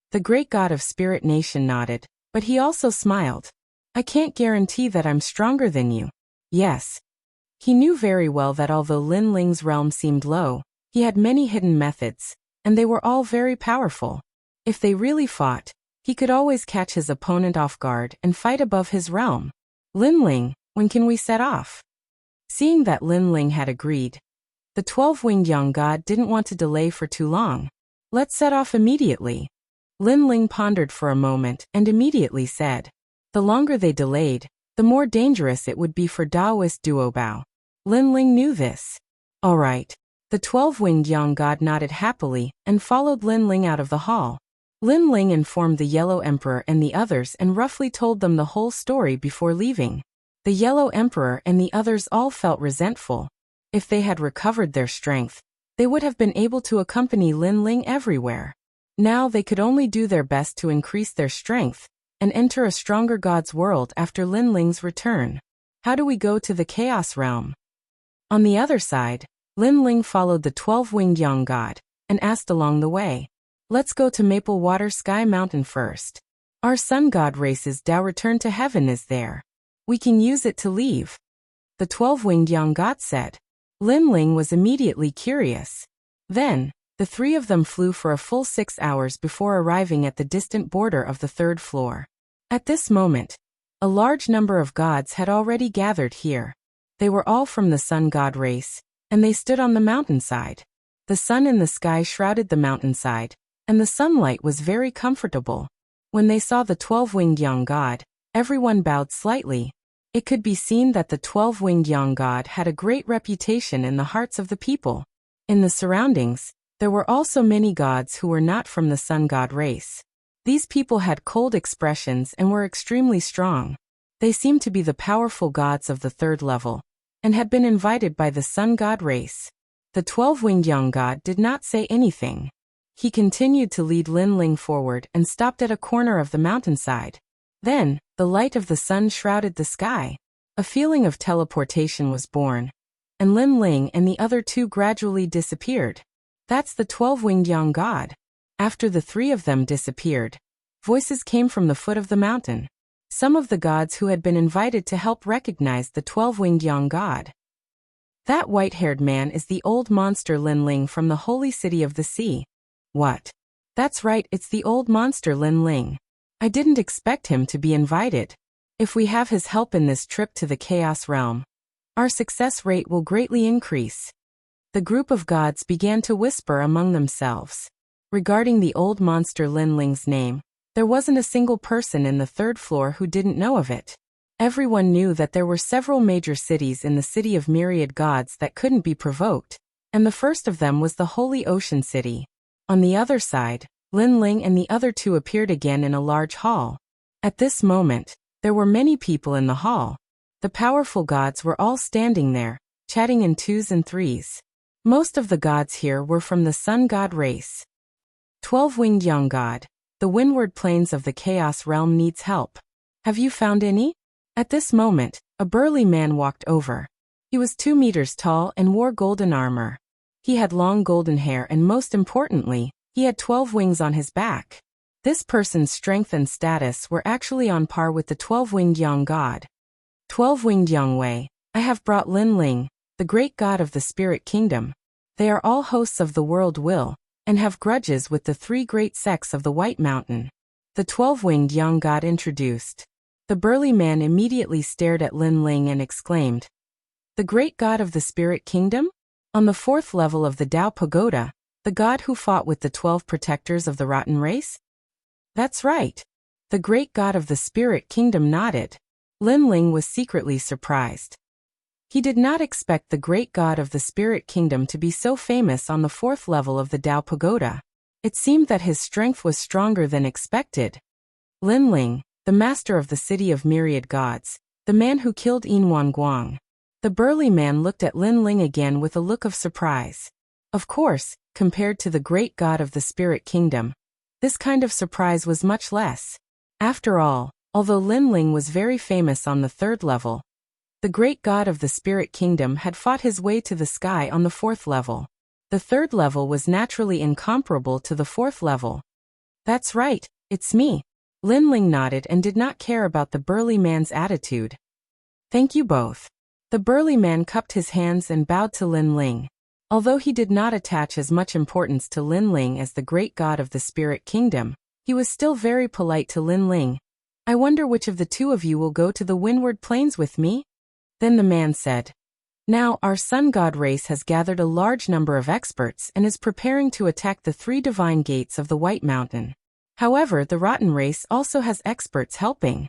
Speaker 1: The great god of Spirit Nation nodded, but he also smiled. I can't guarantee that I'm stronger than you. Yes. He knew very well that although Lin Ling's realm seemed low, he had many hidden methods, and they were all very powerful. If they really fought, he could always catch his opponent off guard and fight above his realm. Lin Ling, when can we set off? Seeing that Lin Ling had agreed, the 12-winged young god didn't want to delay for too long. Let's set off immediately. Lin Ling pondered for a moment and immediately said, The longer they delayed, the more dangerous it would be for Taoist Duobao. Lin Ling knew this. All right. The 12-winged young god nodded happily and followed Lin Ling out of the hall. Lin Ling informed the Yellow Emperor and the others and roughly told them the whole story before leaving. The Yellow Emperor and the others all felt resentful. If they had recovered their strength, they would have been able to accompany Lin Ling everywhere. Now they could only do their best to increase their strength and enter a stronger god's world after Lin Ling's return. How do we go to the Chaos Realm? On the other side, Lin Ling followed the 12-winged young god and asked along the way, Let's go to Maple Water Sky Mountain first. Our sun god race's Tao return to heaven is there. We can use it to leave. The 12-winged young god said. Lin Ling was immediately curious. Then, the three of them flew for a full 6 hours before arriving at the distant border of the 3rd floor. At this moment, a large number of gods had already gathered here. They were all from the sun god race, and they stood on the mountainside. The sun in the sky shrouded the mountainside, and the sunlight was very comfortable. When they saw the 12-winged young god, everyone bowed slightly. It could be seen that the 12-winged young god had a great reputation in the hearts of the people. In the surroundings, there were also many gods who were not from the sun god race. These people had cold expressions and were extremely strong. They seemed to be the powerful gods of the 3rd level, and had been invited by the sun god race. The 12-winged young god did not say anything. He continued to lead Lin Ling forward and stopped at a corner of the mountainside. Then, the light of the sun shrouded the sky. A feeling of teleportation was born, and Lin Ling and the other two gradually disappeared. That's the 12-winged young god. After the three of them disappeared, voices came from the foot of the mountain. Some of the gods who had been invited to help recognized the 12-winged young god. That white-haired man is the old monster Lin Ling from the holy city of the sea. What? That's right, it's the old monster Lin Ling. I didn't expect him to be invited. If we have his help in this trip to the Chaos Realm, our success rate will greatly increase. The group of gods began to whisper among themselves. Regarding the old monster Lin Ling's name, there wasn't a single person in the third floor who didn't know of it. Everyone knew that there were several major cities in the city of myriad gods that couldn't be provoked, and the first of them was the Holy Ocean City. On the other side, Lin Ling and the other two appeared again in a large hall. At this moment, there were many people in the hall. The powerful gods were all standing there, chatting in twos and threes. Most of the gods here were from the sun god race. 12-winged young god, the windward plains of the Chaos Realm needs help. Have you found any? At this moment, a burly man walked over. He was 2 meters tall and wore golden armor. He had long golden hair and most importantly, he had 12 wings on his back. This person's strength and status were actually on par with the 12-winged young god. 12-winged young Wei, I have brought Lin Ling, the great god of the spirit kingdom. They are all hosts of the world will, and have grudges with the 3 great sects of the White Mountain. The 12-winged young god introduced. The burly man immediately stared at Lin Ling and exclaimed, "The great god of the spirit kingdom? On the 4th level of the Dao Pagoda, the god who fought with the 12 protectors of the rotten race?" That's right. The great god of the spirit kingdom nodded. Lin Ling was secretly surprised. He did not expect the great god of the spirit kingdom to be so famous on the 4th level of the Dao Pagoda. It seemed that his strength was stronger than expected. Lin Ling, the master of the city of myriad gods, the man who killed Yinwan Guang. The burly man looked at Lin Ling again with a look of surprise. Of course, compared to the great god of the spirit kingdom, this kind of surprise was much less. After all, although Lin Ling was very famous on the 3rd level, the great god of the spirit kingdom had fought his way to the sky on the 4th level. The 3rd level was naturally incomparable to the 4th level. That's right, it's me. Lin Ling nodded and did not care about the burly man's attitude. Thank you both. The burly man cupped his hands and bowed to Lin Ling. Although he did not attach as much importance to Lin Ling as the great god of the spirit kingdom, he was still very polite to Lin Ling. I wonder which of the 2 of you will go to the windward plains with me? Then the man said, Now our sun god race has gathered a large number of experts and is preparing to attack the 3 divine gates of the White Mountain. However, the rotten race also has experts helping.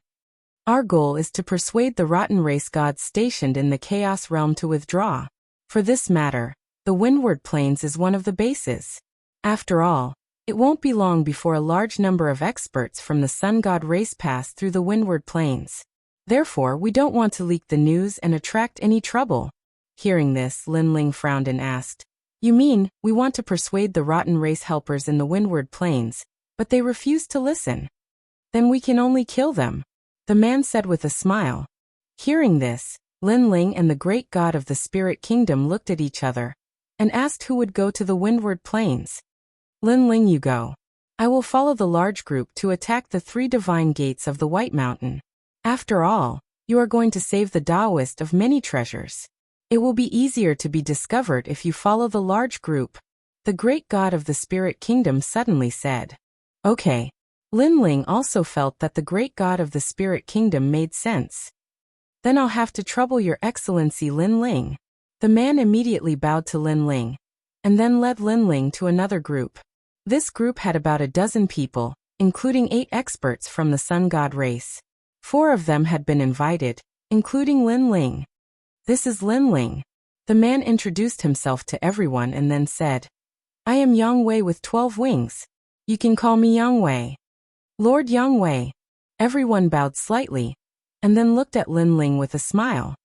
Speaker 1: Our goal is to persuade the rotten race gods stationed in the Chaos Realm to withdraw. For this matter, the windward plains is one of the bases. After all, it won't be long before a large number of experts from the sun god race pass through the windward plains. Therefore, we don't want to leak the news and attract any trouble. Hearing this, Lin Ling frowned and asked, You mean, we want to persuade the rotten race helpers in the windward plains, but they refuse to listen? Then we can only kill them, the man said with a smile. Hearing this, Lin Ling and the great god of the spirit kingdom looked at each other and asked who would go to the windward plains. Lin Ling, you go. I will follow the large group to attack the 3 divine gates of the White Mountain. After all, you are going to save the Taoist of many treasures. It will be easier to be discovered if you follow the large group, the great god of the spirit kingdom suddenly said. Okay. Lin Ling also felt that the great god of the spirit kingdom made sense. Then I'll have to trouble your excellency Lin Ling. The man immediately bowed to Lin Ling, and then led Lin Ling to another group. This group had about a dozen people, including 8 experts from the sun god race. 4 of them had been invited, including Lin Ling. This is Lin Ling. The man introduced himself to everyone and then said, I am Yang Wei with 12 wings. You can call me Yang Wei. Lord Yang Wei. Everyone bowed slightly, and then looked at Lin Ling with a smile.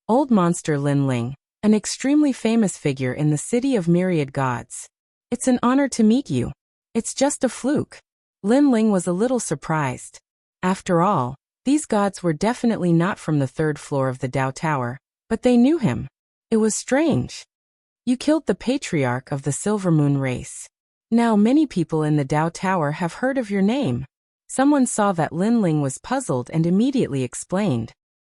Speaker 1: Old monster Lin Ling, an extremely famous figure in the city of myriad gods. It's an honor to meet you. It's just a fluke. Lin Ling was a little surprised. After all, these gods were definitely not from the 3rd floor of the Dao Tower, but they knew him. It was strange. You killed the patriarch of the Silver Moon race. Now many people in the Dao Tower have heard of your name. Someone saw that Lin Ling was puzzled and immediately explained.